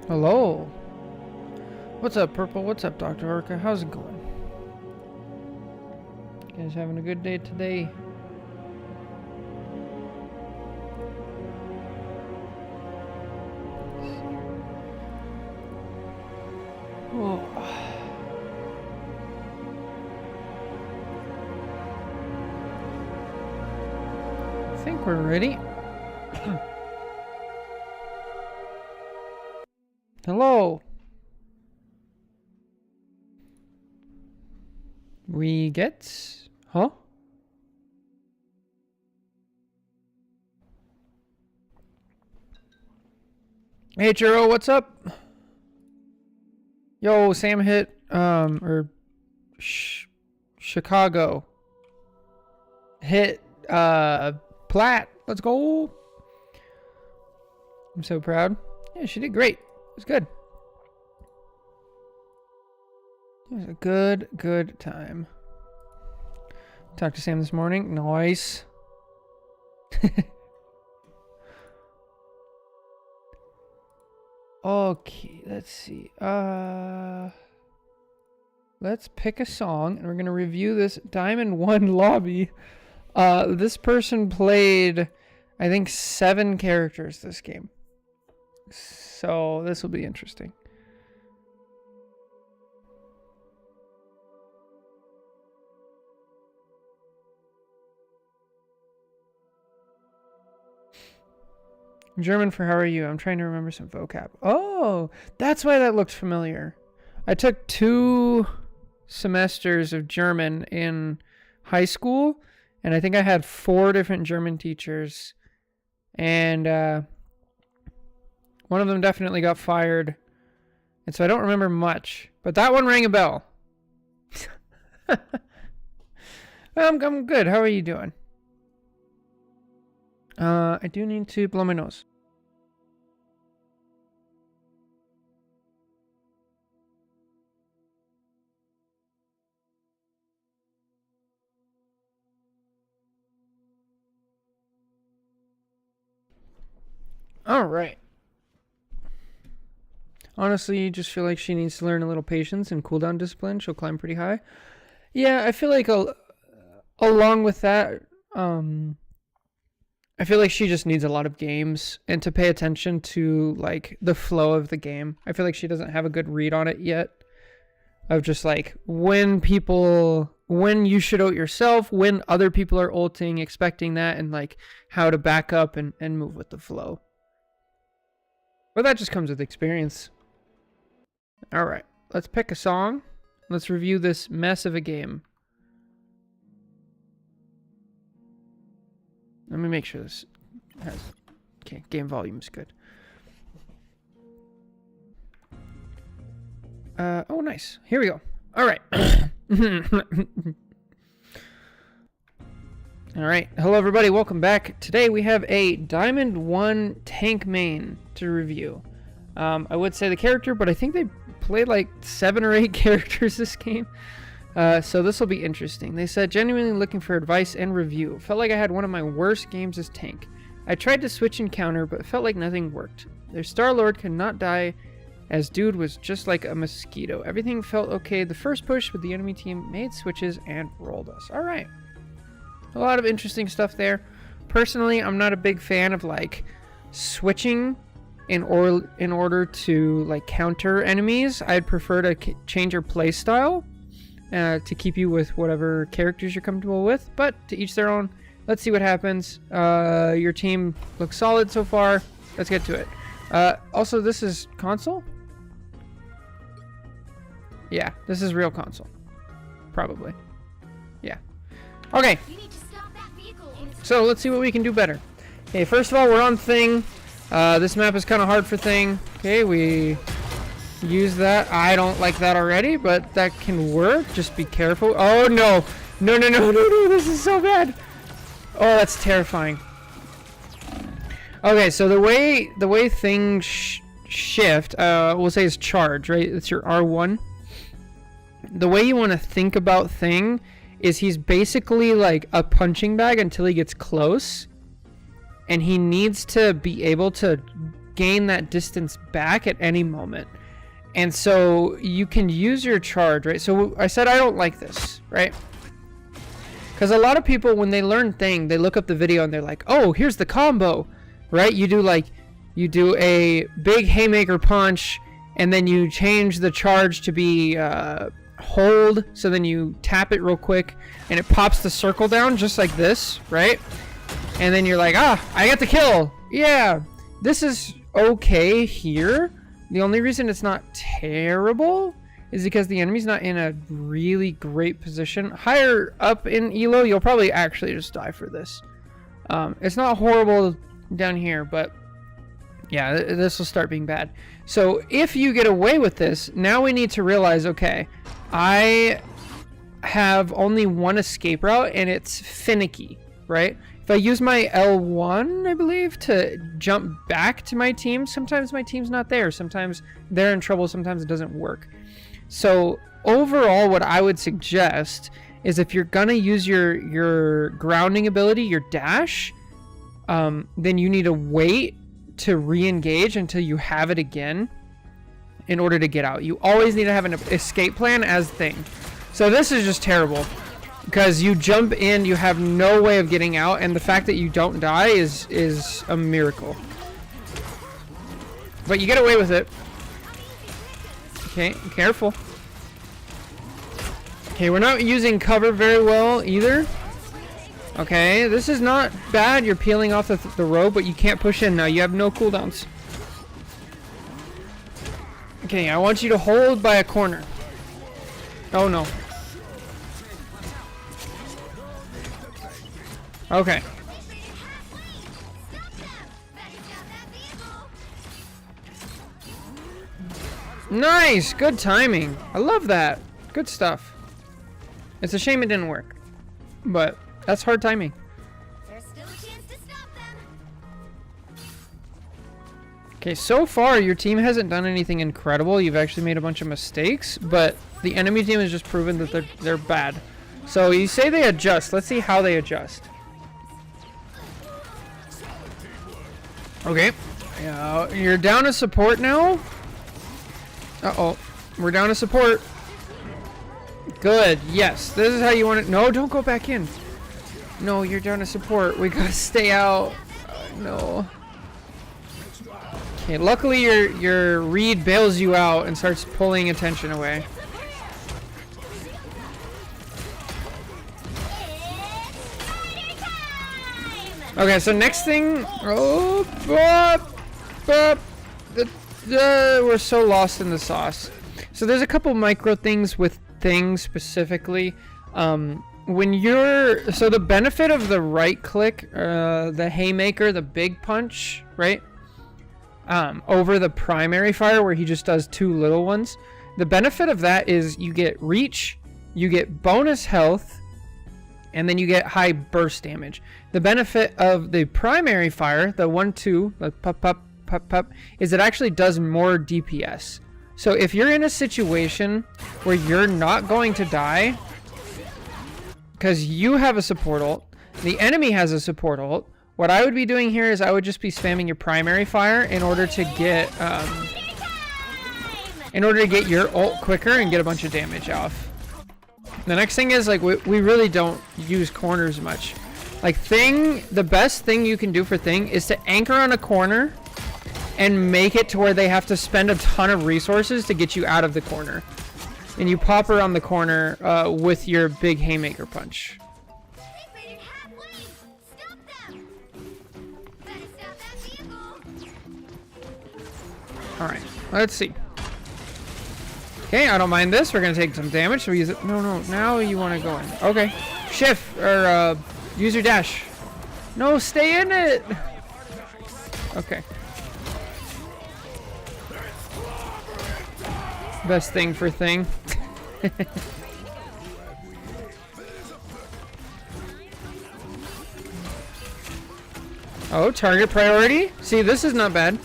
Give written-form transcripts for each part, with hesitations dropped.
Hello. What's up, Purple? What's up, Dr. Orca? How's it going? You guys having a good day today? Oh. I think we're ready. Hello. We get... Huh? Hey, Churro, what's up? Yo, Sam hit, Chicago. Hit, Platt. Let's go. I'm so proud. Yeah, she did great. It was good. It was a good time. Talked to Sam this morning. Nice. Okay, let's see. Let's pick a song, and we're gonna review this Diamond 1 lobby. This person played, I think, 7 characters this game. So this will be interesting. German for how are you? I'm trying to remember some vocab. Oh, that's why that looked familiar. I took 2 semesters of German in high school, and I think I had 4 different German teachers, and one of them definitely got fired, and so I don't remember much, but that one rang a bell. I'm good. How are you doing? I do need to blow my nose. All right. Honestly, you just feel like she needs to learn a little patience and cooldown discipline. She'll climb pretty high. Yeah, I feel like along with that, I feel like she just needs a lot of games and to pay attention to like the flow of the game. I feel like she doesn't have a good read on it yet. Of just like when you should ult yourself, when other people are ulting, expecting that, and like how to back up and move with the flow. But that just comes with experience. Alright, let's pick a song. Let's review this mess of a game. Let me make sure this has... Okay, game volume's good. Oh, nice. Here we go. Alright. Alright, hello everybody, welcome back. Today we have a Diamond 1 tank main to review. I would say the character, but I think they played like 7 or 8 characters this game. So this will be interesting. They said, genuinely looking for advice and review. Felt like I had one of my worst games as tank. I tried to switch and counter, but felt like nothing worked. Their Star-Lord could not die, as dude was just like a mosquito. Everything felt okay the first push, but the enemy team made switches and rolled us. Alright. A lot of interesting stuff there. Personally, I'm not a big fan of like switching in order to like counter enemies. I'd prefer to change your play style to keep you with whatever characters you're comfortable with, but to each their own. Let's see what happens. Your team looks solid so far. Let's get to it. Also, this is console? Yeah, this is real console. Probably. Yeah. Okay. So let's see what we can do better. Okay, first of all, we're on Thing. This map is kind of hard for Thing. Okay, we use that. I don't like that already, but that can work. Just be careful. Oh no. No, this is so bad. Oh, that's terrifying. Okay, so the way things shift, we'll say is charge, right? It's your R1. The way you want to think about Thing is he's basically like a punching bag until he gets close, and he needs to be able to gain that distance back at any moment. And so you can use your charge, right? So I said I don't like this, right? Because a lot of people, when they learn Thing, they look up the video and they're like, oh, here's the combo, right? You do a big haymaker punch, and then you change the charge to be hold, so then you tap it real quick, and it pops the circle down just like this, right? And then you're like, ah, I got the kill. Yeah, this is okay here. The only reason it's not terrible is because the enemy's not in a really great position. Higher up in Elo, you'll probably actually just die for this. It's not horrible down here, but yeah, this will start being bad. So if you get away with this, now we need to realize, okay, I have only one escape route, and it's finicky, right? If I use my L1, I believe, to jump back to my team, sometimes my team's not there. Sometimes they're in trouble. Sometimes it doesn't work. So overall, what I would suggest is if you're going to use your grounding ability, your dash, then you need to wait to re-engage until you have it again in order to get out. You always need to have an escape plan as Thing. So this is just terrible. Because you jump in, you have no way of getting out, and the fact that you don't die is a miracle. But you get away with it. Okay, careful. Okay, we're not using cover very well either. Okay, this is not bad. You're peeling off the rope, but you can't push in now. You have no cooldowns. Okay, I want you to hold by a corner. Oh no. Okay. Nice! Good timing. I love that. Good stuff. It's a shame it didn't work. But that's hard timing. There's still a chance to stop them. Okay, so far your team hasn't done anything incredible. You've actually made a bunch of mistakes, but the enemy team has just proven that they're bad. So you say they adjust. Let's see how they adjust. Okay. You're down to support now. Uh-oh. We're down to support. Good. Yes. This is how you want it. No, don't go back in. No, you're down to support. We gotta stay out. No. Okay, luckily your read bails you out and starts pulling attention away. Okay, so next thing, we're so lost in the sauce. So there's a couple micro things with Things specifically. When you're, so the benefit of the right click, the haymaker, the big punch, right? Over the primary fire where he just does two little ones. The benefit of that is you get reach, you get bonus health, and then you get high burst damage. The benefit of the primary fire, the 1-2, the pop, pop, pop, pop, is it actually does more DPS. So if you're in a situation where you're not going to die, because you have a support ult, the enemy has a support ult, what I would be doing here is I would just be spamming your primary fire in order to get your ult quicker and get a bunch of damage off. The next thing is, like, we really don't use corners much. Like, Thing, the best thing you can do for Thing is to anchor on a corner and make it to where they have to spend a ton of resources to get you out of the corner. And you pop around the corner with your big haymaker punch. Alright, let's see. Okay, I don't mind this. We're gonna take some damage, so we use it. No, now you want to go in. Okay. Shift, or use your dash. No, stay in it! Okay. Best thing for Thing. Oh, target priority? See, this is not bad.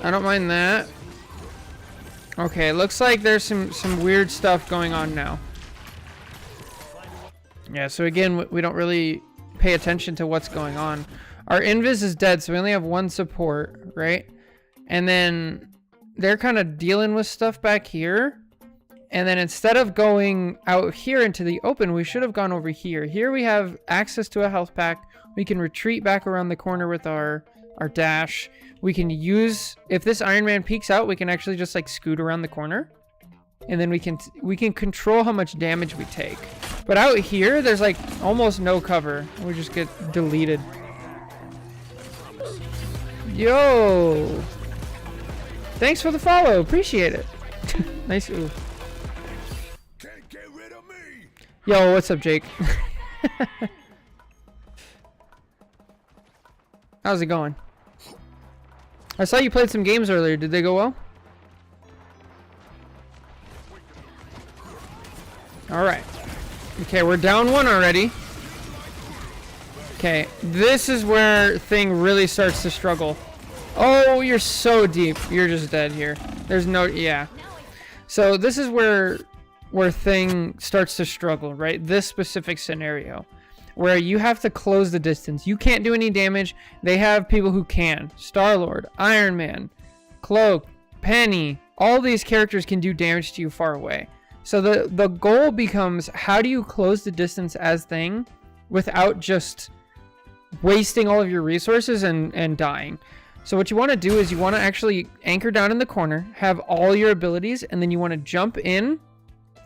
I don't mind that. Okay, looks like there's some weird stuff going on now. Yeah, so again, we don't really pay attention to what's going on. Our invis is dead, so we only have one support, right? And then they're kind of dealing with stuff back here. And then instead of going out here into the open, we should have gone over here. Here we have access to a health pack. We can retreat back around the corner with our dash. We can use, if this Iron Man peeks out, we can actually just like scoot around the corner. And then we can control how much damage we take. But out here, there's like almost no cover. We just get deleted. Yo! Thanks for the follow. Appreciate it. Nice. Ooh. Can't get rid of me. Yo, what's up, Jake? How's it going? I saw you played some games earlier. Did they go well? Alright. Okay, we're down one already. Okay, this is where thing really starts to struggle. Oh, you're so deep. You're just dead here. There's no... Yeah. So this is where thing starts to struggle, right? This specific scenario. Where you have to close the distance. You can't do any damage. They have people who can. Star-Lord, Iron Man, Cloak, Penny. All these characters can do damage to you far away. So the goal becomes, how do you close the distance as thing without just wasting all of your resources and dying? So what you want to do is you want to actually anchor down in the corner, have all your abilities, and then you want to jump in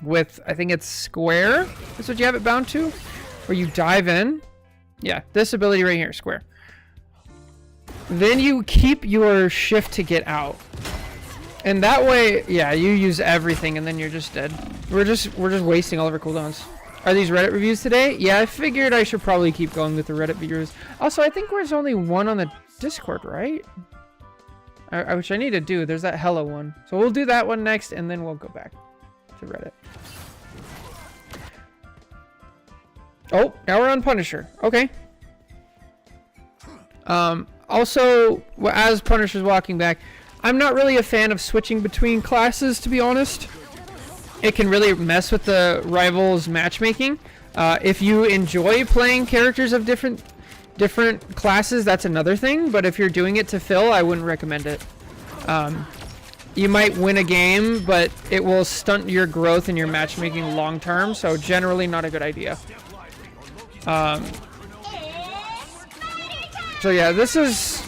with, I think it's square. That's what you have it bound to. Where you dive in. Yeah, this ability right here, square. Then you keep your shift to get out. And that way, yeah, you use everything and then you're just dead. We're just wasting all of our cooldowns. Are these Reddit reviews today? Yeah, I figured I should probably keep going with the Reddit reviews. Also, I think there's only one on the Discord, right? Which I need to do. There's that Hello one. So we'll do that one next and then we'll go back to Reddit. Oh, now we're on Punisher. Okay. Also, as Punisher's walking back, I'm not really a fan of switching between classes, to be honest. It can really mess with the Rivals matchmaking. If you enjoy playing characters of different classes, that's another thing. But if you're doing it to fill, I wouldn't recommend it. You might win a game, but it will stunt your growth and your matchmaking long term. So generally not a good idea. So yeah, this is...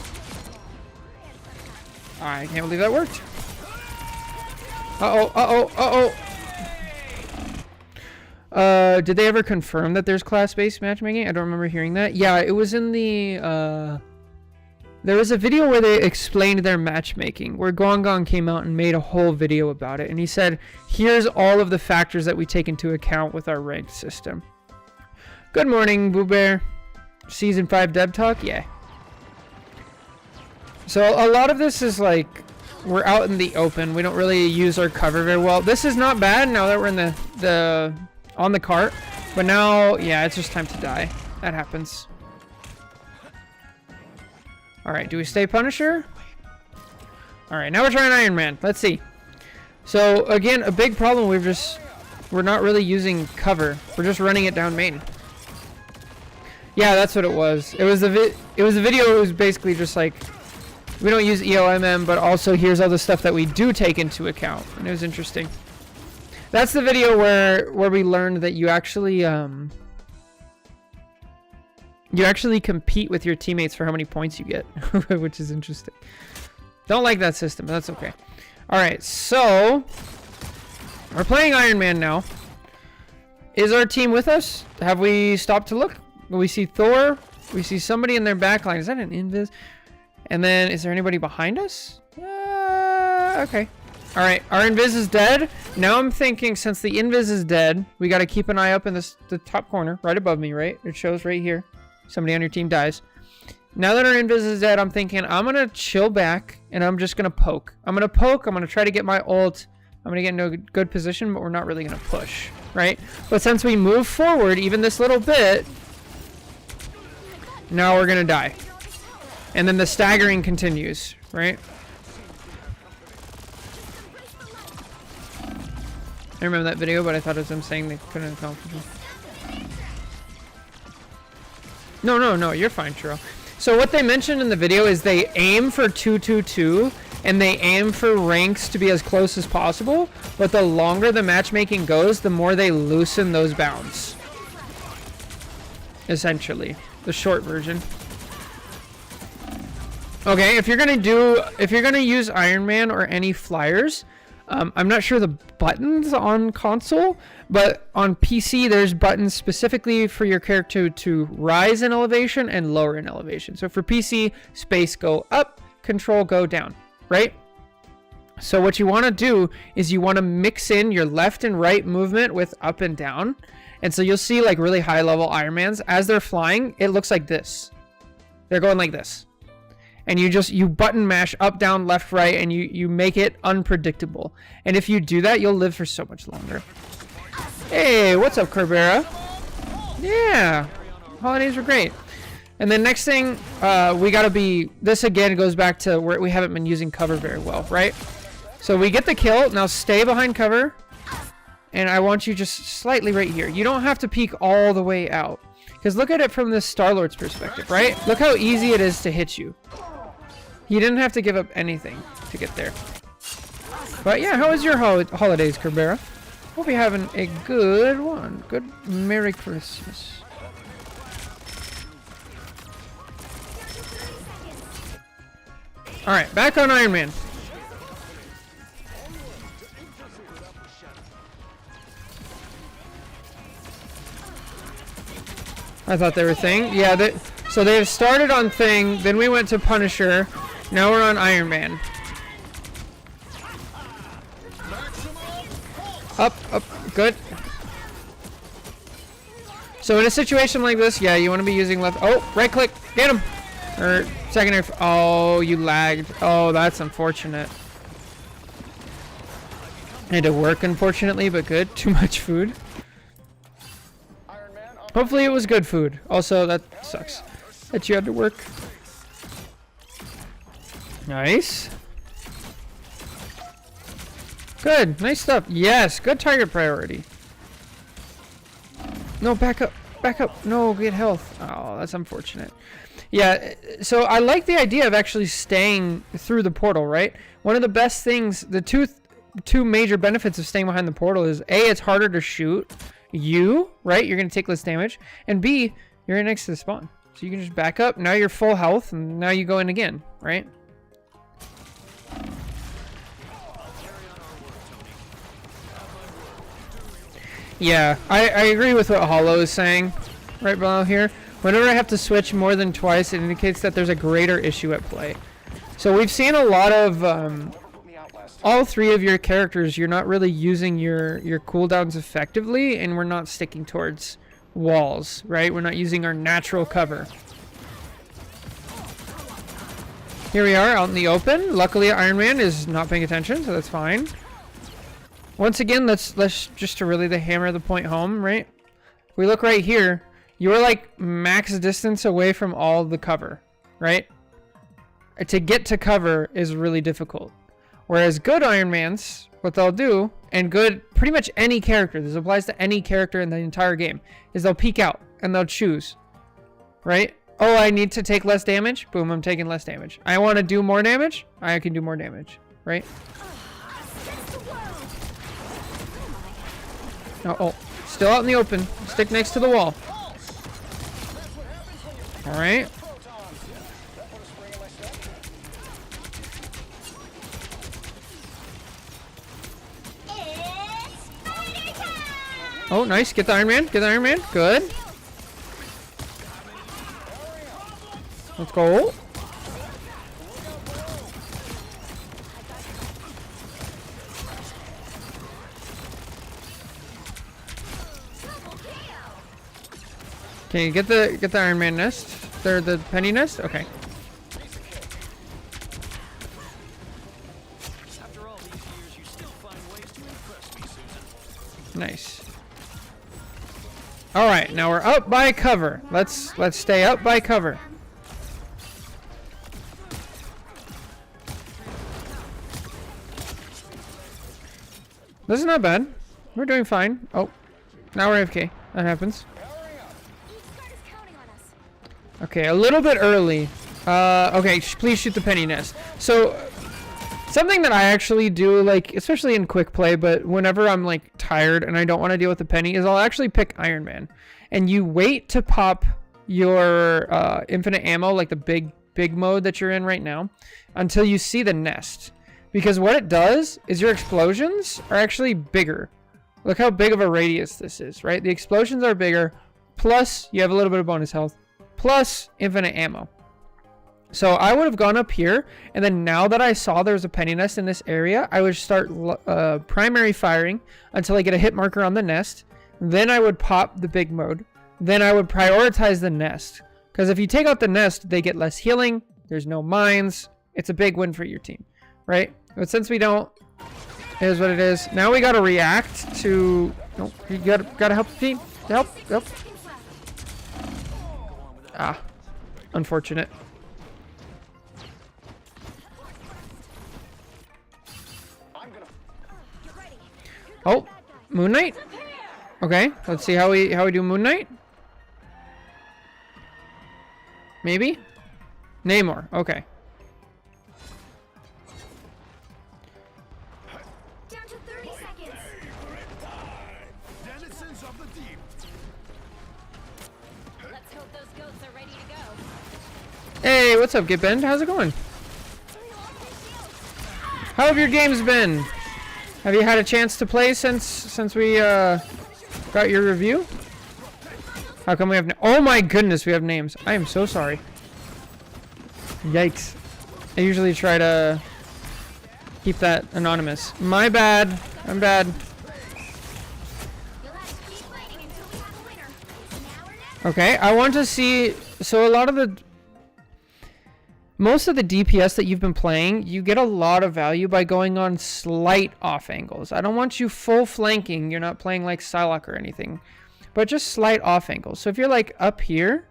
I can't believe that worked. Did they ever confirm that there's class-based matchmaking? I don't remember hearing that. Yeah, it was in the, there was a video where they explained their matchmaking, where Gongon came out and made a whole video about it. And he said, here's all of the factors that we take into account with our ranked system. Good morning, Boo Bear. Season 5 Dev Talk? Yeah. So a lot of this is like, we're out in the open. We don't really use our cover very well. This is not bad now that we're in on the cart. But now, yeah, it's just time to die. That happens. Alright, do we stay Punisher? Alright, now we're trying Iron Man. Let's see. So, again, a big problem, we're not really using cover. We're just running it down main. Yeah, that's what it was. It was a video. It was basically just like, we don't use EOMM, but also here's all the stuff that we do take into account. And it was interesting. That's the video where we learned that you actually compete with your teammates for how many points you get, which is interesting. Don't like that system, but that's okay. All right, so we're playing Iron Man now. Is our team with us? Have we stopped to look? We see Thor. We see somebody in their back line. Is that an invis? And then, is there anybody behind us? Okay. All right, our invis is dead. Now I'm thinking, since the invis is dead, we got to keep an eye up in the top corner, right above me, right? It shows right here. Somebody on your team dies. Now that our invis is dead, I'm thinking I'm going to chill back, and I'm just going to poke. I'm going to try to get my ult. I'm going to get into a good position, but we're not really going to push, right? But since we move forward even this little bit, now we're going to die. And then the staggering continues, right? I remember that video, but I thought it was them saying they couldn't accomplish it. No, you're fine, Churro. So what they mentioned in the video is they aim for 2-2-2 and they aim for ranks to be as close as possible, but the longer the matchmaking goes, the more they loosen those bounds. Essentially, the short version. Okay, if you're gonna use Iron Man or any flyers, I'm not sure the buttons on console, but on PC there's buttons specifically for your character to rise in elevation and lower in elevation. So for PC, space go up, control go down, right? So what you want to do is you want to mix in your left and right movement with up and down. And so you'll see like really high level Ironmans as they're flying, it looks like this. They're going like this. And you button mash up, down, left, right, and you make it unpredictable. And if you do that, you'll live for so much longer. Hey, what's up, Kerbera? Yeah, holidays were great. And then next thing, we gotta be, this again goes back to where we haven't been using cover very well, right? So we get the kill, now stay behind cover. And I want you just slightly right here. You don't have to peek all the way out. Because look at it from this Star-Lord's perspective, right? Look how easy it is to hit you. You didn't have to give up anything to get there. But yeah, how was your holidays, Kerbera? Hope you're having a good one. Good Merry Christmas. Alright, back on Iron Man. I thought they were Thing. Yeah, so they've started on Thing, then we went to Punisher, now we're on Iron Man. Up, good. So in a situation like this, yeah, you want to be using left. Oh, right click, get him. Or secondary. Oh, you lagged. Oh, that's unfortunate. Had to work, unfortunately, but good. Too much food. Hopefully it was good food. Also, that sucks that you had to work. Nice. Good. Nice stuff. Yes. Good target priority. No, back up. Back up. No, get health. Oh, that's unfortunate. Yeah, so I like the idea of actually staying through the portal, right? One of the best things, the two major benefits of staying behind the portal is A, it's harder to shoot you, right? You're going to take less damage. And B, you're right next to the spawn. So you can just back up. Now you're full health, and now you go in again, right? Yeah, I agree with what Hollow is saying right below here. Whenever I have to switch more than twice, it indicates that there's a greater issue at play. So we've seen a lot of all three of your characters, you're not really using your cooldowns effectively, and we're not sticking towards walls, right? We're not using our natural cover. Here we are out in the open. Luckily, Iron Man is not paying attention, so that's fine. Once again, let's just to really hammer the point home, right? If we look right here, you're like max distance away from all the cover, right? To get to cover is really difficult. Whereas good Iron Mans, what they'll do, and good pretty much any character, this applies to any character in the entire game, is they'll peek out and they'll choose, right? Oh, I need to take less damage? Boom, I'm taking less damage. I want to do more damage? I can do more damage, right? Oh, still out in the open. Stick next to the wall. All right. Oh, nice. Get the Iron Man. Get the Iron Man. Good. Let's go. Okay, get the Iron Man nest. The penny nest? Okay. Nice. All right, now we're up by cover. Let's stay up by cover. This is not bad. We're doing fine. Oh, now we're AFK. That happens. Okay, a little bit early. Okay, please shoot the penny nest. So, something that I actually do, like, especially in quick play, but whenever I'm, like, tired and I don't want to deal with the penny, is I'll actually pick Iron Man. And you wait to pop your infinite ammo, like the big mode that you're in right now, until you see the nest. Because what it does is your explosions are actually bigger. Look how big of a radius this is, right? The explosions are bigger, plus you have a little bit of bonus health, plus infinite ammo. So I would have gone up here, and then now that I saw there's a penny nest in this area, I would start primary firing until I get a hit marker on the nest. Then I would pop the big mode. Then I would prioritize the nest. Because if you take out the nest, they get less healing. There's no mines. It's a big win for your team, right? But since we don't, it is what it is. Now we gotta react to... Nope, you gotta help the team. Help. Ah, unfortunate. Oh, Moon Knight. Okay, let's see how we do Moon Knight. Maybe? Namor, okay. Down to 30 seconds. Denizens of the deep. Let's hope those goats are ready to go. Hey, what's up, Gitbend? How's it going? How have your games been? Have you had a chance to play since we got your review? How come we have... Oh my goodness, we have names. I am so sorry. Yikes. I usually try to keep that anonymous. My bad. I'm bad. You'll have to keep fighting until we have a winner. Now or never. Okay, I want to see... So a lot of the... Most of the DPS that you've been playing, you get a lot of value by going on slight off angles. I don't want you full flanking. You're not playing like Psylocke or anything. But just slight off angles. So if you're like up here,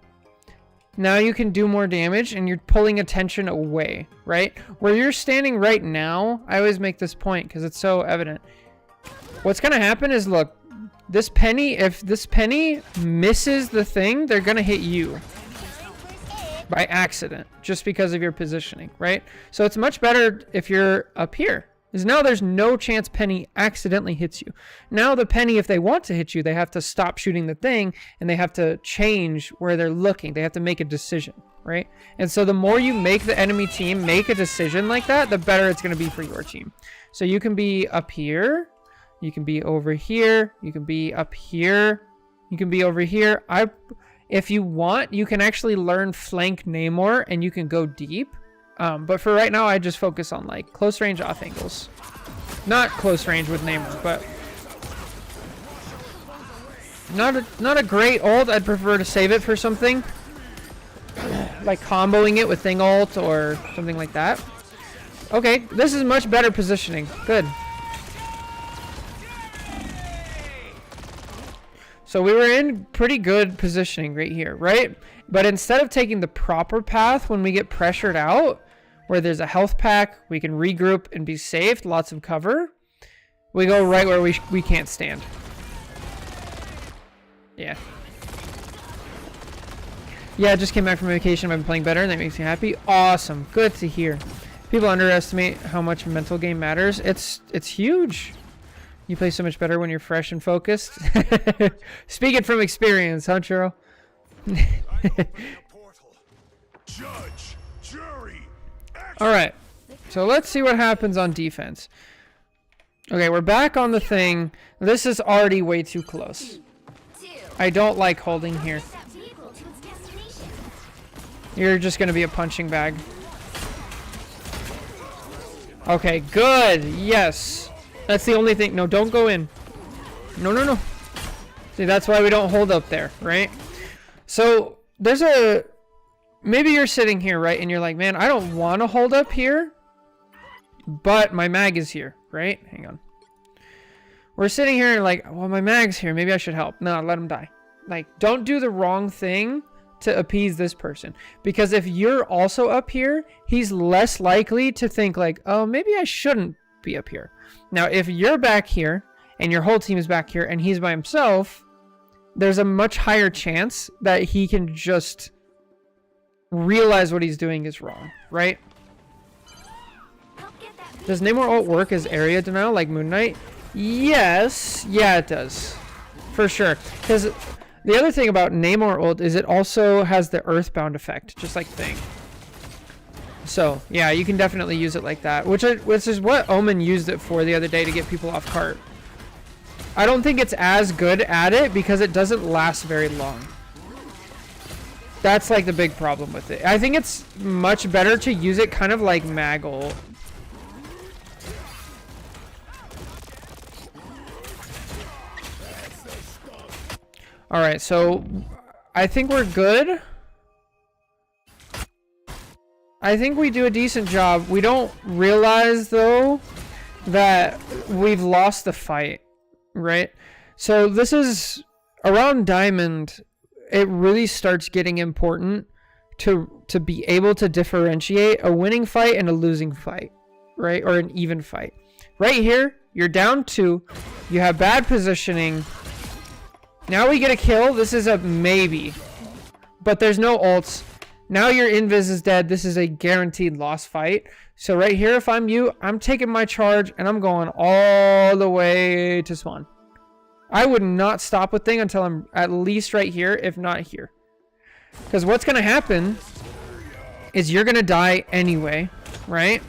now you can do more damage and you're pulling attention away, right? Where you're standing right now, I always make this point because it's so evident. What's going to happen is, look, this penny, if this penny misses the thing, they're going to hit you by accident just because of your positioning, right? So it's much better if you're up here. Because now there's no chance penny accidentally hits you. Now the penny, if they want to hit you, they have to stop shooting the thing and they have to change where they're looking. They have to make a decision, right? And so the more you make the enemy team make a decision like that, the better it's going to be for your team. So you can be up here, you can be over here, you can be up here, you can be over here. If you want, you can actually learn flank Namor and you can go deep. But for right now, I just focus on like close range off angles. Not close range with Namor, but not a great ult. I'd prefer to save it for something like comboing it with Thing ult or something like that. Okay, this is much better positioning. Good. So we were in pretty good positioning right here, right? But instead of taking the proper path when we get pressured out, where there's a health pack, we can regroup and be safe, lots of cover, we go right where we can't stand. Yeah. Yeah, I just came back from vacation. I've been playing better, and that makes me happy. Awesome. Good to hear. People underestimate how much mental game matters. It's huge. You play so much better when you're fresh and focused. Speaking from experience, huh, Churro? Judge, jury, All right. So let's see what happens on defense. Okay, we're back on the thing. This is already way too close. I don't like holding here. That vehicle to its destination. You're just going to be a punching bag. Okay, good. Yes. That's the only thing. No, don't go in. No. See, that's why we don't hold up there, right? So there's a... Maybe you're sitting here, right? And you're like, man, I don't want to hold up here, but my mag is here, right? Hang on. We're sitting here and like, well, my mag's here. Maybe I should help. No, let him die. Like, don't do the wrong thing to appease this person. Because if you're also up here, he's less likely to think like, oh, maybe I shouldn't be up here. Now, if you're back here and your whole team is back here and he's by himself, there's a much higher chance that he can just realize what he's doing is wrong, right? Help get that Does Namor ult work as area denial like Moon Knight? Yes. Yeah, it does. For sure. Because the other thing about Namor ult is it also has the Earthbound effect, just like Thing. So, yeah, you can definitely use it like that, which is what Omen used it for the other day to get people off cart. I don't think it's as good at it because it doesn't last very long. That's like the big problem with it. I think it's much better to use it kind of like Mag ult. Alright, so I think we're good. I think we do a decent job. We don't realize, though, that we've lost the fight, right? So this is around Diamond. It really starts getting important to be able to differentiate a winning fight and a losing fight, right? Or an even fight. Right here, you're down 2. You have bad positioning. Now we get a kill. This is a maybe. But there's no ults. Now your invis is dead. This is a guaranteed loss fight. So right here, if I'm you, I'm taking my charge and I'm going all the way to spawn. I would not stop with Thing until I'm at least right here, if not here. Because what's going to happen is you're going to die anyway, right?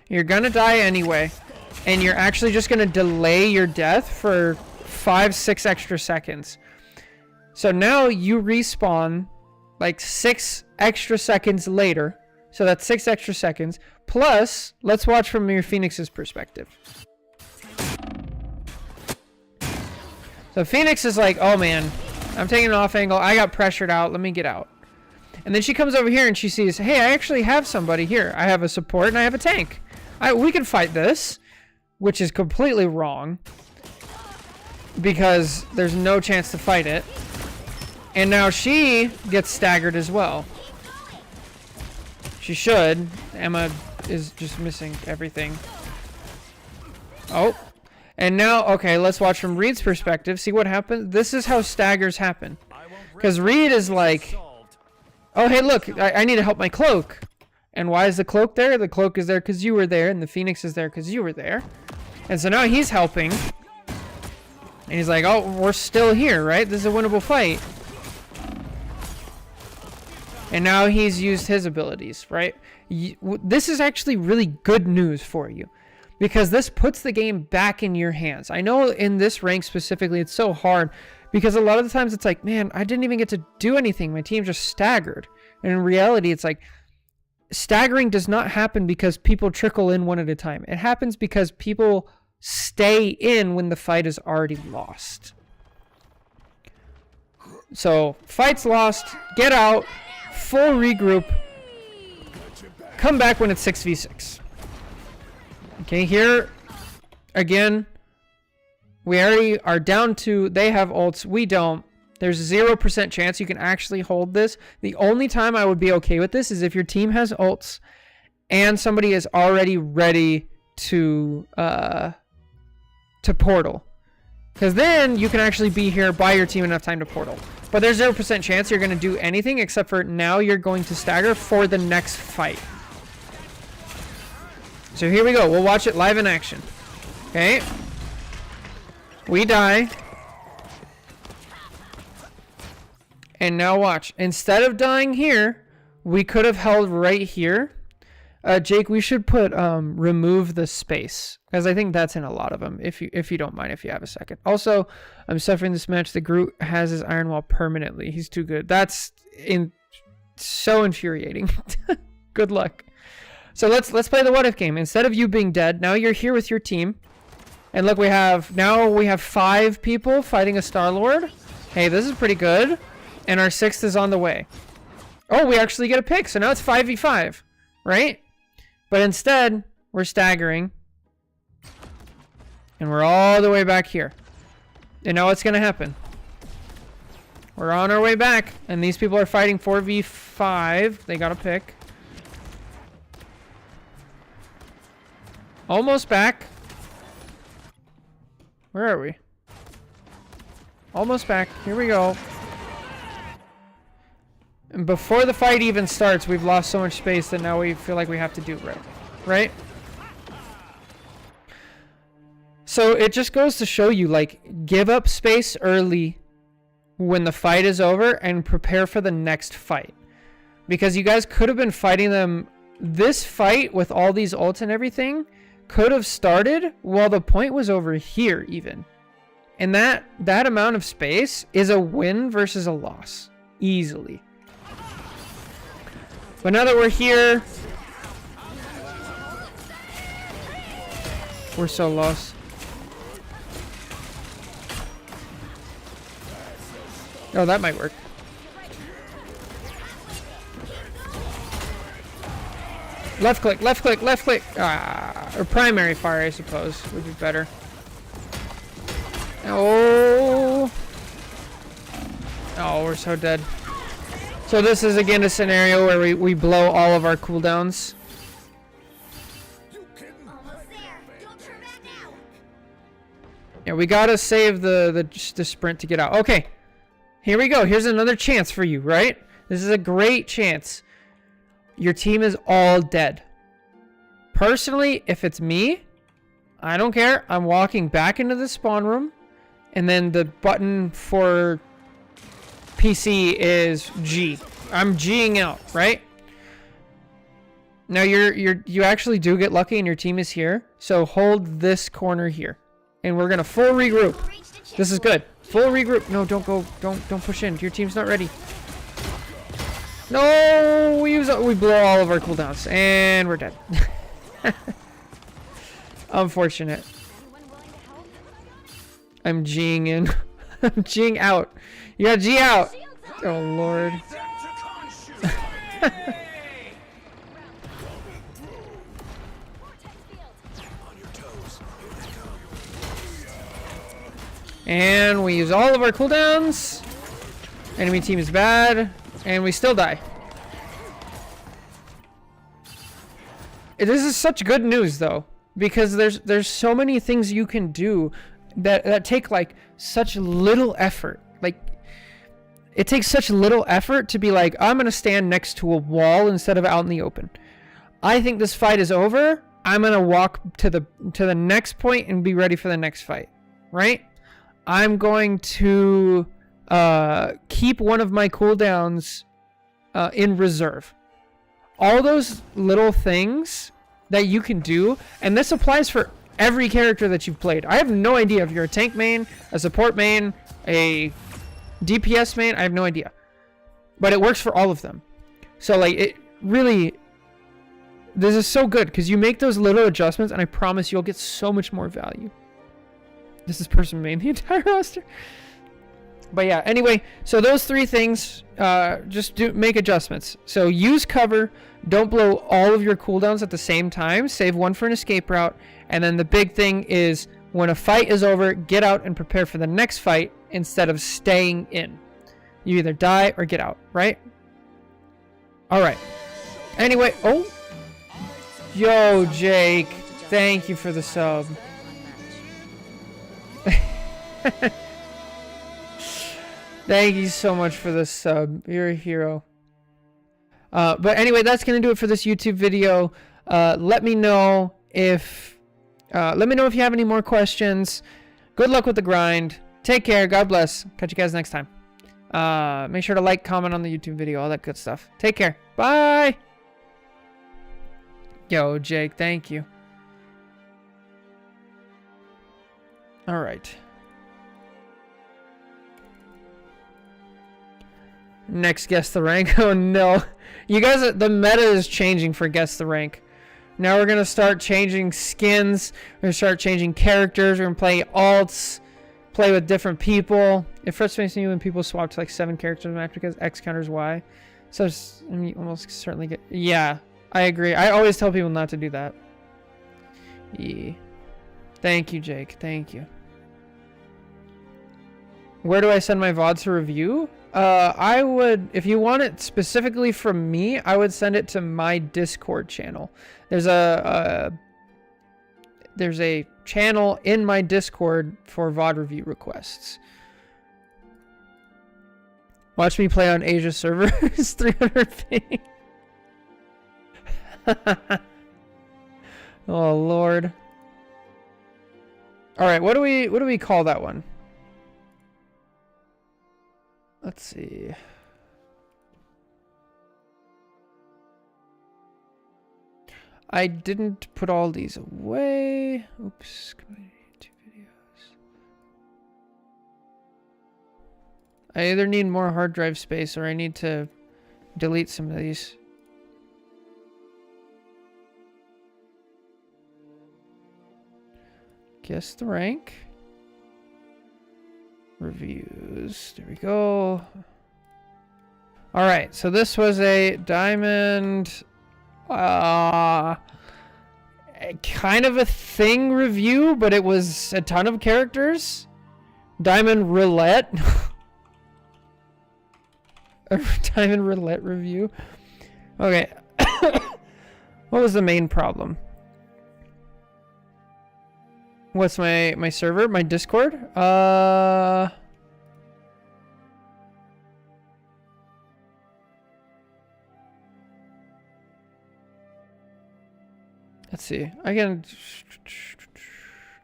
You're going to die anyway. And you're actually just going to delay your death for 5-6 extra seconds. So now you respawn like 6 extra seconds later. So that's 6 extra seconds. Plus, let's watch from your Phoenix's perspective. So Phoenix is like, oh man, I'm taking an off angle. I got pressured out. Let me get out. And then she comes over here and she sees, hey, I actually have somebody here. I have a support and I have a tank. We can fight this, which is completely wrong because there's no chance to fight it. And now she gets staggered as well. She should. Emma is just missing everything. Oh. And now, okay, let's watch from Reed's perspective. See what happens? This is how staggers happen. Because Reed is like, oh, hey, look, I need to help my cloak. And why is the cloak there? The cloak is there because you were there, and the Phoenix is there because you were there. And so now he's helping. And he's like, oh, we're still here, right? This is a winnable fight. And now he's used his abilities, right? This is actually really good news for you. Because this puts the game back in your hands. I know in this rank specifically, it's so hard. Because a lot of the times it's like, man, I didn't even get to do anything. My team just staggered. And in reality, it's like, staggering does not happen because people trickle in one at a time. It happens because people stay in when the fight is already lost. So, fight's lost. Get out. Full regroup. Come back when it's 6v6. Okay, here, again, we already are down to, they have ults, we don't. There's 0% chance you can actually hold this. The only time I would be okay with this is if your team has ults and somebody is already ready to portal. Because then you can actually be here, buy your team enough time to portal. But there's 0% chance you're going to do anything except for now you're going to stagger for the next fight. So here we go. We'll watch it live in action. Okay. We die. And now watch. Instead of dying here, we could have held right here. Jake, we should put remove the space. Because I think that's in a lot of them. If you don't mind, if you have a second. Also, I'm suffering this match. The Groot has his Iron Wall permanently. He's too good. That's so infuriating. Good luck. So let's play the what if game. Instead of you being dead, now you're here with your team. And look, we have 5 people fighting a Star-Lord. Hey, this is pretty good. And our 6th is on the way. Oh, we actually get a pick. So now it's 5v5, right? But instead, we're staggering. And we're all the way back here. And now what's going to happen? We're on our way back. And these people are fighting 4v5. They got a pick. Almost back. Where are we? Almost back. Here we go. And before the fight even starts, we've lost so much space that now we feel like we have to do it right? So it just goes to show you, like, give up space early when the fight is over and prepare for the next fight. Because you guys could have been fighting them. This fight with all these ults and everything could have started while the point was over here even. And that amount of space is a win versus a loss. Easily. But now that we're here, we're so lost. Oh, that might work. Left click, left click, left click. Or primary fire, I suppose, would be better. Oh. Oh, we're so dead. So this is again a scenario where we blow all of our cooldowns. Almost there. Don't turn back now. Yeah, we gotta save the sprint to get out. Okay, here we go. Here's another chance for you, right? This is a great chance. Your team is all dead. Personally, if it's me, I don't care. I'm walking back into the spawn room, and then the button for PC is G. I'm G'ing out, right? Now you actually do get lucky and your team is here. So hold this corner here. And we're gonna full regroup. This is good. Full regroup. No, don't go. Don't push in. Your team's not ready. No, we blow all of our cooldowns and we're dead. Unfortunate. I'm G'ing in. I'm G'ing out. You got G out. Oh Lord. And we use all of our cooldowns. Enemy team is bad. And we still die. This is such good news though. Because there's so many things you can do that take like such little effort. Like it takes such little effort to be like, I'm gonna stand next to a wall instead of out in the open. I think this fight is over. I'm gonna walk to the next point and be ready for the next fight. Right? I'm going to keep one of my cooldowns in reserve. All those little things that you can do, and this applies for every character that you've played. I have no idea if you're a tank main, a support main, a DPS main. I have no idea. But it works for all of them. So like it really, this is so good because you make those little adjustments and I promise you'll get so much more value. This is person main the entire roster. But yeah, anyway, so those three things, just make adjustments. So use cover, don't blow all of your cooldowns at the same time, save one for an escape route, and then the big thing is when a fight is over, get out and prepare for the next fight instead of staying in. You either die or get out, right? Alright. Anyway, oh! Yo, Jake, thank you for the sub. Thank you so much for this sub. You're a hero. But anyway, that's gonna do it for this YouTube video. Let me know if you have any more questions. Good luck with the grind. Take care. God bless. Catch you guys next time. Make sure to like, comment on the YouTube video, all that good stuff. Take care. Bye. Yo, Jake, thank you. All right. Next, guess the rank. Oh no. You guys, the meta is changing for guess the rank. Now we're going to start changing skins. We're going to start changing characters. We're going to play alts. Play with different people. It frustrates me when people swap to like 7 characters in a match because X counters Y. So, I mean, you almost certainly get... Yeah, I agree. I always tell people not to do that. Yeah. Thank you, Jake. Thank you. Where do I send my VODs to review? I would, if you want it specifically from me, I would send it to my Discord channel. There's a channel in my Discord for VOD review requests. Watch me play on Asia servers. 300 ping. Oh Lord. All right, what do we call that one? Let's see. I didn't put all these away. Oops. Two videos. I either need more hard drive space or I need to delete some of these. Guess the rank. Reviews. There we go. All right, so this was a diamond kind of a thing review, but it was a ton of characters. Diamond Roulette. A Diamond Roulette review. Okay. What was the main problem? What's my server? My Discord? Let's see. I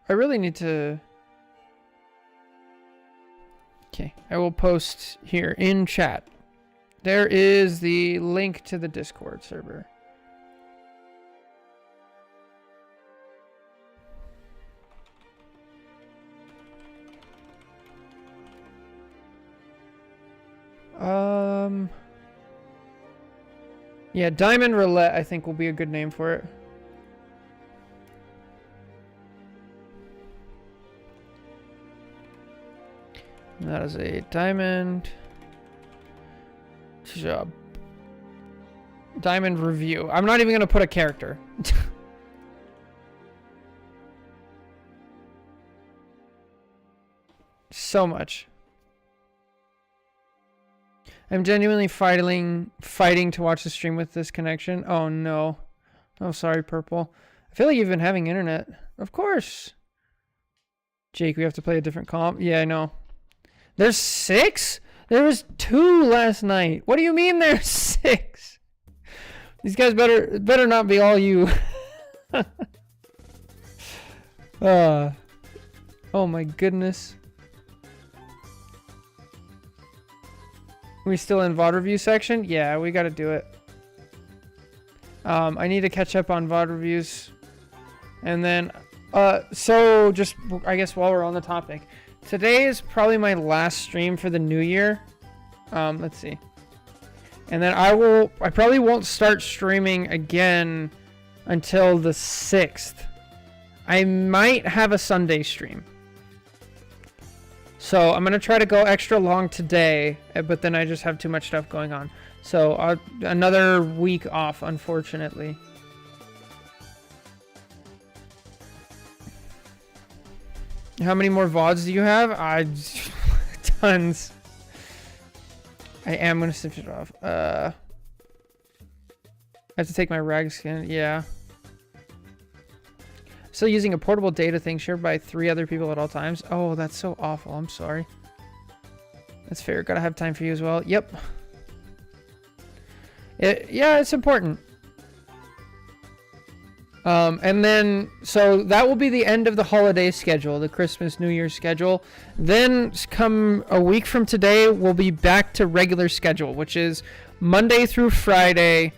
really need to... Okay, I will post here in chat. There is the link to the Discord server. Yeah, Diamond Roulette I think will be a good name for it. And that is a diamond job. Diamond review. I'm not even going to put a character. So much. I'm genuinely fighting to watch the stream with this connection. Oh no. Oh, sorry, Purple. I feel like you've been having internet. Of course. Jake, we have to play a different comp. Yeah, I know. There's 6? There was 2 last night. What do you mean there's 6? These guys better not be all you. Oh my goodness. We still in VOD review section? Yeah, we gotta do it. I need to catch up on VOD reviews. And then, so just, I guess while we're on the topic, today is probably my last stream for the new year. Let's see. And then I probably won't start streaming again until the 6th. I might have a Sunday stream. So I'm going to try to go extra long today, but then I just have too much stuff going on. So another week off, unfortunately. How many more VODs do you have? Tons. I am going to snip it off. I have to take my rag skin. Yeah. Still using a portable data thing shared by 3 other people at all times. Oh, that's so awful. I'm sorry. That's fair. Gotta have time for you as well. Yep. Yeah, it's important. And then, so that will be the end of the holiday schedule, the Christmas, New Year schedule. Then come a week from today, we'll be back to regular schedule, which is Monday through Friday,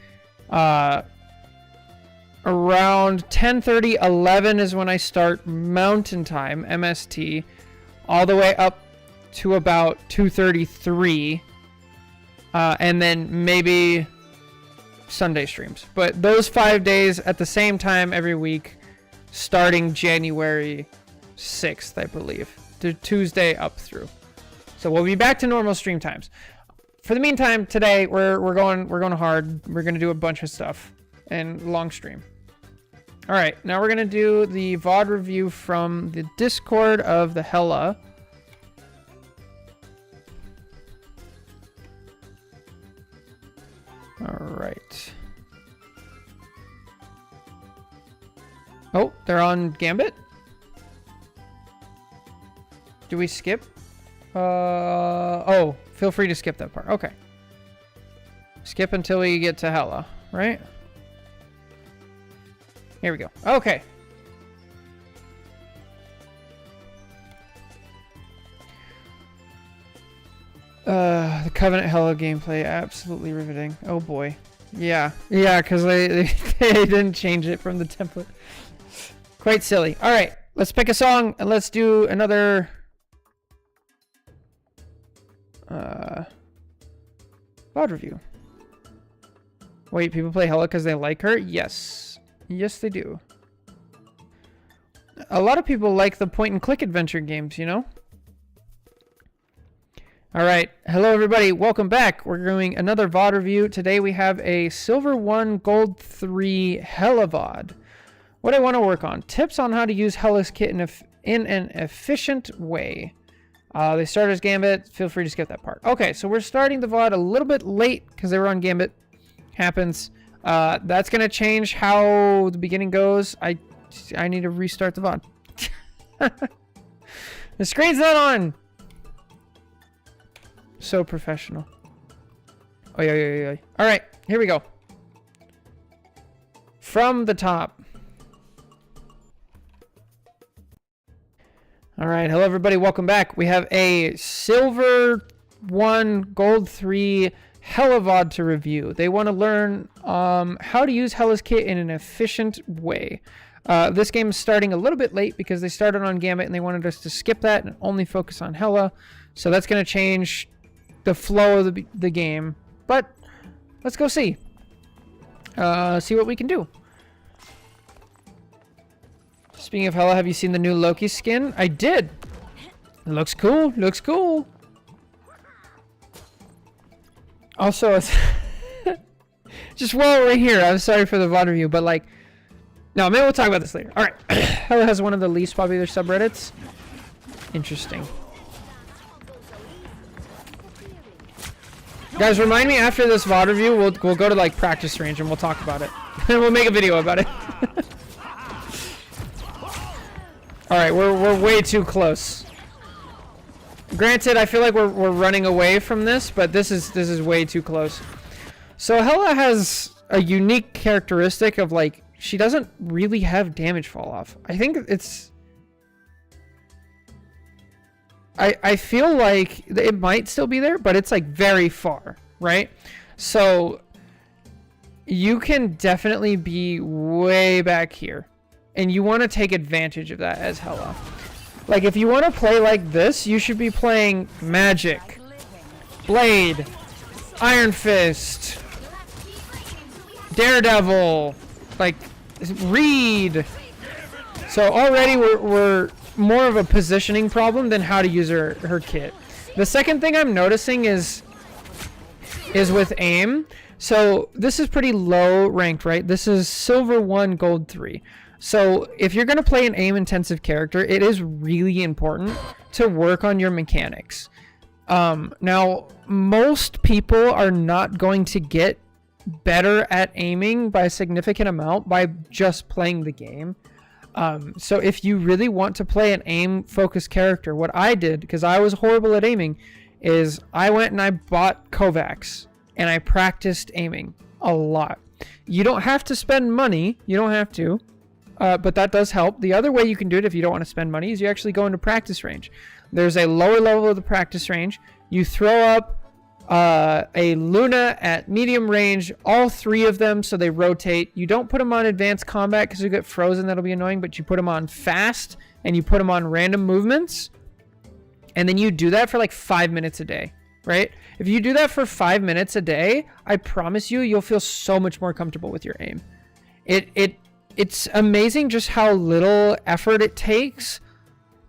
around 10:30, 11 is when I start Mountain Time, MST, all the way up to about 2:33, and then maybe Sunday streams. But those 5 days at the same time every week, starting January 6th, I believe, to Tuesday up through. So we'll be back to normal stream times. For the meantime, today we're going hard. We're gonna do a bunch of stuff and long stream. All right, now we're gonna do the VOD review from the Discord of the Hella. All right. Oh, they're on Gambit? Do we skip? Oh, feel free to skip that part. Okay. Skip until we get to Hela, right? Here we go. Okay. The Covenant Hela gameplay, absolutely riveting. Oh boy. Yeah, because they didn't change it from the template. Quite silly. All right, let's pick a song and let's do another VOD review. Wait, people play Hela because they like her? Yes. Yes, they do. A lot of people like the point-and-click adventure games, you know? Alright, hello everybody, welcome back. We're doing another VOD review. Today we have a Silver 1, Gold 3 Hela VOD. What I want to work on, tips on how to use Hela's kit in an efficient way. They start as Gambit, feel free to skip that part. Okay, so we're starting the VOD a little bit late because they were on Gambit. Happens. That's going to change how the beginning goes. I need to restart the VOD. The screen's not on! So professional. Oh, yeah. All right, here we go. From the top. All right, hello everybody, welcome back. We have a Silver 1, Gold 3 Hela VOD to review. They want to learn how to use Hela's kit in an efficient way. This game is starting a little bit late because they started on Gambit and they wanted us to skip that and only focus on Hela. So that's going to change the flow of the game, but let's go see what we can do. Speaking of Hela, have you seen the new Loki skin? I did. It looks cool. Looks cool. Also, it's just while we're here, I'm sorry for the VOD review, but like, no, maybe we'll talk about this later. All right, Hela has one of the least popular subreddits. Interesting. Guys, remind me after this VOD review, we'll go to like practice range and we'll talk about it. And we'll make a video about it. All right, we're way too close. Granted, I feel like we're running away from this, but this is way too close. So Hela has a unique characteristic of like she doesn't really have damage fall off. I think it's I feel like it might still be there, but it's like very far, right? So you can definitely be way back here, and you want to take advantage of that as Hela. Like if you want to play like this, you should be playing Magic, Blade, Iron Fist, Daredevil, like Reed. So already we're more of a positioning problem than how to use her kit. The second thing I'm noticing is with aim. So this is pretty low ranked, right? This is Silver 1, Gold 3. So if you're going to play an aim intensive character, it is really important to work on your mechanics. Now, most people are not going to get better at aiming by a significant amount by just playing the game. So if you really want to play an aim focused character, what I did, because I was horrible at aiming, is I went and I bought Kovacs and I practiced aiming a lot. You don't have to spend money. You don't have to, but that does help. The other way you can do it if you don't want to spend money is you actually go into practice range. There's a lower level of the practice range. You throw up a Luna at medium range, all three of them, so they rotate. You don't put them on advanced combat because you get frozen, that'll be annoying, but you put them on fast and you put them on random movements, and then you do that for like 5 minutes a day, right? If you do that for 5 minutes a day, I promise you'll feel so much more comfortable with your aim. It's amazing just how little effort it takes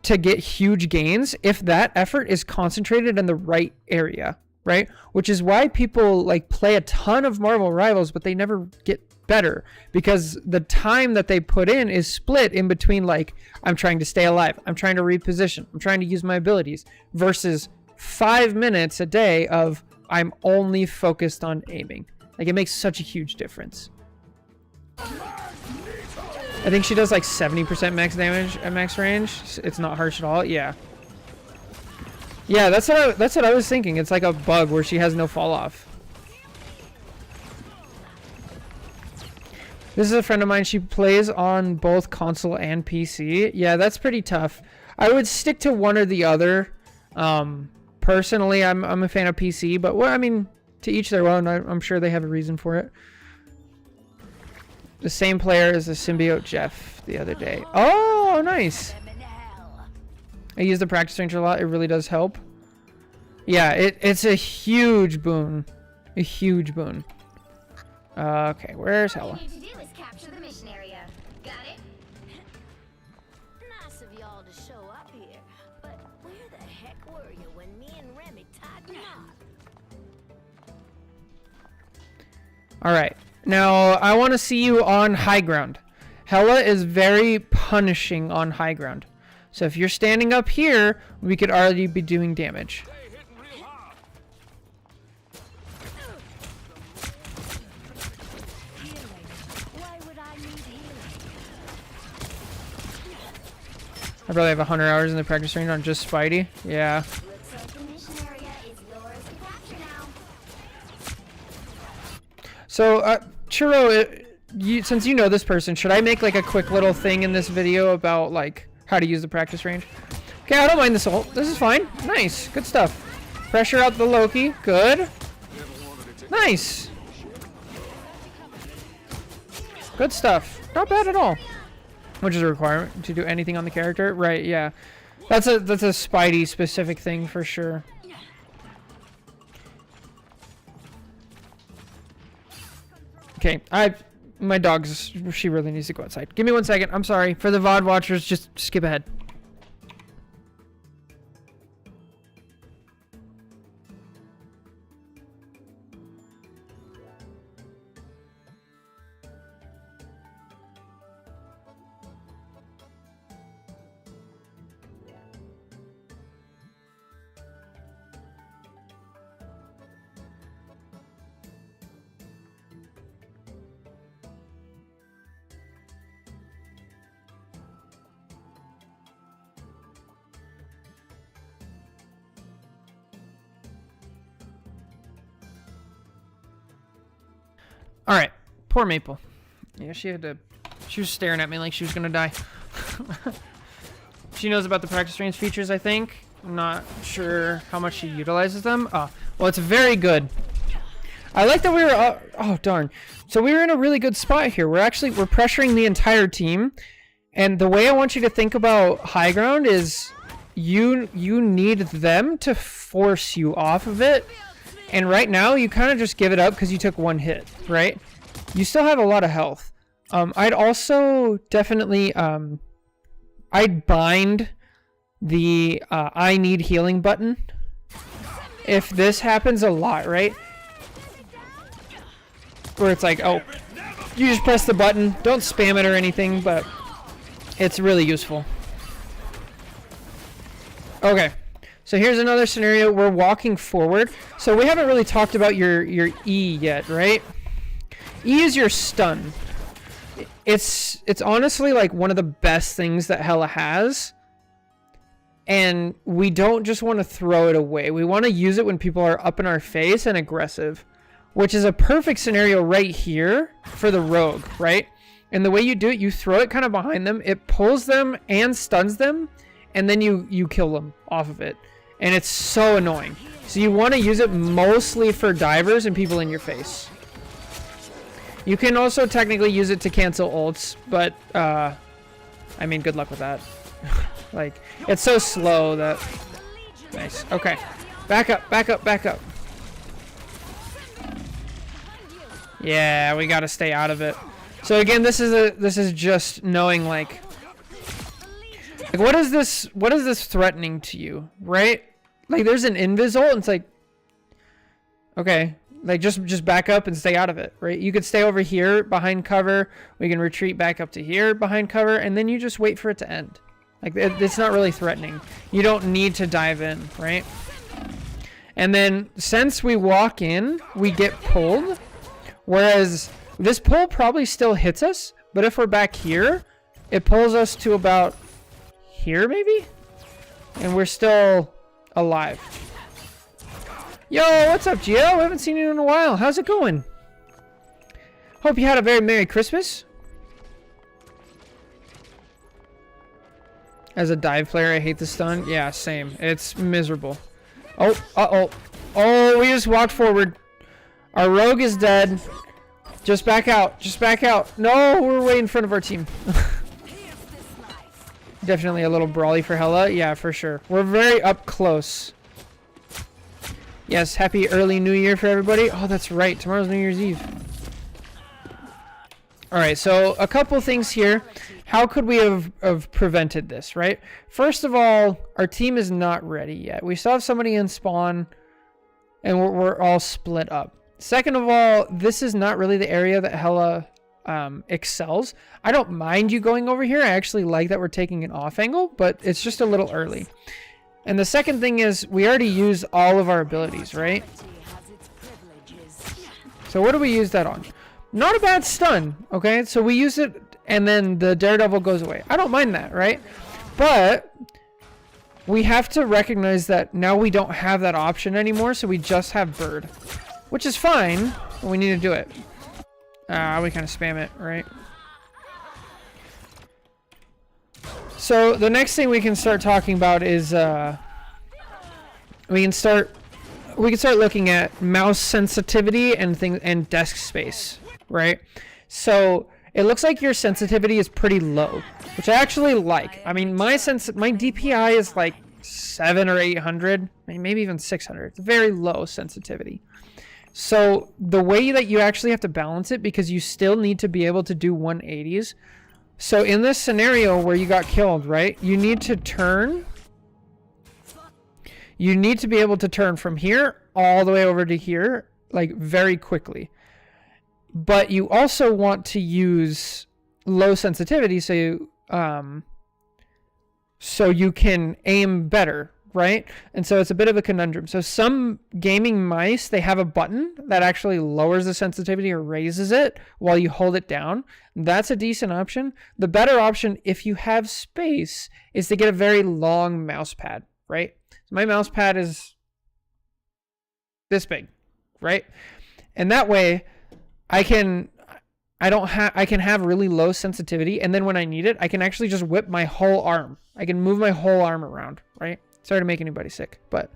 to get huge gains if that effort is concentrated in the right area, right? Which is why people like play a ton of Marvel Rivals, but they never get better, because the time that they put in is split in between like, I'm trying to stay alive, I'm trying to reposition, I'm trying to use my abilities, versus 5 minutes a day of I'm only focused on aiming. Like it makes such a huge difference. I think she does like 70% max damage at max range. It's not harsh at all. Yeah. Yeah, that's what I was thinking. It's like a bug where she has no fall off. This is a friend of mine. She plays on both console and PC. Yeah, that's pretty tough. I would stick to one or the other. Personally, I'm a fan of PC, but well, I mean, to each their own. I'm sure they have a reason for it. The same player as the symbiote Jeff the other day. Oh, nice. I use the practice range a lot. It really does help. Yeah, it's a huge boon. A huge boon. Okay, where's Hella? All you need to do is capture the mission area. Got it? Nice of y'all to show up here, but where the heck were you when me and Remy tied knot? Alright, now I want to see you on high ground. Hella is very punishing on high ground. So if you're standing up here, we could already be doing damage. Why would I need healing? I probably have 100 hours in the practice range on just Spidey. Yeah. Looks like the mission area is yours to capture now. So, Churro, since you know this person, should I make like a quick little thing in this video about like how to use the practice range? Okay, I don't mind this ult. This is fine. Nice. Good stuff. Pressure out the Loki. Good. Nice. Good stuff. Not bad at all. Which is a requirement to do anything on the character. Right, yeah. That's a Spidey specific thing for sure. Okay, my dog's, she really needs to go outside. Give me 1 second. I'm sorry. For the VOD watchers, just skip ahead. Alright, poor Maple. Yeah, she was staring at me like she was gonna die. She knows about the practice range features, I think. I'm not sure how much she utilizes them. Oh, well, it's very good. I like that we were, oh darn. So we were in a really good spot here. We're pressuring the entire team. And the way I want you to think about high ground is you need them to force you off of it. And right now, you kind of just give it up because you took one hit, right? You still have a lot of health. I'd also definitely, I'd bind the I need healing button. If this happens a lot, right? Where it's like, oh, you just press the button. Don't spam it or anything, but it's really useful. Okay. So here's another scenario. We're walking forward. So we haven't really talked about your E yet, right? E is your stun. It's honestly like one of the best things that Hella has. And we don't just want to throw it away. We want to use it when people are up in our face and aggressive, which is a perfect scenario right here for the rogue, right? And the way you do it, you throw it kind of behind them. It pulls them and stuns them, and then you kill them off of it. And it's so annoying. So you want to use it mostly for divers and people in your face. You can also technically use it to cancel ults, but I mean, good luck with that. Like, it's so slow that... Nice. Okay. Back up, back up, back up. Yeah, we gotta stay out of it. So again, this is just knowing like what is this threatening to you, right? Like there's an invis ult and it's like, okay, like just back up and stay out of it, right? You could stay over here behind cover. We can retreat back up to here behind cover, and then you just wait for it to end. Like it's not really threatening. You don't need to dive in, right? And then since we walk in, we get pulled. Whereas this pull probably still hits us, but if we're back here, it pulls us to about here maybe? And we're still alive. Yo, what's up, Gio? I haven't seen you in a while. How's it going? Hope you had a very Merry Christmas. As a dive player, I hate the stun. Yeah, same. It's miserable. Oh, uh-oh. Oh, we just walked forward. Our rogue is dead. Just back out. Just back out. No, we're way in front of our team. Definitely a little brawly for Hella. Yeah, for sure. We're very up close. Yes, happy early New Year for everybody. Oh, that's right. Tomorrow's New Year's Eve. Alright, so a couple things here. How could we have prevented this, right? First of all, our team is not ready yet. We still have somebody in spawn, and we're all split up. Second of all, this is not really the area that Hella excels. I don't mind you going over here. I actually like that we're taking an off angle, but it's just a little early. And the second thing is we already use all of our abilities, right? So what do we use that on? Not a bad stun, okay? So we use it and then the Daredevil goes away. I don't mind that, right? But we have to recognize that now we don't have that option anymore, so we just have Bird. Which is fine, but we need to do it. We kind of spam it, right? So the next thing we can start talking about is we can start looking at mouse sensitivity and desk space, right? So it looks like your sensitivity is pretty low, which I actually like. I mean, my DPI is like 700 or 800, maybe even 600. It's very low sensitivity. So the way that you actually have to balance it, because you still need to be able to do 180s. So in this scenario where you got killed, right? You need to turn. You need to be able to turn from here all the way over to here, like very quickly. But you also want to use low sensitivity so you can aim better, right? And so it's a bit of a conundrum. So some gaming mice, they have a button that actually lowers the sensitivity or raises it while you hold it down. That's a decent option. The better option, if you have space, is to get a very long mouse pad, right? So my mouse pad is this big, right? And that way I can have really low sensitivity, and then when I need it, I can actually just whip my whole arm. I can move my whole arm around, right? Sorry to make anybody sick, but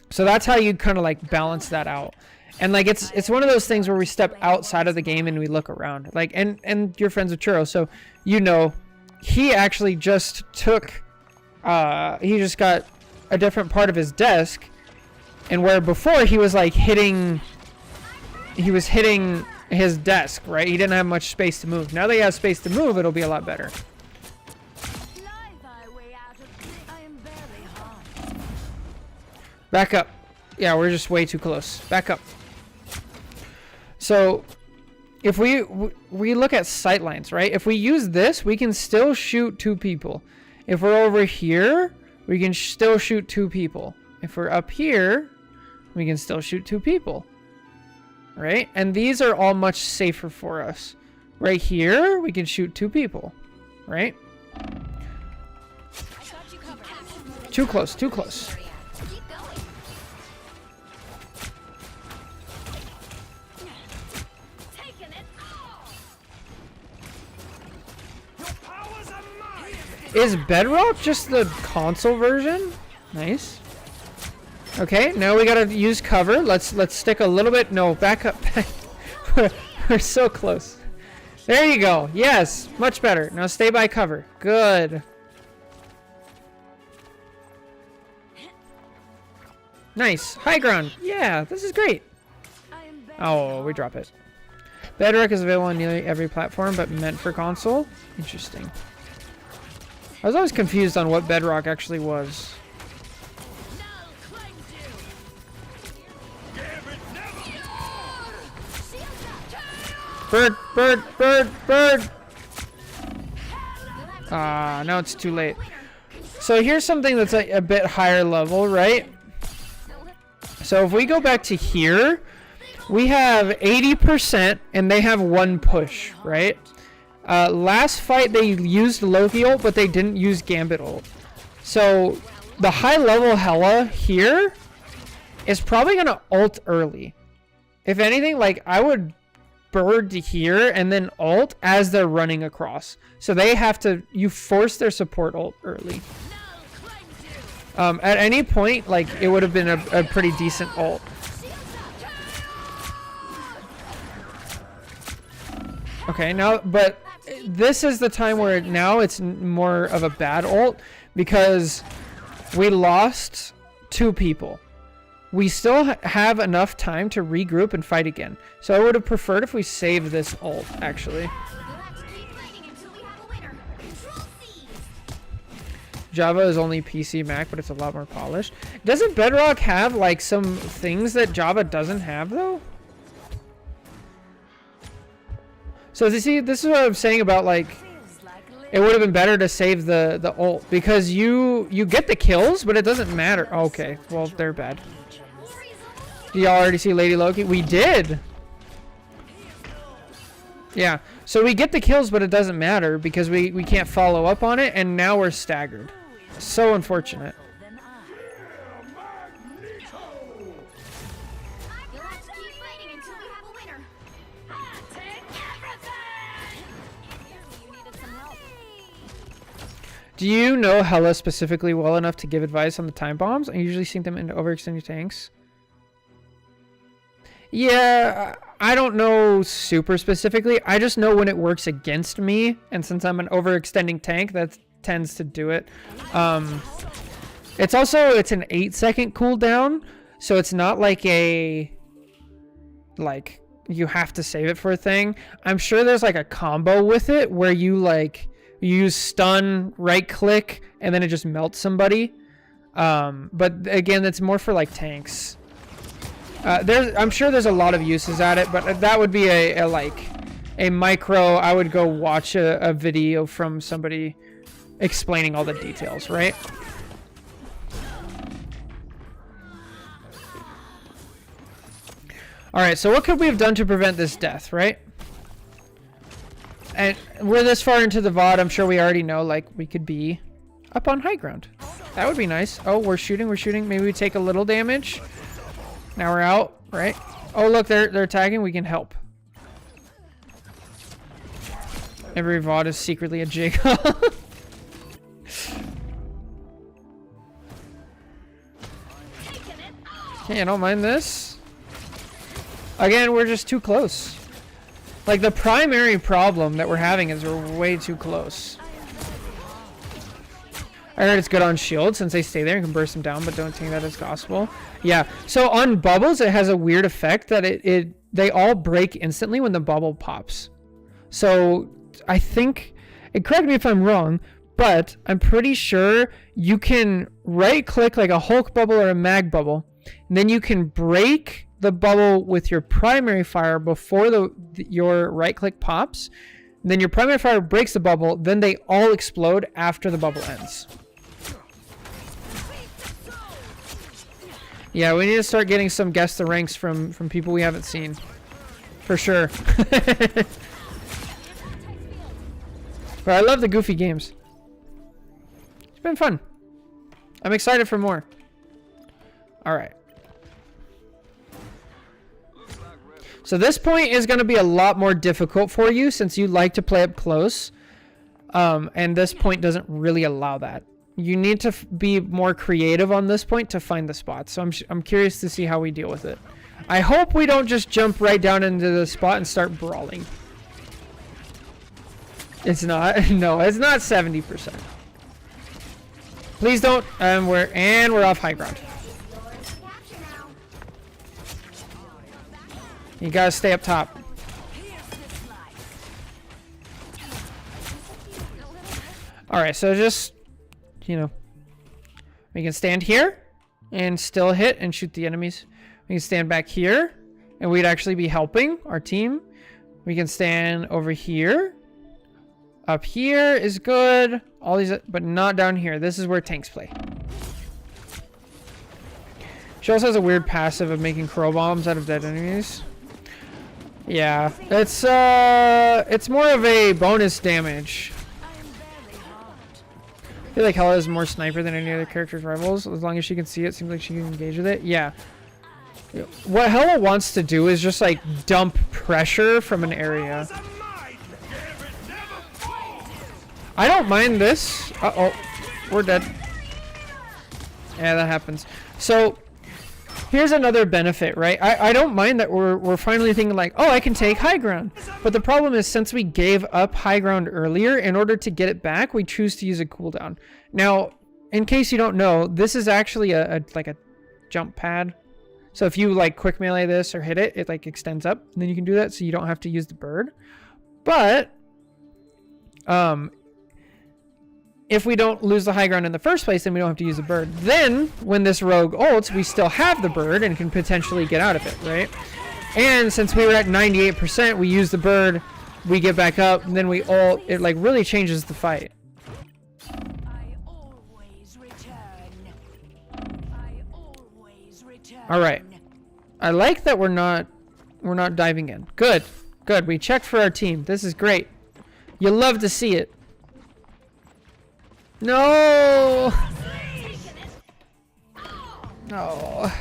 so that's how you kind of like balance that out. And like it's one of those things where we step outside of the game and we look around. Like and you're friends with Churro, so you know he actually just took he just got a different part of his desk, and where before he was like hitting his desk, right? He didn't have much space to move. Now that he has space to move, it'll be a lot better. Back up. Yeah, we're just way too close. Back up. So if we look at sight lines, right? If we use this, we can still shoot 2 people. If we're over here, we can still shoot 2 people. If we're up here, we can still shoot 2 people. Right? And these are all much safer for us. Right here, we can shoot 2 people. Right? Too close, too close. Is Bedrock just the console version? Nice. Okay, now we gotta use cover. Let's stick a little bit. No, back up. We're so close. There you go. Yes, much better. Now stay by cover. Good. Nice. High ground. Yeah, this is great. Oh, we drop it. Bedrock is available on nearly every platform, but meant for console. Interesting. I was always confused on what Bedrock actually was. Bird, bird, bird, bird! Ah, now it's too late. So here's something that's a bit higher level, right? So if we go back to here, we have 80% and they have 1 push, right? Last fight they used Loki ult, but they didn't use Gambit ult. So the high level Hela here is probably gonna ult early. If anything, like I would bird to here and then ult as they're running across. So they have to, you force their support ult early. At any point, like it would have been a pretty decent ult. Okay, now, but this is the time where now it's more of a bad ult because we lost 2 people. We still have enough time to regroup and fight again. So I would have preferred if we saved this ult, actually. Let's keep fighting until we have a winner. Control C. Java is only PC Mac, but it's a lot more polished. Doesn't Bedrock have like some things that Java doesn't have though? So you see, this is what I'm saying about like, it would have been better to save the ult because you get the kills, but it doesn't matter. Okay, well they're bad. Do y'all already see Lady Loki? We did. Yeah, so we get the kills, but it doesn't matter because we can't follow up on it, and now we're staggered. So unfortunate. Let's keep fighting until we have a winner. I'll take everything. You needed some help. Do you know Hela specifically well enough to give advice on the time bombs? I usually sink them into overextended tanks. Yeah, I don't know super specifically. I just know when it works against me, and since I'm an overextending tank, that tends to do it. It's an 8-second cooldown, so it's not like a like you have to save it for a thing. I'm sure there's like a combo with it where you like use stun, right click, and then it just melts somebody. But again, that's more for like tanks. I'm sure there's a lot of uses at it, but that would be a micro. I would go watch a video from somebody explaining all the details, right? All right, so what could we have done to prevent this death, right? And we're this far into the VOD, I'm sure we already know, like, we could be up on high ground. That would be nice. Oh, we're shooting. Maybe we take a little damage. Now we're out, right? Oh, look, they're attacking. We can help. Every VOD is secretly a jig. Okay, I don't mind this. Again, we're just too close. Like, the primary problem that we're having is we're way too close. I heard it's good on shield since they stay there and can burst them down, but don't take that as gospel. Yeah, so on bubbles, it has a weird effect that they all break instantly when the bubble pops. So I think, and correct me if I'm wrong, but I'm pretty sure you can right click like a Hulk bubble or a mag bubble, and then you can break the bubble with your primary fire before your right click pops. And then your primary fire breaks the bubble, then they all explode after the bubble ends. Yeah, we need to start getting some guess the ranks from people we haven't seen. For sure. But I love the goofy games. It's been fun. I'm excited for more. Alright. So this point is going to be a lot more difficult for you since you like to play up close. And this point doesn't really allow that. You need to be more creative on this point to find the spots. So I'm curious to see how we deal with it. I hope we don't just jump right down into the spot and start brawling. It's not. No, it's not 70%. Please don't. And we're off high ground. You gotta stay up top. Alright, so just, you know, we can stand here and still hit and shoot the enemies. We can stand back here and we'd actually be helping our team. We can stand over here. Up here is good. All these, but not down here. This is where tanks play. She also has a weird passive of making crow bombs out of dead enemies. Yeah, it's more of a bonus damage. feel like Hela is more sniper than any other character's rivals. As long as she can see it, seems like she can engage with it. Yeah. What Hela wants to do is just like dump pressure from an area. I don't mind this. Uh-oh. We're dead. Yeah, that happens. So, here's another benefit, right? I don't mind that we're finally thinking like, oh, I can take high ground. But the problem is, since we gave up high ground earlier, in order to get it back, we choose to use a cooldown. Now, in case you don't know, this is actually like a jump pad. So if you like quick melee this or hit it, it like extends up, and then you can do that, so you don't have to use the bird. But if we don't lose the high ground in the first place, then we don't have to use the bird. Then, when this rogue ults, we still have the bird and can potentially get out of it, right? And since we were at 98%, we use the bird, we get back up, and then we ult. It like really changes the fight. I always return. I always return. All right. I like that we're not diving in. Good. Good. We checked for our team. This is great. You love to see it. No. No.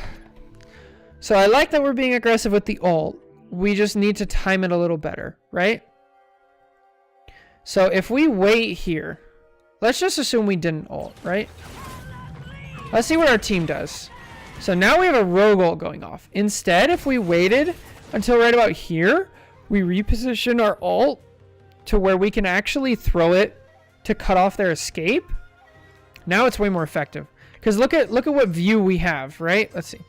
So I like that we're being aggressive with the ult. We just need to time it a little better, right? So if we wait here, let's just assume we didn't ult, right? Let's see what our team does. So now we have a rogue ult going off. Instead, if we waited until right about here, we reposition our ult to where we can actually throw it to cut off their escape. Now it's way more effective. Because look at what view we have, right? Let's see.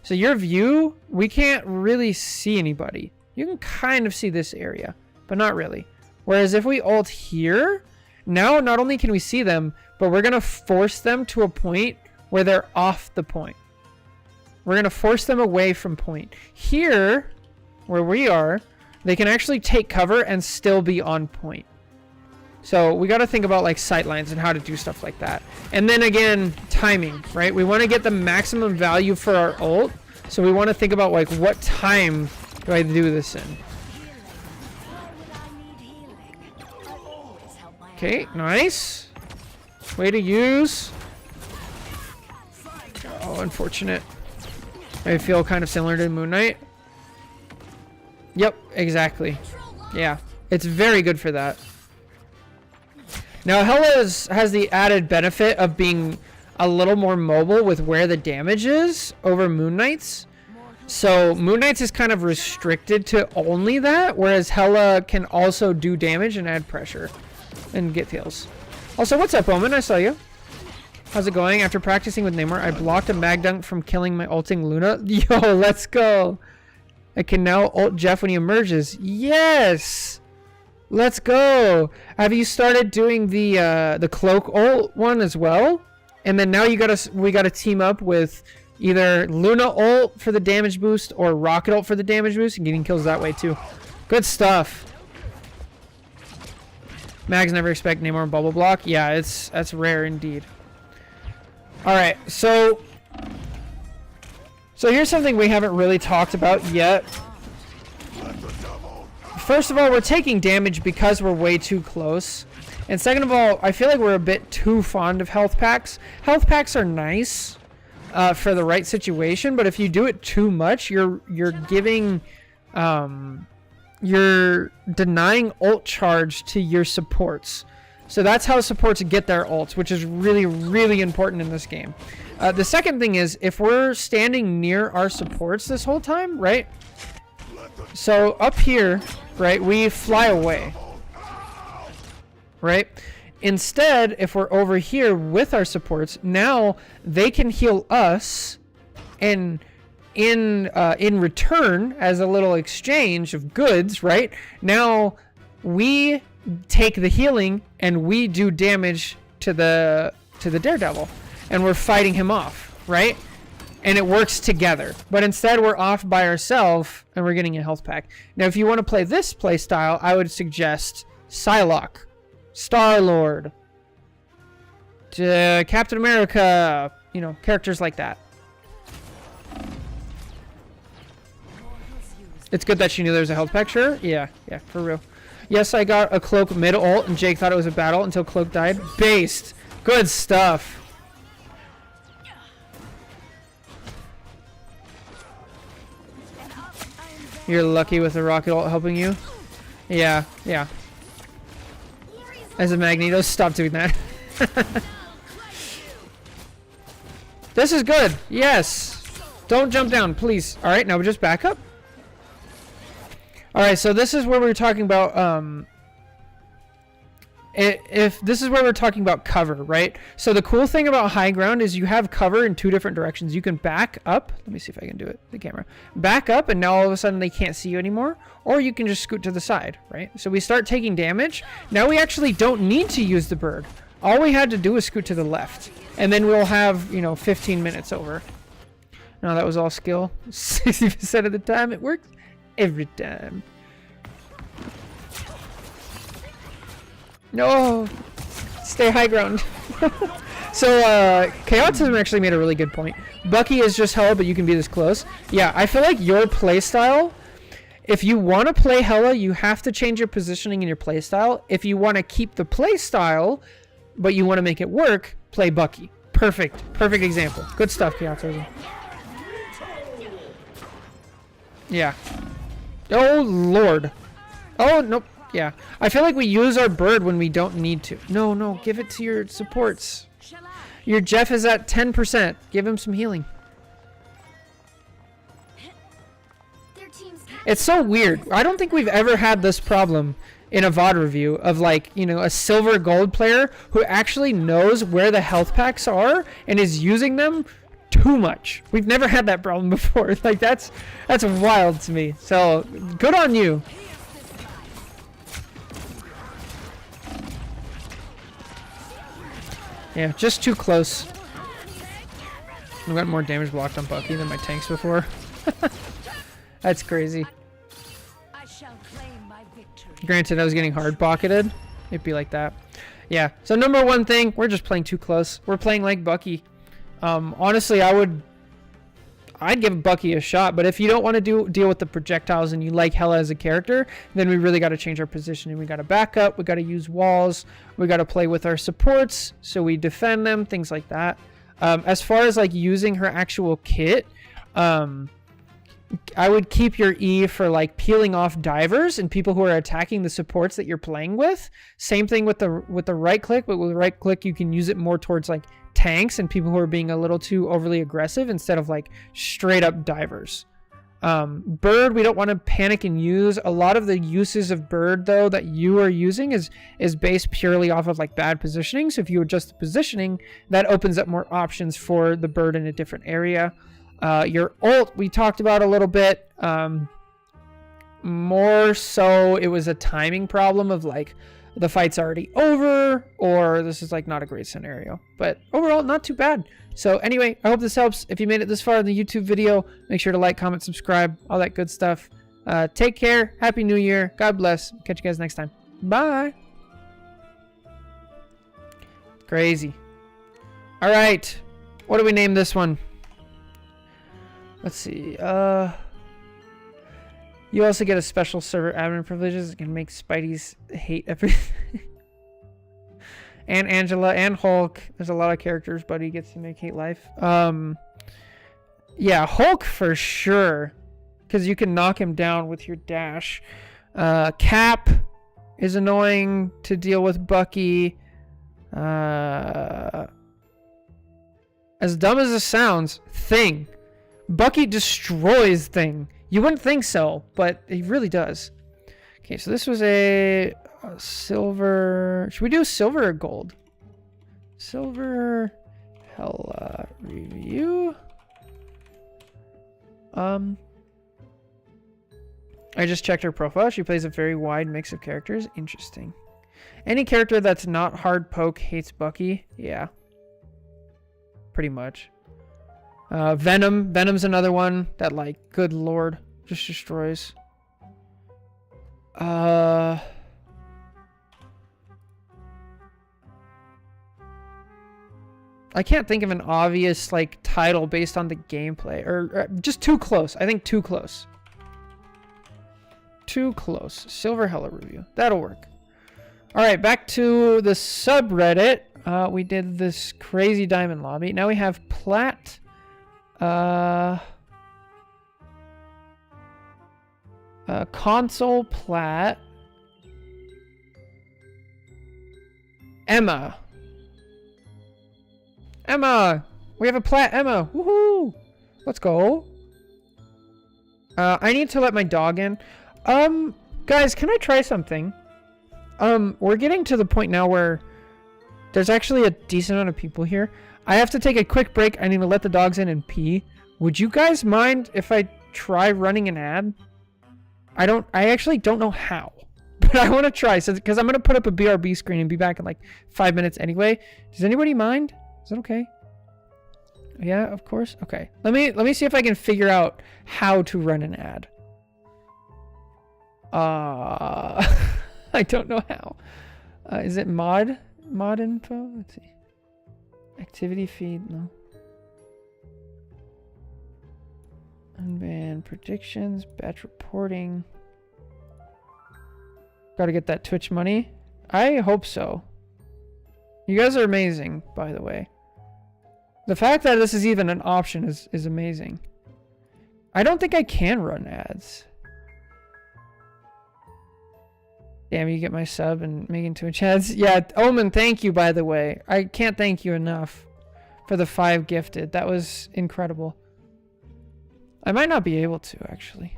So your view, we can't really see anybody. You can kind of see this area, but not really. Whereas if we ult here, now not only can we see them, but we're going to force them to a point where they're off the point. We're going to force them away from point. Here, where we are, they can actually take cover and still be on point. So we got to think about like sight lines and how to do stuff like that. And then again, timing, right? We want to get the maximum value for our ult. So we want to think about like what time do I do this in? Okay, nice. Way to use. Oh, unfortunate. I feel kind of similar to Moon Knight. Yep, exactly. Yeah, it's very good for that. Now, Hela has the added benefit of being a little more mobile with where the damage is over Moon Knight's. So Moon Knight's is kind of restricted to only that, whereas Hela can also do damage and add pressure and get heals. Also, what's up, Omen? I saw you. How's it going? After practicing with Neymar, I blocked a mag dunk from killing my ulting Luna. Yo, let's go. I can now ult Jeff when he emerges. Yes! Let's go. Have you started doing the cloak ult one as well? And then now we gotta team up with either Luna ult for the damage boost or Rocket ult for the damage boost and getting kills that way too. Good stuff. Mags never expect Neymar and bubble block. Yeah, that's rare indeed. All right, so here's something we haven't really talked about yet. First of all, we're taking damage because we're way too close. And second of all, I feel like we're a bit too fond of health packs. Health packs are nice for the right situation, but if you do it too much, you're giving you're denying ult charge to your supports. So that's how supports get their ults, which is really, really important in this game. The second thing is, if we're standing near our supports this whole time, right? So up here, right, we fly away, right? Instead, if we're over here with our supports, now they can heal us, and in return, as a little exchange of goods, right? Now we take the healing and we do damage to the Daredevil, and we're fighting him off, right? And it works together. But instead, we're off by ourselves, and we're getting a health pack. Now, if you want to play this play style, I would suggest Psylocke, Star-Lord, Captain America, you know, characters like that. It's good that she knew there was a health pack, sure? Yeah, for real. Yes, I got a cloak mid-ult, and Jake thought it was a battle until cloak died. Based. Good stuff. You're lucky with the rocket ult helping you. Yeah, yeah. As a Magneto, stop doing that. This is good. Yes. Don't jump down, please. All right, now we just back up. All right, so this is where we were talking about if this is where we're talking about cover, right? So the cool thing about high ground is you have cover in two different directions. You can back up. Let me see if I can do it. The camera. Back up, and now all of a sudden they can't see you anymore. Or you can just scoot to the side, right? So we start taking damage. Now we actually don't need to use the bird. All we had to do was scoot to the left, and then we'll have 15 minutes over. No, that was all skill. 60% of the time it works. Every time. No, stay high ground. So Chaotism actually made a really good point. Bucky is just Hela, but you can be this close. Yeah, I feel like your playstyle, if you want to play Hela, you have to change your positioning in your playstyle. If you want to keep the playstyle, but you want to make it work, play Bucky. Perfect example. Good stuff, Chaotism. Yeah. Oh Lord. Oh nope. Yeah, I feel like we use our bird when we don't need to. No, give it to your supports. Your Jeff is at 10%. Give him some healing. It's so weird. I don't think we've ever had this problem in a VOD review of like, a silver gold player who actually knows where the health packs are and is using them too much. We've never had that problem before. Like that's wild to me. So good on you. Yeah, just too close. I've got more damage blocked on Bucky than my tanks before. That's crazy. Granted, I was getting hard pocketed. It'd be like that. Yeah, so number one thing, we're just playing too close. We're playing like Bucky. Honestly, I'd give Bucky a shot, but if you don't want to deal with the projectiles and you like Hela as a character, then we really got to change our positioning. We got to back up, we got to use walls, we got to play with our supports so we defend them, things like that. As far as like using her actual kit, I would keep your E for like peeling off divers and people who are attacking the supports that you're playing with. Same thing with the right click, but with the right click you can use it more towards like tanks and people who are being a little too overly aggressive instead of like straight up divers. Bird, we don't want to panic and use. A lot of the uses of bird though that you are using is based purely off of like bad positioning. So if you adjust the positioning, that opens up more options for the bird in a different area. Your ult we talked about a little bit. More so it was a timing problem of like the fight's already over, or this is like not a great scenario, but overall not too bad. So anyway, I hope this helps. If you made it this far in the YouTube video, make sure to like, comment, subscribe, all that good stuff. Take care. Happy New Year. God bless. Catch you guys next time. Bye. Crazy. All right. What do we name this one? Let's see. You also get a special server admin privileges. It can make Spidey's hate everything. And Angela and Hulk. There's a lot of characters Buddy gets to make hate life. Yeah, Hulk for sure. Because you can knock him down with your dash. Cap is annoying to deal with Bucky. As dumb as this sounds, Thing. Bucky destroys Thing. You wouldn't think so, but he really does. Okay, so this was a silver. Should we do silver or gold? Silver Hela review. I just checked her profile. She plays a very wide mix of characters. Interesting. Any character that's not hard poke hates Bucky. Yeah. Pretty much. Venom. Venom's another one that, like, good lord, just destroys. I can't think of an obvious, like, title based on the gameplay. Or just too close. I think too close. Too close. Silver Hela review. That'll work. Alright, back to the subreddit. We did this crazy diamond lobby. Now we have plat. Console plat. Emma. Emma! We have a plat Emma! Woohoo! Let's go. I need to let my dog in. Guys, can I try something? We're getting to the point now where there's actually a decent amount of people here. I have to take a quick break. I need to let the dogs in and pee. Would you guys mind if I try running an ad? I actually don't know how, but I want to try, because I'm going to put up a BRB screen and be back in like 5 minutes anyway. Does anybody mind? Is that okay? Yeah, of course. Okay. Let me see if I can figure out how to run an ad. I don't know how. Is it mod info? Let's see. Activity feed, no. Unban predictions, batch reporting. Gotta get that Twitch money. I hope so. You guys are amazing, by the way. The fact that this is even an option is amazing. I don't think I can run ads. Damn, you get my sub and making Twitch ads. Yeah, Omen, thank you, by the way. I can't thank you enough for the 5 gifted. That was incredible. I might not be able to, actually.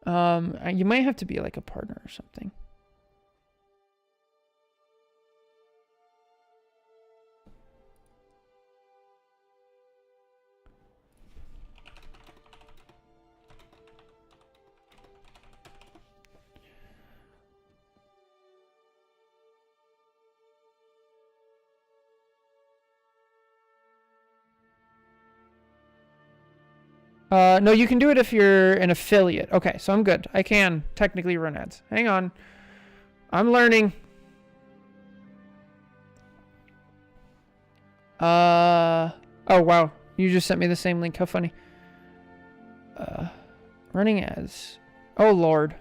You might have to be like a partner or something. No, you can do it if you're an affiliate. Okay, so I'm good. I can technically run ads. Hang on. I'm learning. Oh, wow. You just sent me the same link. How funny. Running ads. Oh, Lord.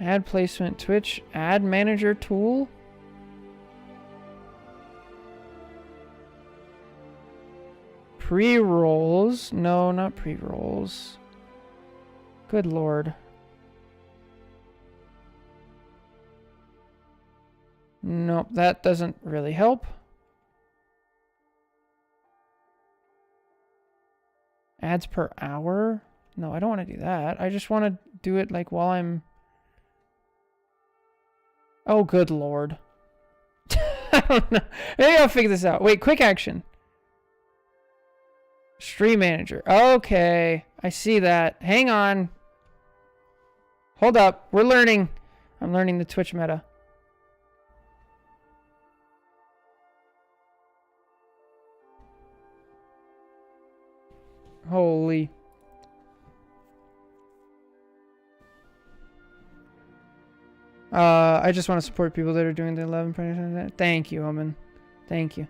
Ad placement, Twitch, ad manager tool. Pre-rolls. No, not pre-rolls. Good Lord. Nope, that doesn't really help. Ads per hour? No, I don't want to do that. I just want to do it like while I'm... Oh, good Lord. I don't know. Maybe I'll figure this out. Wait, quick action. Stream manager. Okay. I see that. Hang on. Hold up. We're learning. I'm learning the Twitch meta. Holy. I just want to support people that are doing the 11. Thank you, Omen. Thank you.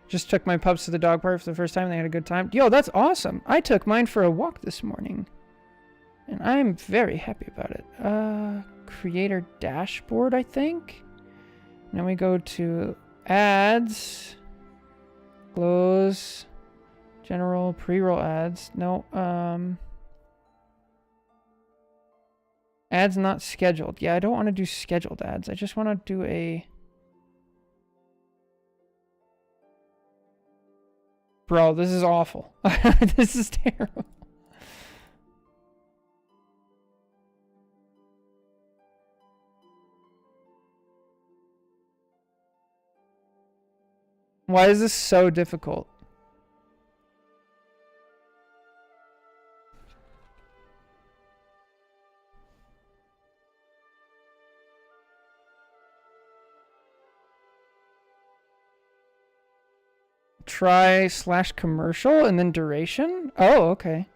Just took my pups to the dog park for the first time. They had a good time. Yo, that's awesome. I took mine for a walk this morning. And I'm very happy about it. Creator dashboard, I think. Now we go to ads. Close. General pre-roll ads. No, ads not scheduled. Yeah, I don't want to do scheduled ads. I just want to do a... Bro, this is awful. This is terrible. Why is this so difficult? Try / commercial and then duration? Oh, okay.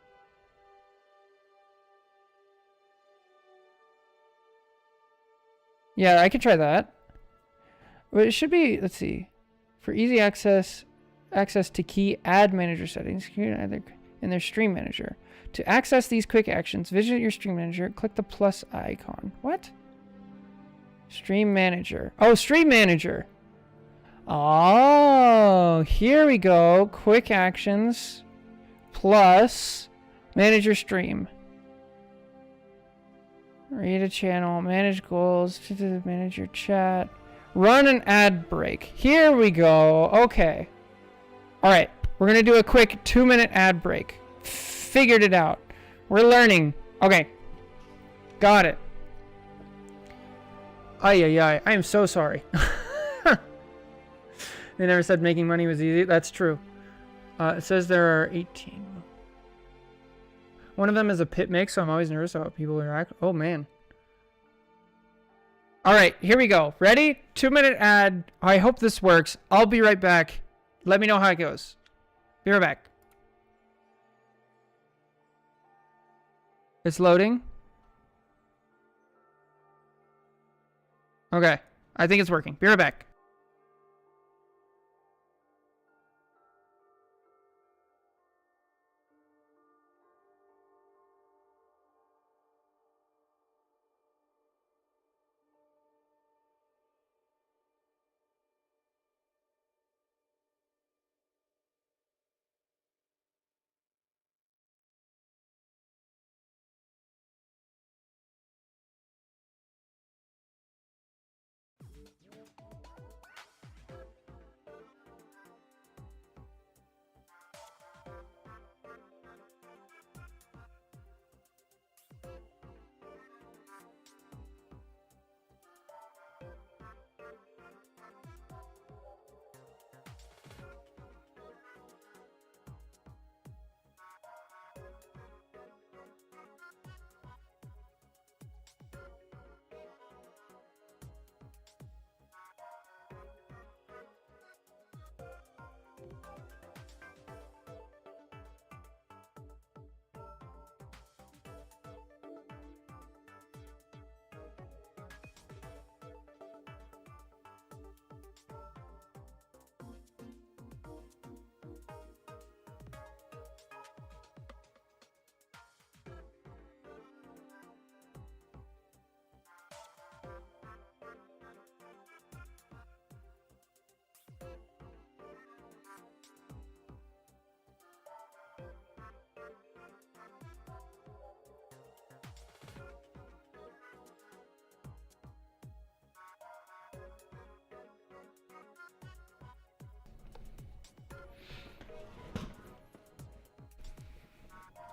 Yeah, I could try that. But it should be, let's see. For easy access to key ad manager settings in their stream manager. To access these quick actions, visit your stream manager, click the plus icon. What? Stream manager. Oh, stream manager. Oh, here we go. Quick actions plus manager stream. Read a channel, manage goals, manage your chat. Run an ad break. Here we go. Okay. All right. We're going to do a quick 2-minute ad break. Figured it out. We're learning. Okay. Got it. Ay. I am so sorry. They never said making money was easy. That's true. It says there are 18. One of them is a pit make, so I'm always nervous about how people interact. Oh, man. All right, here we go. Ready? 2-minute ad. I hope this works. I'll be right back. Let me know how it goes. Be right back. It's loading. Okay. I think it's working. Be right back.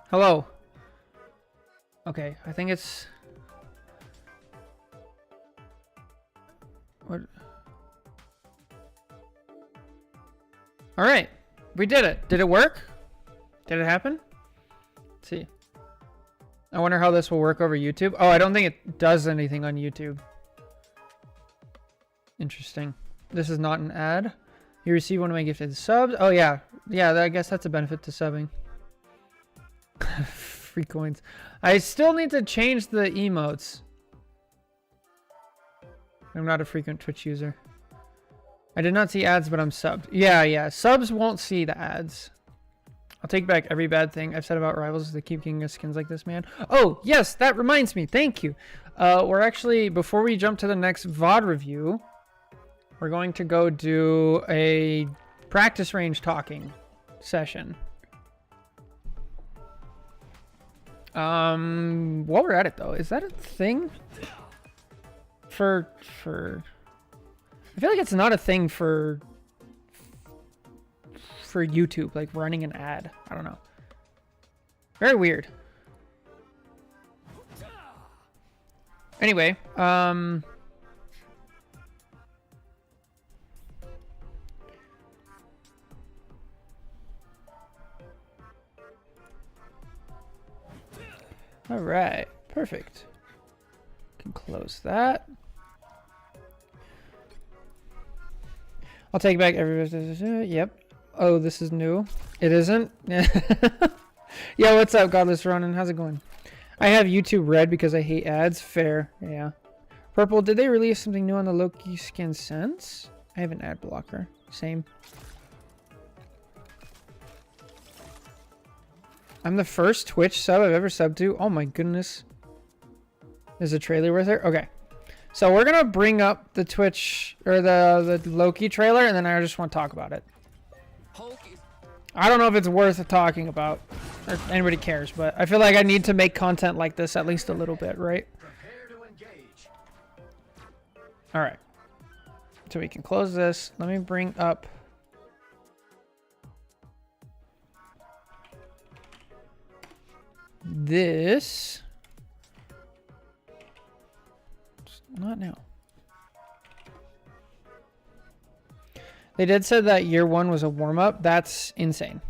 Hello. Okay, I think it's... What? Alright, we did it. Did it work? Did it happen? Let's see. I wonder how this will work over YouTube. Oh, I don't think it does anything on YouTube. Interesting. This is not an ad. You receive one of my gifted subs. Oh, yeah. Yeah, I guess that's a benefit to subbing. Free coins. I still need to change the emotes. I'm not a frequent Twitch user. I did not see ads, but I'm subbed. Yeah. Subs won't see the ads. I'll take back every bad thing I've said about Rivals. They keep giving us skins like this, man. Oh, yes, that reminds me. Thank you. We're actually, before we jump to the next VOD review, we're going to go do a practice range talking session. While we're at it though, is that a thing for I feel like it's not a thing for YouTube, like running an ad. I don't know. Very weird. Anyway, all right, perfect. Can close that. I'll take back every. Yep. Oh, this is new. It isn't. Yo, what's up, Godless Ronin? How's it going? I have YouTube Red because I hate ads. Fair. Yeah. Purple, did they release something new on the Loki skin since? I have an ad blocker. Same. I'm the first Twitch sub I've ever subbed to. Oh my goodness. Is a trailer worth it? Okay. So we're gonna bring up the Twitch or the Loki trailer, and then I just want to talk about it. I don't know if it's worth talking about or anybody cares, but I feel like I need to make content like this at least a little bit, right? All right. So we can close this. Let me bring up this. Not now. They did say that year one was a warm-up. That's insane.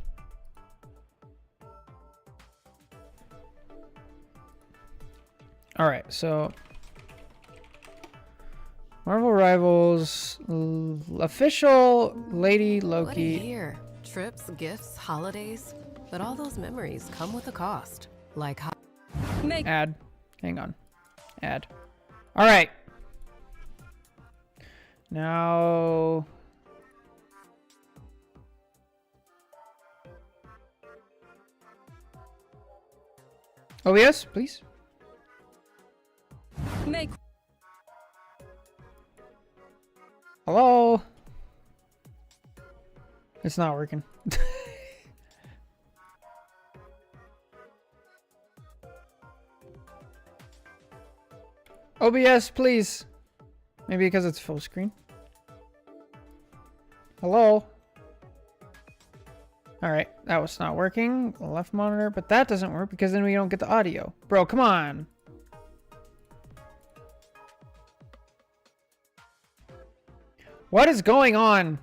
All right, so Marvel Rivals official Lady What a Loki. year. Trips, gifts, holidays. But all those memories come with a cost. Like how Ad. Hang on. Ad. All right. Now. OBS, please. make Hello. It's not working. OBS, please. Maybe because it's full screen. Hello. All right, that was not working. Left monitor, but that doesn't work because then we don't get the audio. Bro, come on. What is going on?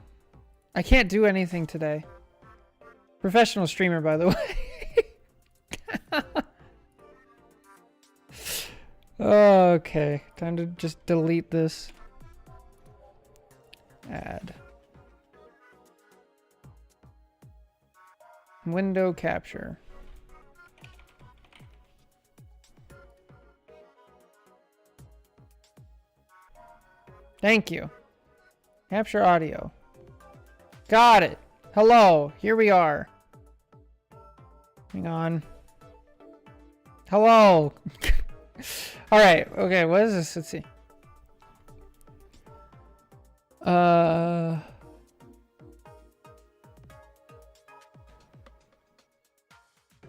I can't do anything today. Professional streamer, by the way. Okay, time to just delete this. Add. Window capture. Thank you. Capture audio. Got it. Hello. Here we are. Hang on. Hello. All right. Okay. What is this? Let's see.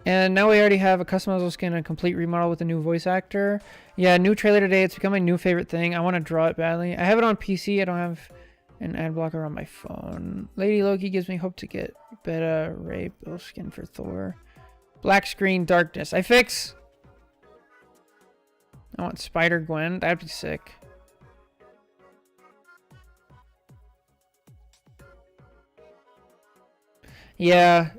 And now we already have a customizable skin and a complete remodel with a new voice actor. Yeah, new trailer today. It's become my new favorite thing. I want to draw it badly. I have it on PC. I don't have an ad blocker on my phone. Lady Loki gives me hope to get Beta Ray Bill skin for Thor. Black screen darkness. I fix. I want Spider Gwen. That'd be sick. Yeah.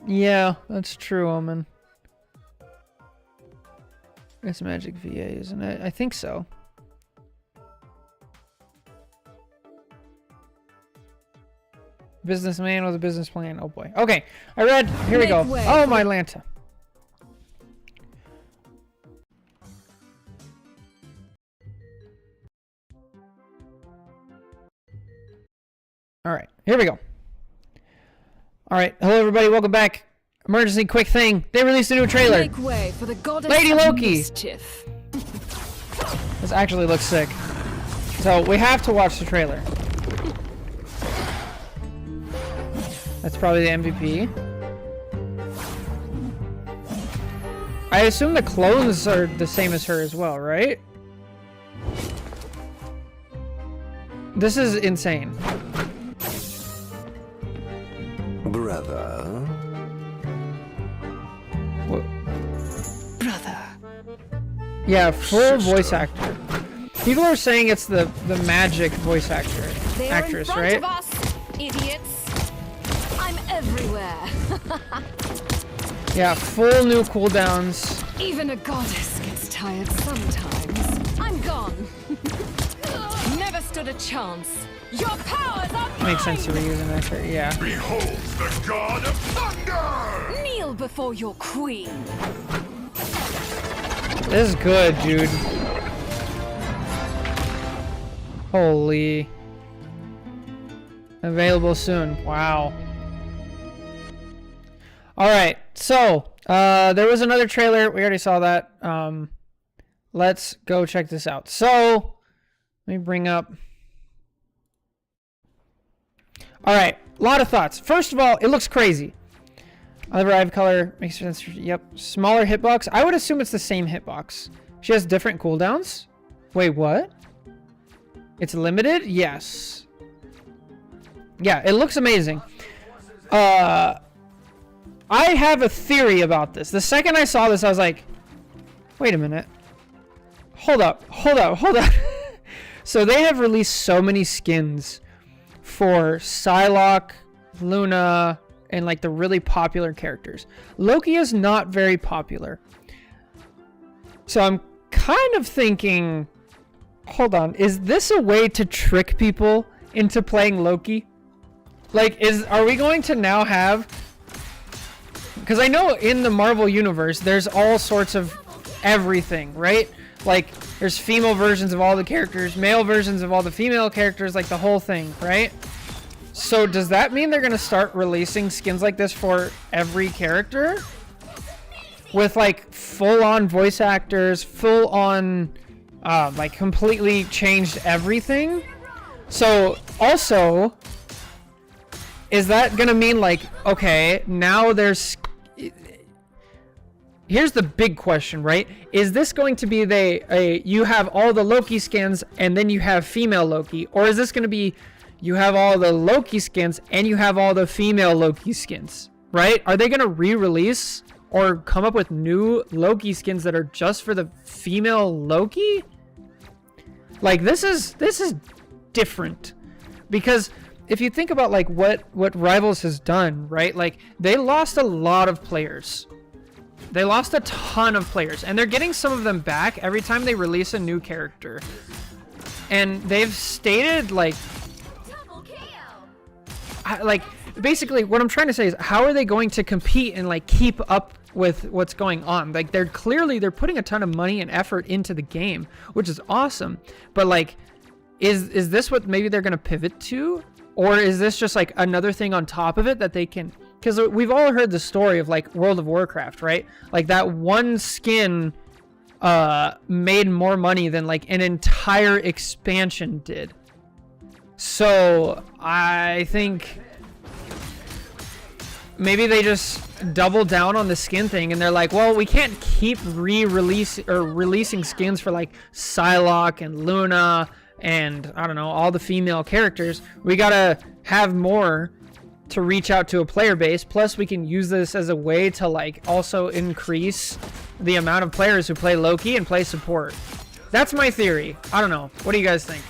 Yeah, that's true, Omen. It's Magic VA, isn't it? I think so. Businessman with a business plan. Oh boy. Okay, I read. Here we go. Oh, my Lanta. All right, here we go. All right, hello everybody, welcome back. Emergency quick thing. They released a new trailer. Make way for the goddess Lady of Loki. mischief. This actually looks sick. So we have to watch the trailer. That's probably the MVP. I assume the clothes are the same as her as well, right? This is insane. Brother. Brother. Yeah, full voice actor. People are saying it's the magic voice actress, right? Of us, idiots. I'm everywhere. Yeah, full new cooldowns. Even a goddess gets tired sometimes. I'm gone. Never stood a chance. Your powers are mine! Makes sense to reuse an actor, yeah. Behold the god of thunder! Kneel before your queen. This is good, dude. Holy. Available soon. Wow. Alright, so, there was another trailer. We already saw that. Let's go check this out. So, let me bring up... Alright, a lot of thoughts. First of all, it looks crazy. Other eye color makes sense. Yep. Smaller hitbox. I would assume it's the same hitbox. She has different cooldowns. Wait, what? It's limited? Yes. Yeah, it looks amazing. I have a theory about this. The second I saw this, I was like, wait a minute. Hold up. So they have released so many skins for Psylocke, Luna, and like the really popular characters. Loki is not very popular. So I'm kind of thinking, hold on, is this a way to trick people into playing Loki? Like, are we going to now have, because I know in the Marvel universe there's all sorts of everything, right? Like there's female versions of all the characters, male versions of all the female characters, like the whole thing, right? So does that mean they're gonna start releasing skins like this for every character? With like full-on voice actors, full-on, like completely changed everything? So also, is that gonna mean like, okay, now there's... Here's the big question, right? Is this going to be you have all the Loki skins and then you have female Loki? Or is this gonna be you have all the Loki skins and you have all the female Loki skins, right? Are they gonna re-release or come up with new Loki skins that are just for the female Loki? Like this is different, because if you think about like what Rivals has done, right? Like they lost a lot of players. They lost a ton of players, and they're getting some of them back every time they release a new character. And they've stated like basically what I'm trying to say is, how are they going to compete and like keep up with what's going on? Like they're putting a ton of money and effort into the game, which is awesome. But like, is this what maybe they're going to pivot to? Or is this just like another thing on top of it that they can, because we've all heard the story of like World of Warcraft, right? Like that one skin made more money than like an entire expansion did. So I think maybe they just double down on the skin thing, and they're like, well, we can't keep releasing skins for like Psylocke and Luna and I don't know, all the female characters. We gotta have more to reach out to a player base. Plus we can use this as a way to like also increase the amount of players who play Loki and play support. That's my theory. I don't know. What do you guys think?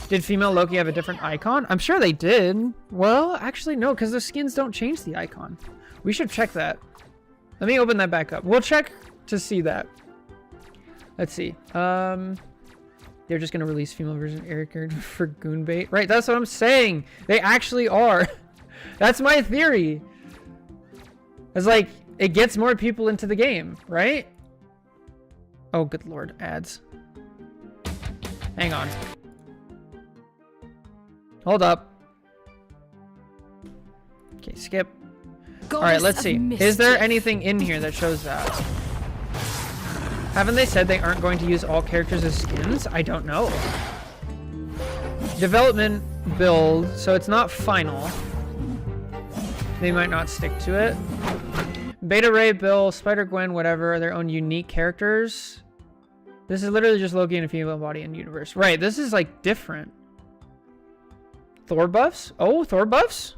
Did female Loki have a different icon? I'm sure they did. Well, actually no, because the skins don't change the icon. We should check that. Let me open that back up. We'll check to see that. Let's see. They're just gonna release female version of Eric for Goonbait. Right, that's what I'm saying. They actually are. That's my theory. It's like, it gets more people into the game, right? Oh, good lord, ads. Hang on. Hold up. Okay, skip. Alright, let's see. Is there anything in here that shows that? Haven't they said they aren't going to use all characters as skins? I don't know. Development build, so it's not final. They might not stick to it. Beta Ray, Bill, Spider-Gwen, whatever, are their own unique characters. This is literally just Loki in a female body and universe. Right, this is like different. Thor buffs? Oh, Thor buffs?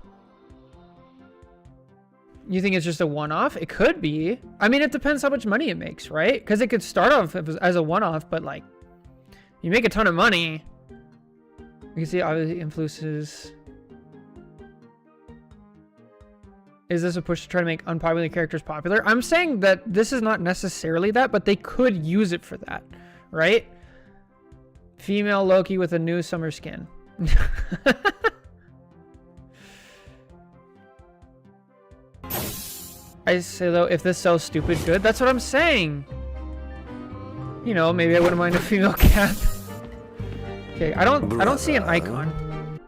You think it's just a one-off? It could be. I mean, it depends how much money it makes, right? Because it could start off as a one-off, but like, you make a ton of money. You can see obviously influences. Is this a push to try to make unpopular characters popular? I'm saying that this is not necessarily that, but they could use it for that, right? Female Loki with a new summer skin. I say though, if this sells stupid good, that's what I'm saying. You know, maybe I wouldn't mind a female Cap. Okay, I don't see an icon.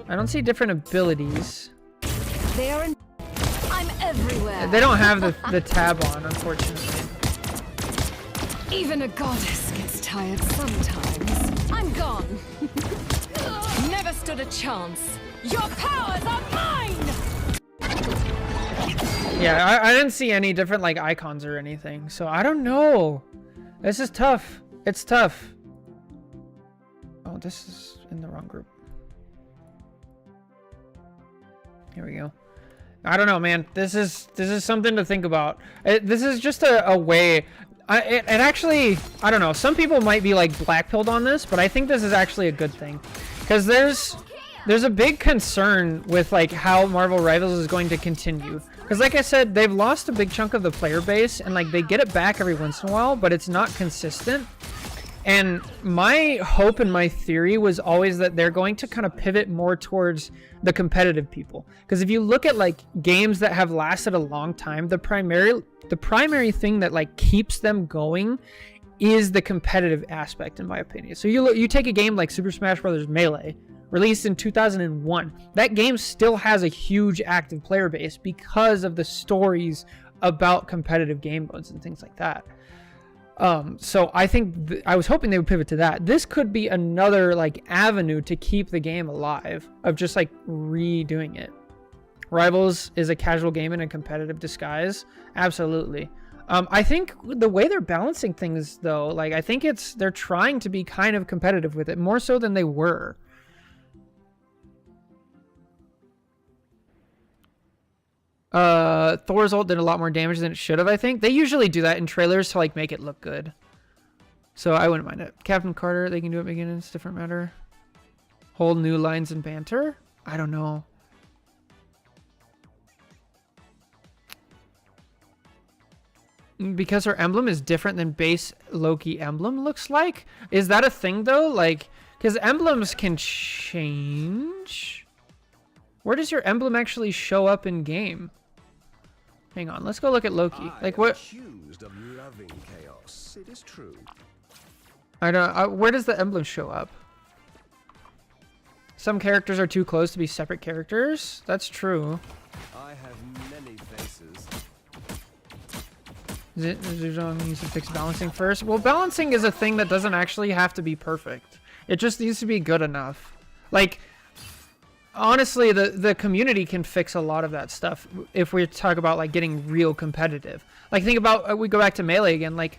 I don't see different abilities. They are in. I'm everywhere. They don't have the tab on, unfortunately. Even a goddess gets tired sometimes. I'm gone. Never stood a chance. Your powers are mine! Yeah, I didn't see any different like icons or anything, so I don't know. This is tough. It's tough. Oh, this is in the wrong group. Here we go. I don't know, man. This is something to think about. This is just a way. It actually, I don't know. Some people might be like black-pilled on this, but I think this is actually a good thing, because there's a big concern with like how Marvel Rivals is going to continue. Because like I said, they've lost a big chunk of the player base, and like they get it back every once in a while, but it's not consistent. And my hope and my theory was always that they're going to kind of pivot more towards the competitive people. Because if you look at like games that have lasted a long time, the primary thing that like keeps them going is the competitive aspect, in my opinion. So you take a game like Super Smash Bros. Melee, released in 2001. That game still has a huge active player base because of the stories about competitive game modes and things like that. So I think I was hoping they would pivot to that. This could be another like avenue to keep the game alive, of just like redoing it. Rivals is a casual game in a competitive disguise. Absolutely. I think the way they're balancing things though, like I think they're trying to be kind of competitive with it, more so than they were. Thor's ult did a lot more damage than it should have, I think. They usually do that in trailers to like make it look good. So I wouldn't mind it. Captain Carter, they can do it again, it's a different matter. Whole new lines and banter? I don't know. Because her emblem is different than base Loki emblem looks like? Is that a thing though? Like, because emblems can change? Where does your emblem actually show up in game? Hang on, let's go look at Loki. Like what? Accused of loving chaos. It is true. I don't. Where does the emblem show up? Some characters are too close to be separate characters. That's true. I have many faces. Zhejiang needs to fix balancing first. Well, balancing is a thing that doesn't actually have to be perfect. It just needs to be good enough. Like, honestly, the community can fix a lot of that stuff if we talk about like getting real competitive. Like think about, we go back to Melee again, like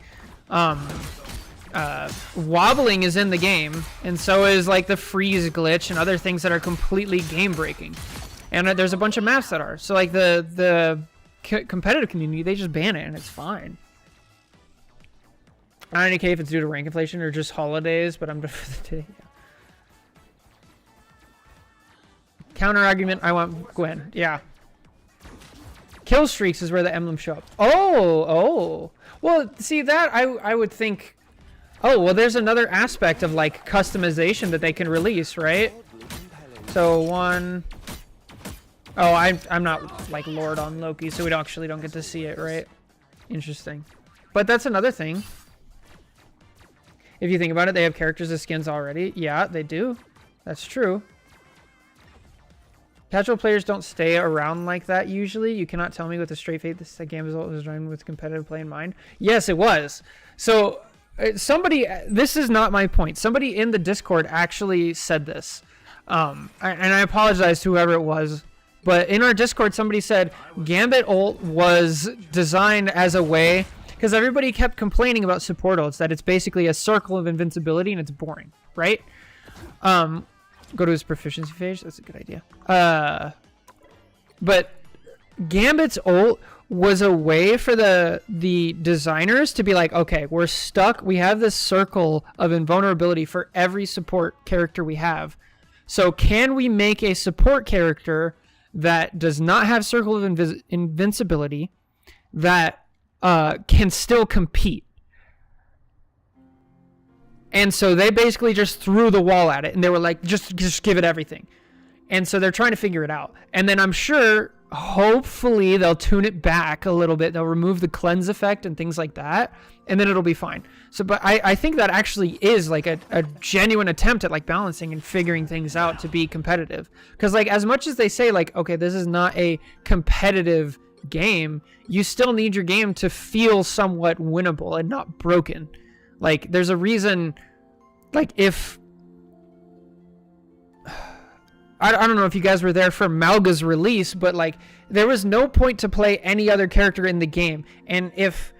wobbling is in the game, and so is like the freeze glitch and other things that are completely game breaking. And there's a bunch of maps that are. So like the competitive community, they just ban it and it's fine. I don't know if it's due to rank inflation or just holidays, but I'm done for the day. Yeah. Counter argument, I want Gwen. Yeah. Kill streaks is where the emblems show up. Oh. Well, see that I would think. Oh, well, there's another aspect of like customization that they can release, right? So one. Oh, I'm not like Lord on Loki, so we actually don't get to see it, right? Interesting. But that's another thing. If you think about it, they have characters as skins already. Yeah, they do. That's true. Casual players don't stay around like that usually. You cannot tell me with a straight face this game result was done with competitive play in mind. Yes, it was. So somebody, this is not my point. Somebody in the Discord actually said this. And I apologize to whoever it was. But in our Discord, somebody said Gambit ult was designed as a way, because everybody kept complaining about support ults, that it's basically a circle of invincibility and it's boring, right? Go to his proficiency phase. That's a good idea. But Gambit's ult was a way for the designers to be like, okay, we're stuck. We have this circle of invulnerability for every support character we have. So can we make a support character that does not have circle of invincibility that can still compete? And so they basically just threw the wall at it, and they were like, just give it everything. And so they're trying to figure it out. And then I'm sure hopefully they'll tune it back a little bit. They'll remove the cleanse effect and things like that, and then it'll be fine. So, but I think that actually is like a genuine attempt at like balancing and figuring things out to be competitive. Because like as much as they say like, okay, this is not a competitive game, you still need your game to feel somewhat winnable and not broken. Like there's a reason, like if I don't know if you guys were there for Malga's release, but like there was no point to play any other character in the game. And if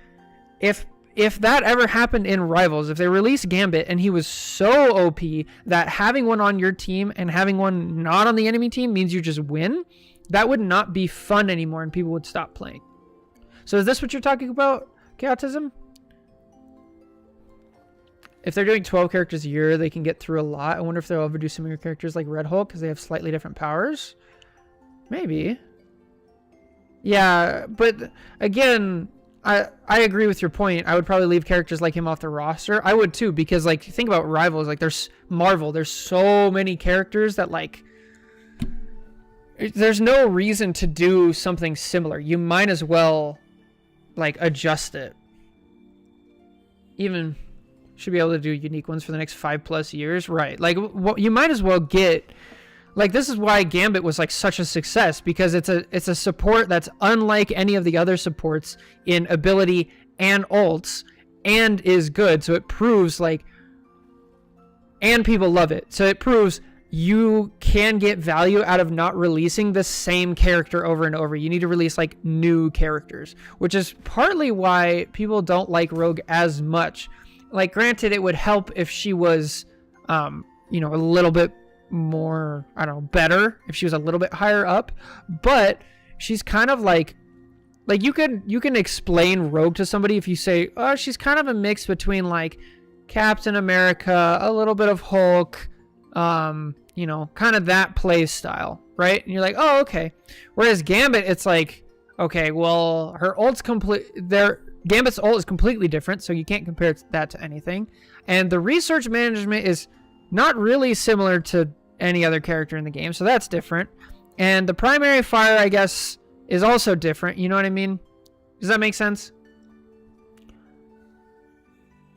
that ever happened in Rivals, if they released Gambit and he was so OP that having one on your team and having one not on the enemy team means you just win, that would not be fun anymore and people would stop playing. So is this what you're talking about, Chaotism? If they're doing 12 characters a year, they can get through a lot. I wonder if they'll ever do similar characters like Red Hulk because they have slightly different powers. Maybe. Yeah, but again, I agree with your point. I would probably leave characters like him off the roster. I would too, because like think about Rivals, like there's Marvel, there's so many characters that like there's no reason to do something similar. You might as well like adjust it. Even should be able to do unique ones for the next 5+ years, right? Like what you might as well get, like this is why Gambit was like such a success, because it's a support that's unlike any of the other supports in ability and ults and is good. So it proves like, and people love it. So it proves you can get value out of not releasing the same character over and over. You need to release like new characters, which is partly why people don't like Rogue as much. Like, granted, it would help if she was, you know, a little bit more, I don't know, better, if she was a little bit higher up, but she's kind of like you can explain Rogue to somebody if you say, oh, she's kind of a mix between like Captain America, a little bit of Hulk, you know, kind of that play style, right? And you're like, oh, okay. Whereas Gambit, it's like, okay, well, her ult's Gambit's ult is completely different, so you can't compare that to anything. And the research management is not really similar to any other character in the game, so that's different. And the primary fire, I guess, is also different. You know what I mean? Does that make sense?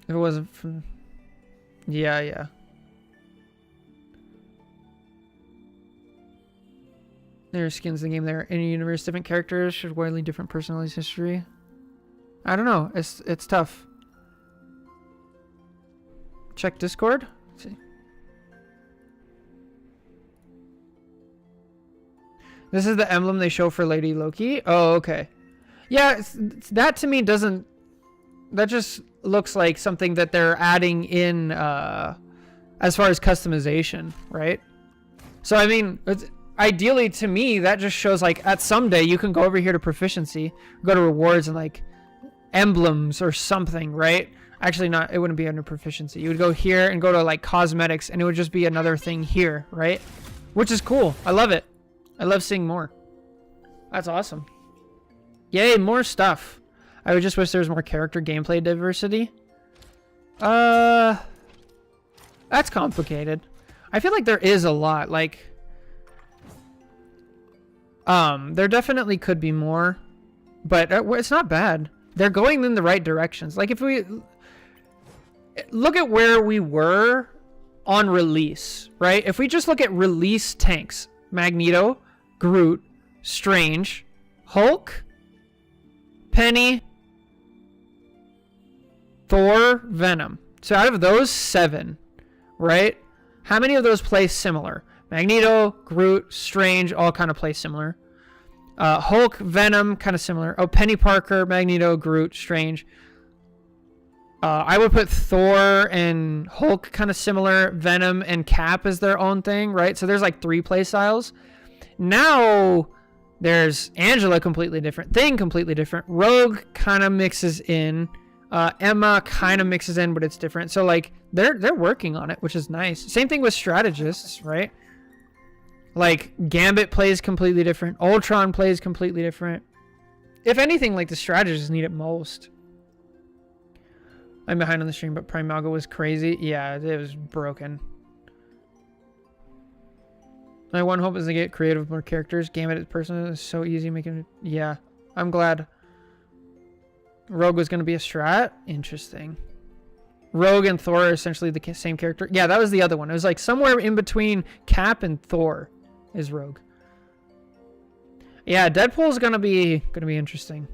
If it wasn't from... Yeah. There are skins in the game there. In a universe, different characters should widely different personalities history. I don't know. It's tough. Check Discord. Let's see. This is the emblem they show for Lady Loki. Oh, okay. Yeah, that to me doesn't... That just looks like something that they're adding in as far as customization, right? So, I mean, ideally to me, that just shows like at someday you can go over here to proficiency, go to rewards and like emblems or something, right? Actually not, it wouldn't be under proficiency. You would go here and go to like cosmetics and it would just be another thing here, right? Which is cool. I love it. I love seeing more. That's awesome. Yay, more stuff. I would just wish there was more character gameplay diversity. That's complicated. I feel like there is a lot. Like, there definitely could be more, but it's not bad. They're going in the right directions. Like if we look at where we were on release, right? If we just look at release tanks, Magneto, Groot, Strange, Hulk, Penny, Thor, Venom. So out of those 7, right? How many of those play similar? Magneto, Groot, Strange, all kind of play similar. Hulk, Venom, kind of similar. Oh, Penny Parker, Magneto, Groot, Strange. I would put Thor and Hulk kind of similar. Venom and Cap as their own thing, right? So there's like 3 play styles. Now there's Angela, completely different. Thing, completely different. Rogue kind of mixes in. Emma kind of mixes in, but it's different. So like they're working on it, which is nice. Same thing with strategists, right? Like Gambit plays completely different. Ultron plays completely different. If anything, like the strategists need it most. I'm behind on the stream, but Prime Malga was crazy. Yeah, it was broken. My one hope is to get creative with more characters. Gambit in person is so easy making it. Yeah, I'm glad. Rogue was going to be a strat? Interesting. Rogue and Thor are essentially the same character. Yeah, that was the other one. It was like somewhere in between Cap and Thor is Rogue. Yeah, Deadpool's going to be interesting.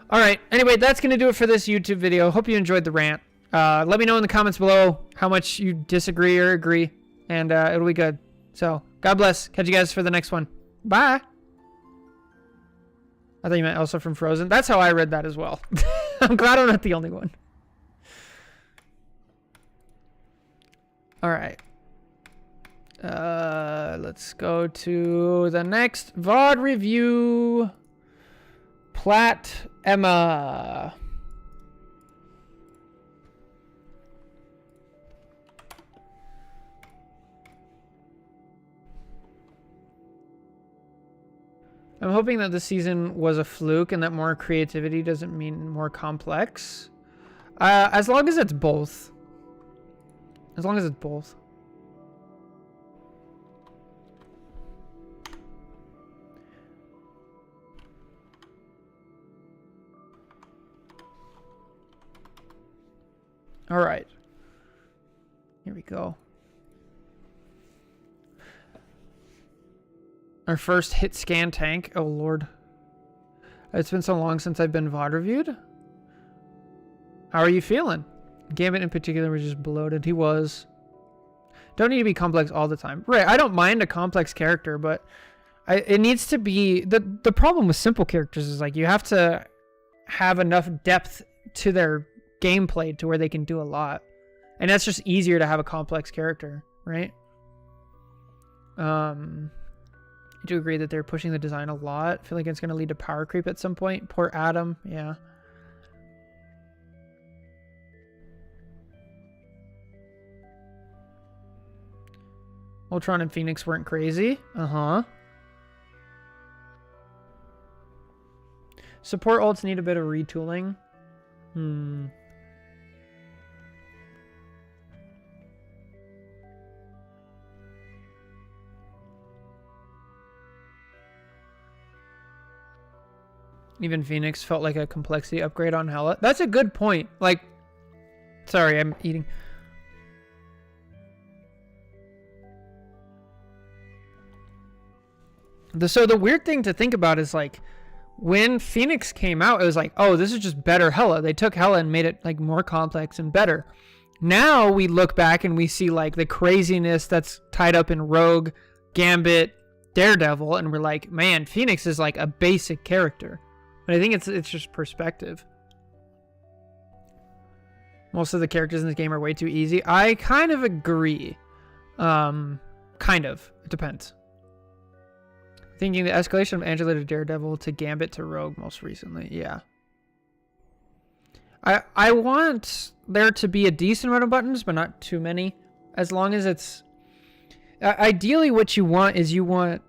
All right. Anyway, that's going to do it for this YouTube video. Hope you enjoyed the rant. Let me know in the comments below how much you disagree or agree, and it'll be good. So, God bless. Catch you guys for the next one. Bye. I thought you meant Elsa from Frozen. That's how I read that as well. I'm glad I'm not the only one. All right. Let's go to the next VOD review. Plat Emma. I'm hoping that this season was a fluke and that more creativity doesn't mean more complex. As long as it's both. As long as it's both. All right. Here we go. Our first hit scan tank. Oh, Lord. It's been so long since I've been VOD reviewed. How are you feeling? Gambit in particular was just bloated. He was. Don't need to be complex all the time. Right, I don't mind a complex character, but it needs to be... The problem with simple characters is like you have to have enough depth to their gameplay to where they can do a lot. And that's just easier to have a complex character, right? I do agree that they're pushing the design a lot. I feel like it's going to lead to power creep at some point. Poor Adam. Yeah. Ultron and Phoenix weren't crazy. Uh-huh. Support ults need a bit of retooling. Even Phoenix felt like a complexity upgrade on Hela. That's a good point. Like, sorry, I'm eating. So the weird thing to think about is like, when Phoenix came out, it was like, oh, this is just better Hela. They took Hela and made it like more complex and better. Now we look back and we see like the craziness that's tied up in Rogue, Gambit, Daredevil, and we're like, man, Phoenix is like a basic character. But I think it's just perspective. Most of the characters in this game are way too easy. I kind of agree. Kind of. It depends. Thinking the escalation of Angela to Daredevil to Gambit to Rogue most recently. Yeah. I want there to be a decent amount of buttons, but not too many. As long as it's... ideally what you want is you want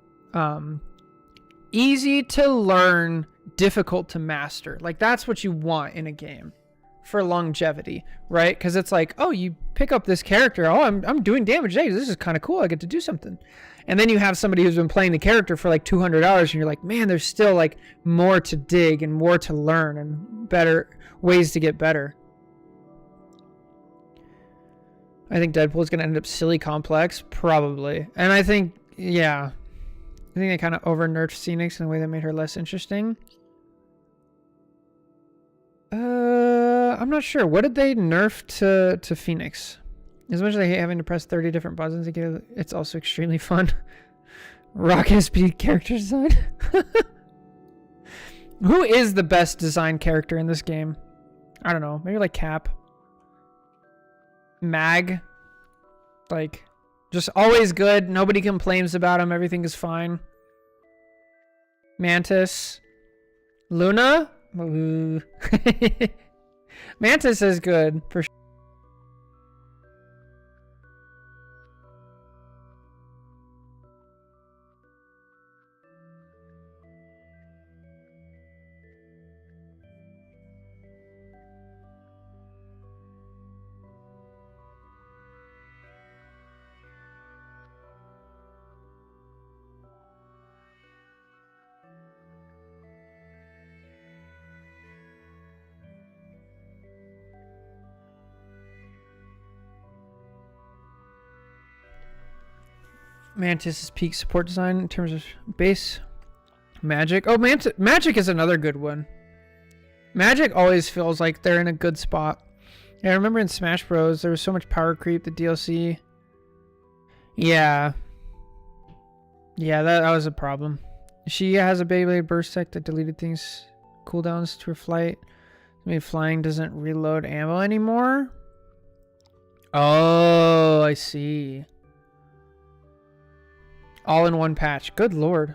easy to learn, difficult to master. Like that's what you want in a game for longevity, right? Because it's like, oh, you pick up this character, oh, I'm doing damage. Hey, this is kind of cool. I get to do something. And then you have somebody who's been playing the character for like 200 hours and you're like, man, there's still like more to dig and more to learn and better ways to get better. I think Deadpool is going to end up silly complex, probably. And I think, yeah, I think they kind of over-nerfed Phoenix in a way that made her less interesting. I'm not sure. What did they nerf to Phoenix? As much as I hate having to press 30 different buttons to get it, it's also extremely fun. Rocket speed character design. Who is the best design character in this game? I don't know. Maybe like Cap. Mag. Like, just always good. Nobody complains about him. Everything is fine. Mantis. Luna? Ooh. Mantis is good, for sure. Mantis' peak support design in terms of base. Magic. Oh, Magic is another good one. Magic always feels like they're in a good spot. Yeah, I remember in Smash Bros. There was so much power creep, the DLC. Yeah. Yeah, that was a problem. She has a Beyblade burst tech that deleted things, cooldowns to her flight. Maybe flying doesn't reload ammo anymore. Oh, I see. All in one patch. Good lord.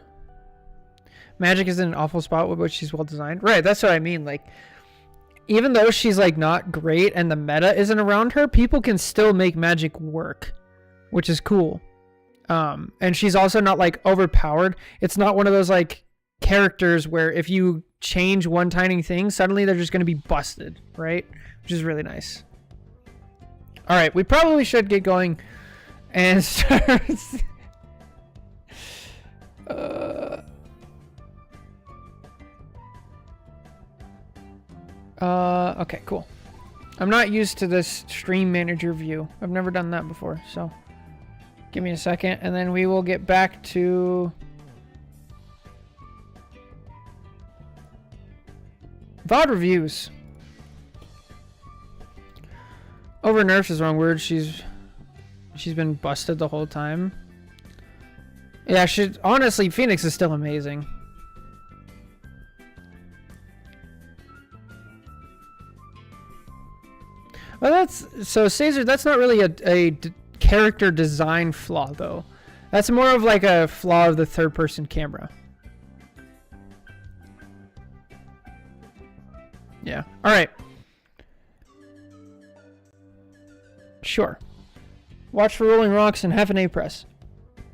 Magic is in an awful spot, but she's well designed. Right, that's what I mean. Like, even though she's like not great and the meta isn't around her, people can still make Magic work, which is cool. And she's also not like overpowered. It's not one of those like characters where if you change one tiny thing, suddenly they're just going to be busted, right? Which is really nice. All right, we probably should get going and start. Okay, cool. I'm not used to this stream manager view. I've never done that before, so give me a second and then we will get back to VOD reviews. Over nerfed is the wrong word. She's been busted the whole time. Yeah, honestly, Phoenix is still amazing. Well, Caesar, that's not really a character design flaw, though. That's more of like a flaw of the third-person camera. Yeah. All right. Sure. Watch for Rolling Rocks and have an A press.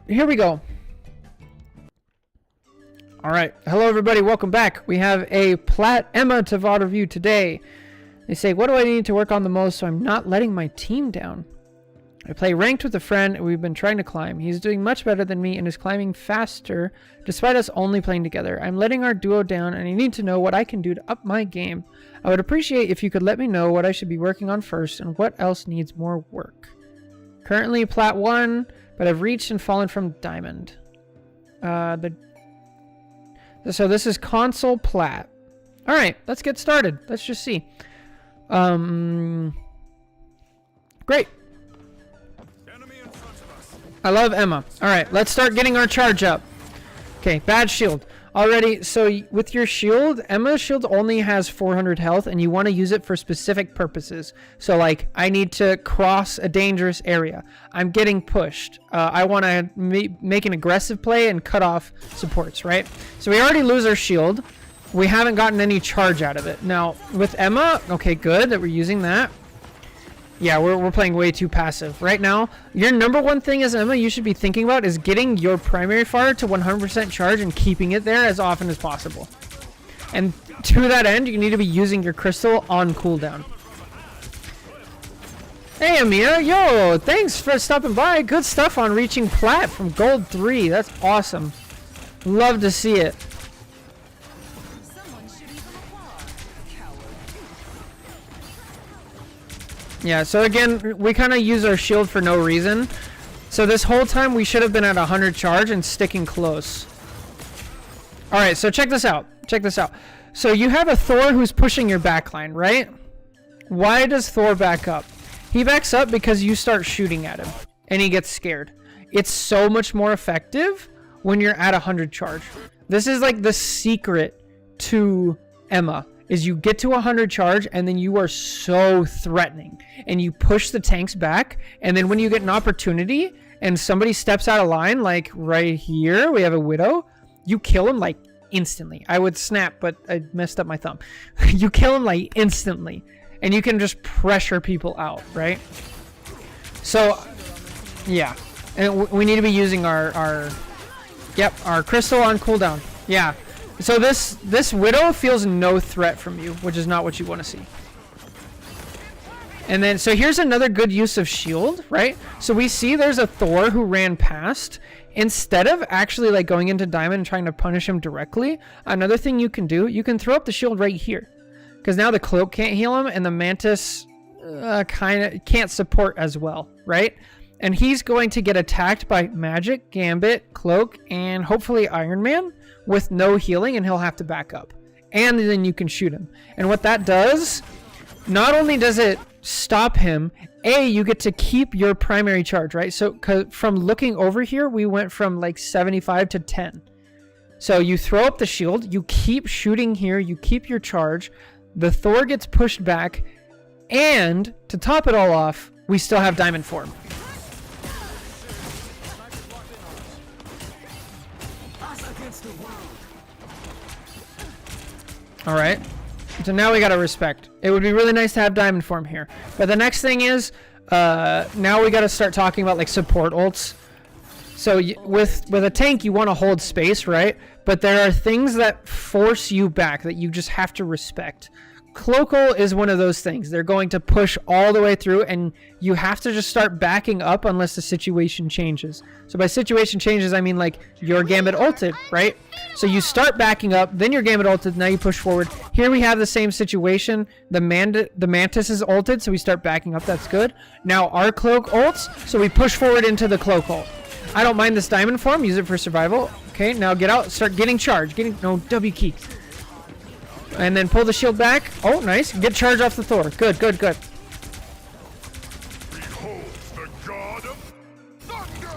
Here we go. All right. Hello, everybody. Welcome back. We have a Plat Emma to VOD review today. They say, what do I need to work on the most so I'm not letting my team down? I play ranked with a friend and we've been trying to climb. He's doing much better than me and is climbing faster despite us only playing together. I'm letting our duo down and I need to know what I can do to up my game. I would appreciate if you could let me know what I should be working on first and what else needs more work. Currently Plat 1, but I've reached and fallen from Diamond. So this is console Plat. Alright, let's get started. Let's just see. Great. I love Emma. Alright, let's start getting our charge up. Okay, bad shield. Already, so with your shield, Emma's shield only has 400 health and you want to use it for specific purposes. So like, I need to cross a dangerous area. I'm getting pushed. I want to make an aggressive play and cut off supports, right? So we already lose our shield. We haven't gotten any charge out of it. Now, with Emma, okay, good that we're using that. Yeah, we're playing way too passive. Right now, your number one thing as Emma you should be thinking about is getting your primary fire to 100% charge and keeping it there as often as possible. And to that end, you need to be using your crystal on cooldown. Hey, Amia. Yo, thanks for stopping by. Good stuff on reaching Plat from Gold 3. That's awesome. Love to see it. Yeah, so again, we kind of use our shield for no reason. So this whole time we should have been at 100 charge and sticking close. Alright, so check this out. Check this out. So you have a Thor who's pushing your backline, right? Why does Thor back up? He backs up because you start shooting at him. And he gets scared. It's so much more effective when you're at 100 charge. This is like the secret to Emma. Is you get to 100 charge and then you are so threatening and you push the tanks back, and then when you get an opportunity and somebody steps out of line, like right here we have a Widow, you kill him like instantly. I would snap, but I messed up my thumb. You kill him like instantly and you can just pressure people out, right? So yeah, and we need to be using our crystal on cooldown. Yeah. So this Widow feels no threat from you, which is not what you want to see. And then, so here's another good use of shield, right? So we see there's a Thor who ran past. Instead of actually like going into Diamond and trying to punish him directly, another thing you can do, you can throw up the shield right here. Because now the cloak can't heal him and the Mantis kind of can't support as well, right? and he's going to get attacked by Magic, Gambit, Cloak, and hopefully Iron Man with no healing, and he'll have to back up. And then you can shoot him. And what that does, not only does it stop him, you get to keep your primary charge, right? So from looking over here, we went from like 75 to 10. So you throw up the shield, you keep shooting here, you keep your charge, the Thor gets pushed back, and to top it all off, we still have Diamond Form. All right. So now we gotta respect. It would be really nice to have Diamond Form here. But the next thing is, now we gotta start talking about like support ults. So with a tank, you want to hold space, right? But there are things that force you back that you just have to respect. Cloak ult is one of those things. They're going to push all the way through, and you have to just start backing up unless the situation changes. So by situation changes, I mean like your Gambit ulted, right? So you start backing up, then your Gambit ulted, now you push forward. Here we have the same situation. The Mantis is ulted, so we start backing up. That's good. Now our Cloak ults, so we push forward into the Cloak ult. I don't mind this Diamond Form. Use it for survival. Okay, now get out. Start getting charged. No, W key. And then pull the shield back. Oh, nice. Get charge off the Thor. Good, good, good. Behold the god of thunder!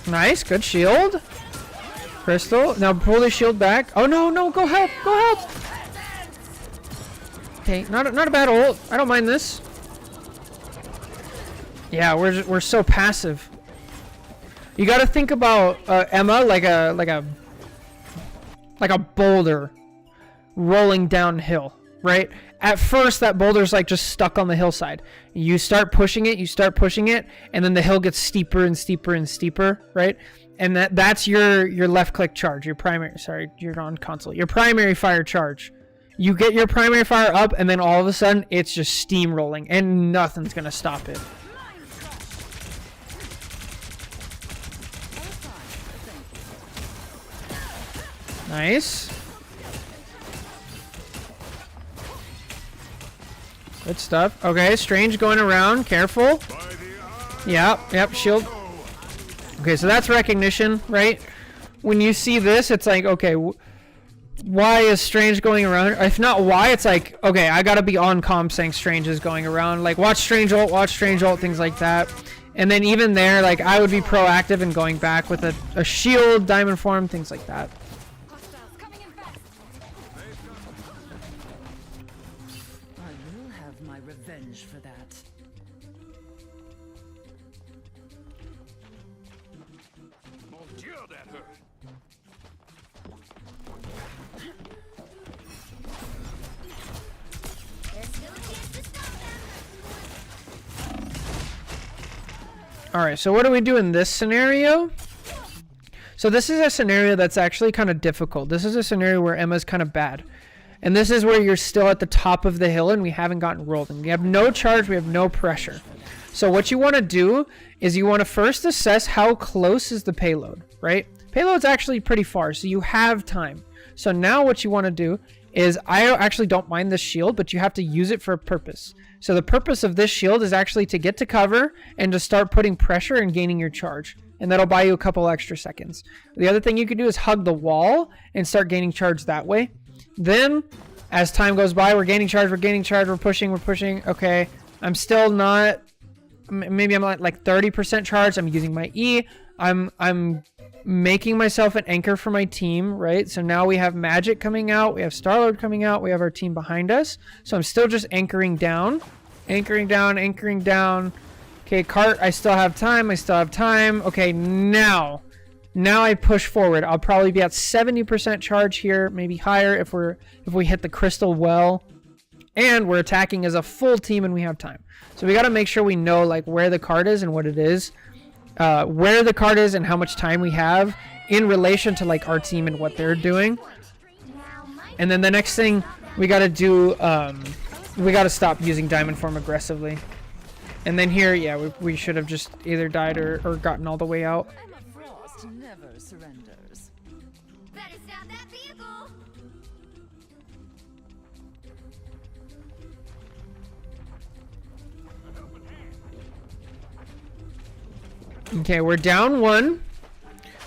Nice. Good shield. Crystal. Now pull the shield back. Oh, no, no. Go help. Go help. Okay, not a bad ult. I don't mind this. Yeah, we're so passive. You got to think about Emma like a boulder rolling downhill, right? At first, that boulder's like just stuck on the hillside. You start pushing it, and then the hill gets steeper and steeper and steeper, right? And that's your left click charge, your primary. Sorry, you're on console. Your primary fire charge. You get your primary fire up, and then all of a sudden, it's just steamrolling, and nothing's gonna stop it. Nice. Good stuff. Okay, Strange going around. Careful. Yep, shield. Okay, so that's recognition, right? When you see this, it's like, okay, why is Strange going around? If not why, it's like, okay, I gotta be on comm saying Strange is going around. Like, watch Strange ult, things like that. And then even there, like, I would be proactive in going back with a shield, Diamond Form, things like that. Revenge for that. Mon Dieu, that hurt! There's still a chance to stop them. Alright, so what do we do in this scenario? So this is a scenario that's actually kind of difficult. This is a scenario where Emma's kind of bad. And this is where you're still at the top of the hill and we haven't gotten rolled. And we have no charge, we have no pressure. So what you want to do is you want to first assess how close is the payload, right? Payload's actually pretty far, so you have time. So now what you want to do is, I actually don't mind this shield, but you have to use it for a purpose. So the purpose of this shield is actually to get to cover and to start putting pressure and gaining your charge. And that'll buy you a couple extra seconds. The other thing you can do is hug the wall and start gaining charge that way. Then, as time goes by, we're gaining charge, we're pushing. Okay, I'm still not, maybe I'm at like 30% charge. I'm using my E. I'm making myself an anchor for my team, right? So now we have Magic coming out, we have Star-Lord coming out, we have our team behind us. So I'm still just anchoring down. Okay, cart, I still have time. Okay, now I push forward. I'll probably be at 70% charge here, maybe higher if we hit the crystal well. And we're attacking as a full team and we have time. So we got to make sure we know like where the card is and what it is. Where the card is and how much time we have in relation to like our team and what they're doing. And then the next thing we got to do, we got to stop using Diamond Form aggressively. And then here, yeah, we should have just either died or gotten all the way out. Emma Frost never surrenders. Better stop that vehicle. Okay, we're down 1.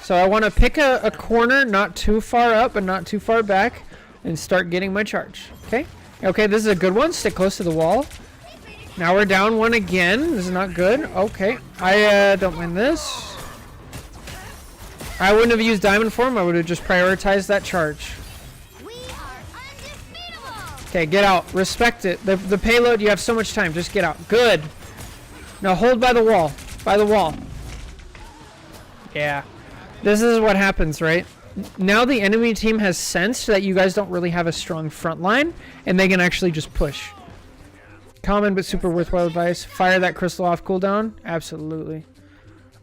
So I want to pick a corner, not too far up and not too far back, and start getting my charge. Okay? Okay, this is a good one. Stick close to the wall. Now we're down 1 again. This is not good. Okay. I don't mind this. I wouldn't have used diamond form. I would have just prioritized that charge. We are undefeatable. Okay, get out. Respect it. The payload, you have so much time. Just get out. Good. Now hold by the wall. By the wall. Yeah. This is what happens, right? Now the enemy team has sensed that you guys don't really have a strong front line, and they can actually just push. Common but super worthwhile advice. Fire that crystal off cooldown. Absolutely.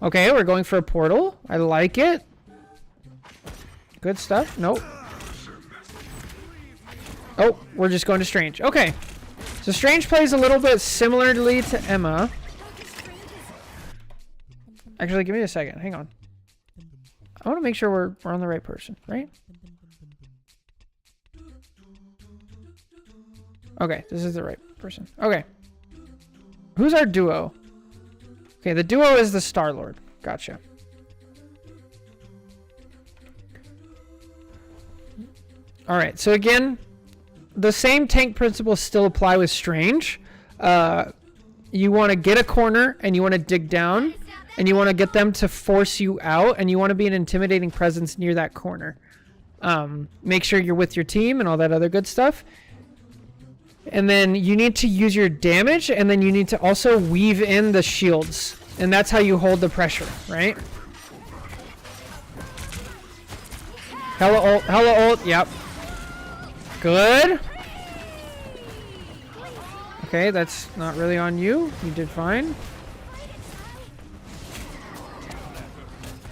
Okay, we're going for a portal. I like it. Good stuff. Nope. Oh, we're just going to Strange. Okay. So Strange plays a little bit similarly to Emma. Actually, give me a second. Hang on. I want to make sure we're on the right person, right? Okay, this is the right person. Okay. Who's our duo? Okay, the duo is the Star-Lord. Gotcha. Alright, so again, the same tank principles still apply with Strange. You want to get a corner, and you want to dig down, and you want to get them to force you out, and you want to be an intimidating presence near that corner. Make sure you're with your team and all that other good stuff. And then you need to use your damage, and then you need to also weave in the shields. And that's how you hold the pressure, right? Hella ult, yep. Good. Okay, that's not really on you. You did fine.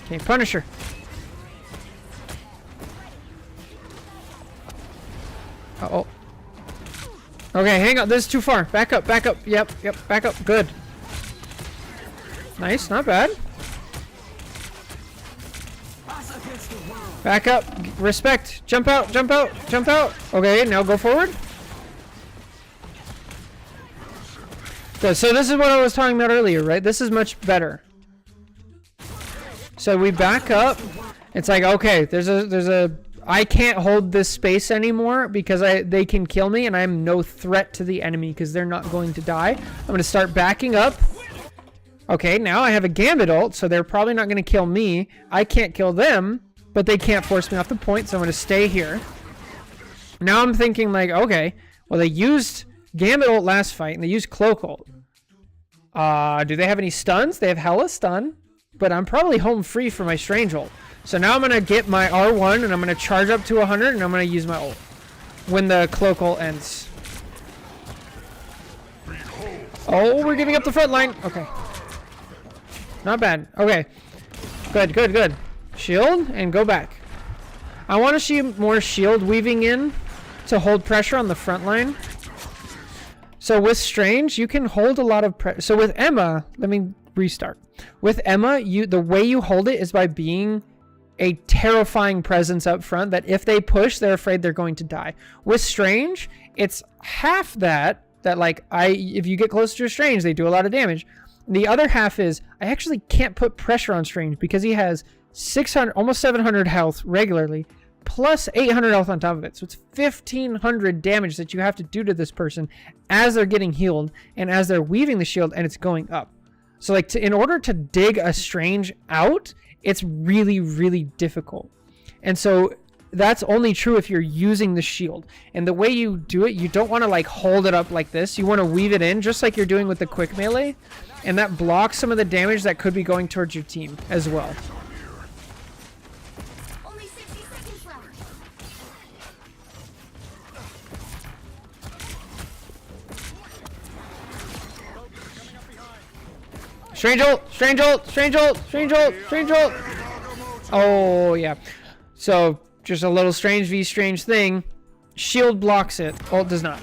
Okay, Punisher. Uh-oh. Okay, hang on. This is too far. Back up, back up. Yep, back up. Good. Nice, not bad. Back up. Respect. Jump out, jump out, jump out. Okay, now go forward. Good, so this is what I was talking about earlier, right? This is much better. So we back up. It's like, okay, there's a I can't hold this space anymore because they can kill me, and I'm no threat to the enemy because they're not going to die. I'm going to start backing up. Okay, now I have a Gambit ult, so they're probably not going to kill me. I can't kill them, but they can't force me off the point, so I'm going to stay here. Now I'm thinking like, okay, well, they used Gambit ult last fight, and they used Cloak ult. Do they have any stuns? They have hella stun, but I'm probably home free for my Strange ult. So now I'm going to get my R1, and I'm going to charge up to 100, and I'm going to use my ult when the Cloak ult ends. Oh, we're giving up the front line. Okay. Not bad. Okay. Good, good, good. Shield, and go back. I want to see more shield weaving in to hold pressure on the front line. So with Strange, you can hold a lot of pressure. So with Emma, let me restart. With Emma, the way you hold it is by being a terrifying presence up front that if they push, they're afraid they're going to die. With Strange, it's half that like if you get close to Strange, they do a lot of damage. The other half is I actually can't put pressure on Strange because he has 600, almost 700 health regularly, plus 800 health on top of it. So it's 1500 damage that you have to do to this person as they're getting healed and as they're weaving the shield, and it's going up. So like in order to dig a Strange out, it's really, really difficult. And so that's only true if you're using the shield. And the way you do it, you don't want to like hold it up like this. You want to weave it in just like you're doing with the quick melee. And that blocks some of the damage that could be going towards your team as well. Only 60 seconds left. Strange ult! Strange ult! Strange ult! Strange ult! Strange ult! Oh, yeah. So, just a little Strange v Strange thing. Shield blocks it. Ult does not.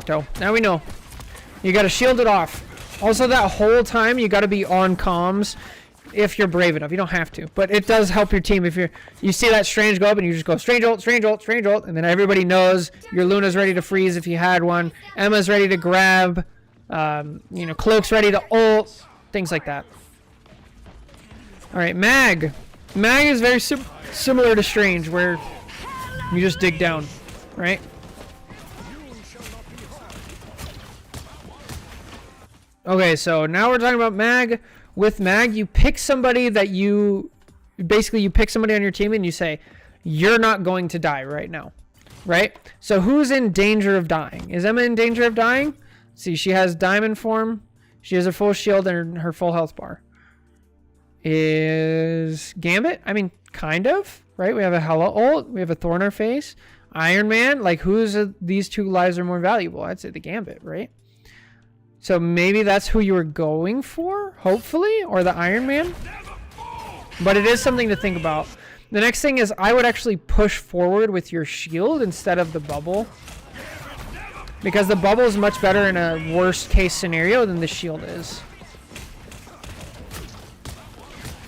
So, now we know. You gotta shield it off. Also, that whole time, you gotta be on comms if you're brave enough. You don't have to. But it does help your team if you see that Strange go up and you just go Strange ult, Strange ult, Strange ult, and then everybody knows your Luna's ready to freeze if you had one. Emma's ready to grab. You know, Cloak's ready to ult. Things like that. All right, Mag. Mag is very similar to Strange, where you just dig down, right? Okay, so now we're talking about Mag. With Mag, you pick somebody that you pick somebody on your team and you say, you're not going to die right now, right? So who's in danger of dying? Is Emma in danger of dying? See, she has diamond form. She has a full shield and her full health bar. Is Gambit? I mean, kind of, right? We have a Hela ult. We have a thorn in our face. Iron Man. Like, these two lives are more valuable? I'd say the Gambit, right? So maybe that's who you were going for, hopefully, or the Iron Man. But it is something to think about. The next thing is I would actually push forward with your shield instead of the bubble. Because the bubble is much better in a worst case scenario than the shield is.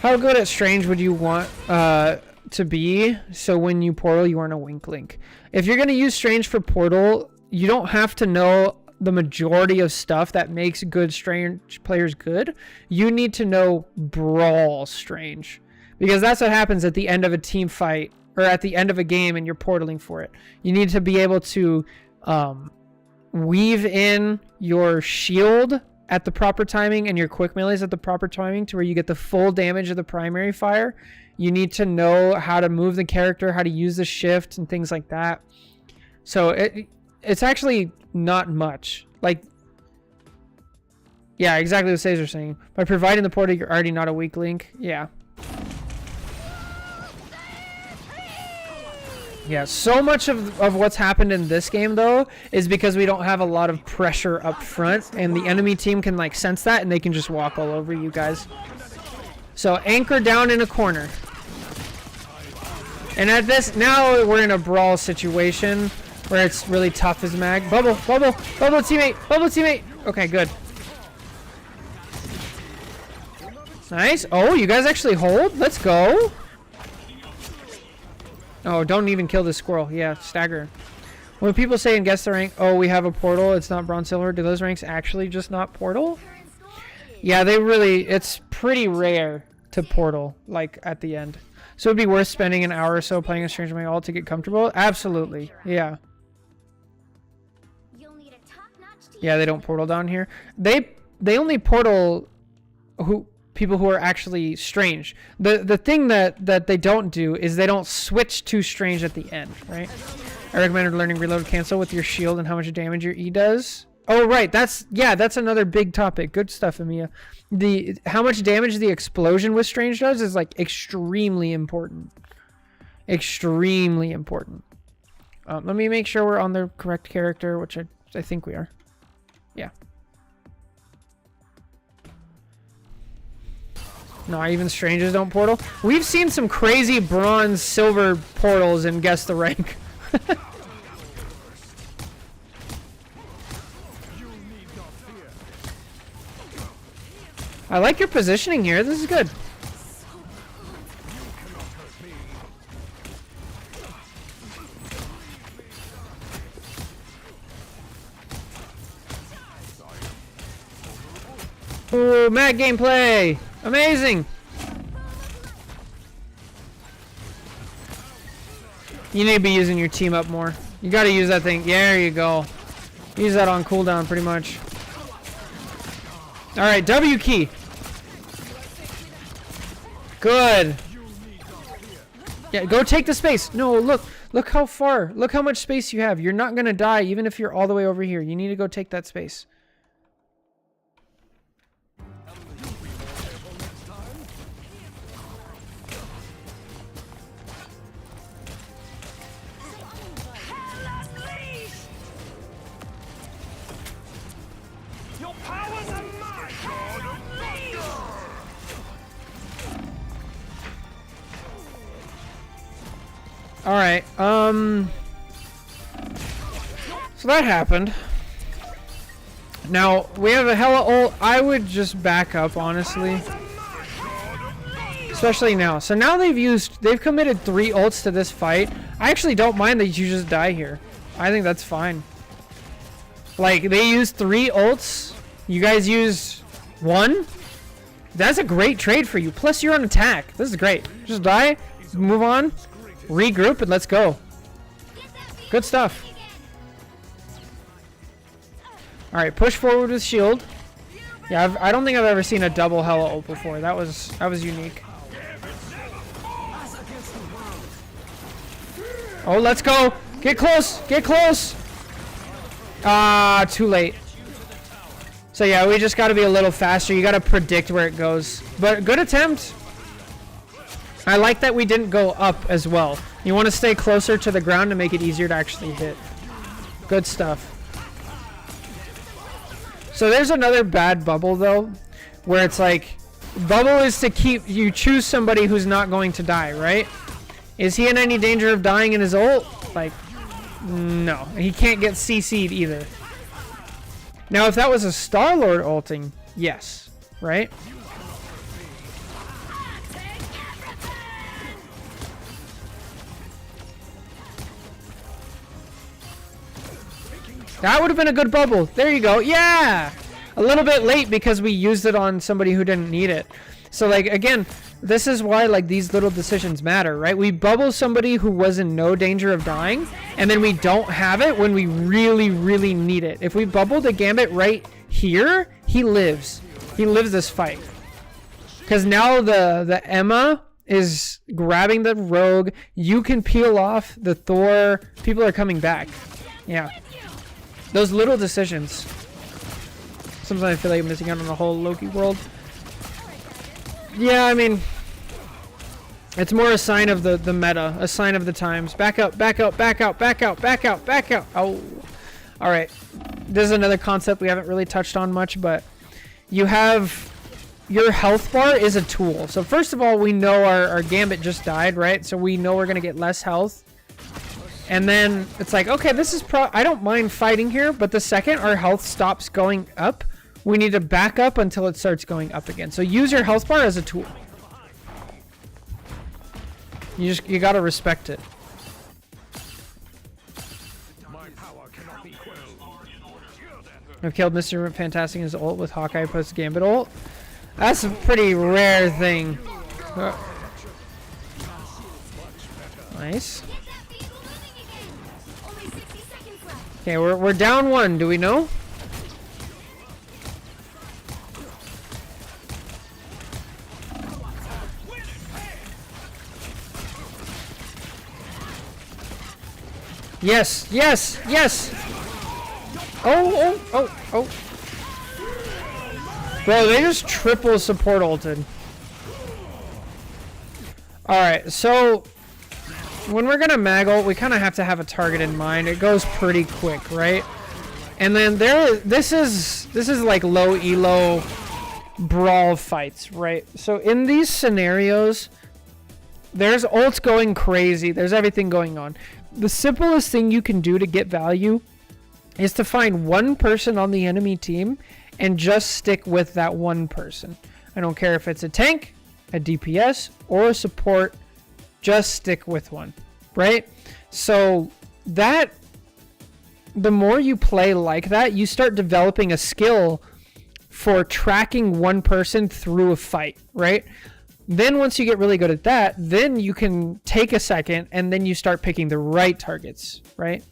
How good at Strange would you want to be so when you portal you aren't a wink link? If you're going to use Strange for portal, you don't have to know the majority of stuff that makes good Strange players good. You need to know Brawl Strange. Because that's what happens at the end of a team fight or at the end of a game and you're portaling for it. You need to be able to weave in your shield at the proper timing and your quick melees at the proper timing to where you get the full damage of the primary fire. You need to know how to move the character, how to use the shift and things like that. So it's actually not much. Like, yeah, exactly what Cesar's saying. By providing the portal, you're already not a weak link. Yeah. Yeah, so much of what's happened in this game, though, is because we don't have a lot of pressure up front, and the enemy team can, like, sense that, and they can just walk all over you guys. So, anchor down in a corner. And at this, now we're in a brawl situation where it's really tough as Mag. Bubble teammate. Okay, good. Nice. Oh, you guys actually hold? Let's go. Oh, don't even kill the squirrel. Yeah, stagger. When people say and guess the rank, oh, we have a portal, it's not bronze silver, do those ranks actually just not portal? Yeah, it's pretty rare to portal, like, at the end. So it'd be worth spending an hour or so playing a Stranger My Ult to get comfortable? Absolutely. Yeah. Yeah, they don't portal down here. They only portal people who are actually Strange. The thing that they don't do is they don't switch to Strange at the end, right? I recommend learning reload cancel with your shield and how much damage your E does. Oh, right. That's another big topic. Good stuff, Amiya. How much damage the explosion with Strange does is, like, extremely important. Extremely important. Let me make sure we're on the correct character, which I think we are. Yeah. No, even Strangers don't portal. We've seen some crazy bronze, silver portals and guess the rank. I like your positioning here. This is good. Ooh, mad gameplay! Amazing! You need to be using your team up more. You gotta use that thing. Yeah, there you go. Use that on cooldown pretty much. Alright, W key. Good. Yeah, go take the space. No, look how far. Look how much space you have. You're not gonna die even if you're all the way over here. You need to go take that space. Alright, so that happened. Now, we have a Hela ult. I would just back up, honestly. Especially now. So now they've committed 3 ults to this fight. I actually don't mind that you just die here. I think that's fine. Like, they used 3 ults. You guys use 1. That's a great trade for you. Plus, you're on attack. This is great. Just die, move on, regroup, and let's go. Good stuff. All right, push forward with shield. Yeah, I don't think I've ever seen a double Hela ult before. That was unique. Oh, let's go. Get close. Get close. Ah, too late. So yeah, we just got to be a little faster. You got to predict where it goes. But good attempt. I like that we didn't go up as well. You want to stay closer to the ground to make it easier to actually hit. Good stuff. So there's another bad bubble though, where it's like, bubble is to keep, you choose somebody who's not going to die, right? Is he in any danger of dying in his ult? Like, no. He can't get CC'd either. Now, if that was a Star-Lord ulting, yes, right? That would have been a good bubble. There you go. Yeah! A little bit late because we used it on somebody who didn't need it. So, like, again, this is why, like, these little decisions matter, right? We bubble somebody who was in no danger of dying, and then we don't have it when we really, really need it. If we bubble the Gambit right here, he lives. He lives this fight. Because now the Emma is grabbing the Rogue. You can peel off the Thor. People are coming back. Yeah. Those little decisions. Sometimes I feel like I'm missing out on the whole Loki world. Yeah, I mean, it's more a sign of the meta, a sign of the times. Back out, back out, back out, back out, back out, back out. Oh, all right. This is another concept we haven't really touched on much, but you have your health bar is a tool. So first of all, we know our Gambit just died, right? So we know we're gonna get less health. And then it's like, okay, this is I don't mind fighting here, but the second our health stops going up, we need to back up until it starts going up again. So use your health bar as a tool. You gotta respect it. I've killed Mr. Fantastic in his ult with Hawkeye post Gambit ult. That's a pretty rare thing. Nice. Okay, we're down one. Do we know? Yes, yes, yes. Oh, oh, oh, oh. Bro, they just triple support ulted. Alright, so when we're gonna mag ult, we kind of have to have a target in mind. It goes pretty quick, right? And then this is like low elo brawl fights, right? So in these scenarios, there's ults going crazy. There's everything going on. The simplest thing you can do to get value is to find one person on the enemy team and just stick with that one person. I don't care if it's a tank, a DPS, or a support. Just stick with one, right? So that, the more you play like that, you start developing a skill for tracking one person through a fight, right? Then once you get really good at that, then you can take a second and then you start picking the right targets, right?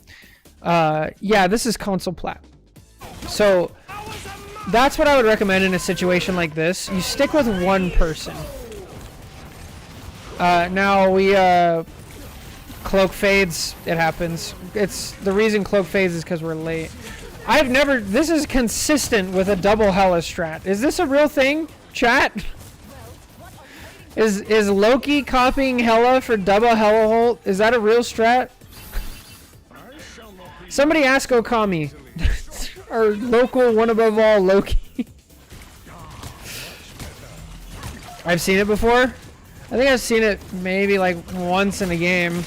Yeah, this is console plat. So that's what I would recommend in a situation like this. You stick with one person. Now we cloak fades. It happens. It's the reason cloak fades is because we're late. This is consistent with a double Hela strat. Is this a real thing, chat? Is Loki copying Hela for double Hela ult? Is that a real strat? Somebody ask Okami. Our local one above all Loki. I've seen it before. I think I've seen it maybe like once in a game.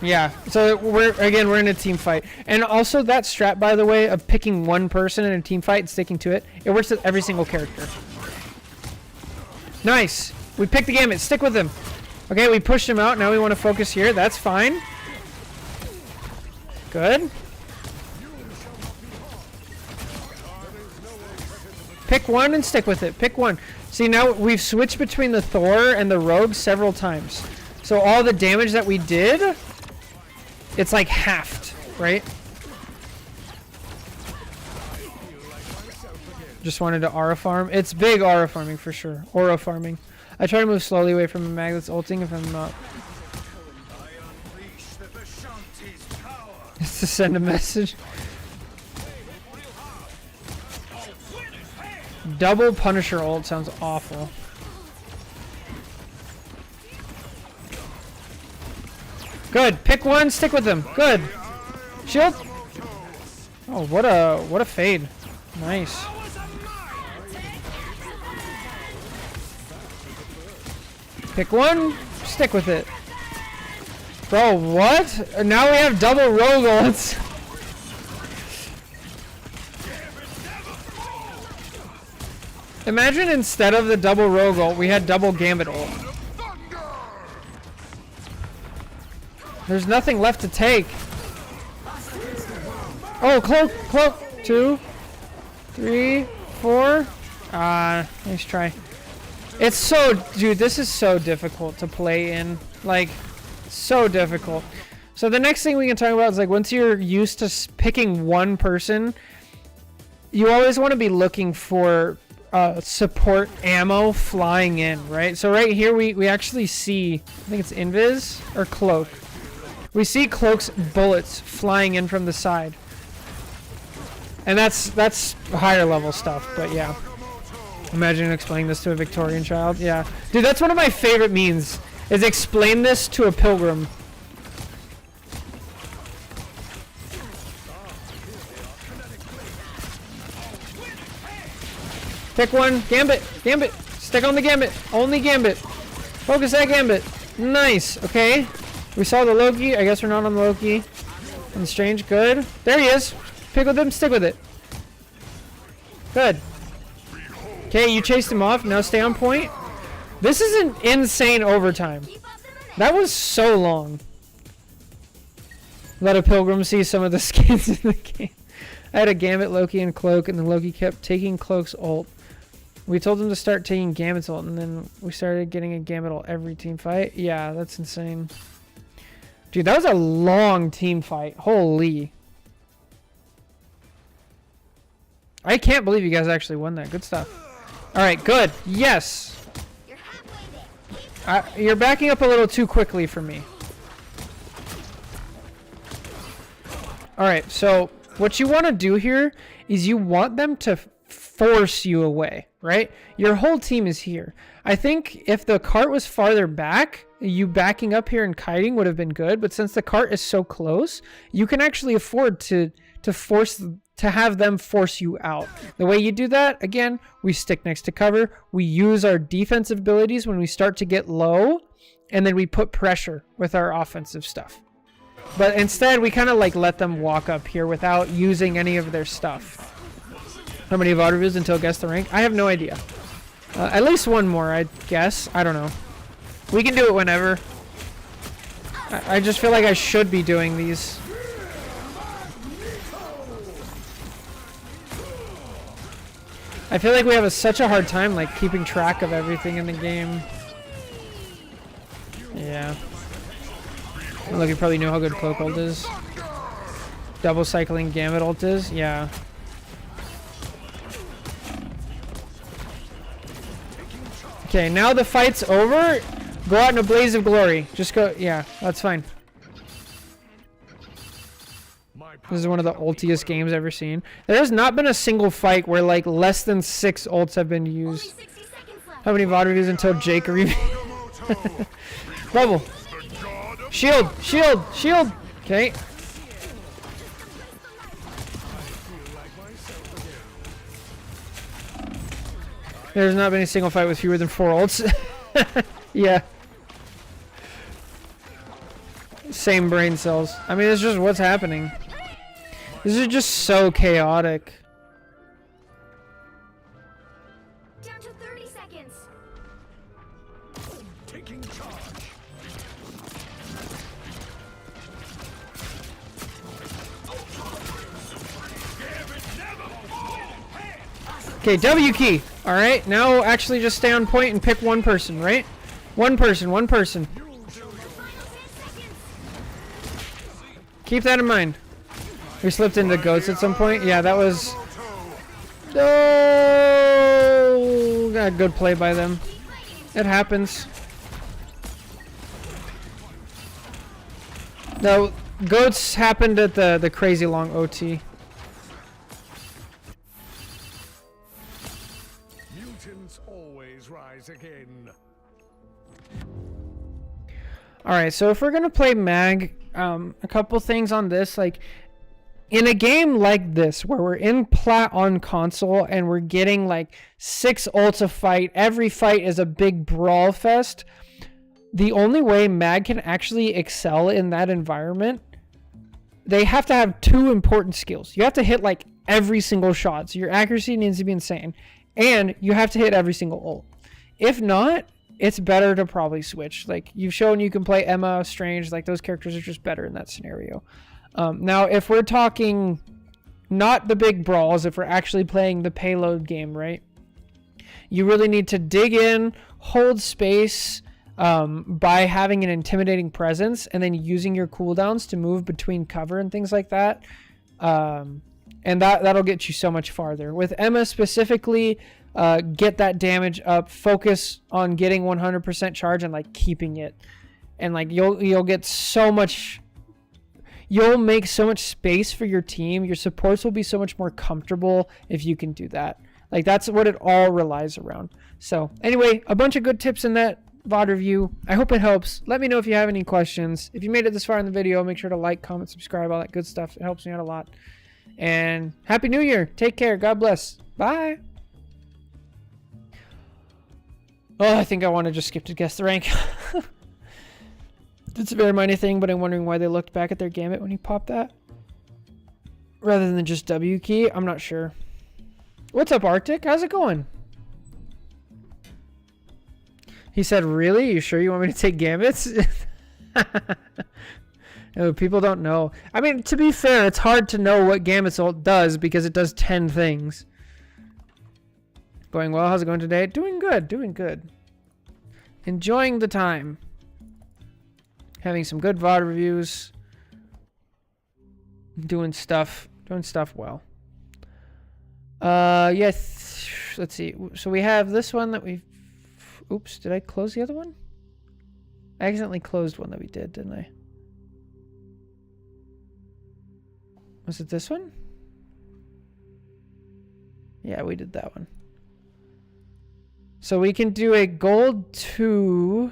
Yeah, so we're in a team fight. And also that strat, by the way, of picking one person in a team fight and sticking to it, it works with every single character. Nice. We picked the Gambit. Stick with him. Okay, we pushed him out. Now we want to focus here. That's fine. Good. Pick one and stick with it. Pick one. See, now we've switched between the Thor and the Rogue several times. So all the damage that we did, it's like halved, right? Just wanted to aura farm. It's big aura farming for sure. Aura farming. I try to move slowly away from a mag that's ulting if I'm not. It's to send a message. Double Punisher ult sounds awful. Good. Pick one, stick with them. Good. Shield. Oh, what a fade. Nice. Pick one, stick with it. Bro, what? Now we have double rogue ults. Imagine instead of the double rogue ult, we had double gambit ult. There's nothing left to take. Oh, cloak. 2, 3, 4. Nice try. It's so, dude, this is so difficult to play in. Like, so difficult. So the next thing we can talk about is like once you're used to picking one person, you always want to be looking for support ammo flying in, right? So right here we actually see, I think it's Invis or Cloak. We see Cloak's bullets flying in from the side. And that's higher level stuff, but yeah. Imagine explaining this to a Victorian child. Yeah. Dude, that's one of my favorite memes, is explain this to a pilgrim. Pick one. Gambit. Gambit. Stick on the Gambit. Only Gambit. Focus that Gambit. Nice. Okay. We saw the Loki. I guess we're not on the Loki. And Strange. Good. There he is. Pick with him. Stick with it. Good. Okay, you chased him off. Now stay on point. This is an insane overtime. That was so long. Let a pilgrim see some of the skins in the game. I had a Gambit, Loki, and Cloak, and then Loki kept taking Cloak's ult. We told him to start taking Gambit's ult, and then we started getting a Gambit ult every team fight. Yeah, that's insane. Dude, that was a long team fight. Holy. I can't believe you guys actually won that. Good stuff. Alright, good. Yes. You're backing up a little too quickly for me. Alright, so what you want to do here is you want them to force you away, right? Your whole team is here. I think if the cart was farther back, you backing up here and kiting would have been good, but since the cart is so close, you can actually afford to have them force you out. The way you do that, again, we stick next to cover, we use our defensive abilities when we start to get low, and then we put pressure with our offensive stuff. But instead, we kind of like let them walk up here without using any of their stuff. How many VOD reviews until guess the rank? I have no idea. At least one more, I guess. I don't know. We can do it whenever. I just feel like I should be doing these. I feel like we have such a hard time like keeping track of everything in the game. Yeah. Look, you probably know how good Cloak ult is. Double cycling Gambit ult is. Yeah. Okay, now the fight's over. Go out in a blaze of glory. Just go. Yeah, that's fine. This is one of the ultiest games I've ever seen. There has not been a single fight where like less than 6 ults have been used. How many VOD reviews until Jake review? Bubble. Shield. Shield. Shield. Okay. There's not been a single fight with fewer than 4 ults. Yeah. Same brain cells. I mean, it's just what's happening. This is just so chaotic. Down to 30 seconds. Taking charge. Okay, W key. All right, now actually just stay on point and pick one person, right? One person, one person. Keep that in mind. We slipped into goats at some point. Yeah, that was... Oh, got a good play by them. It happens. No, goats happened at the crazy long OT. Mutants always rise again. Alright, so if we're gonna play Mag, a couple things on this, like, in a game like this, where we're in plat on console, and we're getting, like, 6 ults a fight, every fight is a big brawl fest, the only way Mag can actually excel in that environment, they have to have 2 important skills. You have to hit, like, every single shot, so your accuracy needs to be insane, and you have to hit every single ult. If not, it's better to probably switch. Like, you've shown you can play Emma, Strange, like, those characters are just better in that scenario. Now, if we're talking not the big brawls, if we're actually playing the payload game, right? You really need to dig in, hold space by having an intimidating presence, and then using your cooldowns to move between cover and things like that. And that'll get you so much farther. With Emma specifically, get that damage up, focus on getting 100% charge and like keeping it. And like you'll get so much... You'll make so much space for your team. Your supports will be so much more comfortable if you can do that. Like, that's what it all relies around. So, anyway, a bunch of good tips in that VOD review. I hope it helps. Let me know if you have any questions. If you made it this far in the video, make sure to like, comment, subscribe, all that good stuff. It helps me out a lot. And Happy New Year. Take care. God bless. Bye. Oh, I think I want to just skip to guess the rank. It's a very minor thing, but I'm wondering why they looked back at their Gambit when he popped that. Rather than just W key. I'm not sure. What's up, Arctic? How's it going? He said, really? You sure you want me to take Gambits? No, people don't know. I mean, to be fair, it's hard to know what Gambit's ult does because it does 10 things. Going well? How's it going today? Doing good. Doing good. Enjoying the time. Having some good VOD reviews. Doing stuff well. Yes. Let's see. So we have this one that we... Oops, did I close the other one? I accidentally closed one that we did, didn't I? Was it this one? Yeah, we did that one. So we can do a gold 2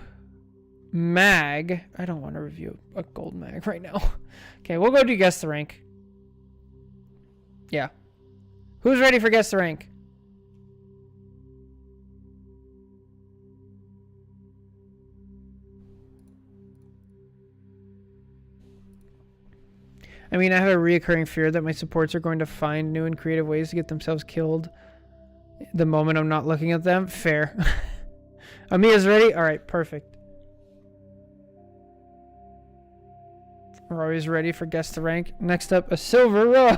mag. I don't want to review a gold mag right now. Okay, we'll go do guess the rank. Yeah. Who's ready for guess the rank? I mean, I have a reoccurring fear that my supports are going to find new and creative ways to get themselves killed the moment I'm not looking at them. Fair. Amiya's ready? Alright, perfect. We're always ready for guess the rank. Next up, a silver row.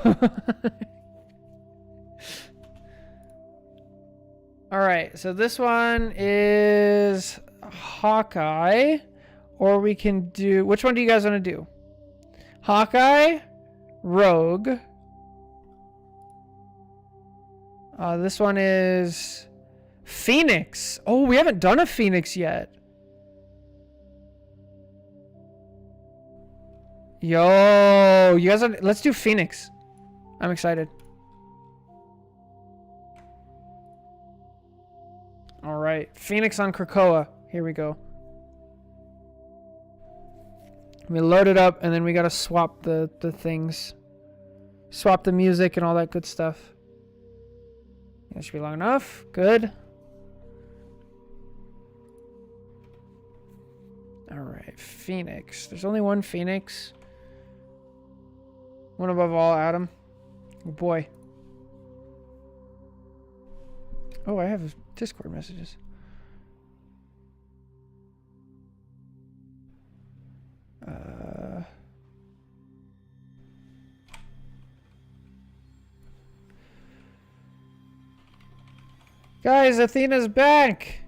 Alright, so this one is Hawkeye. Or we can do... Which one do you guys want to do? Hawkeye, Rogue. This one is Phoenix. Oh, we haven't done a Phoenix yet. Yo, you guys, let's do Phoenix. I'm excited. All right, Phoenix on Krakoa. Here we go. We load it up, and then we gotta swap the things. Swap the music and all that good stuff. That should be long enough. Good. Alright, Phoenix. There's only one Phoenix. One above all, Adam. Oh boy. Oh, I have Discord messages. Guys, Athena's back!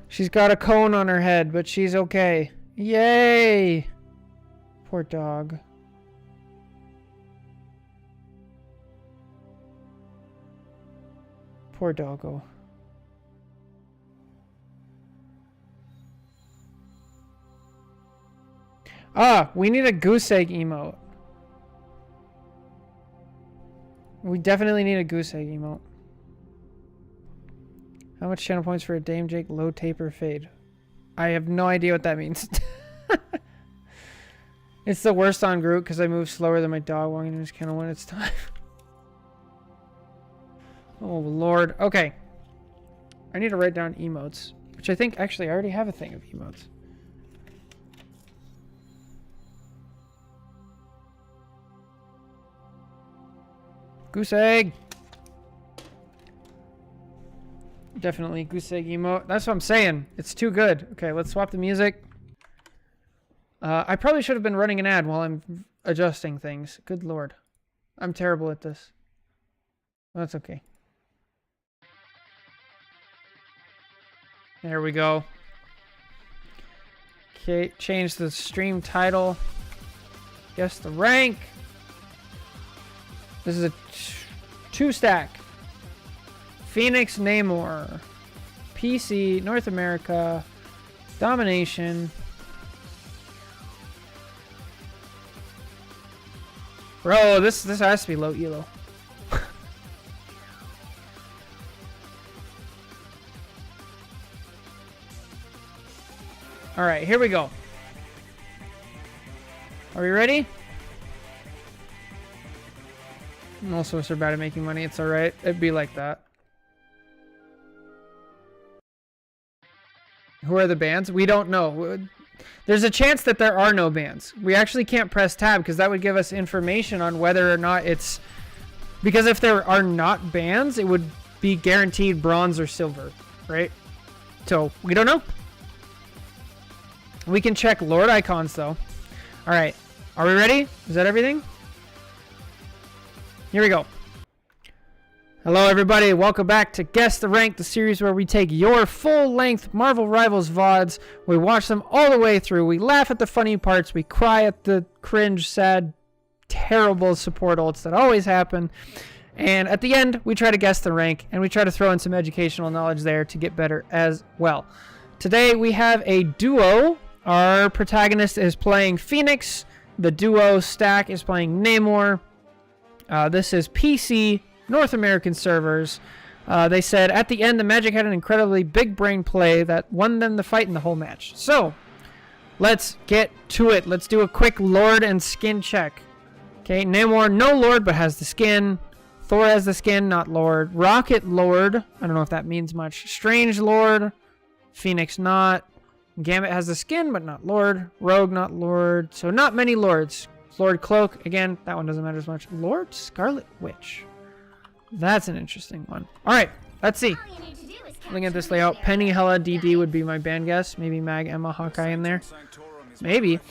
She's got a cone on her head, but she's okay. Yay! Poor dog. Poor doggo. Ah, we need a goose egg emote. We definitely need a goose egg emote. How much channel points for a Dame Jake low taper fade? I have no idea what that means. It's the worst on Groot because I move slower than my dog walking in his kennel when it's time. Oh lord. Okay. I need to write down emotes. Which I think actually I already have a thing of emotes. Goose egg! Definitely goose egg emote. That's what I'm saying. It's too good. Okay, let's swap the music. I probably should have been running an ad while I'm adjusting things. Good lord. I'm terrible at this. That's okay. There we go. Okay, change the stream title. Guess the rank. This is a 2-stack. Phoenix Namor. PC, North America. Domination. Bro, this has to be low elo. Alright, here we go. Are we ready? Most of us are bad at making money. It's alright. It'd be like that. Who are the bands? We don't know. There's a chance that there are no bands. We actually can't press tab because that would give us information on whether or not it's... Because if there are not bands, it would be guaranteed bronze or silver, right? So, we don't know. We can check Lord icons though. Alright. Are we ready? Is that everything? Here we go. Hello everybody, welcome back to Guess the Rank, the series where we take your full-length Marvel Rivals VODs, we watch them all the way through, we laugh at the funny parts, we cry at the cringe, sad, terrible support ults that always happen, and at the end, we try to guess the rank, and we try to throw in some educational knowledge there to get better as well. Today we have a duo. Our protagonist is playing Phoenix, the duo stack is playing Namor. This is PC, North American servers. They said at the end the Magic had an incredibly big brain play that won them the fight in the whole match. So let's get to it. Let's do a quick Lord and skin check. Okay, Namor no Lord but has the skin. Thor has the skin, not Lord. Rocket Lord, I don't know if that means much. Strange Lord, Phoenix not. Gambit has the skin but not Lord. Rogue not Lord. So not many Lords. Lord Cloak, again, that one doesn't matter as much. Lord Scarlet Witch. That's an interesting one. Alright, let's see. Looking at this layout, Penny, Hela, DD would be my band guess. Maybe Mag, Emma, Hawkeye in there. Maybe.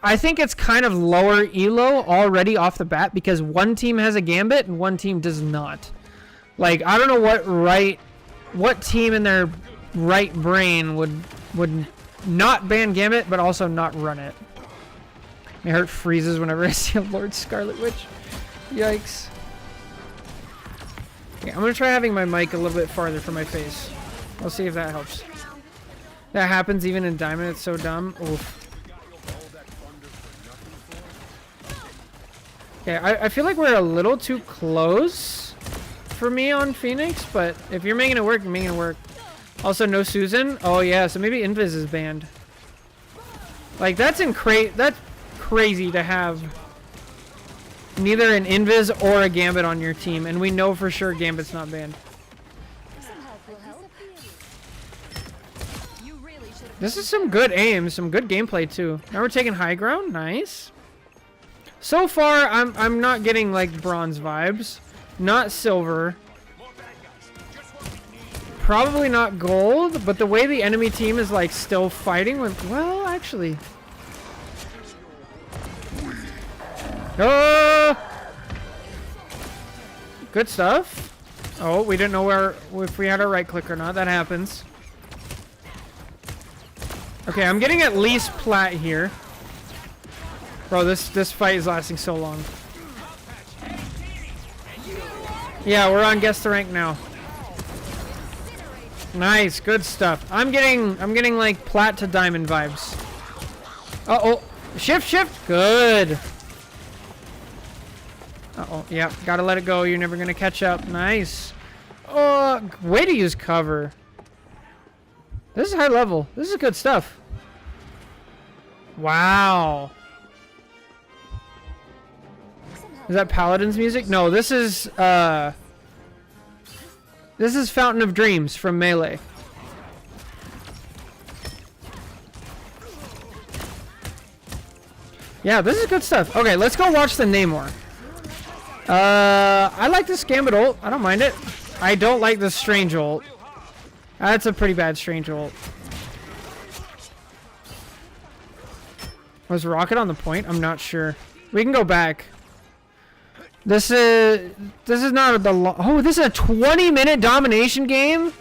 I think it's kind of lower elo already off the bat because one team has a Gambit and one team does not. Like, I don't know what team in their right brain would not ban Gambit but also not run it. My heart freezes whenever I see a Lord Scarlet Witch. Yikes. Okay, I'm going to try having my mic a little bit farther from my face. I'll see if that helps. That happens even in Diamond. It's so dumb. Oof. Okay, I feel like we're a little too close for me on Phoenix, but if you're making it work, you're making it work. Also, no Susan. Oh, yeah, so maybe Invis is banned. Like, that's crazy to have neither an Invis or a Gambit on your team, and we know for sure Gambit's not banned. This is some good aim, some good gameplay too. Now we're taking high ground, nice. So far, I'm not getting like bronze vibes, not silver, probably not gold, but the way the enemy team is like still fighting with, well, actually. Oh! Good stuff. Oh, we didn't know if we had our right click or not. That happens. Okay, I'm getting at least plat here. Bro, this fight is lasting so long. Yeah, we're on guess the rank now. Nice, good stuff. I'm getting like plat to diamond vibes. Uh-oh. Shift. Good. Uh-oh. Yeah, gotta let it go. You're never gonna catch up. Nice. Oh, way to use cover. This is high level. This is good stuff. Wow. Is that Paladin's music? No, this is Fountain of Dreams from Melee. Yeah, this is good stuff. Okay, let's go watch the Namor. I like this Gambit ult. I don't mind it. I don't like this Strange ult. That's a pretty bad Strange ult. Was Rocket on the point? I'm not sure. We can go back. This is not the oh, this is a 20-minute domination game?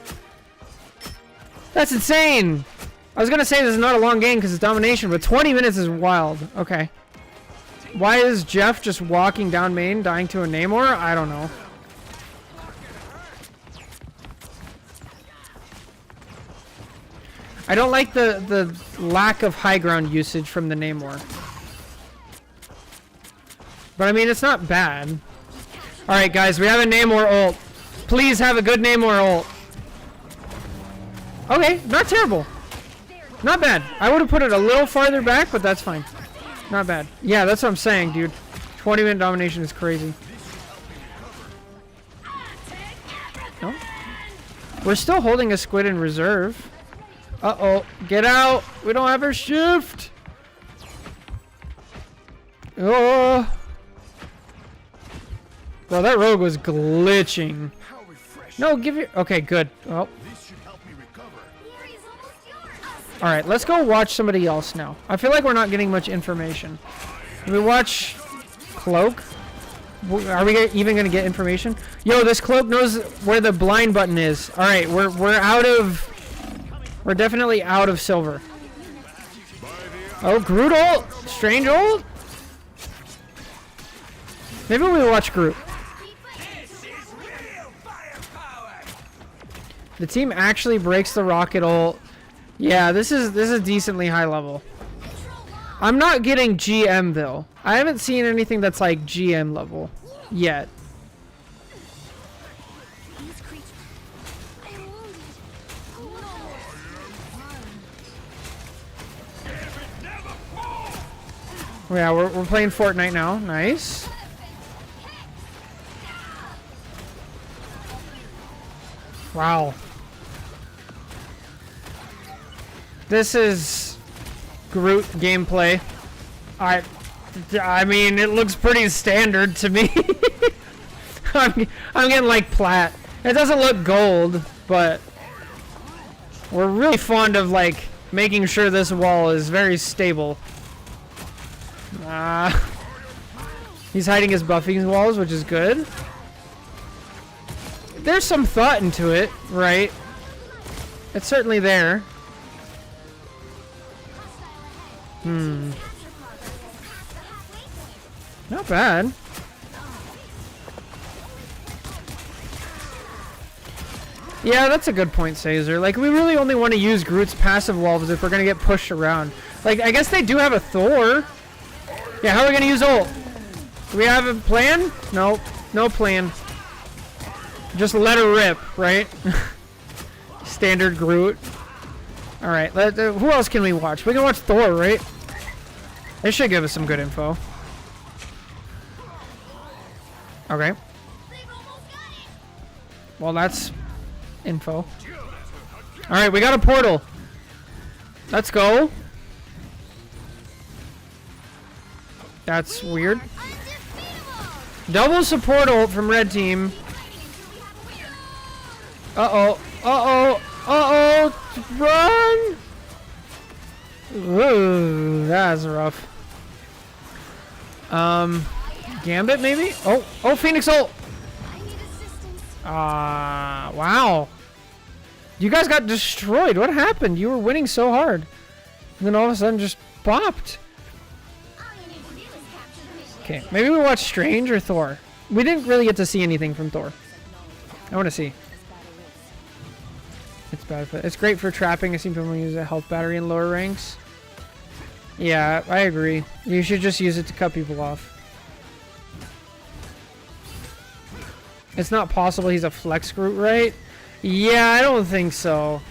That's insane. I was gonna say this is not a long game because it's domination, but 20 minutes is wild. Okay. Why is Jeff just walking down main, dying to a Namor? I don't know. I don't like the lack of high ground usage from the Namor. But I mean, it's not bad. Alright guys, we have a Namor ult. Please have a good Namor ult. Okay, not terrible. Not bad. I would have put it a little farther back, but that's fine. Not bad. Yeah, that's what I'm saying, dude. 20-minute domination is crazy. No? We're still holding a squid in reserve. Uh-oh. Get out. We don't have our shift. Oh. Bro, that rogue was glitching. No, give it. Okay, good. Oh. Alright, let's go watch somebody else now. I feel like we're not getting much information. Can we watch Cloak? Are we even going to get information? Yo, this Cloak knows where the blind button is. Alright, we're out of... We're definitely out of silver. Oh, Groot ult! Strange ult? Maybe we watch Groot. The team actually breaks the rocket ult. Yeah, this is decently high level. I'm not getting GM though. I haven't seen anything that's like GM level yet. Yeah, we're playing Fortnite now. Nice. Wow. This is Groot gameplay. I mean, it looks pretty standard to me. I'm getting like plat. It doesn't look gold, but we're really fond of like making sure this wall is very stable. He's hiding his buffing walls, which is good. There's some thought into it, right? It's certainly there. Not bad. Yeah, that's a good point, Caesar. Like, we really only want to use Groot's passive walls if we're going to get pushed around. Like, I guess they do have a Thor. Yeah, how are we going to use ult? Do we have a plan? Nope. No plan. Just let her rip, right? Standard Groot. Alright, who else can we watch? We can watch Thor, right? They should give us some good info. Okay. Well, that's info. Alright, we got a portal. Let's go. That's weird. Double support ult from red team. Uh-oh. Uh-oh. Uh-oh. Run! Ooh, that's rough. Gambit, maybe? Oh, oh, Phoenix ult! I need assistance. Wow. You guys got destroyed. What happened? You were winning so hard. And then all of a sudden just popped. All you need to do is capture the mission. Okay, maybe we watch Strange or Thor. We didn't really get to see anything from Thor. I want to see. It's bad, but it's great for trapping. I see people use a health battery in lower ranks. Yeah, I agree. You should just use it to cut people off. It's not possible he's a flex Groot, right? Yeah, I don't think so.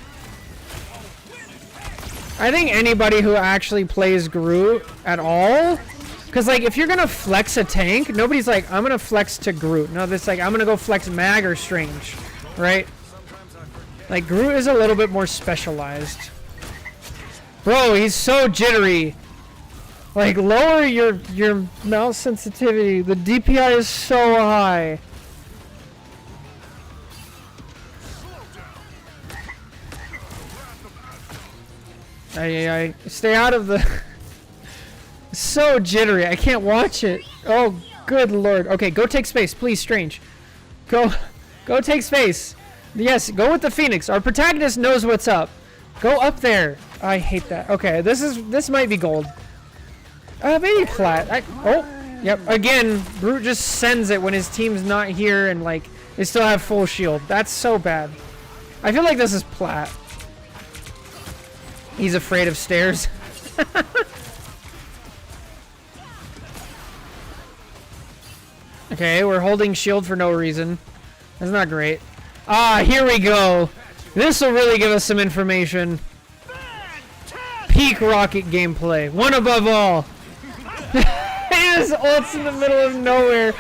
I think anybody who actually plays Groot at all, because like if you're gonna flex a tank, nobody's like, I'm gonna flex to Groot. No, it's like I'm gonna go flex Mag or Strange, right? Like Groot is a little bit more specialized. Bro, he's so jittery. Like lower your mouse sensitivity. The DPI is so high. I stay out of the so jittery. I can't watch it. Oh, good lord. Okay, go take space, please, Strange. Go take space. Yes, go with the Phoenix. Our protagonist knows what's up. Go up there. I hate that. Okay, this might be gold. Maybe plat. Oh, yep. Again, Groot just sends it when his team's not here and like they still have full shield. That's so bad. I feel like this is plat. He's afraid of stairs. Okay, we're holding shield for no reason. That's not great. Ah, here we go. This will really give us some information. Peak Rocket gameplay. One above all. He just ults in the middle of nowhere.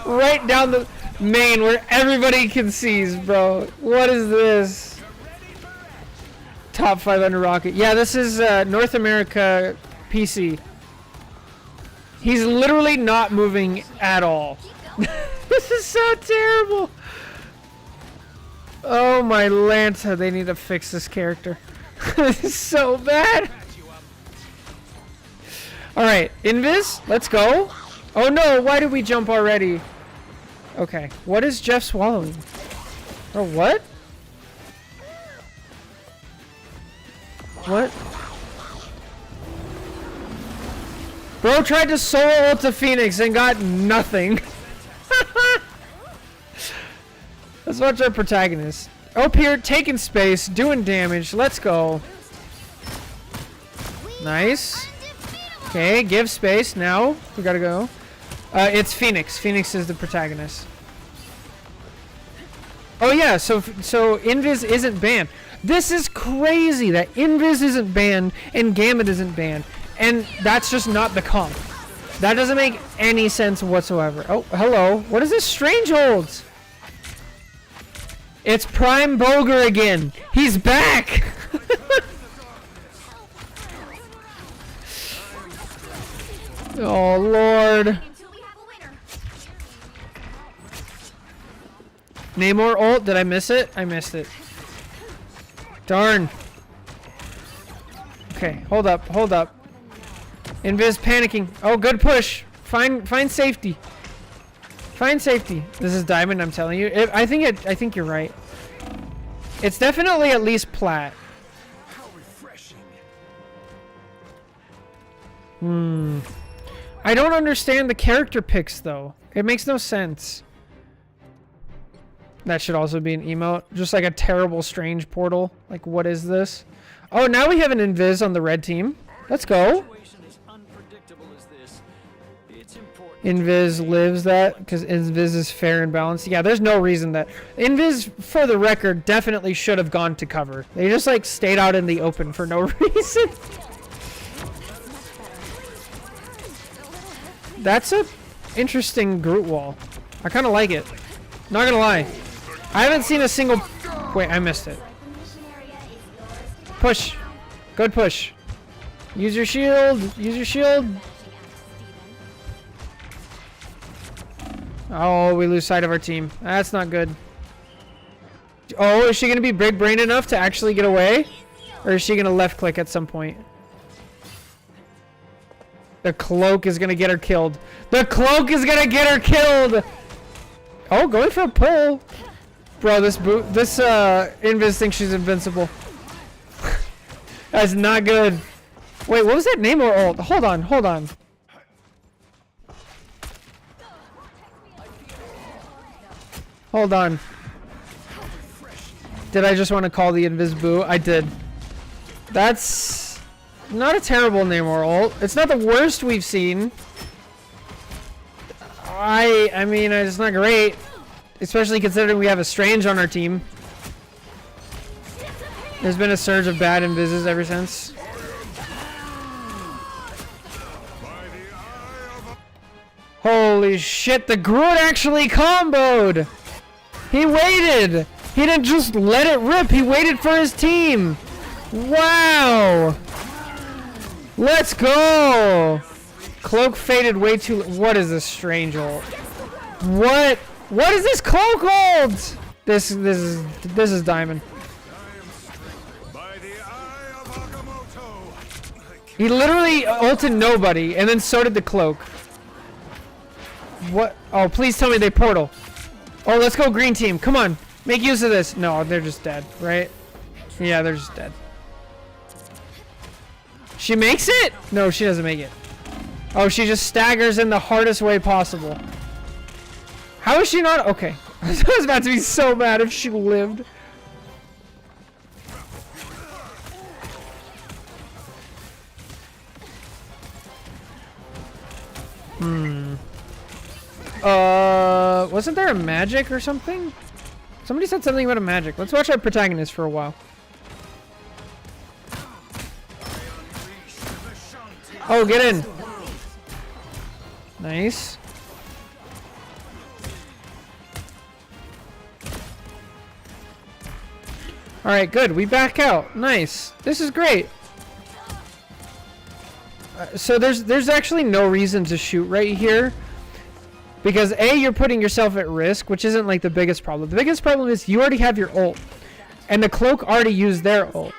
Right down the main where everybody can see, bro. What is this? Top 500 Rocket. Yeah, this is North America PC. He's literally not moving at all. This is so terrible. Oh my Lanta, they need to fix this character. This is so bad. Alright, Invis, let's go. Oh no, why did we jump already? Okay, what is Jeff swallowing? Oh, what? What? Bro tried to solo ult to Phoenix and got nothing. Let's watch our protagonist. Up here, taking space, doing damage. Let's go. Nice. Okay, give space. Now, we gotta go. It's Phoenix. Phoenix is the protagonist. Oh yeah, so Invis isn't banned. This is crazy that Invis isn't banned and Gambit isn't banned. And that's just not the comp. That doesn't make any sense whatsoever. Oh, hello. What is this Strange holds? It's Prime Boger again. He's back. Oh, Lord. Until we have a winner. Namor ult. Did I miss it? I missed it. Darn. Okay, hold up. Hold up. Invis panicking. Oh, good push. Find safety. Find safety. This is Diamond, I'm telling you. I think you're right. It's definitely at least plat. How refreshing. I don't understand the character picks though. It makes no sense. That should also be an emote. Just like a terrible Strange portal. Like, what is this? Oh, now we have an Invis on the red team. Let's go. Invis lives that because Invis is fair and balanced. Yeah, there's no reason that Invis, for the record, definitely should have gone to cover. They just like stayed out in the open for no reason. That's a interesting Groot wall. I kind of like it. Not gonna lie, I haven't seen a single. Wait, I missed it. Push, good push. Use your shield. Use your shield. Oh, we lose sight of our team. That's not good. Oh, is she going to be big brain enough to actually get away? Or is she going to left click at some point? The cloak is gonna get her killed. The cloak is gonna get her killed! Oh, going for a pull. Bro, this Invis thinks she's invincible. That's not good. Wait, what was that Namor ult? Hold on, hold on. Hold on. Did I just want to call the Invis boo? I did. That's not a terrible Namor ult. It's not the worst we've seen. I mean, it's not great. Especially considering we have a Strange on our team. There's been a surge of bad Invises ever since. Holy shit, the Groot actually comboed! He waited! He didn't just let it rip, he waited for his team! Wow! Let's go! Cloak faded way too... What is this Strange ult? What? What is this Cloak ult? This is Diamond. He literally ulted nobody, and then so did the Cloak. What? Oh, please tell me they portal. Oh, let's go green team. Come on. Make use of this. No, they're just dead, right? Yeah, they're just dead. She makes it? No, she doesn't make it. Oh, she just staggers in the hardest way possible. How is she not? Okay. I was about to be so mad if she lived. Wasn't there a magic or something? Somebody said something about a magic. Let's watch our protagonist for a while. Oh, get in. Nice. Alright, good. We back out. Nice. This is great. So there's actually no reason to shoot right here. Because A, you're putting yourself at risk, which isn't like the biggest problem. The biggest problem is you already have your ult. And the Cloak already used their ult.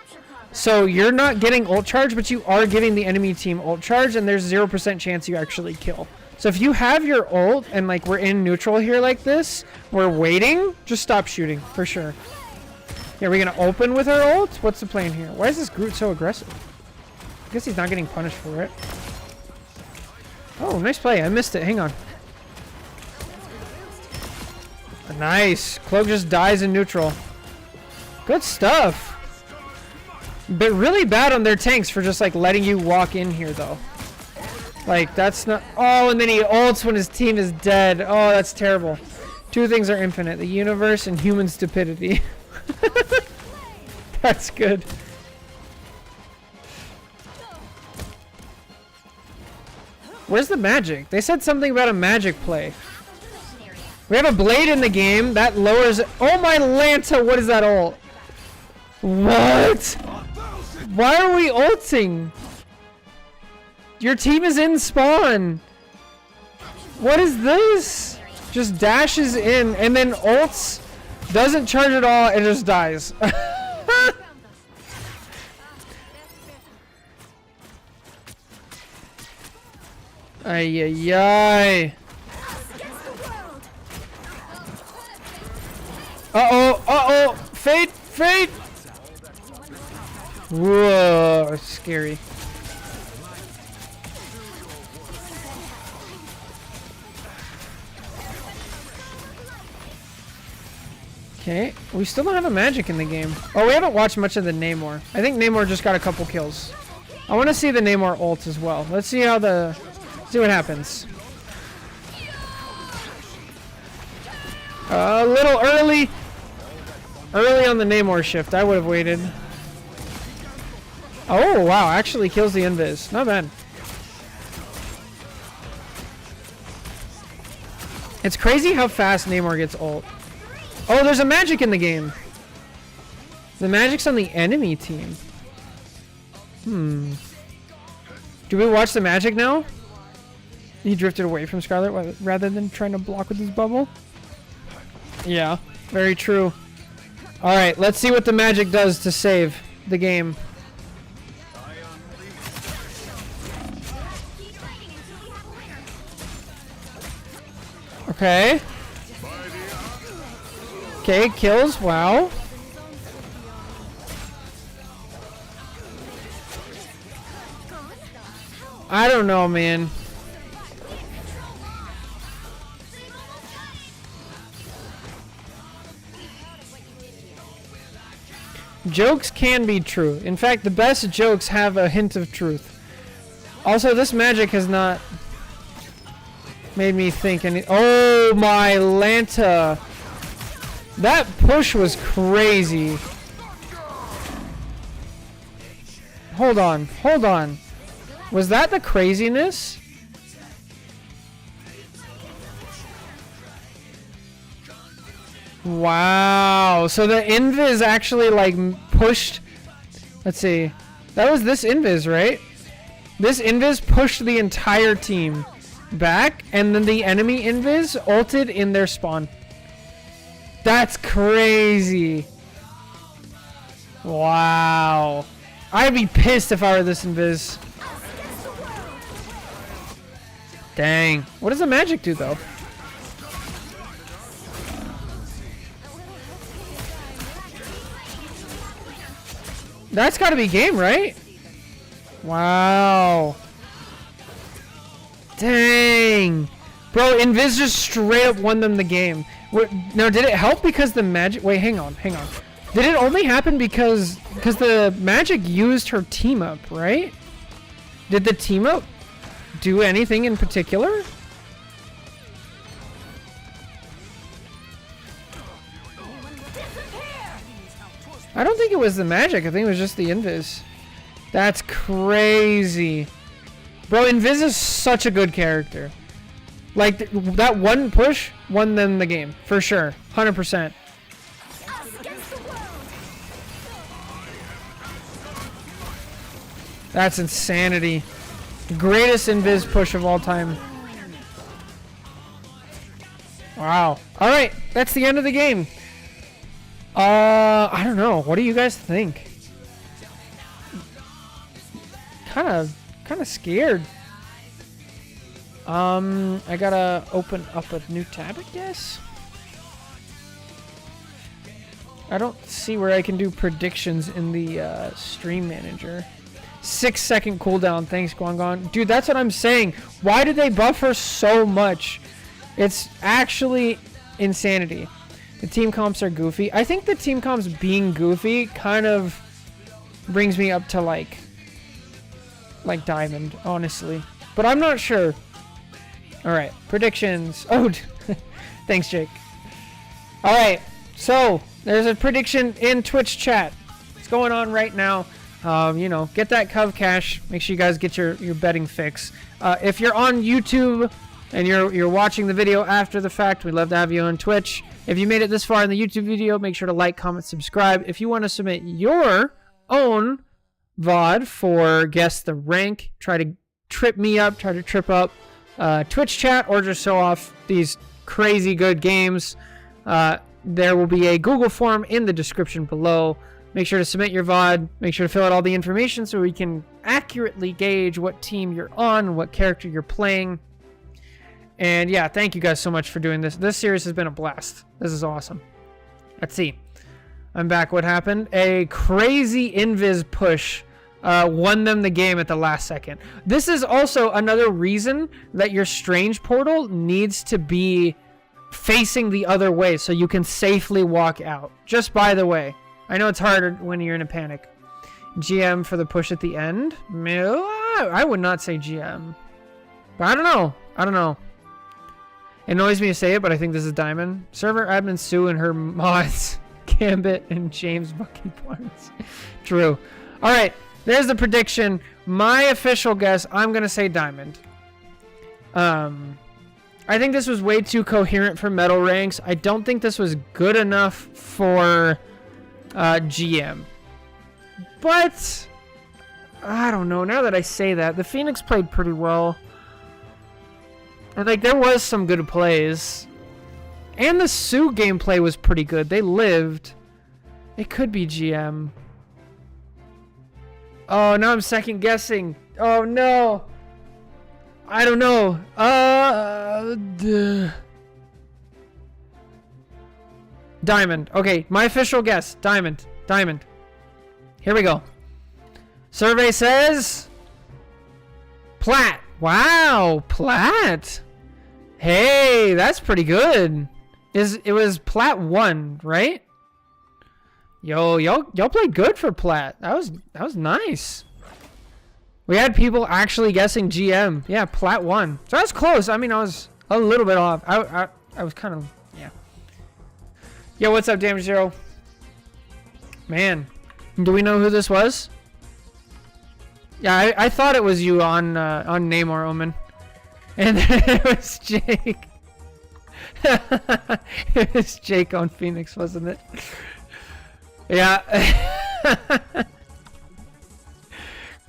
So you're not getting ult charge, but you are giving the enemy team ult charge, and there's 0% chance you actually kill. So if you have your ult, and like we're in neutral here like this, we're waiting, just stop shooting, for sure. Yeah, are we gonna open with our ult? What's the plan here? Why is this Groot so aggressive? I guess he's not getting punished for it. Oh, nice play. I missed it. Hang on. Nice. Cloak just dies in neutral. Good stuff. But really bad on their tanks for just like letting you walk in here though. Like that's not... Oh, and then he ults when his team is dead. Oh, that's terrible. Two things are infinite. The universe and human stupidity. That's good. Where's the magic? They said something about a magic play. We have a blade in the game that lowers... Oh my Lanta, what is that ult? What? Why are we ulting? Your team is in spawn. What is this? Just dashes in and then ults, doesn't charge at all, and just dies. Ay, ay, ay. Uh-oh, uh-oh. Fade, fade. Whoa, scary. Okay, we still don't have a magic in the game. Oh, we haven't watched much of the Namor. I think Namor just got a couple kills. I want to see the Namor ult as well. Let's see how see what happens. A little early. Early on the Namor shift. I would have waited. Oh, wow. Actually kills the Invis. Not bad. It's crazy how fast Namor gets ult. Oh, there's a magic in the game. The magic's on the enemy team. Do we watch the magic now? He drifted away from Scarlet rather than trying to block with his bubble. Yeah, very true. Alright, let's see what the magic does to save the game. Okay. Okay, kills. Wow. I don't know, man. Jokes can be true. In fact, the best jokes have a hint of truth. Also, this magic has not made me think any. Oh my Lanta! That push was crazy. Hold on, hold on. Was that the craziness? Wow. So the invis actually like pushed. Let's see. That was this invis, right? This invis pushed the entire team back, and then the enemy invis ulted in their spawn. That's crazy. Wow. I'd be pissed if I were this invis. Dang. What does the magic do, though? That's gotta be game, right? Wow. Dang. Bro, Invis just straight up won them the game. Now, did it help because the magic... Wait, hang on, hang on. Did it only happen because the magic used her team up, right? Did the team up do anything in particular? I don't think it was the magic. I think it was just the Invis. That's crazy. Bro, Invis is such a good character. Like, that one push won them the game. For sure. 100%. That's insanity. Greatest Invis push of all time. Wow. Alright, that's the end of the game. I don't know. What do you guys think? Kind of scared. I gotta open up a new tab, I guess. I don't see where I can do predictions in the stream manager. 6-second cooldown. Thanks, Guangon. Dude, that's what I'm saying. Why did they buff her so much? It's actually insanity. The team comps are goofy. I think the team comps being goofy kind of brings me up to like Diamond, honestly. But I'm not sure. Alright, predictions. Oh, thanks, Jake. Alright, so there's a prediction in Twitch chat. It's going on right now. You know, get that Cov Cash. Make sure you guys get your betting fix. If you're on YouTube and you're watching the video after the fact, we'd love to have you on Twitch. If you made it this far in the YouTube video, make sure to like, comment, subscribe. If you want to submit your own VOD for Guess the Rank, try to trip me up, try to trip up Twitch chat, or just show off these crazy good games, there will be a Google form in the description below. Make sure to submit your VOD. Make sure to fill out all the information so we can accurately gauge what team you're on, what character you're playing. And yeah, thank you guys so much for doing this. This series has been a blast. This is awesome. Let's see. I'm back. What happened? A crazy invis push won them the game at the last second. This is also another reason that your strange portal needs to be facing the other way so you can safely walk out. Just by the way. I know it's harder when you're in a panic. GM for the push at the end? I would not say GM. But I don't know. I don't know. It annoys me to say it, but I think this is Diamond. Server admin Sue and her mods. Gambit and James Bucky Barnes. True. Alright. There's the prediction. My official guess, I'm going to say Diamond. I think this was way too coherent for Metal Ranks. I don't think this was good enough for GM. But I don't know. Now that I say that, the Phoenix played pretty well. And like there was some good plays. And the Sue gameplay was pretty good. They lived. It could be GM. Oh, now I'm second guessing. Oh no. I don't know. Diamond. Okay, my official guess. Diamond. Diamond. Here we go. Survey says... Plat. Wow, Plat. Hey, that's pretty good. It was Plat 1, right? Yo, y'all played good for Plat. That was nice. We had people actually guessing GM. Yeah, Plat 1. So that's close. I mean, I was a little bit off. I was kind of, yeah. Yo, what's up, Damage Zero? Man, do we know who this was? Yeah, I thought it was you on Namor Omen. And then it was Jake. It was Jake on Phoenix, wasn't it? Yeah.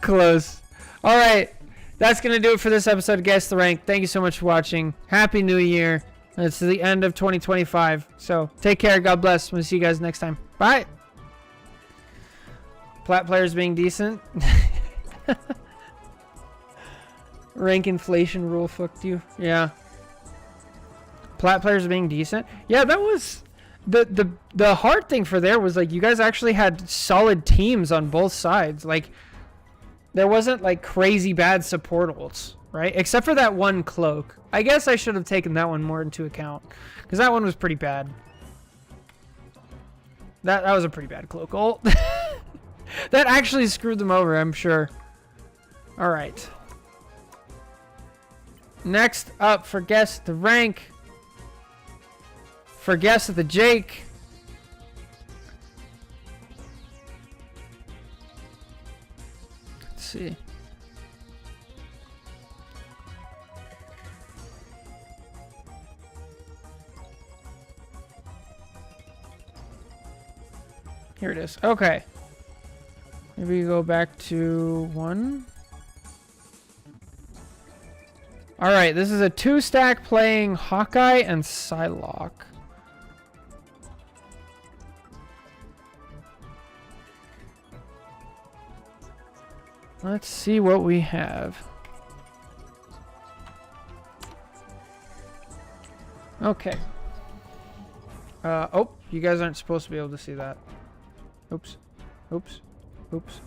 Close. Alright. That's going to do it for this episode of Guess the Rank. Thank you so much for watching. Happy New Year. It's the end of 2025. So, take care. God bless. We'll see you guys next time. Bye. Plat players being decent. Rank inflation rule fucked you. Yeah. Plat players being decent. Yeah, that was the hard thing for there was like you guys actually had solid teams on both sides. Like there wasn't like crazy bad support ults, right? Except for that one cloak. I guess I should have taken that one more into account because that one was pretty bad. That was a pretty bad cloak ult. That actually screwed them over, I'm sure. All right. Next up for Guess the Rank. For Guess the Jake. Let's see. Here it is. Okay. Maybe we go back to 1. Alright, this is a 2-stack playing Hawkeye and Psylocke. Let's see what we have. Okay. Oh, you guys aren't supposed to be able to see that. Oops. Oops. Oops.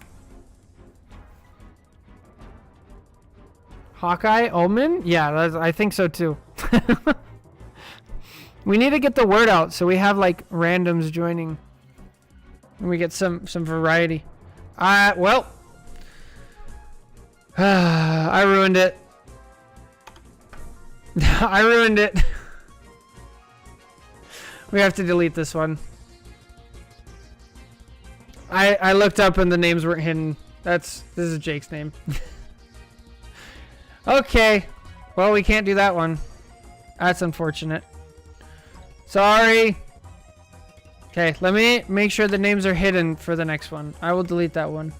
Hawkeye? Omen? Yeah, I think so too. We need to get the word out so we have like randoms joining. And we get some variety. Well. I ruined it. I ruined it. We have to delete this one. I looked up and the names weren't hidden. This is Jake's name. Okay. Well, we can't do that one. That's unfortunate. Sorry. Okay, let me make sure the names are hidden for the next one. I will delete that one.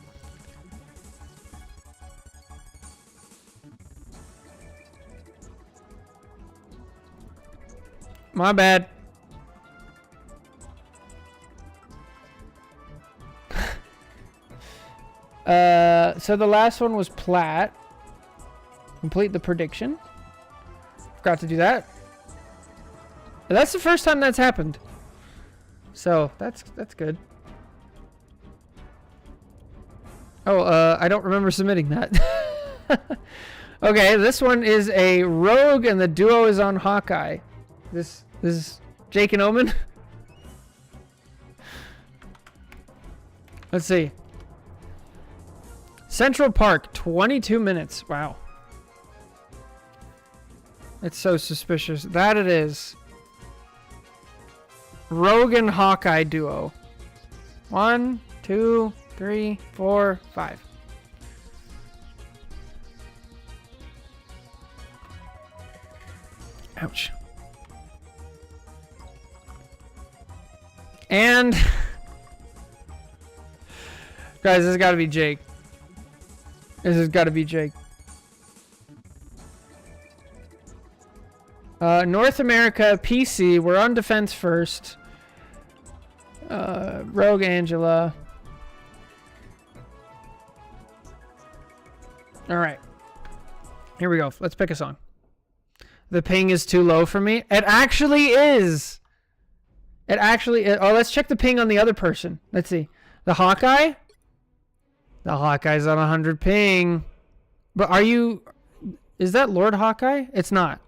My bad. So the last one was Plat. Complete the prediction. Forgot to do that. But that's the first time that's happened. So that's good. Oh, I don't remember submitting that. Okay, this one is a rogue and the duo is on Hawkeye. This is Jake and Omen. Let's see. Central Park, 22 minutes. Wow. It's so suspicious. That it is. Rogue and Hawkeye duo. 1, 2, 3, 4, 5. Ouch. And guys, this has got to be Jake. This has got to be Jake. North America, PC. We're on defense first. Rogue Angela. All right. Here we go. Let's pick a song. The ping is too low for me. It actually is. It actually... oh, let's check the ping on the other person. Let's see. The Hawkeye? The Hawkeye's on 100 ping. But are you... Is that Lord Hawkeye? It's not.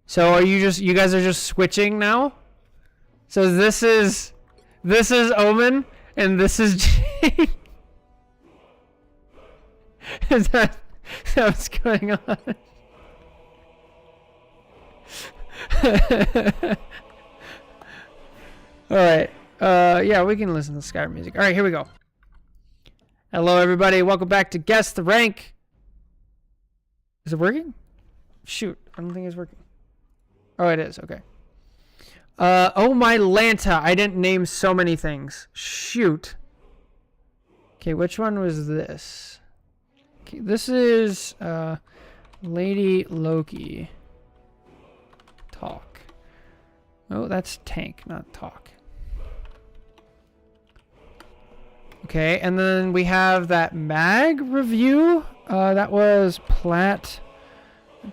So are you just... You guys are just switching now? So this is Omen, and this is Jake. Is that what's going on? Alright. Yeah, we can listen to Skyrim music. Alright, here we go. Hello, everybody. Welcome back to Guess the Rank. Is it working? Shoot. I don't think it's working. Oh, it is. Okay. Oh my Lanta. I didn't name so many things. Shoot. Okay, which one was this? Okay, this is Lady Loki. Talk. Oh, that's tank, not talk. Okay, and then we have that mag review. That was Plat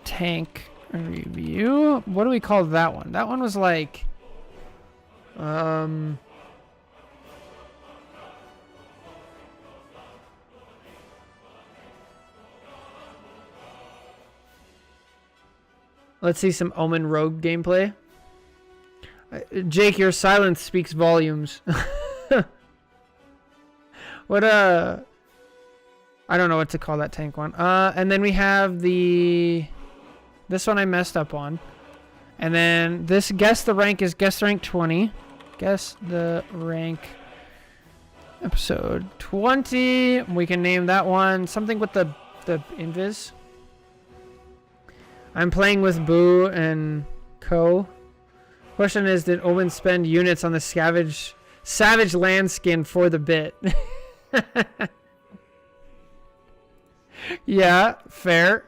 Tank review. What do we call that one? That one was like... Let's see some Omen Rogue gameplay. Jake, your silence speaks volumes. What I don't know what to call that tank one. And then we have this one I messed up on. And then this Guess the Rank is Guess the Rank 20. Guess the Rank episode 20. We can name that one something with the invis. I'm playing with Boo and Co. Question is, did Owen spend units on the Savage Land skin for the bit? Yeah, fair.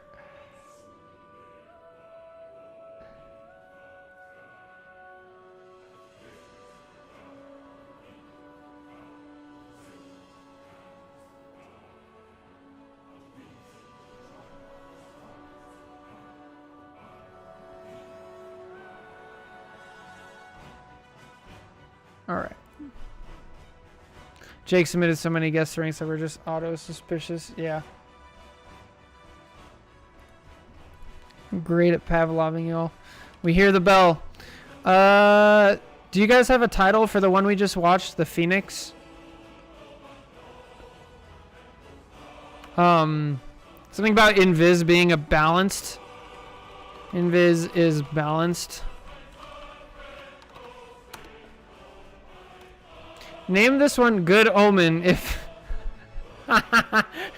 All right. Jake submitted so many guest ranks that were just auto-suspicious. Yeah. I'm great at Pavloving y'all. We hear the bell. Do you guys have a title for the one we just watched? The Phoenix? Something about Invis being a balanced. Invis is balanced. Name this one Good Omen if...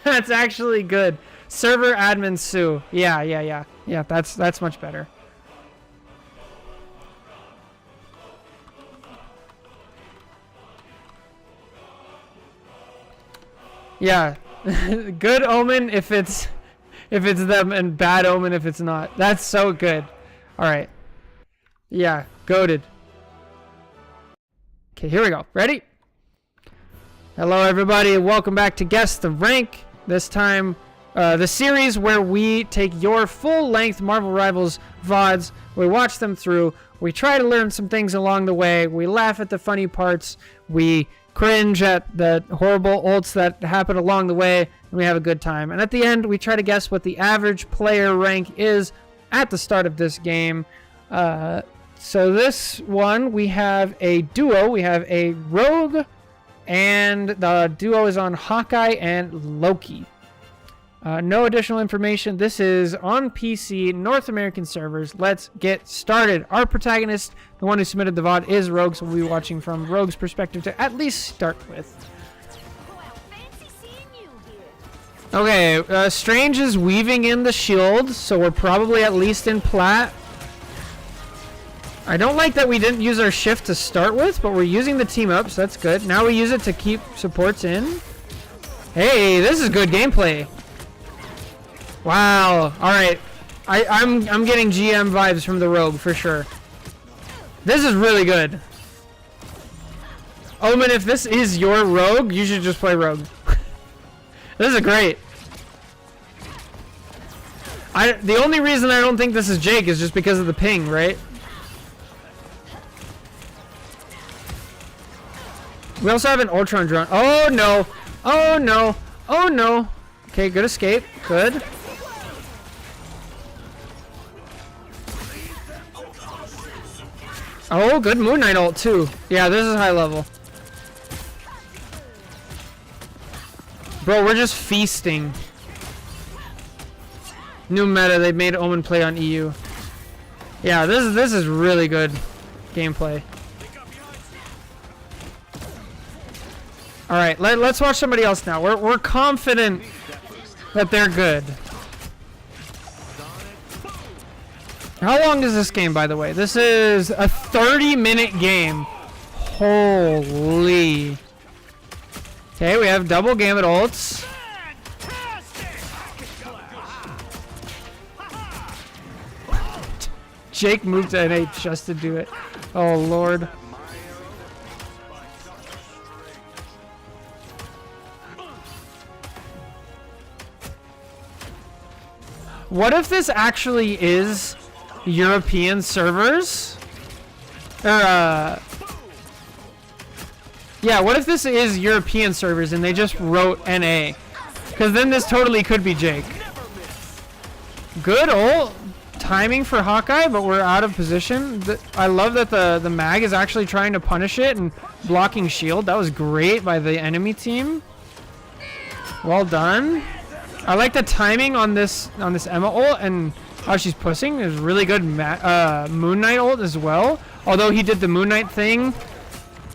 That's actually good. Server admin Sue. Yeah. Yeah, that's much better. Yeah. Good Omen if it's them, and Bad Omen if it's not. That's so good. Alright. Yeah, goated. Okay, here we go. Ready? Hello, everybody, and welcome back to Guess the Rank. This time, the series where we take your full-length Marvel Rivals VODs, we watch them through, we try to learn some things along the way, we laugh at the funny parts, we cringe at the horrible ults that happen along the way, and we have a good time. And at the end, we try to guess what the average player rank is at the start of this game. So this one, we have a duo. We have a Rogue, and the duo is on Hawkeye and Loki. No additional information. This is on PC, North American servers. Let's get started. Our protagonist, the one who submitted the VOD, is Rogue, so we'll be watching from Rogue's perspective to at least start with. Well, fancy seeing you here. Okay, Strange is weaving in the shield, so we're probably at least in plat. I don't like that we didn't use our shift to start with, but we're using the team up, so that's good. Now we use it to keep supports in. Hey, this is good gameplay. Wow. All right. I'm getting GM vibes from the Rogue for sure. This is really good. Omen, if this is your Rogue, you should just play Rogue. This is great. The only reason I don't think this is Jake is just because of the ping, right? We also have an Ultron drone. Oh no! Oh no! Oh no! Okay, good escape. Good. Oh, good Moon Knight ult too. Yeah, this is high level. Bro, we're just feasting. New meta, they made Omen play on EU. Yeah, this is really good gameplay. All right, let's watch somebody else now. We're confident that they're good. How long is this game, by the way? This is a 30-minute game. Holy. Okay, we have double Gambit ults. Jake moved to NA just to do it. Oh, Lord. What if this actually is European servers? Or, yeah, what if this is European servers and they just wrote NA? Because then this totally could be Jake. Good ult. Timing for Hawkeye, but we're out of position. I love that the mag is actually trying to punish it and blocking shield. That was great by the enemy team. Well done. I like the timing on this Emma ult and how she's pushing. Is really good Moon Knight ult as well. Although he did the Moon Knight thing,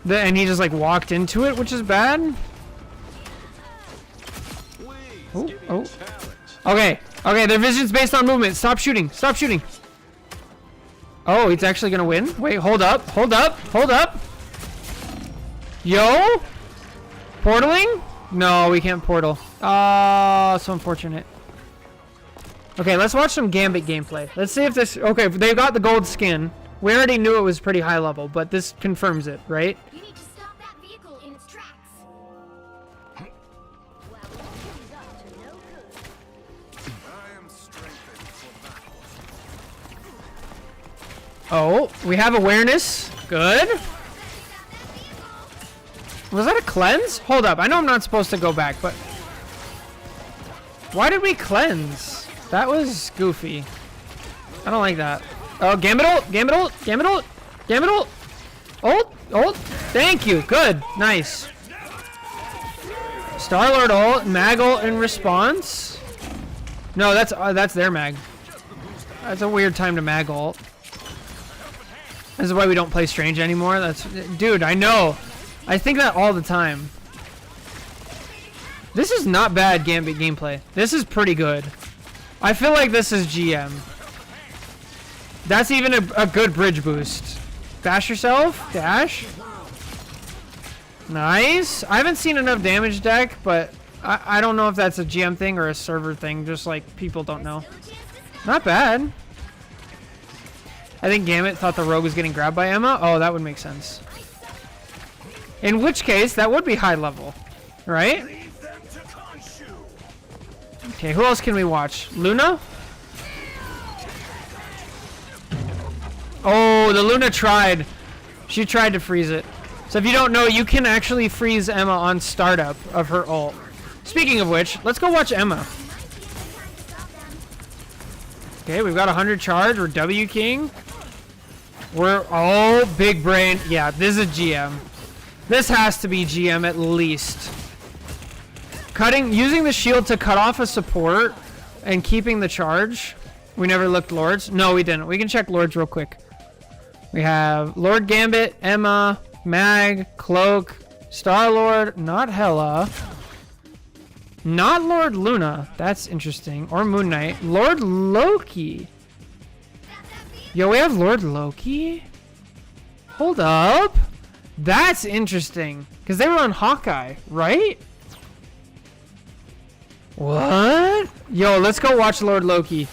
and he just like walked into it, which is bad. Oh. Okay. Okay, their vision's based on movement. Stop shooting. Stop shooting. Oh, he's actually gonna win. Wait, hold up. Hold up. Hold up. Yo? Portaling? No, we can't portal. Oh, so unfortunate. Okay, let's watch some Gambit gameplay. Let's see if this... Okay, they got the gold skin. We already knew it was pretty high level, but this confirms it, right? You need to stop that vehicle in its tracks. I am strengthened for battle. Oh, we have awareness. Good. Was that a cleanse? Hold up. I know I'm not supposed to go back, but... Why did we cleanse? That was goofy. I don't like that. Oh, Gambit ult! Gambit ult! Gambit ult! Gambit ult! Ult! Ult! Thank you! Good! Nice. Star-Lord ult. Mag ult in response. No, that's their mag. That's a weird time to mag ult. This is why we don't play Strange anymore. Dude, I know. I think that all the time. This is not bad Gambit gameplay. This is pretty good. I feel like this is GM. That's even a good bridge boost. Dash yourself. Dash. Nice. I haven't seen enough damage deck, but I don't know if that's a GM thing or a server thing. Just like people don't know. Not bad. I think Gambit thought the rogue was getting grabbed by Emma. Oh, that would make sense. In which case, that would be high level, right? Okay, who else can we watch? Luna? Oh, the Luna tried. She tried to freeze it. So if you don't know, you can actually freeze Emma on startup of her ult. Speaking of which, let's go watch Emma. Okay, we've got 100 charge. We're W King. We're all big brain. Yeah, this is GM. This has to be GM at least. Using the shield to cut off a support and keeping the charge. We never looked Lords. No, we didn't. We can check Lords real quick. We have Lord Gambit, Emma, Mag, Cloak, Star-Lord, not Hela. Not Lord Luna. That's interesting. Or Moon Knight. Lord Loki. Yo, we have Lord Loki? Hold up. That's interesting. Because they were on Hawkeye, right? What? Yo, let's go watch Lord Loki.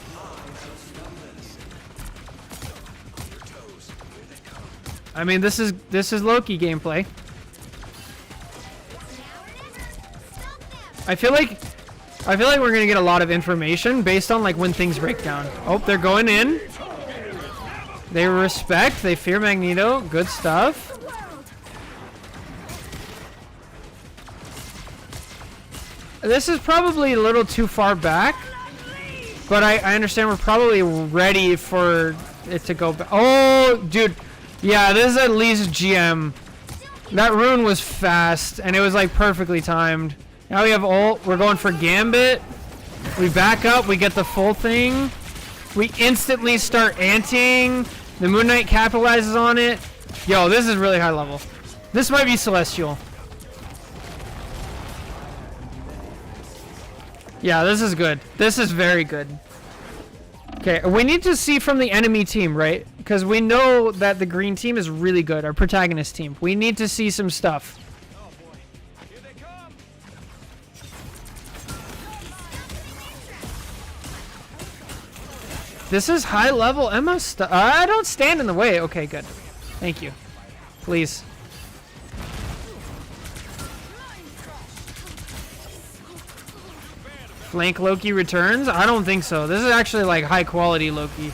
I mean, this is Loki gameplay. I feel like we're gonna get a lot of information based on like when things break down. Oh, they're going in. They respect. They fear Magneto. Good stuff. This is probably a little too far back, but I understand we're probably ready for it to go back. Oh, dude. Yeah, this is at least GM. That rune was fast, and it was like perfectly timed. Now we have ult. We're going for Gambit. We back up. We get the full thing. We instantly start anting. The Moon Knight capitalizes on it. Yo, this is really high level. This might be Celestial. Yeah, this is good. This is very good. Okay, we need to see from the enemy team, right? Because we know that the green team is really good, our protagonist team. We need to see some stuff. This is high level Emma stuff. I don't stand in the way. Okay, good. Thank you. Please. Flank Loki returns? I don't think so. This is actually like high quality Loki.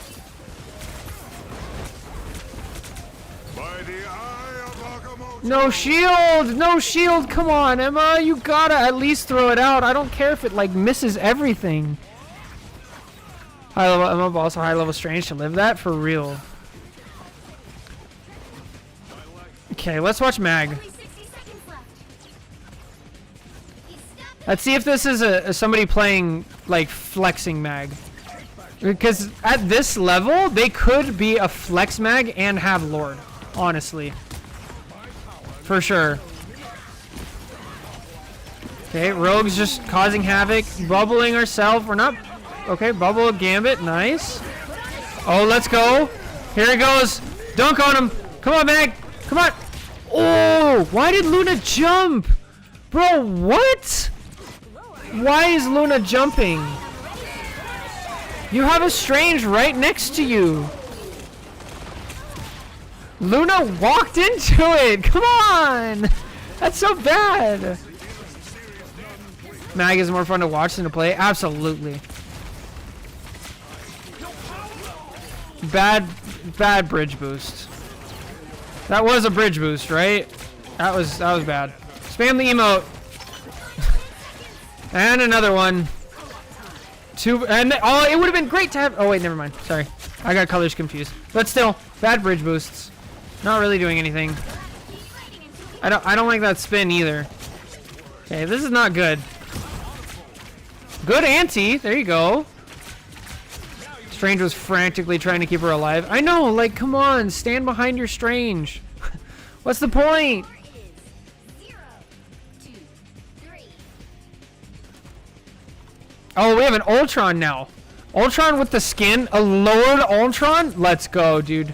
By the eye of Agamotto. No shield! No shield! Come on, Emma! You gotta at least throw it out. I don't care if it like misses everything. High level Emma, but also high level Strange to live that for real. Okay, let's watch Mag. Only 60 seconds left. He's stepping. Let's see if this is a somebody playing like flexing Mag. Because at this level, they could be a flex Mag and have Lord. Honestly. For sure. Okay, Rogue's just causing havoc. Bubbling herself. We're not... Okay, bubble Gambit. Nice. Oh, let's go. Here he goes. Dunk on him. Come on, Mag. Come on. Oh, why did Luna jump? Bro, what? Why is Luna jumping? You have a Strange right next to you. Luna walked into it. Come on. That's so bad. Mag is more fun to watch than to play. Absolutely. Bad bridge boost. That was a bridge boost, right? That was bad. Spam the emote. And another one. Oh, it would have been great to have. Oh wait, never mind. Sorry, I got colors confused. But still, bad bridge boosts. Not really doing anything. I don't like that spin either. Okay, this is not good. Good anti. There you go. Strange was frantically trying to keep her alive. I know, like, come on, stand behind your Strange. What's the point? 0, 2, 3. Oh, we have an Ultron now. Ultron with the skin. A Lord Ultron? Let's go, dude.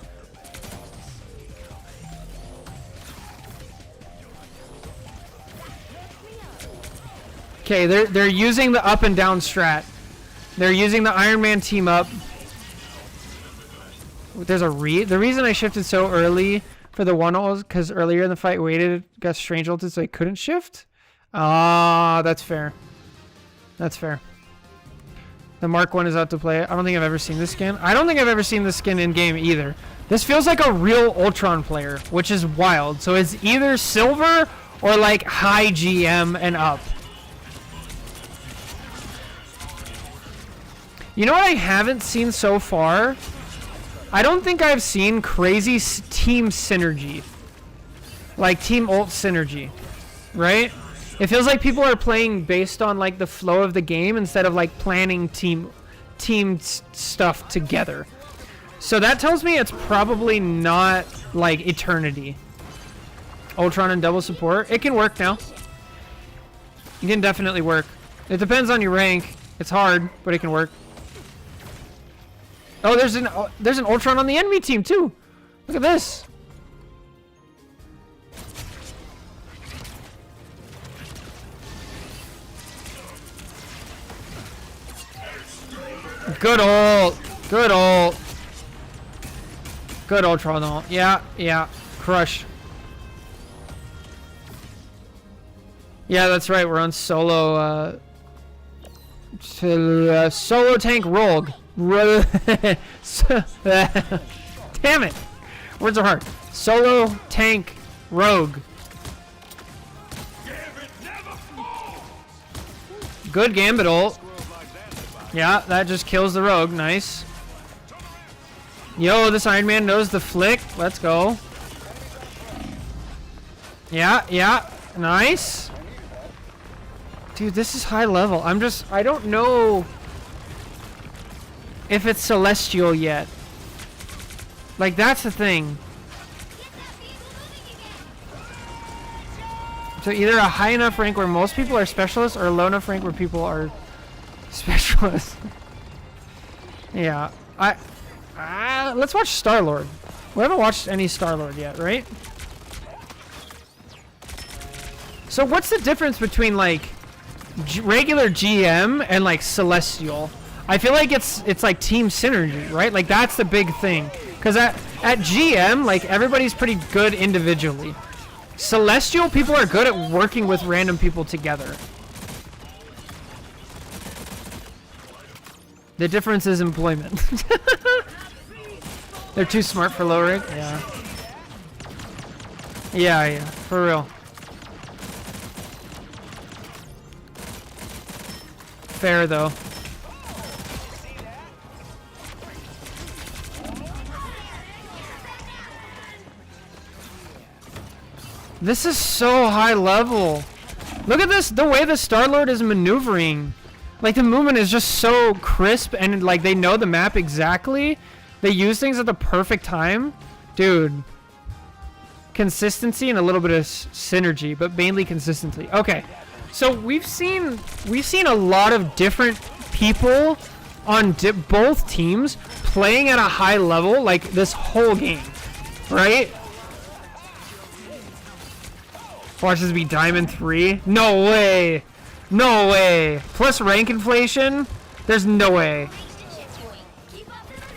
Okay, they're using the up and down strat. They're using the Iron Man team up. There's a the reason I shifted so early for the one ult was because earlier in the fight waited, got Strange ulted so I couldn't shift. Ah, that's fair. That's fair. The Mark 1 is out to play. I don't think I've ever seen this skin. I don't think I've ever seen this skin in game either. This feels like a real Ultron player, which is wild. So it's either silver or like high GM and up. You know what I haven't seen so far? I don't think I've seen crazy team synergy. Like team ult synergy, right? It feels like people are playing based on like the flow of the game instead of like planning team stuff together. So that tells me it's probably not like Eternity. Ultron and double support. It can work now. It can definitely work. It depends on your rank. It's hard, but it can work. Oh, there's an Ultron on the enemy team too. Look at this. Good ult. Good ult. Good Ultron ult. Yeah, yeah. Crush. Yeah, that's right. We're on solo solo tank Rogue. Damn it. Words are hard. Solo tank Rogue. Good Gambit ult. Yeah, that just kills the rogue. Nice. Yo, this Iron Man knows the flick. Let's go. Yeah, yeah. Nice. Dude, this is high level. I don't know if it's Celestial yet. Like, that's the thing. So either a high enough rank where most people are specialists or a low enough rank where people are specialists. Yeah. Let's watch Star-Lord. We haven't watched any Star-Lord yet, right? So what's the difference between like regular GM and like Celestial? I feel like it's like team synergy, right? Like that's the big thing. Cause at GM, like everybody's pretty good individually. Celestial people are good at working with random people together. The difference is employment. They're too smart for low rank. Yeah. Yeah, for real. Fair though. This is so high level. Look at this, the way the Star-Lord is maneuvering. Like the movement is just so crisp and like they know the map exactly. They use things at the perfect time. Dude. Consistency and a little bit of synergy, but mainly consistency. Okay. So we've seen a lot of different people on both teams playing at a high level like this whole game, right? Watch this be Diamond 3. No way. No way. Plus rank inflation? There's no way.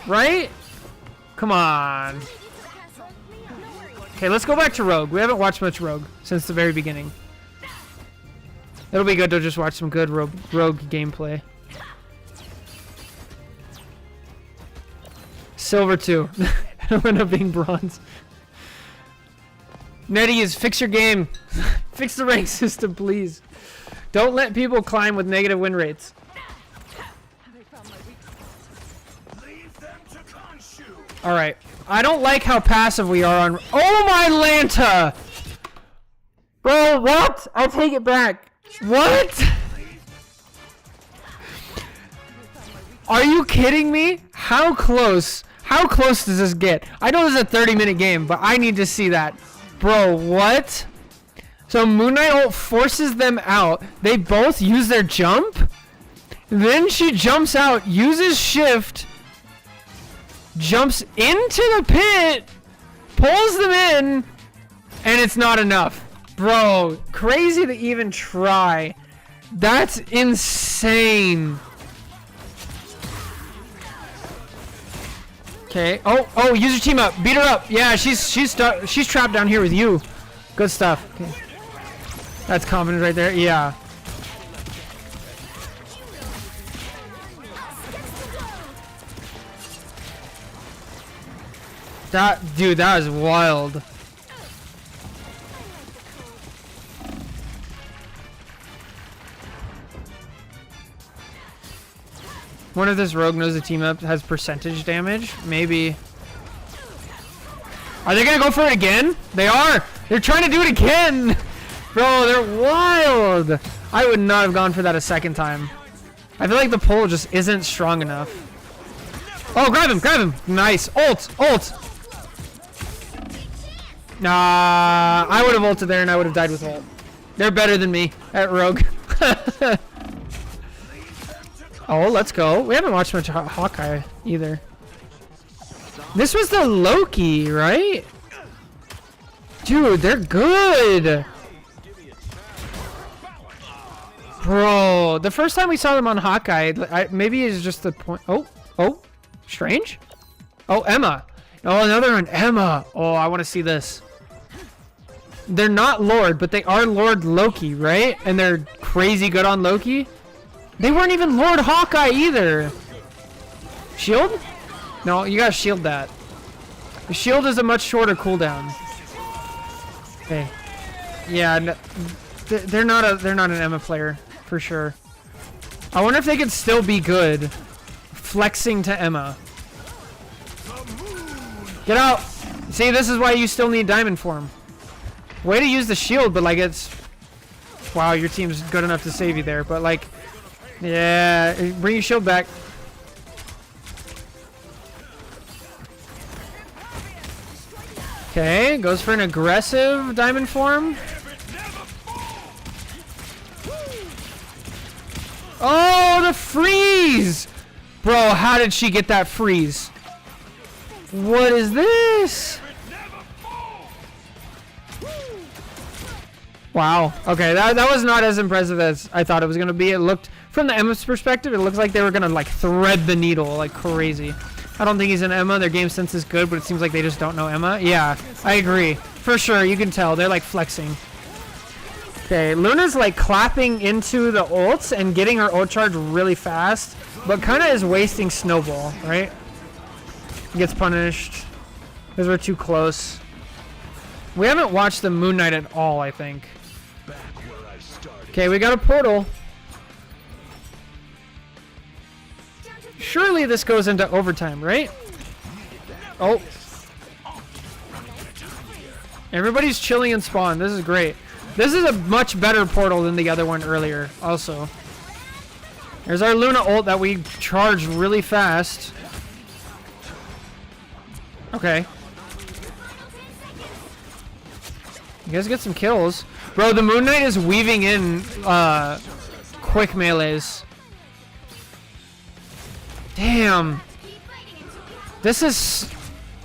Right? Come on. Okay, let's go back to Rogue. We haven't watched much Rogue since the very beginning. It'll be good to just watch some good Rogue gameplay. Silver 2. It'll end up being bronze. NetEase, fix your game. Fix the rank system, please. Don't let people climb with negative win rates. Alright. I don't like how passive we are on... Oh my Lanta! Bro, what? I'll take it back. What? Are you kidding me? How close? How close does this get? I know this is a 30-minute game, but I need to see that. Bro, what? So Moon Knight ult forces them out. They both use their jump. Then she jumps out, uses shift, jumps into the pit, pulls them in, and it's not enough. Bro, crazy to even try. That's insane. Okay. Oh, use your team up. Beat her up. Yeah, she's trapped down here with you. Good stuff. Okay. That's confidence right there. Yeah. Dude, that is wild. Wonder if this rogue knows the team up has percentage damage. Maybe. Are they gonna go for it again? They are. They're trying to do it again. Bro, they're wild. I would not have gone for that a second time. I feel like the pull just isn't strong enough. Oh, grab him. Nice. Ult. Nah, I would have ulted there and I would have died with ult. They're better than me at rogue. Oh, let's go. We haven't watched much Hawkeye either. This was the Loki, right? Dude, they're good. Bro, the first time we saw them on Hawkeye, maybe it's just the point. Oh, Strange? Oh, Emma. Oh, another one, Emma. Oh, I want to see this. They're not Lord, but they are Lord Loki, right? And they're crazy good on Loki. They weren't even Lord Hawkeye either. Shield? No, you gotta shield that. The shield is a much shorter cooldown. Okay. Yeah, they're not an Emma player for sure. I wonder if they could still be good. Flexing to Emma. Get out! See, this is why you still need diamond form. Way to use the shield, but like it's... Wow, your team's good enough to save you there, but like... Yeah, bring your shield back. Okay, goes for an aggressive diamond form. Oh, the freeze! Bro, how did she get that freeze? What is this? Wow. Okay, that was not as impressive as I thought it was going to be. It looked, from the Emma's perspective, it looks like they were going to like thread the needle like crazy. I don't think he's an Emma. Their game sense is good, but it seems like they just don't know Emma. Yeah, I agree. For sure, you can tell. They're like flexing. Okay, Luna's like clapping into the ults and getting her ult charge really fast, but kind of is wasting Snowball, right? Gets punished because we're too close. We haven't watched the Moon Knight at all, I think. Okay, we got a portal. Surely this goes into overtime, right? Oh. Everybody's chilling in spawn. This is great. This is a much better portal than the other one earlier, also. There's our Luna ult that we charged really fast. Okay. You guys get some kills. Bro, the Moon Knight is weaving in quick melees. Damn. This is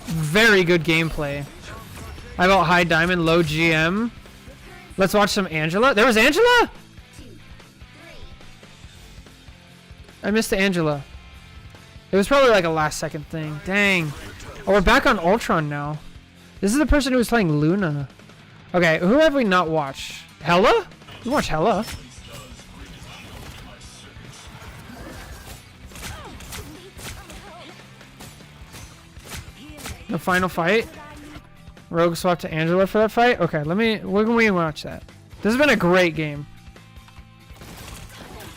very good gameplay. I got high diamond, low GM. Let's watch some Angela. There was Angela? I missed the Angela. It was probably like a last second thing. Dang. Oh, we're back on Ultron now. This is the person who was playing Luna. Okay, who have we not watched? Hela? We watched Hela. The final fight. Rogue swapped to Angela for that fight. Okay, we're gonna watch that. This has been a great game.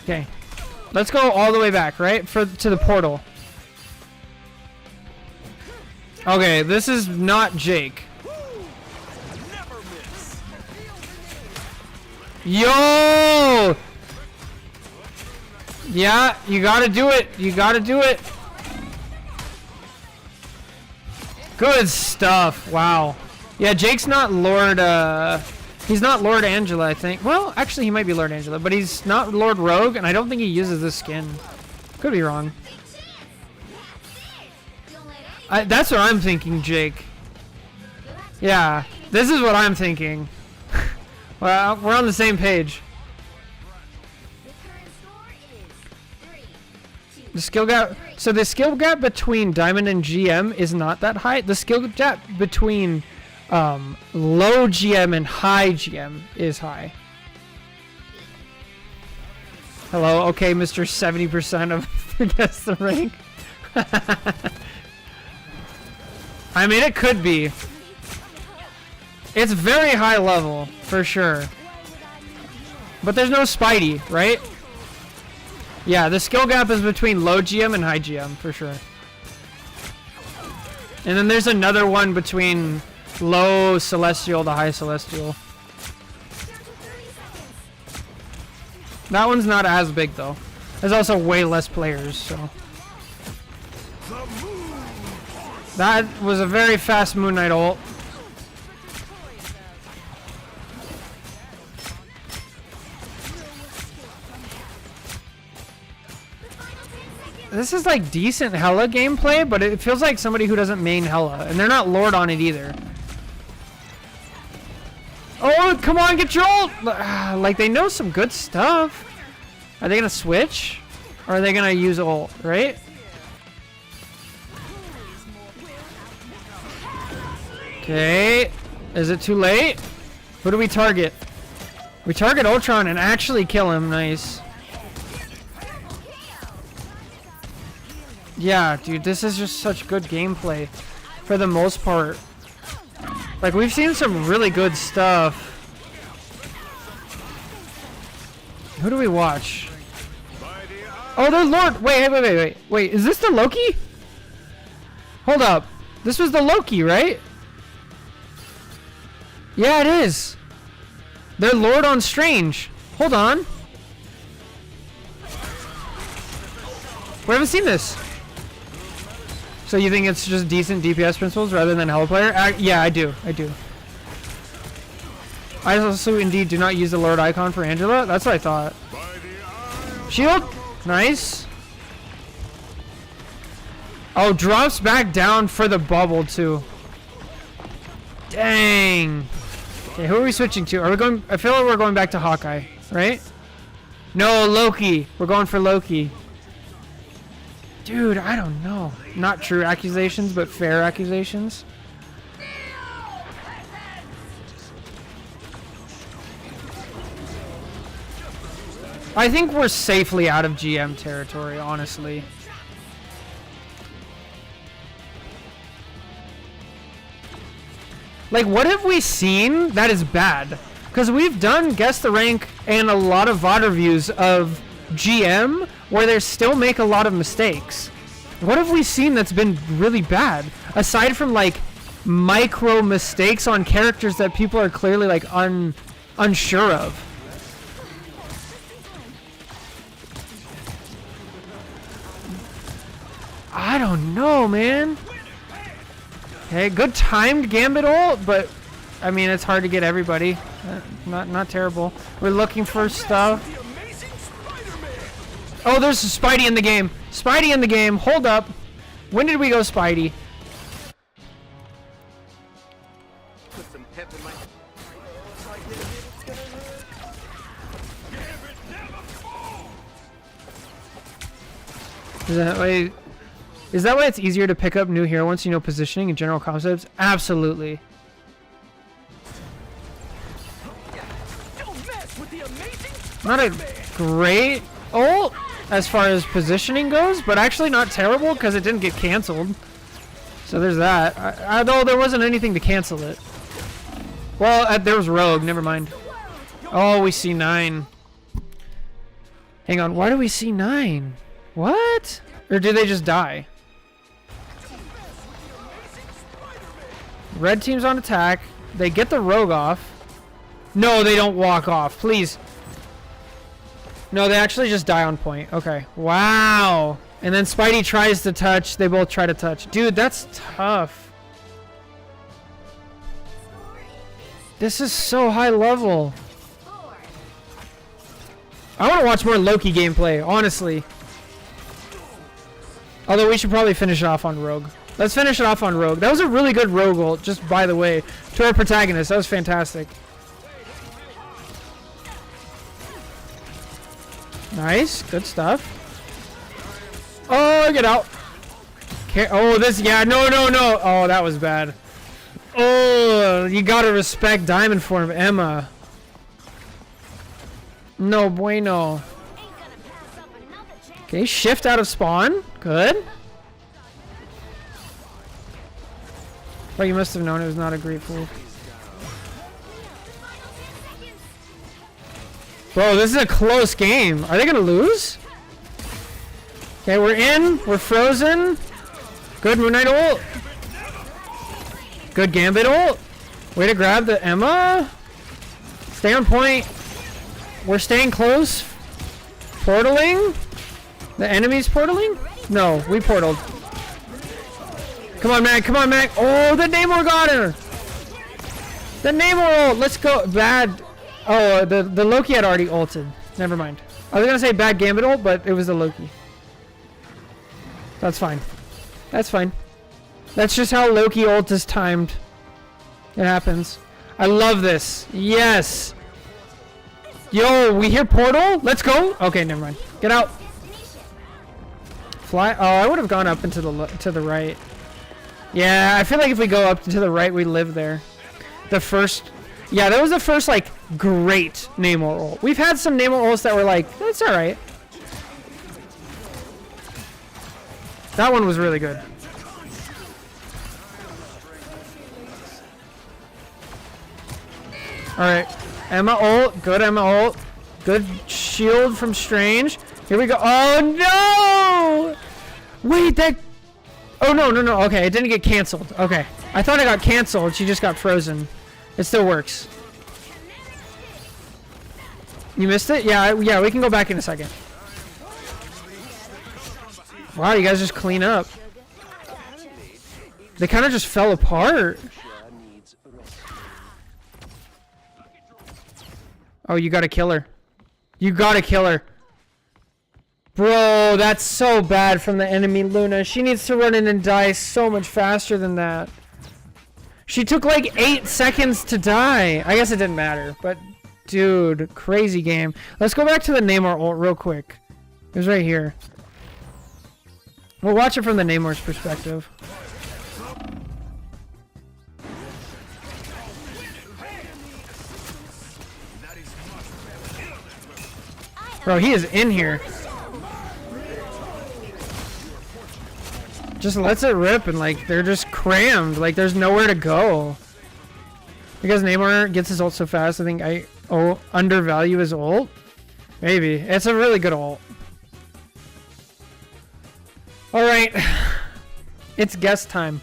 Okay, let's go all the way back, right, to the portal. Okay, this is not Jake. Yo! Yeah, you gotta do it. You gotta do it. Good stuff. Wow. Yeah, Jake's not Lord, he's not Lord Angela, I think. Well, actually, he might be Lord Angela, but he's not Lord Rogue, and I don't think he uses this skin. Could be wrong. That's what I'm thinking, Jake. Yeah, this is what I'm thinking. Well, we're on the same page. The skill gap. So the skill gap between Diamond and GM is not that high. The skill gap between low GM and high GM is high. Hello, okay, Mr. 70% of guess the rank. I mean, it could be. It's very high level, for sure. But there's no Spidey, right? Yeah, the skill gap is between low GM and high GM, for sure. And then there's another one between low Celestial to high Celestial. That one's not as big, though. There's also way less players, so... That was a very fast Moon Knight ult. This is like decent Hela gameplay, but it feels like somebody who doesn't main Hela, and they're not Lord on it either. Oh, come on, get your ult! Like, they know some good stuff. Are they gonna switch? Or are they gonna use ult, right? Okay. Is it too late? Who do we target? We target Ultron and actually kill him. Nice. Yeah, dude, this is just such good gameplay for the most part. Like, we've seen some really good stuff. Who do we watch? By the Oh, they're Lord. Wait. Is this the Loki? Hold up. This was the Loki, right? Yeah, it is. They're Lord on Strange. Hold on. We haven't seen this. So you think it's just decent DPS principles rather than Hellplayer? Yeah, I do. I also indeed do not use the Lord icon for Angela. That's what I thought. Shield. Nice. Oh, drops back down for the bubble too. Dang. Okay, who are we switching to? Are we going? I feel like we're going back to Hawkeye, right? No, Loki. We're going for Loki. Dude, I don't know. Not true accusations, but fair accusations. I think we're safely out of GM territory, honestly. Like, what have we seen that is bad? Because we've done Guess the Rank and a lot of VOD reviews of GM where they still make a lot of mistakes. What have we seen that's been really bad? Aside from, like, micro mistakes on characters that people are clearly, like, unsure of. I don't know, man. Okay, good timed Gambit ult, but I mean it's hard to get everybody. Not terrible. We're looking for stuff. Oh, there's a Spidey in the game. Spidey in the game. Hold up. When did we go Spidey? Put some pep in my... Is that why it's easier to pick up new hero once you know positioning and general concepts? Absolutely. Not a great ult as far as positioning goes, but actually not terrible because it didn't get canceled. So there's that. Although there wasn't anything to cancel it. Well, there was Rogue. Never mind. Oh, we see 9. Hang on. Why do we see 9? What? Or did they just die? Red team's on attack. They get the Rogue off. No, they don't walk off. Please. No, they actually just die on point. Okay. Wow. And then Spidey tries to touch. They both try to touch. Dude, that's tough. This is so high level. I want to watch more Loki gameplay, honestly. Although we should probably finish it off on Rogue. Let's finish it off on Rogue. That was a really good Rogue ult, just by the way. To our protagonist. That was fantastic. Nice. Good stuff. Oh, get out. Okay. Oh, this. Yeah, no. Oh, that was bad. Oh, you gotta respect Diamond Form, Emma. No bueno. Okay, shift out of spawn. Good. Oh, you must have known it was not a great fool. Bro, this is a close game. Are they gonna lose? Okay, we're in. We're frozen. Good Moon Knight ult. Good Gambit ult. Way to grab the Emma. Stay on point. We're staying close. Portaling. The enemy's portaling? No, we portaled. Come on, Mac. Come on, Mac. Oh, the Namor got her. The Namor ult. Let's go. Bad. Oh, the Loki had already ulted. Never mind. I was going to say bad Gambit ult, but it was the Loki. That's fine. That's fine. That's just how Loki ult is timed. It happens. I love this. Yes. Yo, we hear portal. Let's go. Okay, never mind. Get out. Fly. Oh, I would have gone up into the right. Yeah, I feel like if we go up to the right, we live there. The first. Yeah, that was the first, like, great Namor ult. We've had some Namor ults that were like, that's alright. That one was really good. Alright. Emma ult. Good Emma ult. Good shield from Strange. Here we go. Oh no! Wait, that. Oh no, no, no. Okay, it didn't get canceled. Okay, I thought it got canceled. She just got frozen. It still works. You missed it? Yeah, yeah. We can go back in a second. Wow, you guys just clean up. They kind of just fell apart. Oh, you gotta kill her. You gotta kill her. Bro, that's so bad from the enemy Luna. She needs to run in and die so much faster than that. She took like 8 seconds to die. I guess it didn't matter, but dude, crazy game. Let's go back to the Namor ult real quick. It was right here. We'll watch it from the Namor's perspective. Bro, he is in here. Just lets it rip and like they're just crammed. Like there's nowhere to go. Because Namor gets his ult so fast, I think I undervalue his ult. Maybe. It's a really good ult. Alright. It's guess time.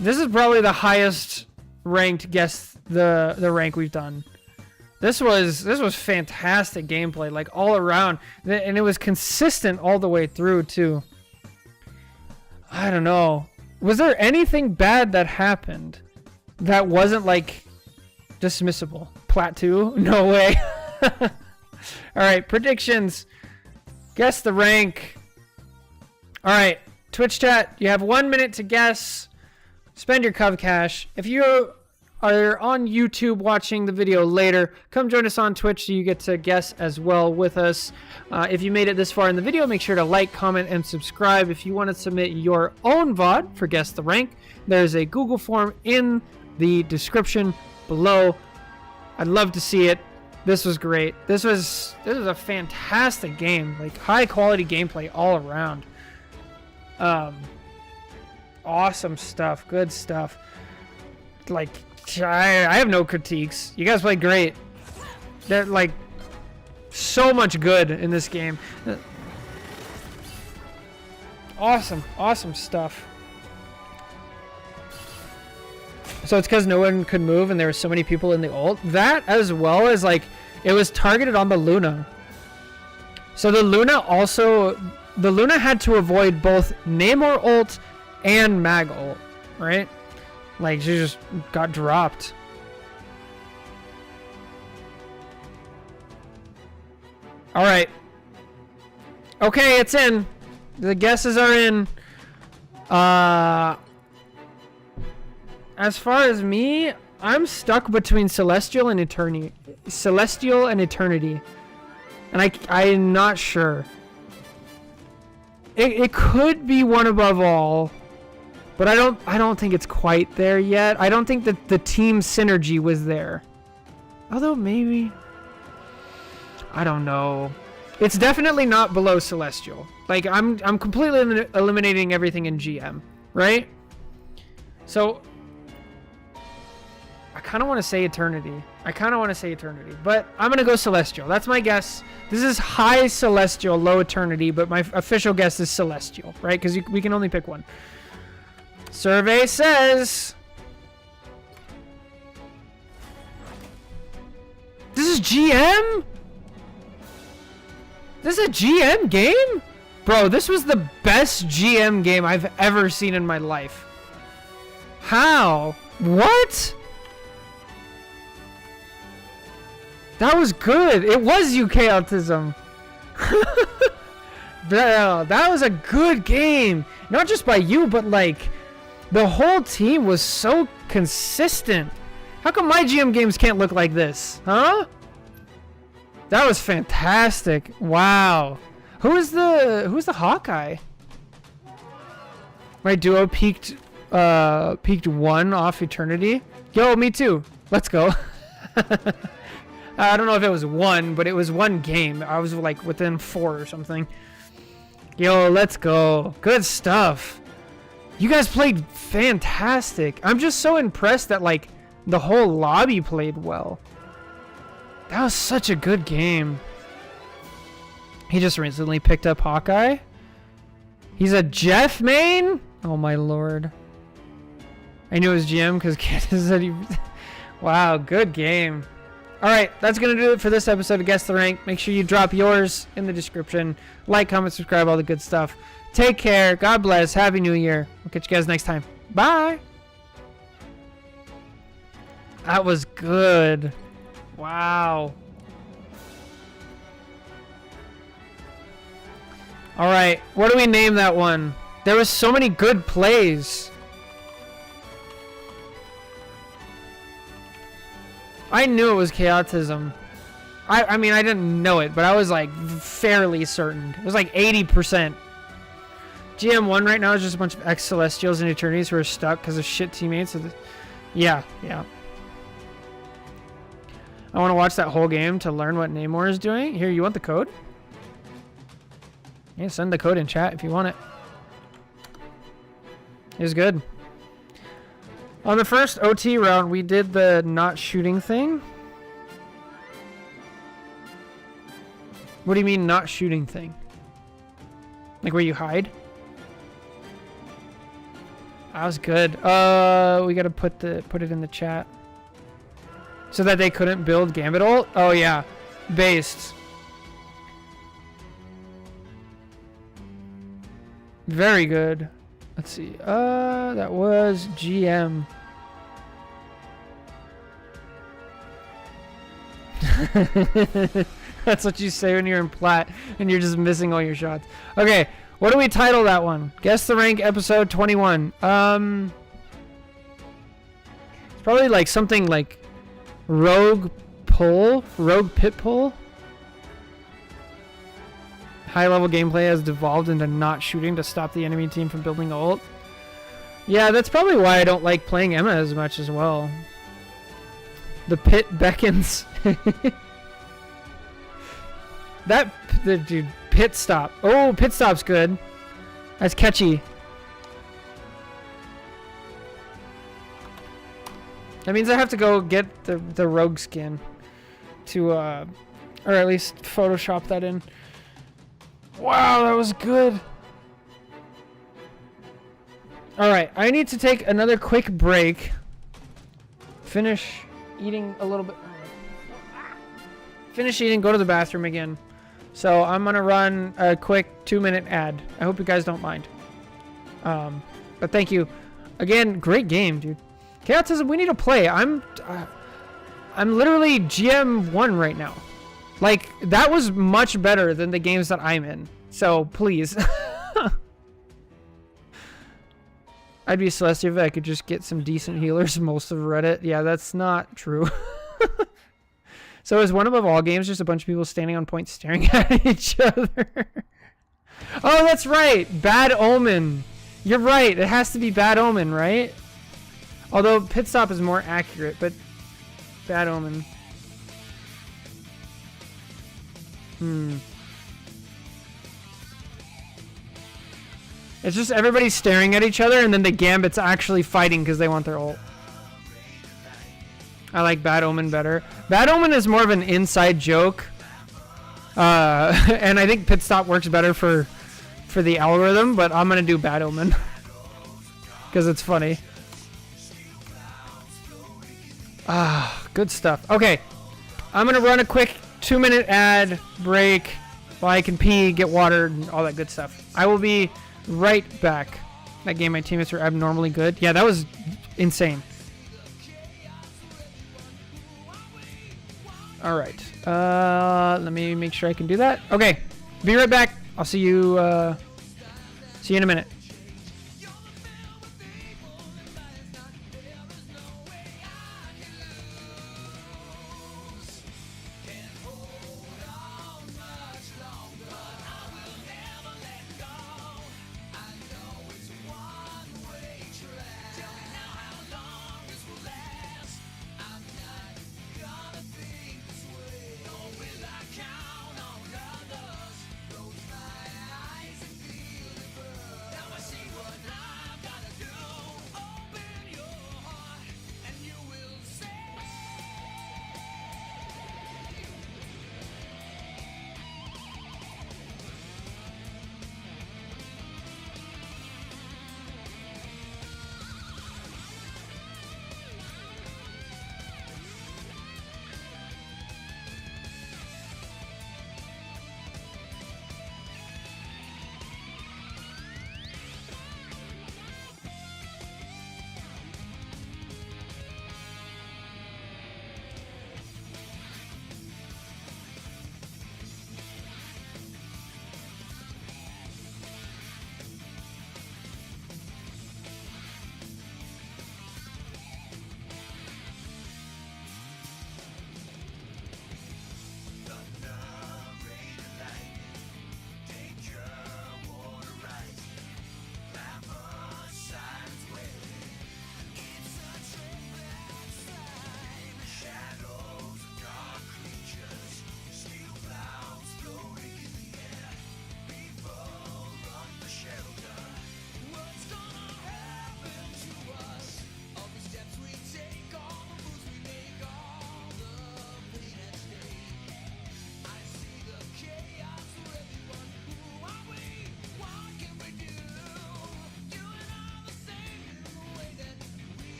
This is probably the highest ranked guess the rank we've done. This was fantastic gameplay, like all around, and it was consistent all the way through too. I don't know. Was there anything bad that happened that wasn't like dismissible? Plat 2? No way. All right, predictions. Guess the rank. All right, Twitch chat, you have 1 minute to guess. Spend your Cov Cash. If you are on YouTube watching the video later, come join us on Twitch so you get to guess as well with us. If you made it this far in the video, make sure to like, comment, and subscribe. If you want to submit your own VOD for Guess the Rank, there's a Google form in the description below. I'd love to see it. This was great. This was a fantastic game. Like high quality gameplay all around. Awesome stuff. Good stuff. Like I have no critiques. You guys played great. They're like so much good in this game. Awesome stuff. So it's because no one could move and there were so many people in the ult. That as well as like it was targeted on the Luna. So the Luna had to avoid both Namor ult and Mag ult, right? Like she just got dropped. All right. Okay, it's in. The guesses are in. As far as me, I'm stuck between Celestial and Eternity. And I'm not sure. It could be One Above All. But I don't think it's quite there yet. I don't think that the team synergy was there. Although maybe. I don't know. It's definitely not below Celestial. Like I'm completely eliminating everything in GM, right? So I kind of want to say Eternity. But I'm going to go Celestial. That's my guess. This is high Celestial, low Eternity, but my official guess is Celestial, right? Because we can only pick one. Survey says this is GM? This is a GM game? Bro, this was the best GM game I've ever seen in my life. How? What? That was good. It was UK Autism. Bro, that was a good game. Not just by you, but like the whole team was so consistent. How come my GM games can't look like this? Huh? That was fantastic. Wow. Who's the Hawkeye? My duo peaked 1 off Eternity. Yo, me too. Let's go. I don't know if it was 1, but it was 1 game. I was like within 4 or something. Yo, let's go. Good stuff. You guys played fantastic. I'm just so impressed that like the whole lobby played well. That was such a good game. He just recently picked up Hawkeye. He's a Jeff main? Oh my lord. I knew it was GM because Candace said he... Wow, good game. Alright, that's going to do it for this episode of Guess the Rank. Make sure you drop yours in the description. Like, comment, subscribe, all the good stuff. Take care. God bless. Happy New Year. We'll catch you guys next time. Bye. That was good. Wow. Alright, what do we name that one? There was so many good plays. I knew it was Chaotism. I mean, I didn't know it, but I was like fairly certain. It was like 80%. GM1 right now is just a bunch of ex-Celestials and Eternities who are stuck because of shit teammates. Yeah. I want to watch that whole game to learn what Namor is doing. Here, you want the code? Yeah, send the code in chat if you want it. It was good. On the first OT round, we did the not shooting thing. What do you mean not shooting thing? Like where you hide? That was good. We gotta put it in the chat. So that they couldn't build Gambit ult? Oh yeah. Based. Very good. Let's see. That was GM. That's what you say when you're in plat and you're just missing all your shots. Okay, what do we title that one? Guess the Rank episode 21. It's probably like something like Rogue Pit Pull. High level gameplay has devolved into not shooting to stop the enemy team from building ult. Yeah, that's probably why I don't like playing Emma as much as well. The pit beckons. Dude, pit stop. Oh, pit stop's good. That's catchy. That means I have to go get the rogue skin to, or at least Photoshop that in. Wow, that was good. Alright, I need to take another quick break. Finish eating a little bit. Finish eating, go to the bathroom again. So I'm going to run a quick 2-minute ad. I hope you guys don't mind. But thank you. Again, great game, dude. Chaotism, we need to play. I'm literally GM1 right now. Like, that was much better than the games that I'm in. So, please. I'd be Celestia if I could just get some decent healers most of Reddit. Yeah, that's not true. So is One Above All games just a bunch of people standing on point staring at each other? Oh, that's right. Bad Omen. You're right. It has to be Bad Omen, right? Although Pit Stop is more accurate, but Bad Omen. It's just everybody staring at each other and then the Gambit's actually fighting because they want their ult. I like Bad Omen better. Bad Omen is more of an inside joke. And I think Pit Stop works better for the algorithm, but I'm going to do Bad Omen. Because it's funny. Good stuff. Okay. I'm going to run a quick 2-minute ad break while I can pee, get water, and all that good stuff. I will be right back. That game, my teammates were abnormally good. Yeah, that was insane. All right. Let me make sure I can do that. Okay. Be right back. I'll see you in a minute.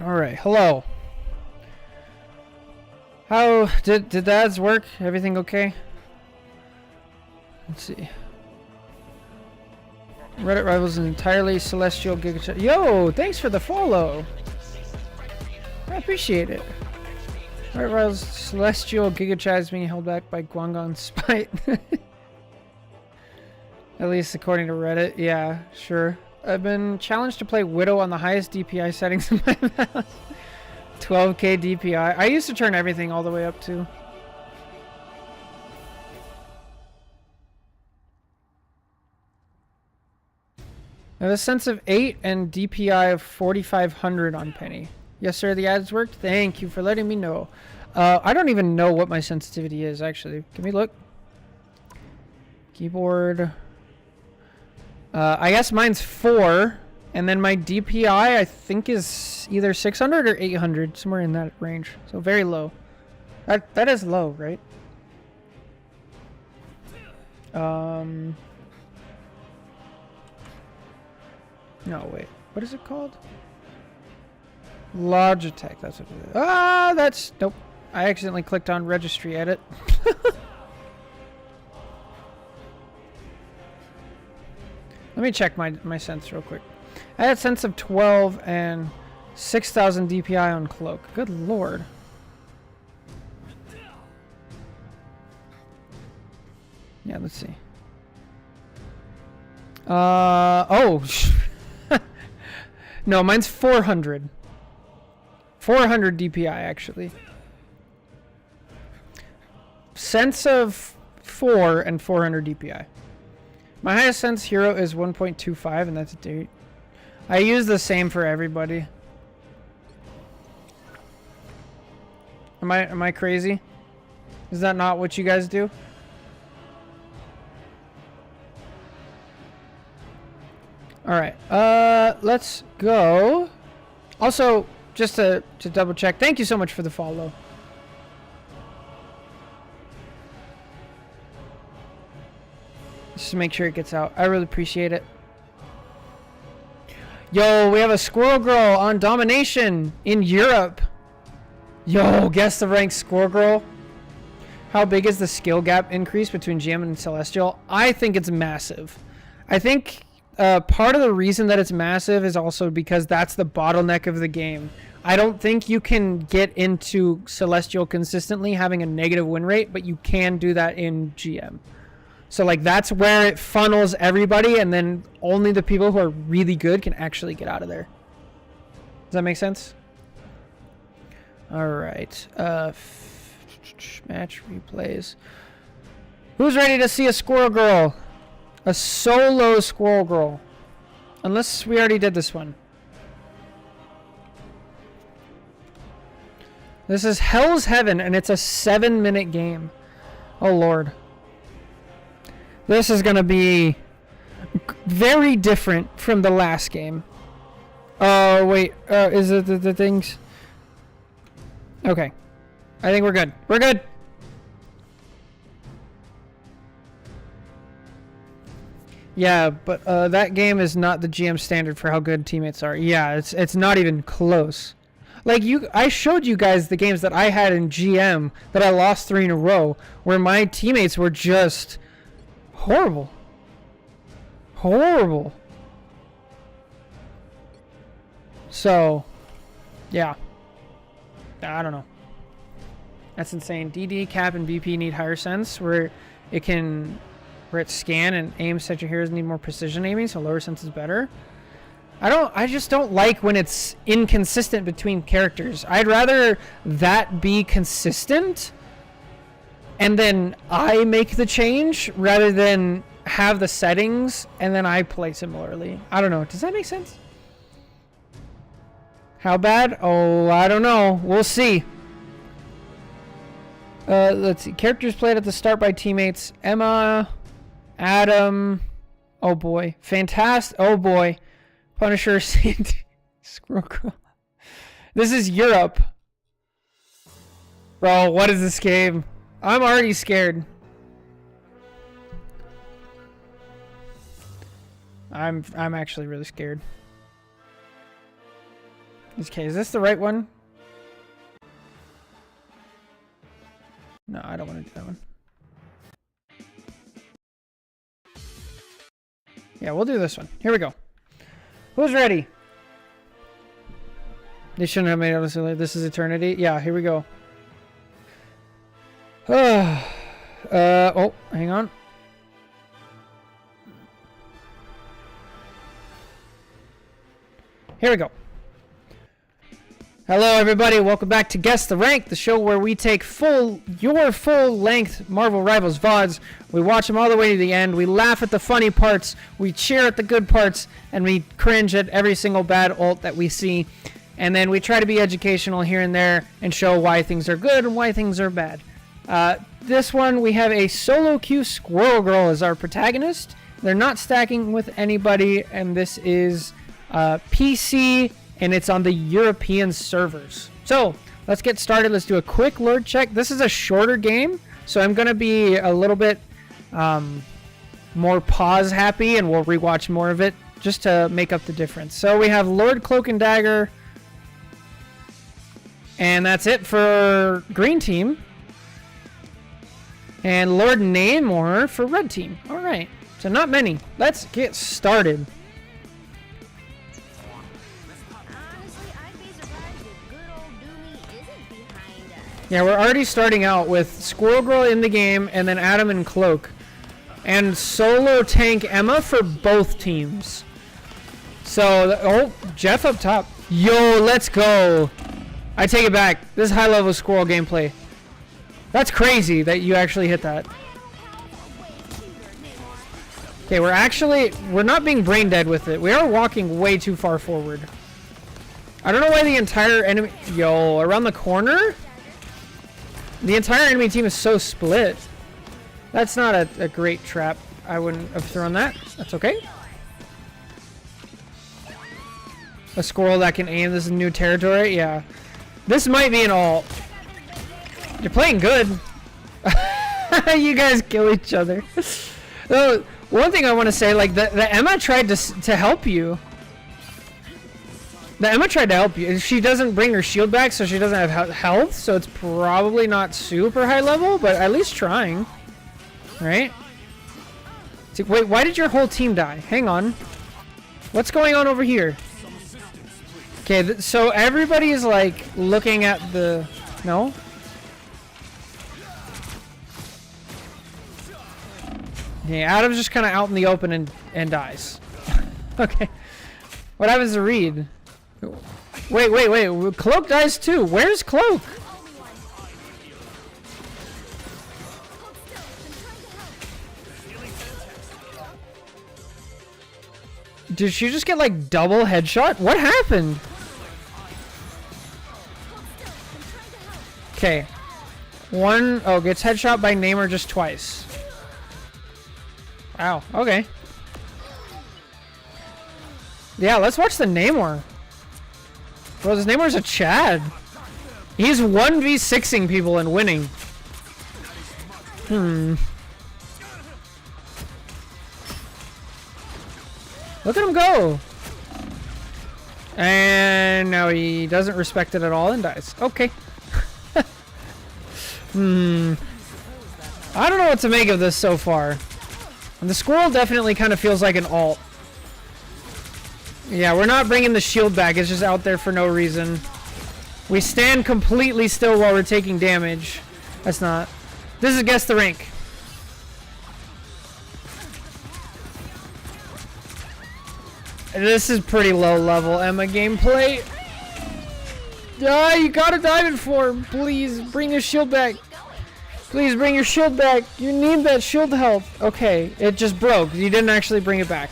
Alright, hello. How did the ads work? Everything okay? Let's see. Reddit rivals an entirely celestial giga. Yo, thanks for the follow. I appreciate it. Reddit rivals celestial giga being held back by Guangdong's spite. At least according to Reddit. Yeah, sure. I've been challenged to play Widow on the highest DPI settings in my mouse. 12k DPI. I used to turn everything all the way up to. I have a sense of 8 and DPI of 4500 on Penny. Yes, sir, the ads worked. Thank you for letting me know. I don't even know what my sensitivity is, actually. Can we look? Keyboard. I guess mine's 4. And then my DPI, I think, is either 600 or 800. Somewhere in that range. So very low. That is low, right? No, wait. What is it called? Logitech. That's what it is. Ah, that's... Nope. I accidentally clicked on registry edit. Let me check my sense real quick. I had sense of 12 and 6,000 DPI on Cloak. Good lord. Yeah, let's see. Oh. No, mine's 400. 400 DPI, actually. Sense of 4 and 400 DPI. My highest sense hero is 1.25, and that's a date. I use the same for everybody. Am I crazy? Is that not what you guys do? Alright, let's go. Also, just to double check, thank you so much for the follow. Just to make sure it gets out. I really appreciate it. Yo, we have a Squirrel Girl on Domination in Europe. Yo, guess the rank Squirrel Girl. How big is the skill gap increase between GM and Celestial? I think it's massive. I think part of the reason that it's massive is also because that's the bottleneck of the game. I don't think you can get into Celestial consistently having a negative win rate, but you can do that in GM. So like that's where it funnels everybody, and then only the people who are really good can actually get out of there. Does that make sense? All right. Match replays. Who's ready to see a Squirrel Girl? A solo Squirrel Girl. Unless we already did this one. This is Hell's Heaven, and it's a 7-minute game. Oh lord. This is gonna be very different from the last game. Oh wait, is it the things? Okay, I think we're good. We're good. Yeah, but that game is not the GM standard for how good teammates are. Yeah, it's not even close. Like I showed you guys the games that I had in GM that I lost 3 in a row, where my teammates were just horrible. Horrible. So, yeah. I don't know. That's insane. DD, Cap, and BP need higher sense, where it's scan and aim such a heroes need more precision aiming, so lower sense is better. I just don't like when it's inconsistent between characters. I'd rather that be consistent and then I make the change rather than have the settings and then I play similarly. I don't know. Does that make sense? How bad? Oh, I don't know. We'll see. Let's see. Characters played at the start by teammates. Emma, Adam. Oh boy. Fantastic. Oh boy. Punisher, Squirrel Girl. This is Europe. Bro, what is this game? I'm already scared. I'm actually really scared. Okay, is this the right one? No, I don't want to do that one. Yeah, we'll do this one. Here we go. Who's ready? They shouldn't have made it so late. This is eternity. Yeah, here we go. Oh, hang on. Here we go. Hello, everybody. Welcome back to Guess the Rank, the show where we take your full-length Marvel Rivals VODs. We watch them all the way to the end. We laugh at the funny parts. We cheer at the good parts, and we cringe at every single bad ult that we see. And then we try to be educational here and there and show why things are good and why things are bad. This one, we have a solo queue Squirrel Girl as our protagonist. They're not stacking with anybody, and this is PC, and it's on the European servers. So let's get started. Let's do a quick Lord check. This is a shorter game, so I'm going to be a little bit more pause happy, and we'll rewatch more of it just to make up the difference. So we have Lord Cloak and Dagger, and that's it for green team. And Lord Namor for red team. All right, so not many. Let's get started. Honestly, I'd be surprised if good old Doomy isn't behind us. Yeah, we're already starting out with Squirrel Girl in the game, and then Adam and Cloak. And solo tank Emma for both teams. So, oh, Jeff up top. Yo, let's go. I take it back. This is high-level Squirrel gameplay. That's crazy that you actually hit that. Okay, we're not being brain dead with it. We are walking way too far forward. I don't know why the entire enemy... Yo, around the corner? The entire enemy team is so split. That's not a great trap. I wouldn't have thrown that. That's okay. A squirrel that can aim. This is new territory. Yeah. This might be an ult. You're playing good. You guys kill each other. So, one thing I want to say, like, the Emma tried to help you. The Emma tried to help you. She doesn't bring her shield back, so she doesn't have health, so it's probably not super high level, but at least trying. Right? See, wait, why did your whole team die? Hang on. What's going on over here? Okay, so everybody is, like, looking at the... No? Yeah, Adam's just kind of out in the open and dies. Okay. What happens to Reed? Wait. Cloak dies too. Where's Cloak? Did she just get like double headshot? What happened? Okay. Gets headshot by Namor just twice. Wow, okay. Yeah, let's watch the Namor. Bro, this Namor's a Chad. He's 1v6ing people and winning. Look at him go. And now he doesn't respect it at all and dies. Okay. I don't know what to make of this so far. And the squirrel definitely kind of feels like an ult. Yeah, we're not bringing the shield back. It's just out there for no reason. We stand completely still while we're taking damage. That's not. This is Guess the Rank. This is pretty low level Emma gameplay. Ah, you got a diamond form. Please bring your shield back. Please bring your shield back. You need that shield health. Okay, it just broke. You didn't actually bring it back.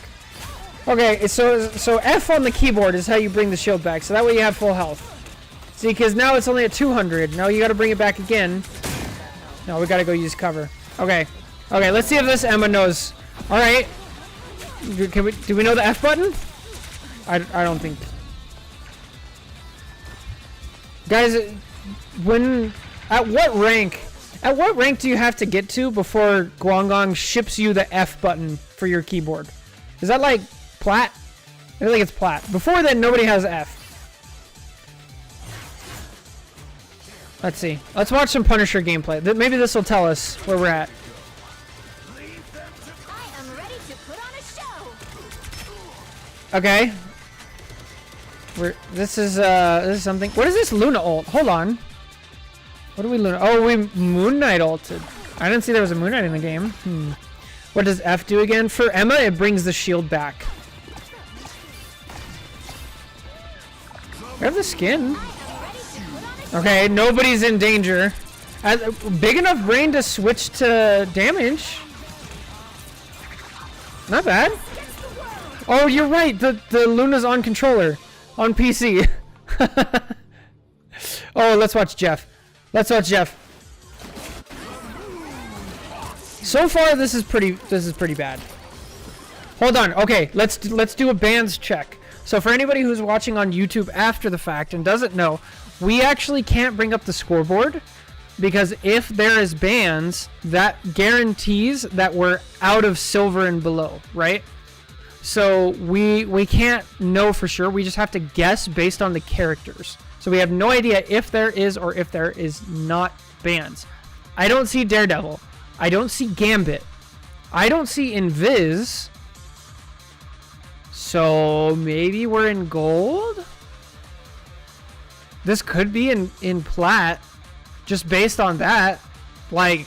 Okay, so F on the keyboard is how you bring the shield back. So that way you have full health. See, because now it's only at 200. Now you got to bring it back again. No, we got to go use cover. Okay. Okay, let's see if this Emma knows. All right. Do we know the F button? I don't think. Guys, at what rank do you have to get to before Guangong ships you the F button for your keyboard? Is that like plat? I feel like it's plat. Before then, nobody has F. Let's see. Let's watch some Punisher gameplay. Maybe this will tell us where we're at. I am ready to put on a show. Okay. This is something. What is this Luna ult? Hold on. What do we Luna? Oh, we Moon Knight ulted. I didn't see there was a Moon Knight in the game. What does F do again? For Emma, it brings the shield back. We have the skin. Okay, nobody's in danger. Big enough brain to switch to damage. Not bad. Oh, you're right. The Luna's on controller. On PC. Oh, let's watch Jeff. Let's watch Jeff. So far, this is pretty bad. Hold on. Okay, let's do a bans check. So for anybody who's watching on YouTube after the fact and doesn't know, we actually can't bring up the scoreboard because if there is bans, that guarantees that we're out of silver and below, right? So we can't know for sure. We just have to guess based on the characters. So we have no idea if there is or if there is not bans. I don't see Daredevil. I don't see Gambit. I don't see Invis. So maybe we're in gold? This could be in plat. Just based on that. Like,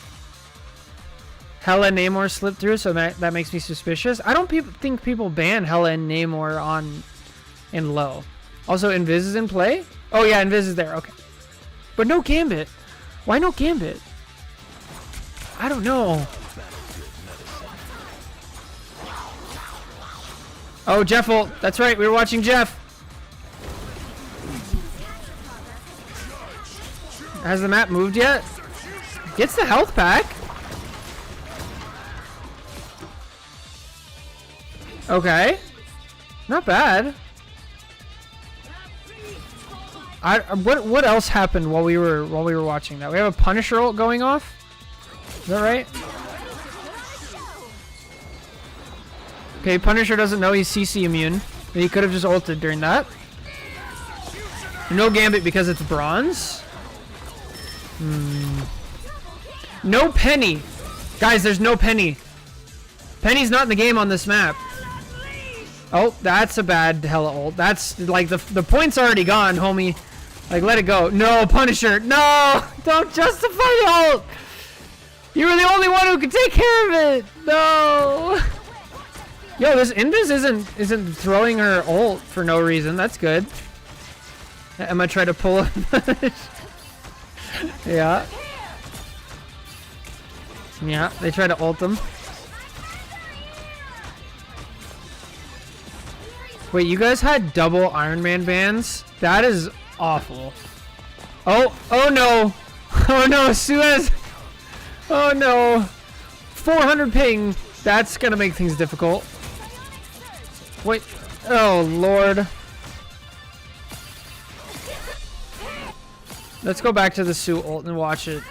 Hela and Namor slipped through, so that makes me suspicious. I don't think people ban Hela and Namor in low. Also, Invis is in play? Oh yeah, Invis is there, okay. But no Gambit. Why no Gambit? I don't know. Oh, Jeff ult. That's right, we were watching Jeff. Has the map moved yet? Gets the health pack. Okay. Not bad. What else happened while we were watching that? We have a Punisher ult going off? Is that right? Okay, Punisher doesn't know he's CC immune. He could have just ulted during that. No Gambit because it's bronze. No Penny. Guys, there's no Penny. Penny's not in the game on this map. Oh, that's a bad Hela ult. That's like the point's already gone, homie. Like, let it go. No, Punisher. No! Don't justify the ult! You were the only one who could take care of it! No! Yo, this Invis isn't throwing her ult for no reason. That's good. Emma tried to pull him. Yeah. Yeah, they tried to ult him. Wait, you guys had double Iron Man bans? That is awful. Oh no. Oh no, Suez. Oh no. 400 ping. That's gonna make things difficult. Wait. Oh lord. Let's go back to the Sue ult and watch it.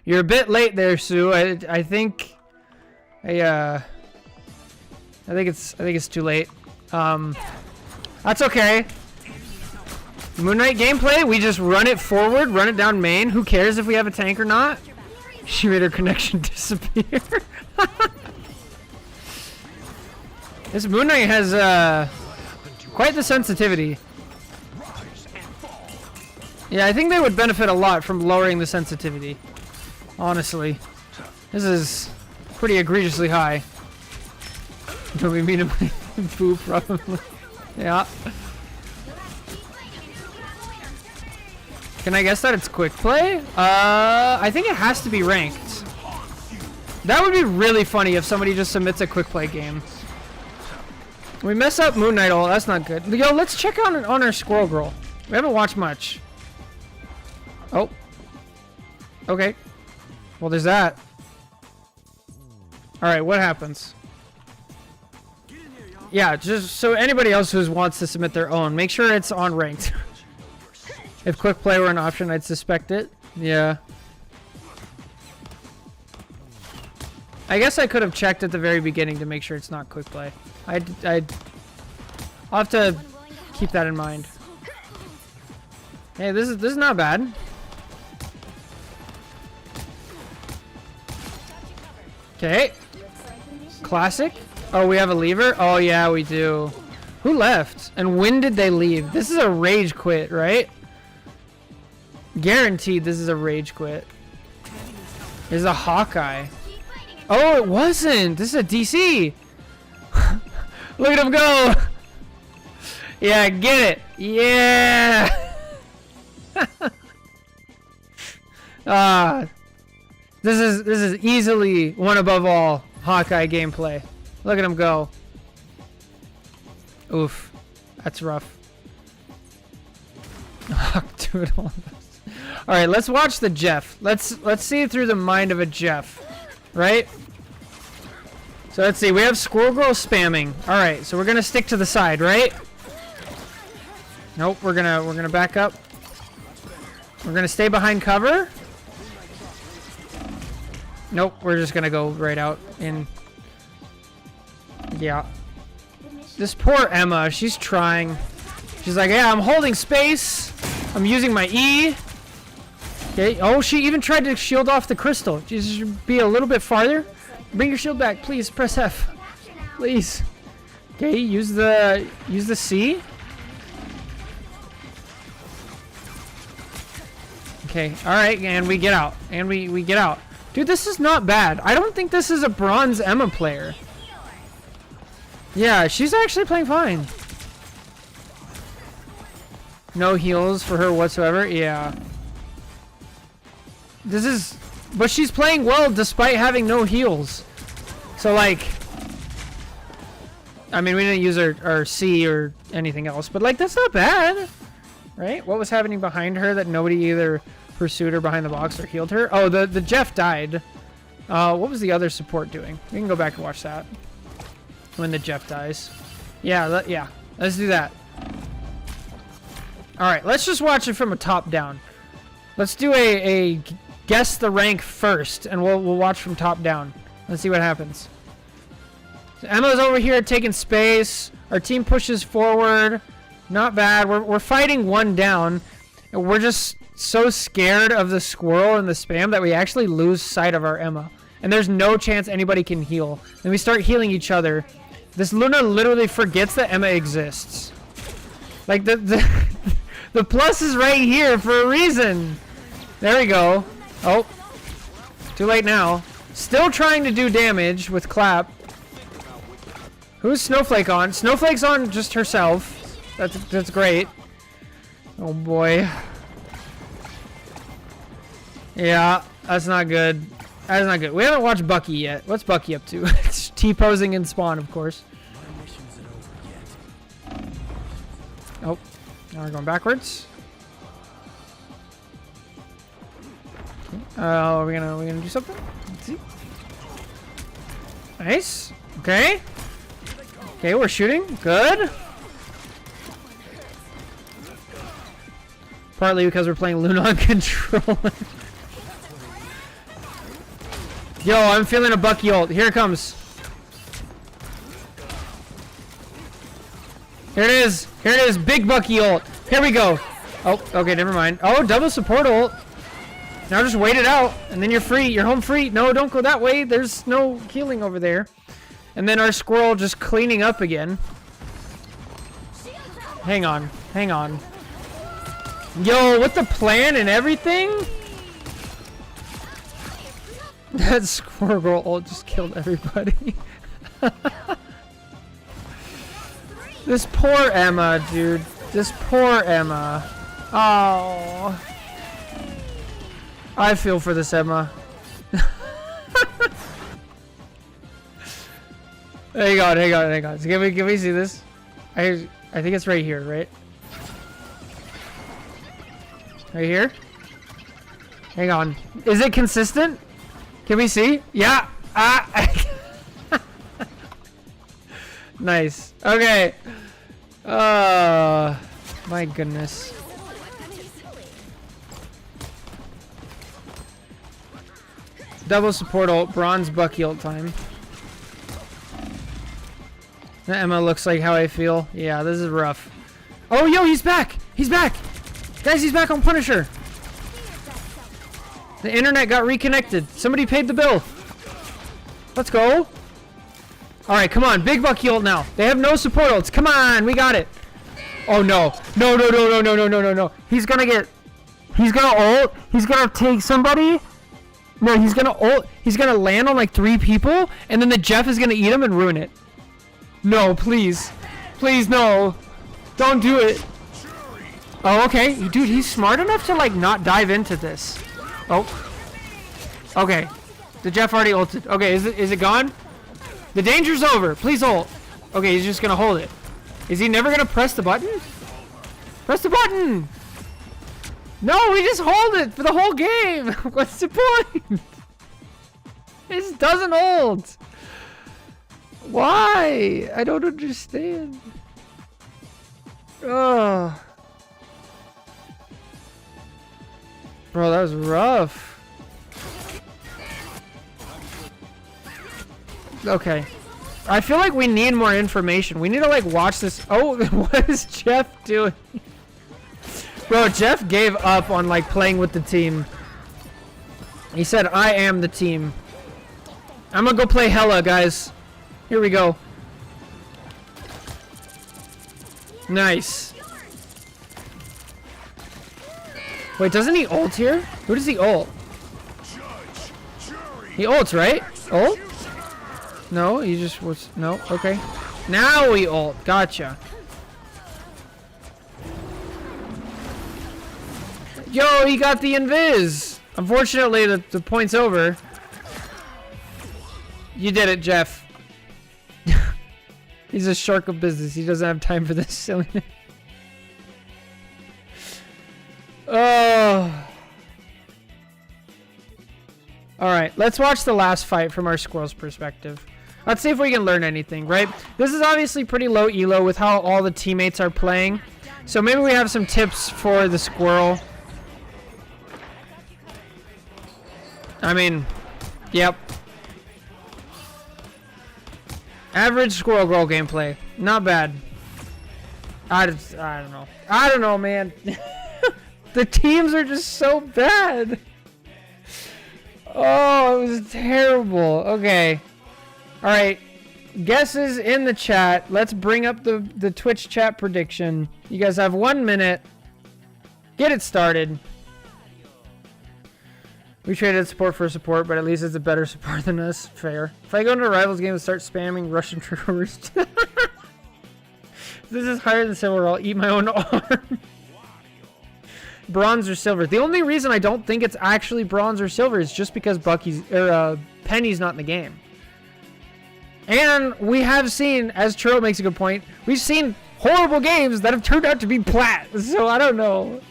You're a bit late there, Sue. I think it's too late. That's okay. Moon Knight gameplay, we just run it forward, run it down main. Who cares if we have a tank or not? She made her connection disappear. This Moon Knight has quite the sensitivity. Yeah, I think they would benefit a lot from lowering the sensitivity. Honestly, this is pretty egregiously high. Do we mean to play boo probably? Yeah. Can I guess that it's quick play? I think it has to be ranked. That would be really funny if somebody just submits a quick play game. We mess up Moon Knight ult. That's not good. Yo, let's check on our Squirrel Girl. We haven't watched much. Oh. Okay. Well, there's that. Alright, what happens? Yeah, just so anybody else who wants to submit their own, make sure it's on ranked. If quick play were an option, I'd suspect it. Yeah. I guess I could have checked at the very beginning to make sure it's not quick play. I'll have to keep that in mind. Hey, this is not bad. Okay. Classic. Oh, we have a lever? Oh, yeah, we do. Who left? And when did they leave? This is a rage quit, right? Guaranteed this is a rage quit. This is a Hawkeye. Oh, it wasn't. This is a DC. Look at him go. Yeah, get it. Yeah. This is easily one above all Hawkeye gameplay. Look at him go. Oof, that's rough. Do it all. All right, let's watch the Jeff. Let's see through the mind of a Jeff, right? So let's see. We have Squirrel Girl spamming. All right, so we're gonna stick to the side, right? Nope, we're gonna back up. We're gonna stay behind cover. Nope, we're just gonna go right out in. Yeah. This poor Emma, she's trying. She's like, yeah, I'm holding space. I'm using my E. Okay. Oh, she even tried to shield off the crystal. Just be a little bit farther. Bring your shield back, please. Press F, please. Okay, use the C. Okay. All right, and we get out. And we get out. Dude, this is not bad. I don't think this is a bronze Emma player. Yeah, she's actually playing fine. No heals for her whatsoever. Yeah. This is... But she's playing well despite having no heals. So, like... I mean, we didn't use our C or anything else. But, like, that's not bad. Right? What was happening behind her that nobody either pursued her behind the box or healed her? Oh, the Jeff died. What was the other support doing? We can go back and watch that. When the Jeff dies. Yeah, yeah. Let's do that. Alright, let's just watch it from a top down. Let's do a guess the rank first, and we'll watch from top down. Let's see what happens. So Emma's over here taking space. Our team pushes forward. Not bad. We're fighting one down. And we're just so scared of the squirrel and the spam that we actually lose sight of our Emma. And there's no chance anybody can heal. And we start healing each other. This Luna literally forgets that Emma exists. Like, the plus is right here for a reason. There we go. Oh. Too late now. Still trying to do damage with Clap. Who's Snowflake on? Snowflake's on just herself. That's great. Oh, boy. Yeah, that's not good. That's not good. We haven't watched Bucky yet. What's Bucky up to? It's T-posing in Spawn, of course. Oh, now we're going backwards. Are we gonna do something? Let's see. Nice. Okay. Okay, we're shooting. Good. Partly because we're playing Luna on controller. Yo, I'm feeling a Bucky ult. Here it comes. Here it is. Here it is. Big Bucky ult. Here we go. Oh, okay, never mind. Oh, double support ult. Now just wait it out, and then you're free. You're home free. No, don't go that way. There's no healing over there. And then our squirrel just cleaning up again. Hang on. Hang on. Yo, with the plan and everything? That squirrel ult just killed everybody. This poor Emma, dude. This poor Emma. Oh. I feel for this Emma. Hang on, hang on, hang on. So can we see this? I think it's right here, right? Right here? Hang on. Is it consistent? Can we see? Yeah. Ah. Nice. Okay. My goodness. Double support ult, bronze Bucky ult time. That Emma looks like how I feel. Yeah, this is rough. Oh, yo, he's back! He's back! Guys, he's back on Punisher! The internet got reconnected. Somebody paid the bill. Let's go. Alright, come on. Big Bucky ult now. They have no support ults. Come on, we got it. Oh, no. No, no, no, no, no, no, no, no, no. He's gonna get... He's gonna ult. He's gonna take somebody. No, he's gonna ult. He's gonna land on like 3 people, and then the Jeff is gonna eat him and ruin it. No, please. Please, no. Don't do it. Oh, okay. Dude, he's smart enough to like not dive into this. Oh. Okay. The Jeff already ulted. Okay, is it gone? The danger's over. Please ult. Okay, he's just gonna hold it. Is he never gonna press the button? Press the button! No, we just hold it for the whole game! What's the point? It just doesn't hold. Why? I don't understand. Ugh. Bro, that was rough. Okay. I feel like we need more information. We need to like watch this. Oh, what is Jeff doing? Bro, Jeff gave up on like playing with the team. He said, I am the team. I'm gonna go play Hela, guys. Here we go. Nice. Wait, doesn't he ult here? Who does he ult? He ults, right? Ult? No, he just was... No, okay. Now we ult. Gotcha. Yo, he got the invis. Unfortunately, the point's over. You did it, Jeff. He's a shark of business. He doesn't have time for this silliness. Oh. Alright, let's watch the last fight from our squirrel's perspective. Let's see if we can learn anything, right? This is obviously pretty low elo with how all the teammates are playing. So maybe we have some tips for the squirrel. I mean, yep. Average squirrel girl gameplay. Not bad. I don't know. I don't know, man. The teams are just so bad. Oh, it was terrible. Okay. Alright. Guesses in the chat. Let's bring up the Twitch chat prediction. You guys have 1 minute. Get it started. We traded support for support, but at least it's a better support than us. Fair. If I go into a Rivals game and start spamming Russian troopers. This is higher than silver. I'll eat my own arm. Bronze or silver. The only reason I don't think it's actually bronze or silver is just because Penny's not in the game. And we have seen, as Churro makes a good point, we've seen horrible games that have turned out to be plat. So I don't know.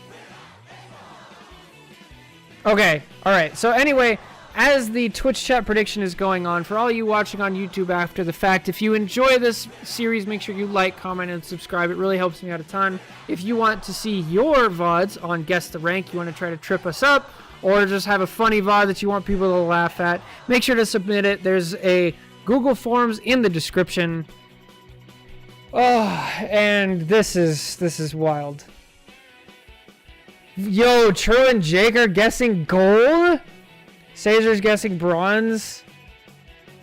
Okay. Alright. So anyway, as the Twitch chat prediction is going on, for all you watching on YouTube after the fact, if you enjoy this series, make sure you like, comment, and subscribe. It really helps me out a ton. If you want to see your VODs on Guess the Rank, you want to try to trip us up, or just have a funny VOD that you want people to laugh at, make sure to submit it. There's a Google Forms in the description. Oh, and this is wild. Yo, Churro and Jake are guessing gold? Caesar's guessing bronze?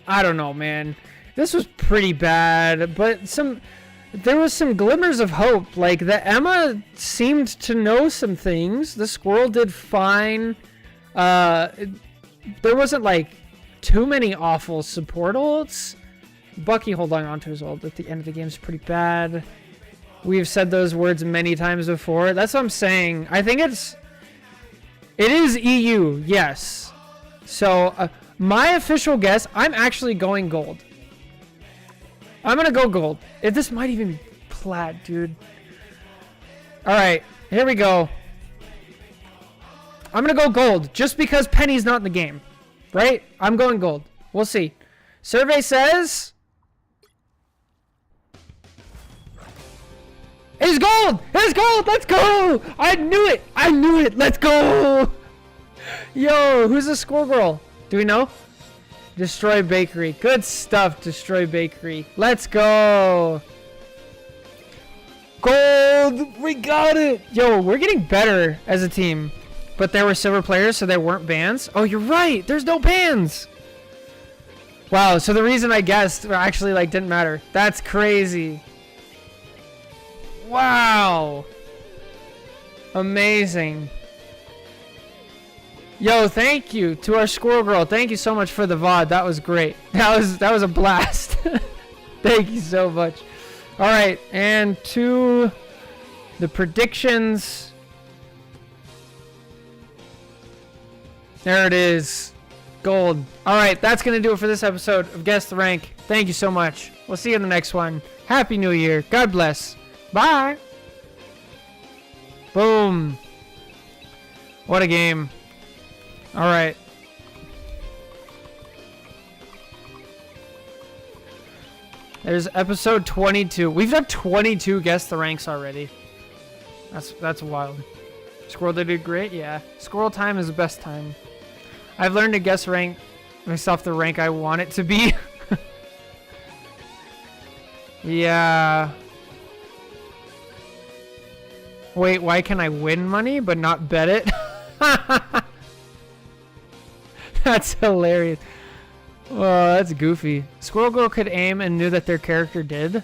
I don't know, man. This was pretty bad, but there was some glimmers of hope. Like, the Emma seemed to know some things. The squirrel did fine. There wasn't, like, too many awful support ults. Bucky holding onto his ult at the end of the game is pretty bad. We've said those words many times before. That's what I'm saying. I think it is EU, yes. So, my official guess, I'm actually going gold. I'm gonna go gold. This might even be plat, dude. Alright, here we go. I'm gonna go gold, just because Penny's not in the game. Right? I'm going gold. We'll see. Survey says... It's gold! It's gold! Let's go! I knew it! I knew it! Let's go! Yo, who's the squirrel girl? Do we know? Destroy bakery. Good stuff, destroy bakery. Let's go. Gold! We got it! Yo, we're getting better as a team. But there were silver players, so there weren't bans. Oh, you're right! There's no bans! Wow, so the reason I guessed actually, like, didn't matter. That's crazy. Wow! Amazing. Yo, thank you to our squirrel girl. Thank you so much for the VOD. That was great. That was a blast. Thank you so much. All right, and to the predictions. There it is. Gold. All right, that's going to do it for this episode of Guess the Rank. Thank you so much. We'll see you in the next one. Happy New Year. God bless. Bye. Boom. What a game. All right. There's episode 22. We've done 22 Guess the Ranks already. That's wild. Squirrel did great? Yeah. Squirrel time is the best time. I've learned to guess rank myself the rank I want it to be. Yeah. Wait, why can I win money but not bet it? That's hilarious. Oh, that's goofy. Squirrel Girl could aim and knew that their character did.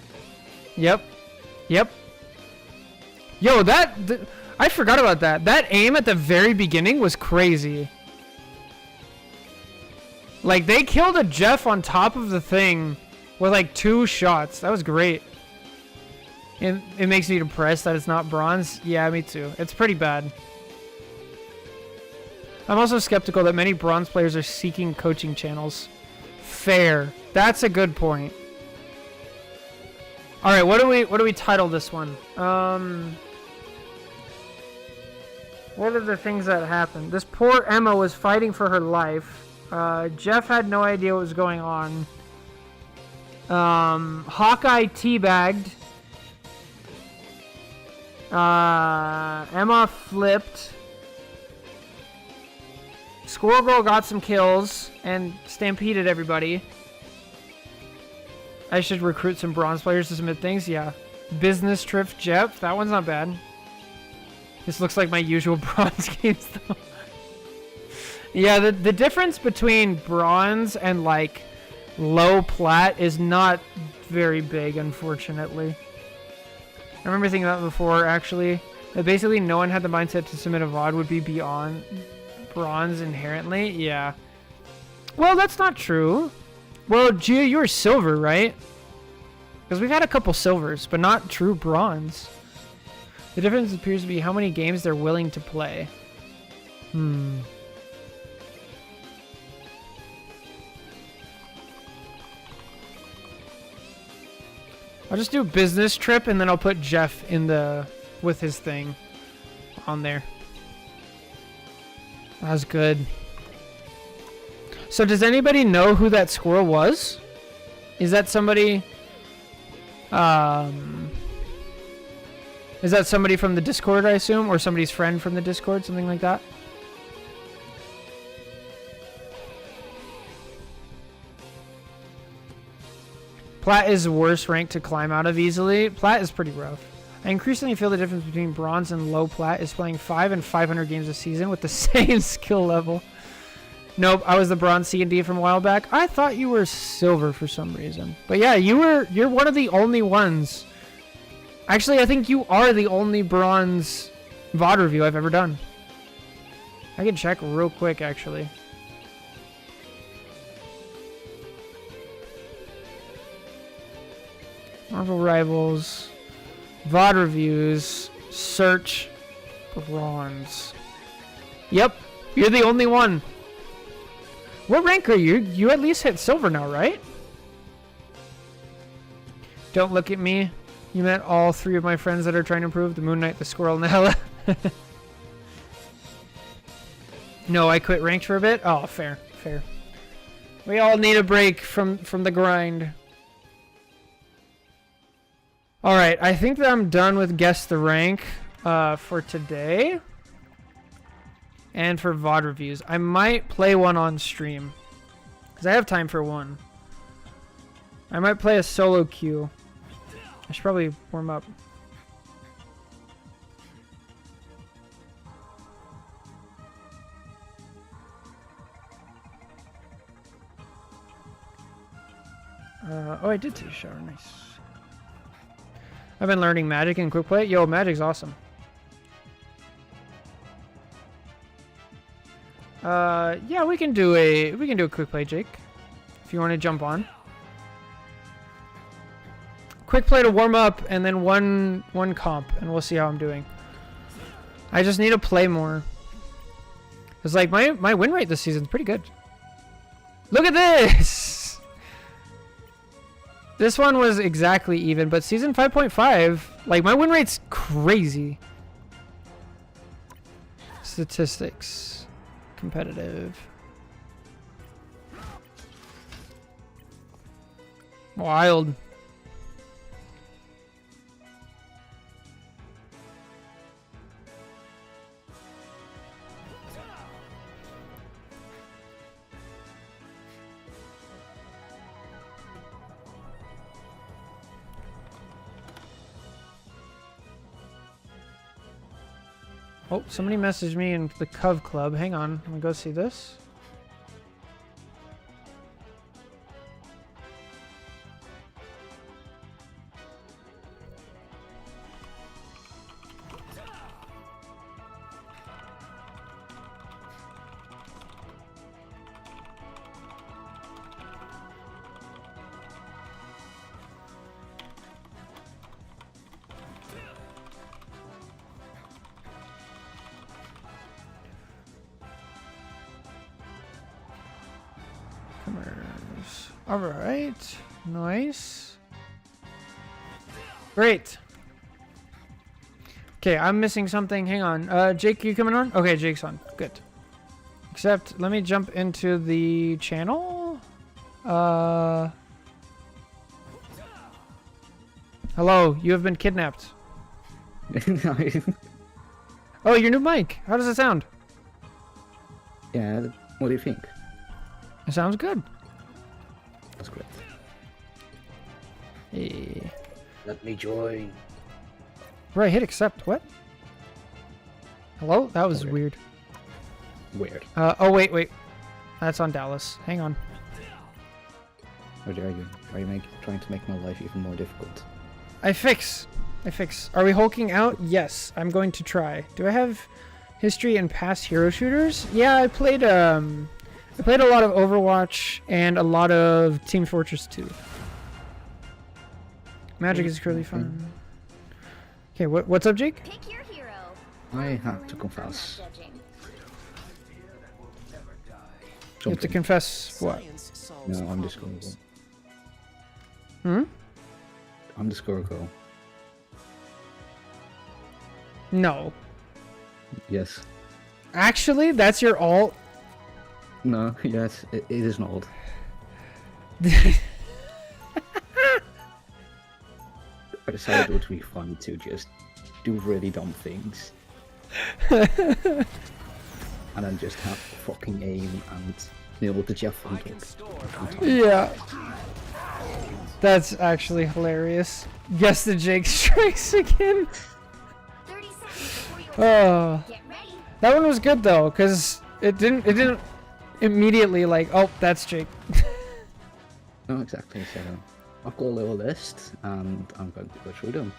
Yep. Yep. Yo, I forgot about that. That aim at the very beginning was crazy. Like, they killed a Jeff on top of the thing with, like, 2 shots. That was great. And it makes me depressed that it's not bronze. Yeah, me too. It's pretty bad. I'm also skeptical that many bronze players are seeking coaching channels. Fair. That's a good point. All right, what do we title this one? What are the things that happened? This poor Emma was fighting for her life. Jeff had no idea what was going on. Hawkeye teabagged. Emma flipped. Squirrel Girl got some kills and stampeded everybody. I should recruit some bronze players to submit things. Yeah. Business trip Jeff. That one's not bad. This looks like my usual bronze games though. Yeah, the difference between bronze and like low plat is not very big, unfortunately. I remember thinking that before, actually. That basically no one had the mindset to submit a VOD would be beyond bronze inherently. Yeah. Well, that's not true. Well, Gia, you were silver, right? Because we've had a couple silvers, but not true bronze. The difference appears to be how many games they're willing to play. I'll just do business trip and then I'll put Jeff in with his thing on there. That was good. So does anybody know who that squirrel was? Is that somebody is that somebody from the Discord, I assume, or somebody's friend from the Discord, something like that? Plat is the worst rank to climb out of easily. Plat is pretty rough. I increasingly feel the difference between bronze and low plat is playing 5 and 500 games a season with the same skill level. Nope, I was the bronze C&D from a while back. I thought you were silver for some reason. But yeah, you're one of the only ones. Actually, I think you are the only bronze VOD review I've ever done. I can check real quick, actually. Marvel Rivals, VOD reviews, search, bronze. Yep, you're the only one. What rank are you? You at least hit silver now, right? Don't look at me. You met all 3 of my friends that are trying to improve. The Moon Knight, the Squirrel, and the Hella. No, I quit ranked for a bit. Oh, fair, fair. We all need a break from the grind. Alright, I think that I'm done with Guess the Rank for today. and for VOD reviews. I might play one on stream because I have time for one. I might play a solo queue. I should probably warm up. Oh, I did take a shower. Nice. I've been learning Magic and Quick Play. Yo, Magic's awesome. Yeah, we can do a Quick Play, Jake. If you want to jump on. Quick Play to warm up, and then one comp, and we'll see how I'm doing. I just need to play more. Cause like my win rate this season's pretty good. Look at this. This one was exactly even, but season 5.5, like my win rate's crazy. Statistics. Competitive. Wild. Oh, somebody messaged me in the Cov Club. Hang on, let me go see this. All right, nice. Great. Okay, I'm missing something. Hang on. Jake, you coming on? Okay, Jake's on. Good. Except, let me jump into the channel. Hello, you have been kidnapped. Oh, your new mic. How does it sound? Yeah, what do you think? It sounds good. That's great. Hey. Let me join. Right, hit accept. What? Hello? That was weird. Weird. Oh, wait. That's on Dallas. Hang on. How dare you? Are you trying to make my life even more difficult? I fix. Are we hulking out? Yes, I'm going to try. Do I have history in past hero shooters? Yeah, I played a lot of Overwatch and a lot of Team Fortress 2. Magic is really fun. Okay, what's up, Jake? Pick your hero. I have to confess. You have to confess what? No, I'm the Squirrel. I'm the Squirrel. No. Yes. Actually, that's your alt? No, yes, it is not old. I decided it would be fun to just do really dumb things. And then just have fucking aim and be able to Jeff on top. Yeah. That's actually hilarious. Guess the Jake strikes again. 30 seconds before you Oh. get ready. That one was good though, because it didn't immediately like, oh, that's Jake. No, exactly. So I've got a little list, and I'm going to go through them.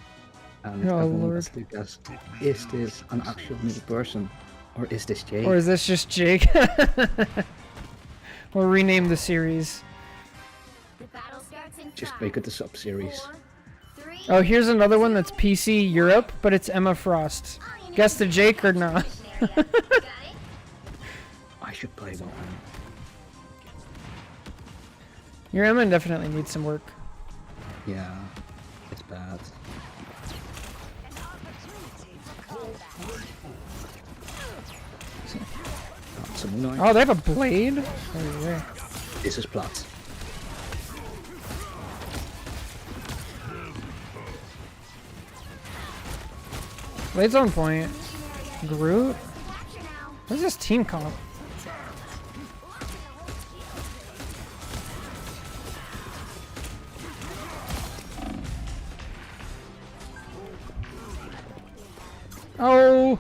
And Oh, everyone Lord. has to guess: is this an actual new person, or is this Jake? Or is this just Jake? We'll rename the series. The battle starts in Just 5, make it a sub-series. 4, 3. Oh, here's another one that's PC Europe, but it's Emma Frost. All you need Guess is the a Jake or not? area. Got it? I should play one. Your Emma definitely needs some work. Yeah, it's bad. That's annoying. Oh, they have a blade? Oh, yeah. This is plat. Blade's on point. Groot? Capture now. What's this team comp? Oh!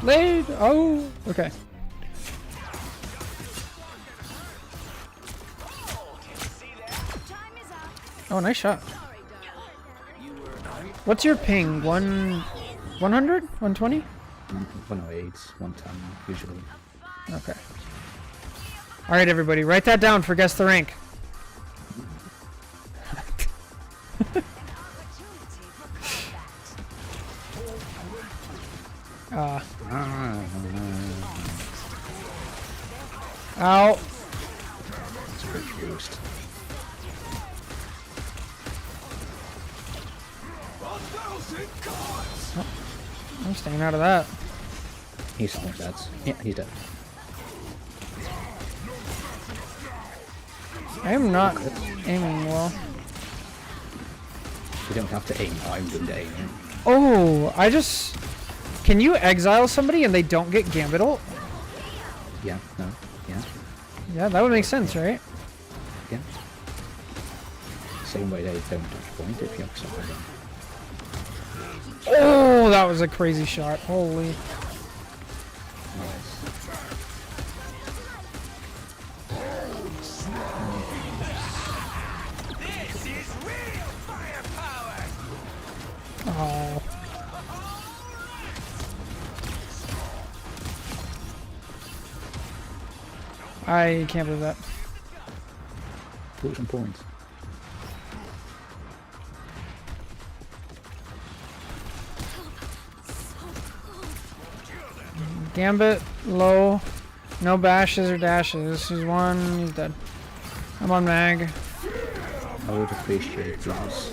Blade! Oh! Okay. Oh, nice shot. What's your ping? 100? 120? 108, 110 usually. Okay. Alright, everybody, write that down for Guess the Rank. Ow. It's confused. Oh, I'm staying out of that. He's not dead. Yeah, he's dead. I am not aiming well. You don't have to aim. I'm doing the aiming. Oh, I just... Can you exile somebody and they don't get Gambit ult? Yeah, no, yeah, Yeah, that would make sense, right? yeah. Same way they don't touch point if you have something. Oh, that was a crazy shot. Holy. Nice. Oh. I can't believe that. Put some points. Gambit, low. No bashes or dashes. He's one, he's dead. I'm on mag. I would appreciate those.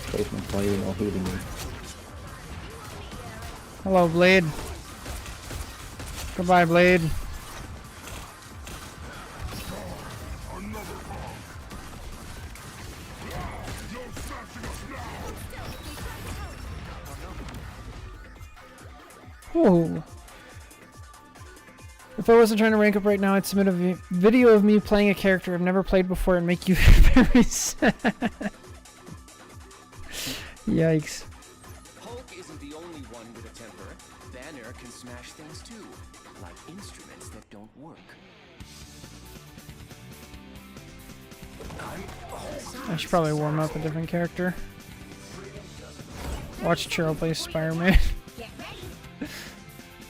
Placement playing or healing me. Hello, Blade. Goodbye, Blade. Whoa. If I wasn't trying to rank up right now, I'd submit a video of me playing a character I've never played before and make you very sad. Yikes. Hulk isn't the only one with a temper. Banner can smash things too, like instruments that don't work. I should probably warm up a different character. Watch Cheryl play Spider-Man.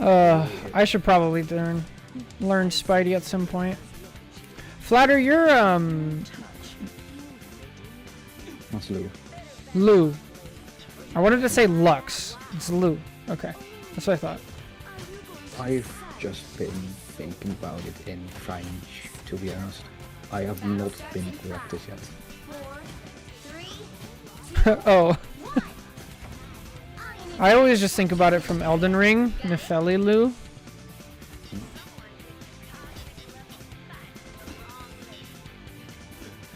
I should probably learn Spidey at some point. Flatter, you're That's Lou. Lou. I wanted to say Lux. It's Lou. Okay, that's what I thought. I've just been thinking about it in French, to be honest. I have not been corrected yet. 4, 3. Oh. I always just think about it from Elden Ring, Nefeli Lou.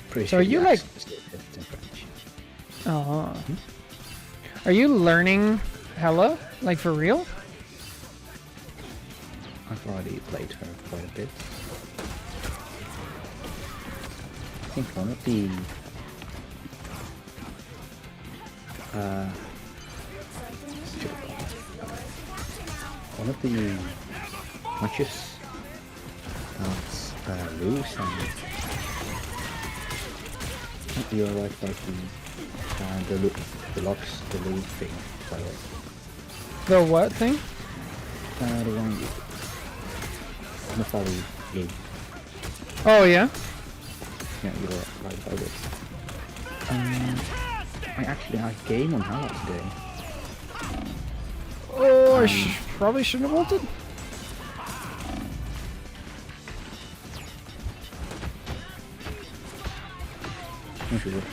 Pretty So sure are you the like- accent is different in French. Oh. Are you learning Hela? Like for real? I've already played her quite a bit. I think one of the matches that Lou sang. You're right about the locks, the Lou thing, by the way. The what thing? The one Nefeli Lou. Oh yeah? Yeah, you were right about it. I actually had a game on Hela today. Oh, I probably shouldn't have ulted. No, she would.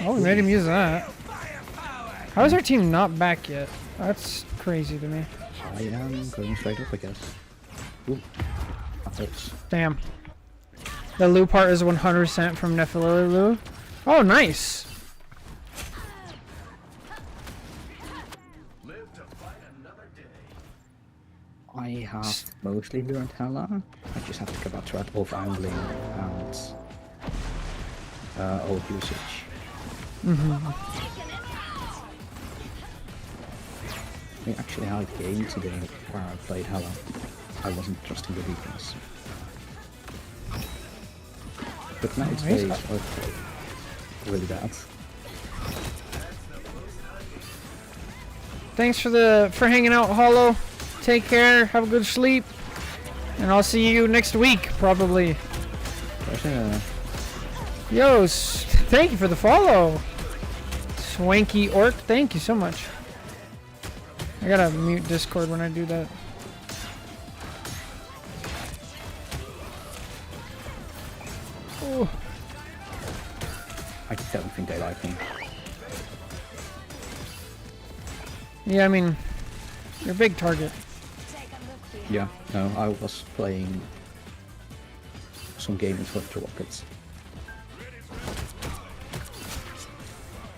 Oh, we made him use that. How is our team not back yet? That's crazy to me. I am going straight up, I guess. Ooh, that hurts. Damn. The Lou part is 100% from Nefeli Lou. Oh, nice. I have mostly learned Hela. I just have to get better at both angling and ult usage. I actually had a game today where I played Hela. I wasn't trusting the weakness. But nowadays I play really bad. Thanks for hanging out, Hollow. Take care. Have a good sleep. And I'll see you next week, probably. Yo, thank you for the follow. Swanky Orc, thank you so much. I gotta mute Discord when I do that. Oh. I don't think they like me. Yeah, I mean, you're a big target. Yeah, no, I was playing some games with the rockets.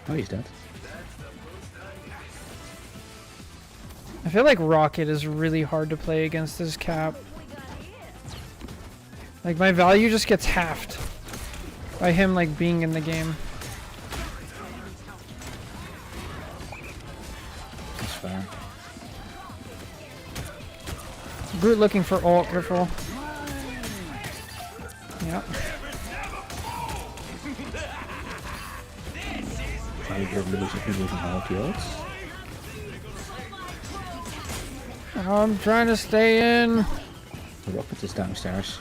Oh, he's dead. I feel like Rocket is really hard to play against this cap. Like, my value just gets halved by him, like, being in the game. That's fair. Groot looking for ult, careful. Yep. Losing all the ults. I'm trying to stay in. The rocket is downstairs.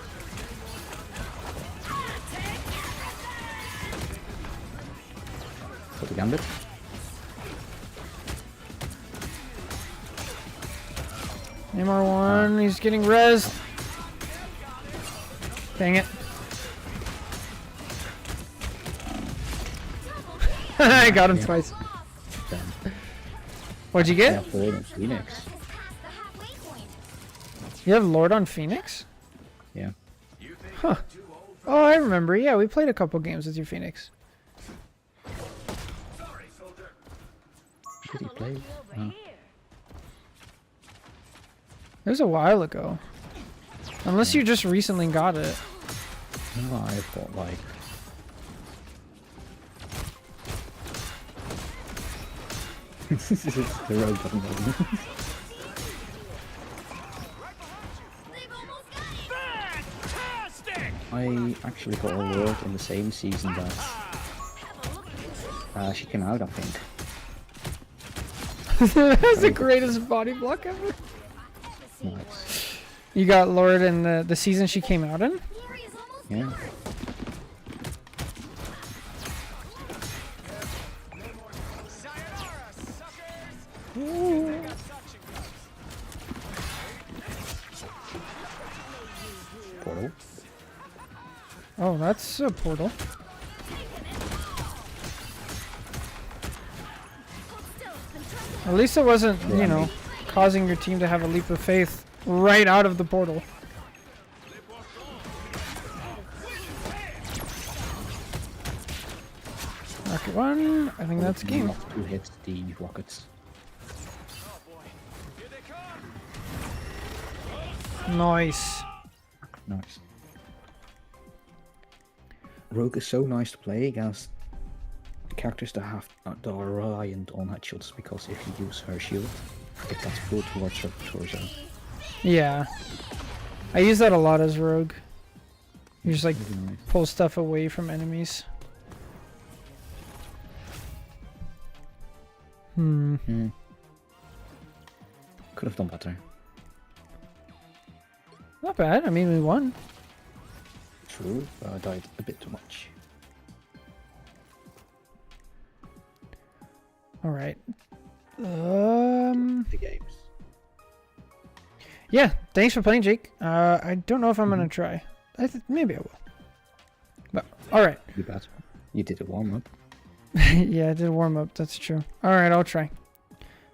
For the gambit. MR1, he's getting rezzed. Dang it. I got him twice. What'd you get? Phoenix. You have Lord on Phoenix? Yeah. Huh. Oh, I remember. Yeah, we played a couple games with your Phoenix. Did he play? Oh. It was a while ago. Unless you just recently got it. No, I thought like... This is the road button. I actually got a word in the same season that she came out, I think. That's the greatest body block ever. Nice. You got Lord in the season she came out in? Yeah. Portal. Oh, that's a portal. At least it wasn't, you know, causing your team to have a leap of faith right out of the portal. Rocket one, I think that's game. Not to hit the rockets. Nice. Nice. Rogue is so nice to play against characters that have that are reliant on headshots, because if you use her shield, it gets pulled towards her torso. Yeah. I use that a lot as Rogue. You just like Really nice. pull stuff away from enemies. Could have done better. Not bad. I mean, we won. True, but I died a bit too much. All right. The games. Yeah. Thanks for playing, Jake. I don't know if I'm gonna try. Maybe I will. But all right. You bet. You did a warm up. Yeah, I did a warm up. That's true. All right, I'll try.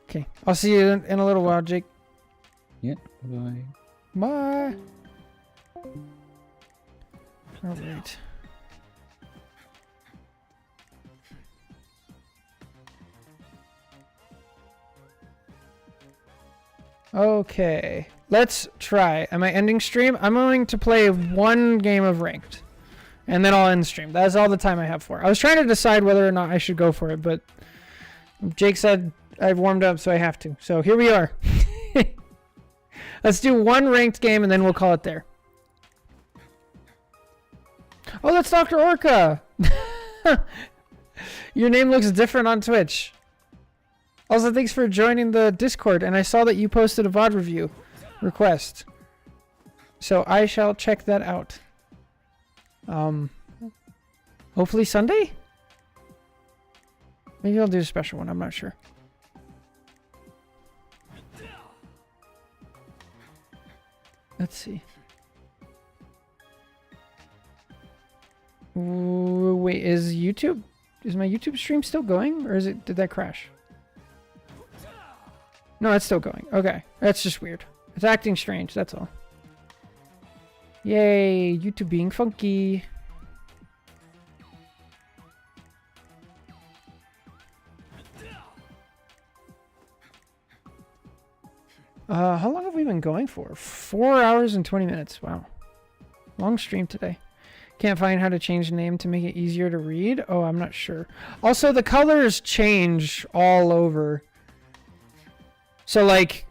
Okay. I'll see you in a little while, Jake. Yeah. Bye. Bye. All right. Okay. let's try. Am I ending stream? I'm going to play one game of ranked. And then I'll end stream. That's all the time I have for. I was trying to decide whether or not I should go for it, but Jake said I've warmed up, so I have to. So here we are. Let's do one ranked game, and then we'll call it there. Oh, that's Dr. Orca! Your name looks different on Twitch. Also, thanks for joining the Discord, and I saw that you posted a VOD review request. So I shall check that out. Hopefully Sunday? Maybe I'll do a special one, I'm not sure. Let's see. Wait, is my YouTube stream still going? Or did that crash? No, it's still going. Okay. That's just weird. It's acting strange, that's all. Yay, YouTube being funky. How long have we been going for? 4 hours and 20 minutes. Wow. Long stream today. Can't find how to change the name to make it easier to read. Oh, I'm not sure. Also, the colors change all over. So, like,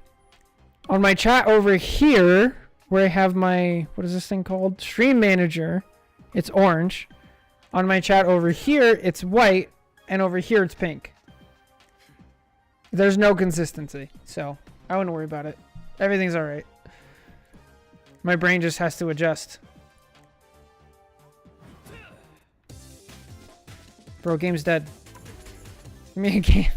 on my chat over here, where I have my, what is this thing called? Stream Manager, it's orange. On my chat over here, it's white. And over here, it's pink. There's no consistency. So, I wouldn't worry about it. Everything's alright. My brain just has to adjust. Bro, game's dead. Give me a game.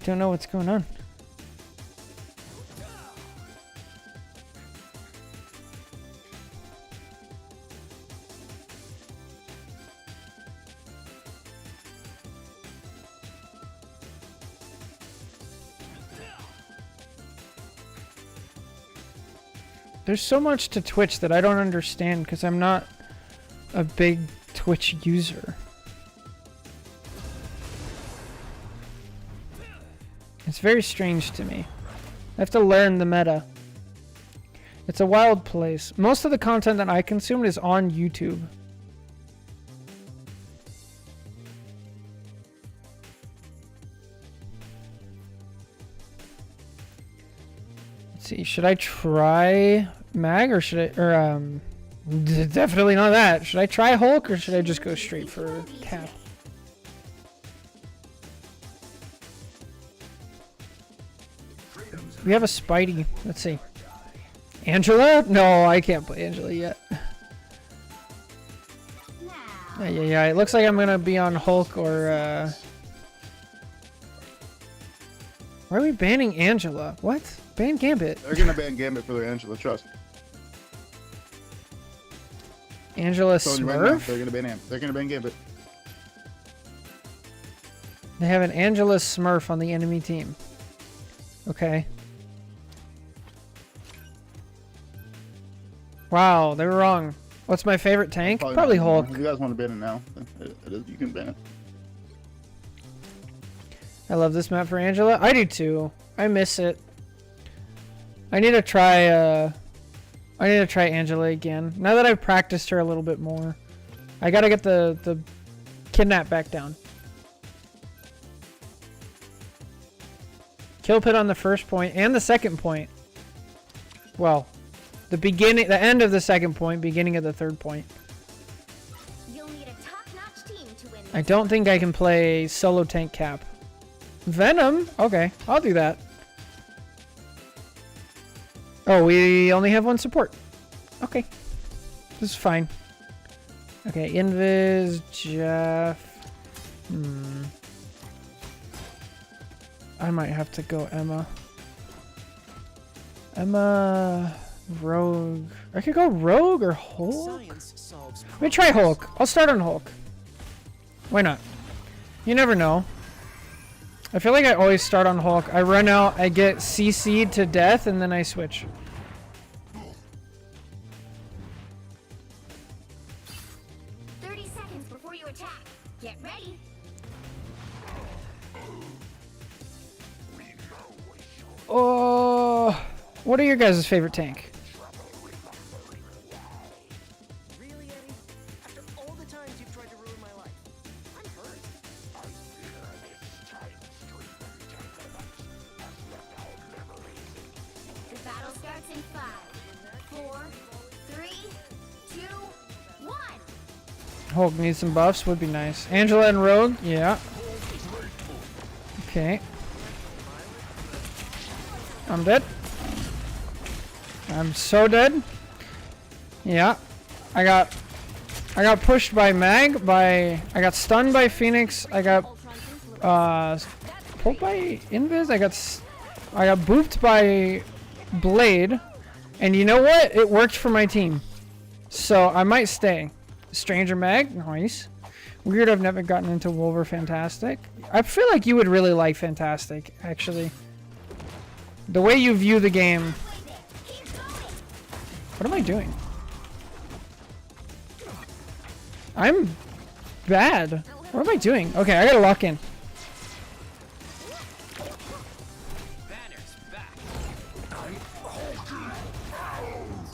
I don't know what's going on. There's so much to Twitch that I don't understand because I'm not a big Twitch user. It's very strange to me. I have to learn the meta. It's a wild place. Most of the content that I consume is on YouTube. Let's see, should I try Mag or should I, or definitely not that. Should I try Hulk or should I just go straight for Cap? We have a Spidey. Let's see. Angela? No, I can't play Angela yet. Yeah. It looks like I'm gonna be on Hulk or why are we banning Angela? What? Ban Gambit. They're gonna ban Gambit for their Angela, trust. Angela Right now, Smurf? they're gonna ban Gambit. They have an Angela Smurf on the enemy team. Okay. Wow, they were wrong. What's my favorite tank? Probably Hulk. If you guys want to ban it now, you can ban it. I love this map for Angela. I do too. I miss it. I need to try Angela again. Now that I've practiced her a little bit more. I gotta get the kidnap back down. Kill pit on the first point and the second point. Well, the end of the second point, beginning of the third point. You'll need a top-notch team to win. I don't think I can play solo tank Cap. Venom? Okay, I'll do that. Oh, we only have one support. Okay. This is fine. Okay, Invis, Jeff. I might have to go Emma. Emma, Rogue. I could go Rogue or Hulk. Let me try Hulk. I'll start on Hulk. Why not? You never know. I feel like I always start on Hulk. I run out, I get CC'd to death, and then I switch. Oh, what are your guys' favorite tank? Really, Eddie? After all the times you've tried to ruin my life, I'm hurt. The battle starts in 5, 4, 3, 2, 1. Hulk needs some buffs, would be nice. Angela and Rogue, yeah. Okay. I'm dead. I'm so dead. Yeah. I got pushed by Mag, I got stunned by Phoenix, I got pulled by Invis, I got booped by Blade, and you know what? It worked for my team. So I might stay. Stranger Mag, nice. Weird, I've never gotten into Wolver Fantastic. I feel like you would really like Fantastic, actually. The way you view the game. What am I doing? I'm bad. What am I doing? Okay, I gotta lock in.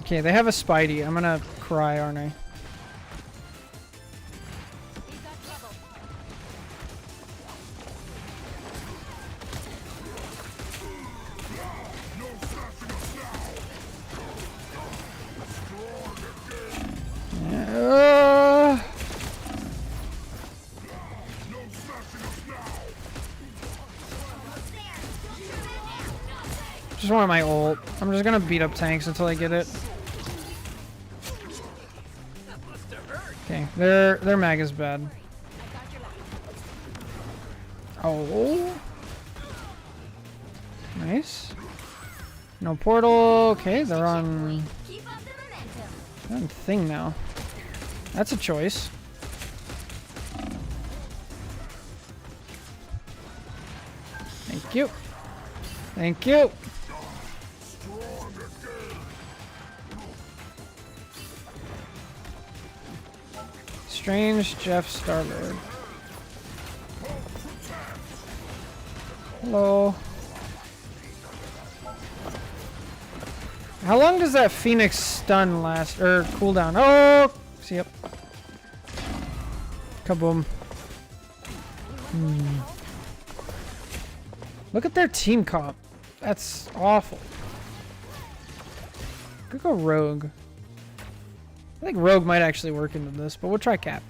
Okay, they have a Spidey. I'm gonna cry, aren't I? Just want my ult. I'm just gonna beat up tanks until I get it. Okay, their mag is bad. Oh, nice. No portal. Okay, they're on thing now. That's a choice. Thank you. Thank you. Strange Jeff Starlord. Hello. How long does that Phoenix stun last, or cooldown? Oh, see up. Kaboom. Look at their team comp. That's awful. Could go Rogue. I think Rogue might actually work into this, but we'll try Cap.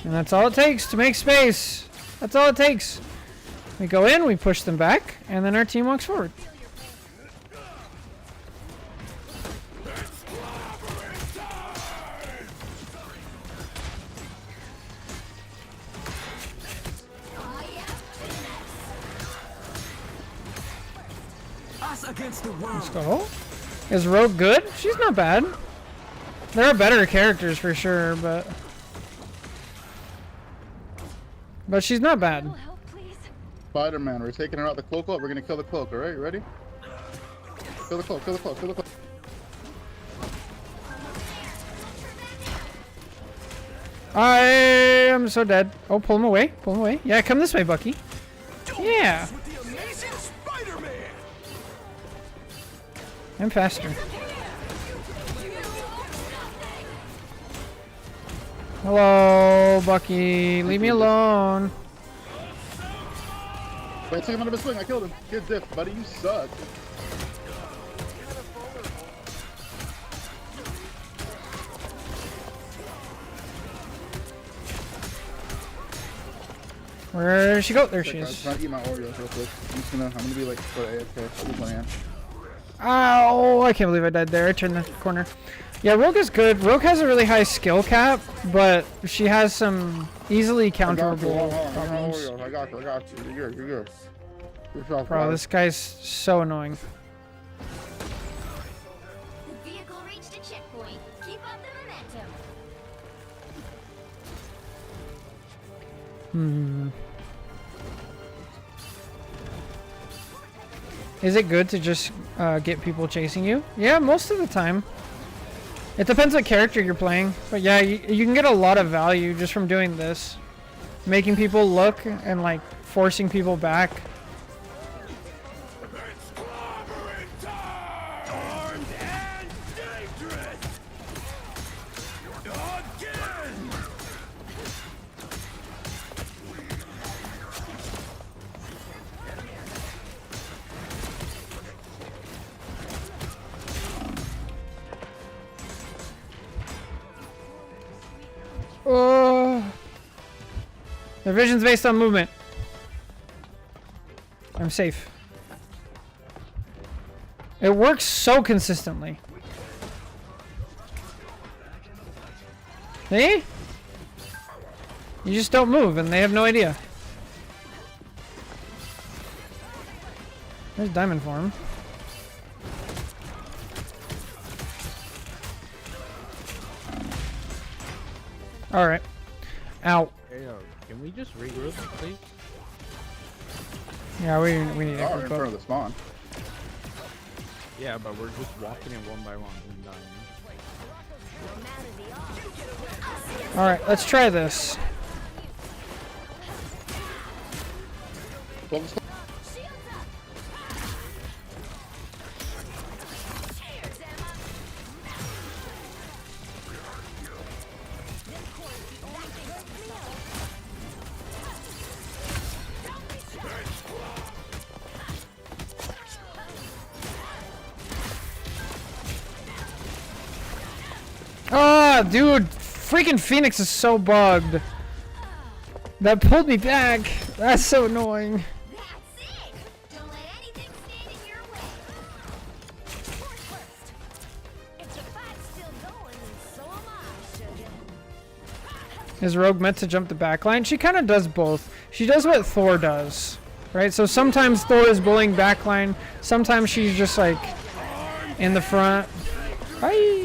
And that's all it takes to make space. That's all it takes. We go in, we push them back, and then our team walks forward. Let's go. Is Rogue good? She's not bad. There are better characters for sure, but she's not bad. Spider-Man, we're taking her out the cloak. We're gonna kill the cloak. All right, you ready? Kill the cloak. Kill the cloak. Kill the cloak. I am so dead. Oh, pull him away. Pull him away. Yeah, come this way, Bucky. Yeah. I'm faster. Hello, Bucky. Leave me alone. Wait, I took him out of his swing. I killed him. Good diff, buddy. You suck. Where did she go? There she is. I'm trying to eat my Oreos real quick. I'm gonna be like for AFK. I'll be playing. Ow! I can't believe I died there. I turned the corner. Yeah, Rogue is good. Rogue has a really high skill cap, but she has some easily counterable problems. I got you. You're good. Yourself, Bro, this guy's so annoying. The vehicle reached a checkpoint. Keep up the momentum. Is it good to just get people chasing you. Yeah, most of the time. It depends what character you're playing. But yeah, you can get a lot of value just from doing this. Making people look and like forcing people back. It's clobbering time! Armed and dangerous! Again! Oh. Their vision's based on movement. I'm safe. It works so consistently. See? You just don't move and they have no idea. There's diamond form. Alright. Ow. Hey, can we just regroup, please? Yeah, we need to Oh, in group front up. of the spawn. Yeah, but we're just walking in one by one and dying. Alright, let's try this. Close the spawn. Ah, dude, freaking Phoenix is so bugged. That pulled me back. That's so annoying. That's it! Don't let anything stand in your way. Force first. If the fight's still going, then so am I, sugar. Is Rogue meant to jump the backline? She kind of does both. She does what Thor does, right? So sometimes Thor is bullying backline. Sometimes she's just like in the front. Hi.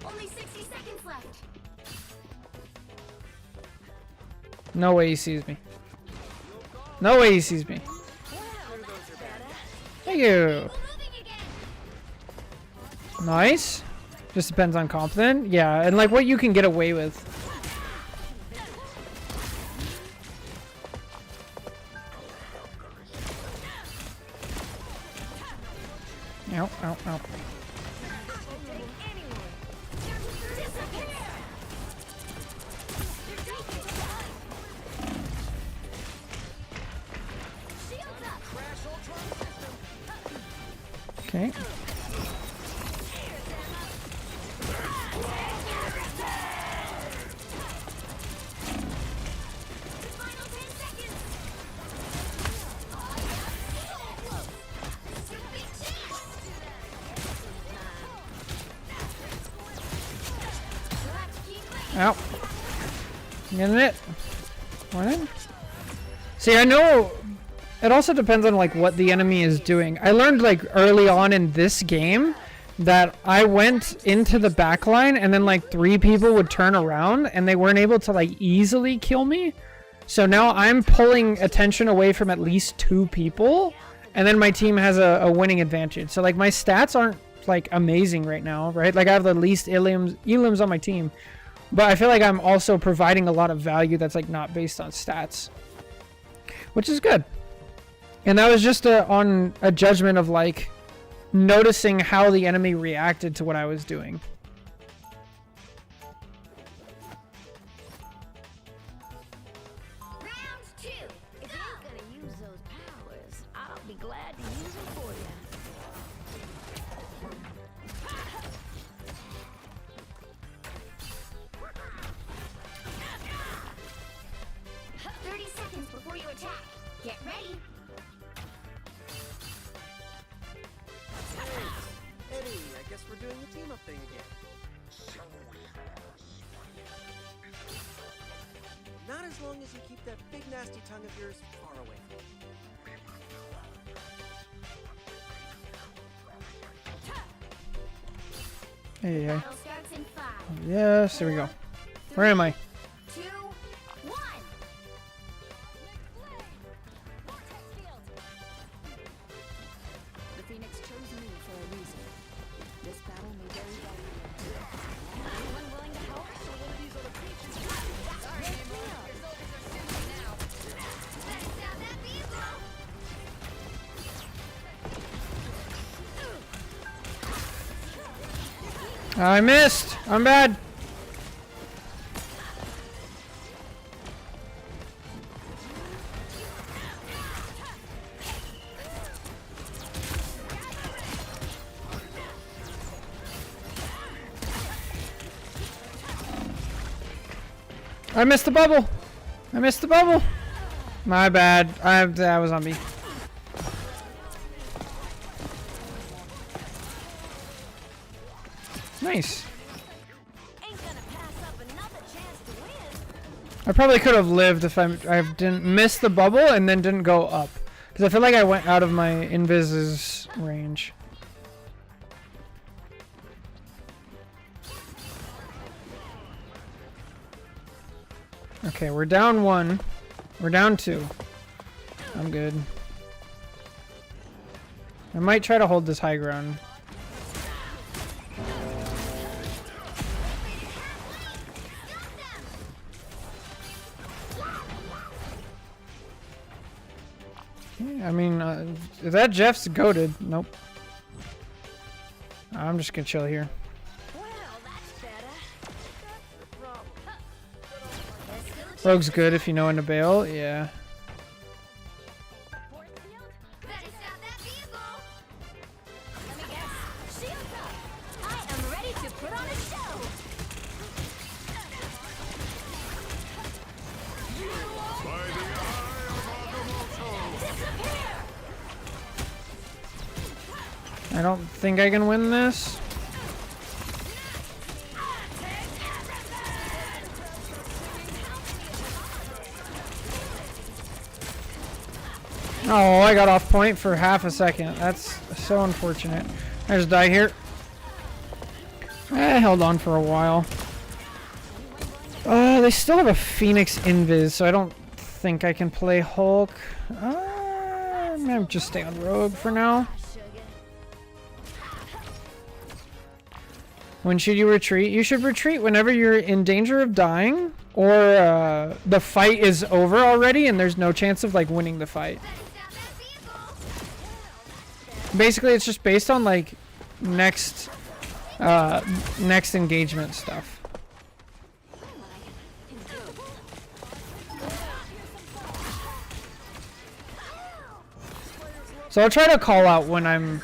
Only 60 seconds left. No way he sees me. No way he sees me. Thank you. Moving again. Nice. Just depends on comp then. Yeah, and like what you can get away with. Ow, ow, ow. Okay. Final 10 seconds. Ow. Getting it. Morning. See, I know it also depends on like what the enemy is doing. I learned like early on in this game that I went into the back line and then like 3 people would turn around and they weren't able to like easily kill me. So now I'm pulling attention away from at least 2 people and then my team has a winning advantage. So like my stats aren't like amazing right now, right? Like I have the least elims on my team. But I feel like I'm also providing a lot of value that's like not based on stats, which is good. And that was just on a judgment of like noticing how the enemy reacted to what I was doing. Round 2. If you're gonna use those powers, I'll be glad to use them for you. 30 seconds before you attack. Get ready. Eddie, I guess we're doing the team up thing again. Not as long as you keep that big nasty tongue of yours far away from me. Hey, hey. Battle starts in 5. Yes, there we go. Where am I? 2, 1. I missed. I'm bad. I missed the bubble. I missed the bubble. My bad. I was on me. Nice. I probably could have lived if I didn't miss the bubble and then didn't go up. Because I feel like I went out of my invis's range. Okay, we're down 1. We're down 2. I'm good. I might try to hold this high ground. I mean, if that Jeff's goated, nope. I'm just gonna chill here. Rogue's good if you know when to bail, yeah. I don't think I can win this. Oh, I got off point for half a second. That's so unfortunate. I just die here. I held on for a while. They still have a Phoenix Invis, so I don't think I can play Hulk. I'm gonna just stay on Rogue for now. When should you retreat? You should retreat whenever you're in danger of dying, or the fight is over already and there's no chance of like winning the fight. Basically, it's just based on like next engagement stuff. So I'll try to call out when I'm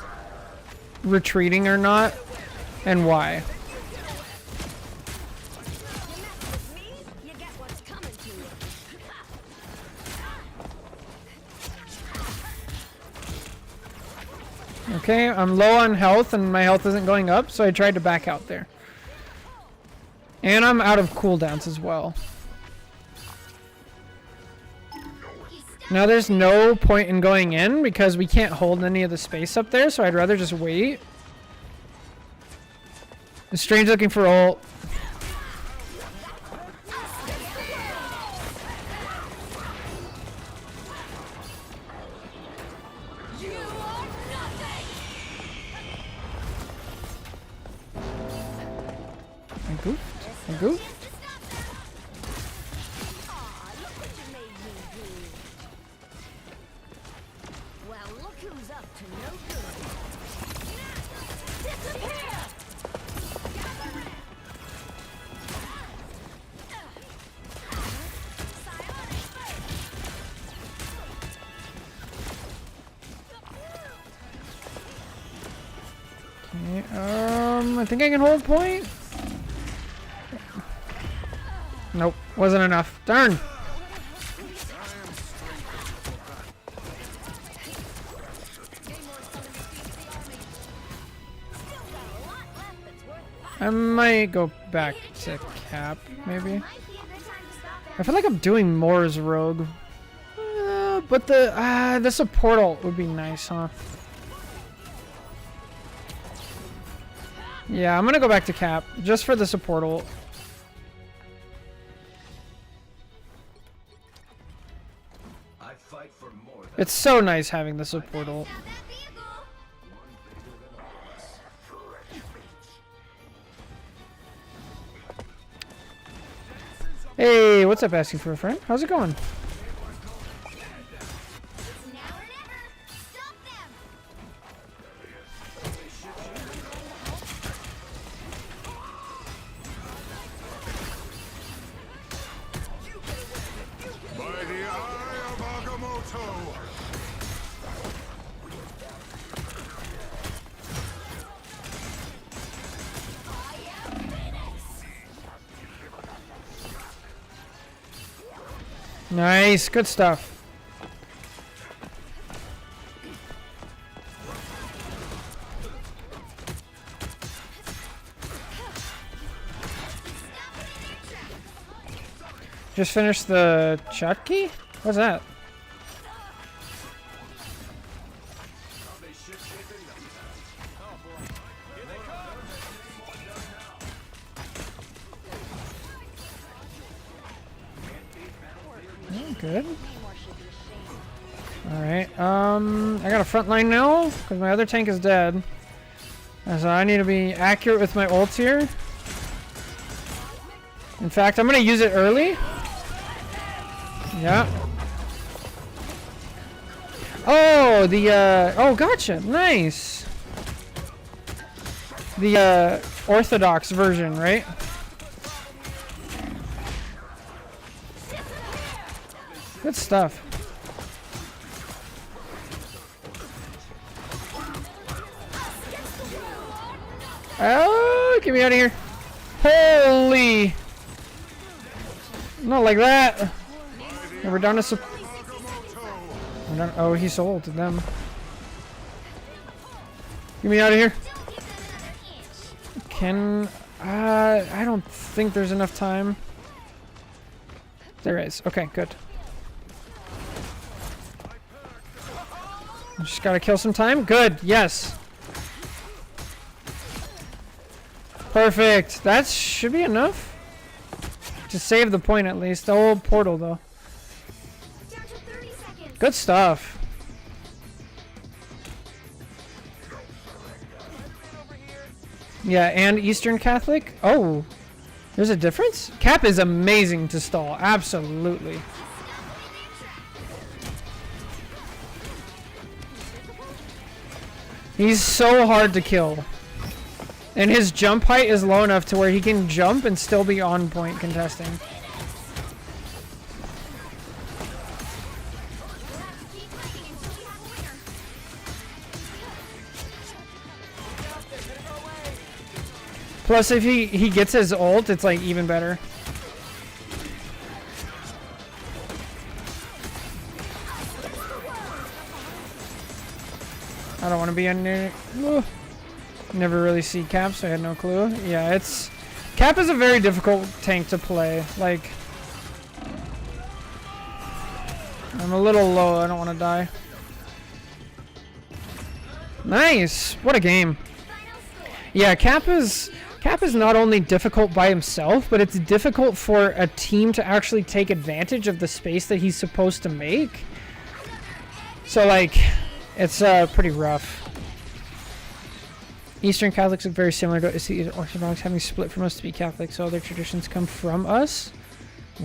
retreating or not, and why. Okay, I'm low on health and my health isn't going up, so I tried to back out there. And I'm out of cooldowns as well. Now there's no point in going in because we can't hold any of the space up there, so I'd rather just wait. The Strange looking for ult. I goofed. I think I can hold point. Nope, wasn't enough. Darn. I might go back to cap, maybe. I feel like I'm doing more as Rogue. But the support ult would be nice, huh? Yeah, I'm gonna go back to cap, just for the support ult. It's so nice having the support ult. Hey, what's up, asking for a friend? How's it going? Nice, good stuff. Just finished the Chutki? What's that? Good. Alright, I got a front line now, because my other tank is dead. And so I need to be accurate with my ult here. In fact, I'm gonna use it early. Yeah. Oh, oh, gotcha. Nice. The, Orthodox version, right? Good stuff. Oh, get me out of here. Holy. Not like that. Yeah, we're down to oh, he sold to them. Get me out of here. I don't think there's enough time. There is. Okay, good. Just gotta kill some time. Good. Yes. Perfect. That should be enough to save the point at least. The old portal though. Good stuff. Yeah, and Eastern Catholic. Oh, there's a difference? Cap is amazing to stall. Absolutely. He's so hard to kill. And his jump height is low enough to where he can jump and still be on point contesting. Plus, if he gets his ult, it's like even better. I don't want to be in there. Never really see Cap, so I had no clue. Yeah, Cap is a very difficult tank to play. Like, I'm a little low. I don't want to die. Nice. What a game. Yeah, Cap is not only difficult by himself, but it's difficult for a team to actually take advantage of the space that he's supposed to make. So, like, it's pretty rough. Eastern Catholics look very similar to the Orthodox, having split from us to be Catholic, so other traditions come from us.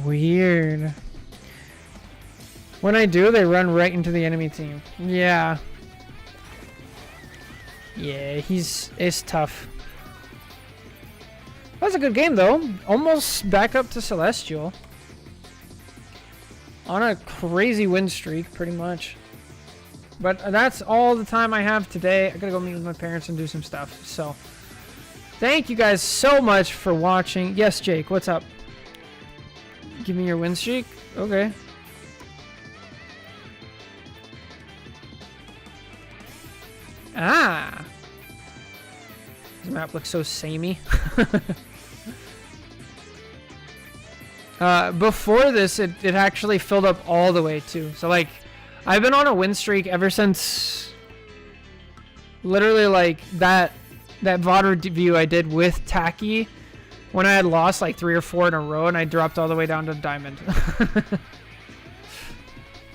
Weird. When I do, they run right into the enemy team. Yeah. Yeah, it's tough. That was a good game, though. Almost back up to Celestial. On a crazy win streak, pretty much. But that's all the time I have today. I gotta go meet with my parents and do some stuff. So, thank you guys so much for watching. Yes, Jake, what's up? Give me your win streak? Okay. Ah! This map looks so samey. Before this, it actually filled up all the way too. So like, I've been on a win streak ever since literally like that VOD review I did with Tacky when I had lost like 3 or 4 in a row and I dropped all the way down to Diamond.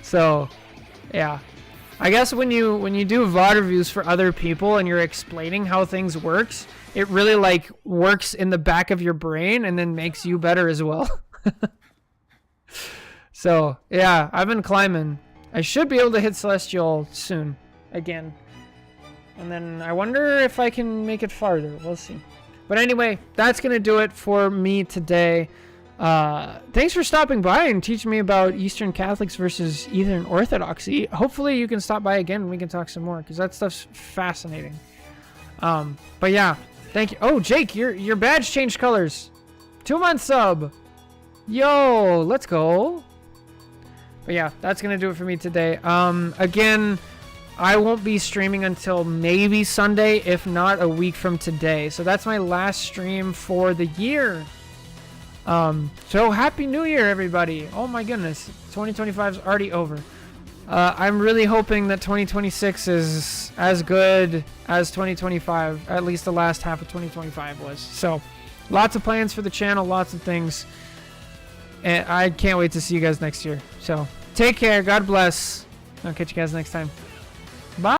So, yeah. I guess when you do VOD reviews for other people and you're explaining how things works, it really like works in the back of your brain and then makes you better as well. So, yeah, I've been climbing. I should be able to hit Celestial soon again. And then I wonder if I can make it farther. We'll see. But anyway, that's going to do it for me today. Thanks for stopping by and teaching me about Eastern Catholics versus Eastern Orthodoxy. Hopefully you can stop by again and we can talk some more because that stuff's fascinating. But yeah, thank you. Oh, Jake, your badge changed colors. 2-month sub. Yo, let's go. But yeah, that's gonna do it for me today. Again, I won't be streaming until maybe Sunday, if not a week from today. So that's my last stream for the year. So happy New Year, everybody. Oh my goodness, 2025 is already over. I'm really hoping that 2026 is as good as 2025, at least the last half of 2025 was. So lots of plans for the channel, lots of things. And I can't wait to see you guys next year. So take care. God bless. I'll catch you guys next time.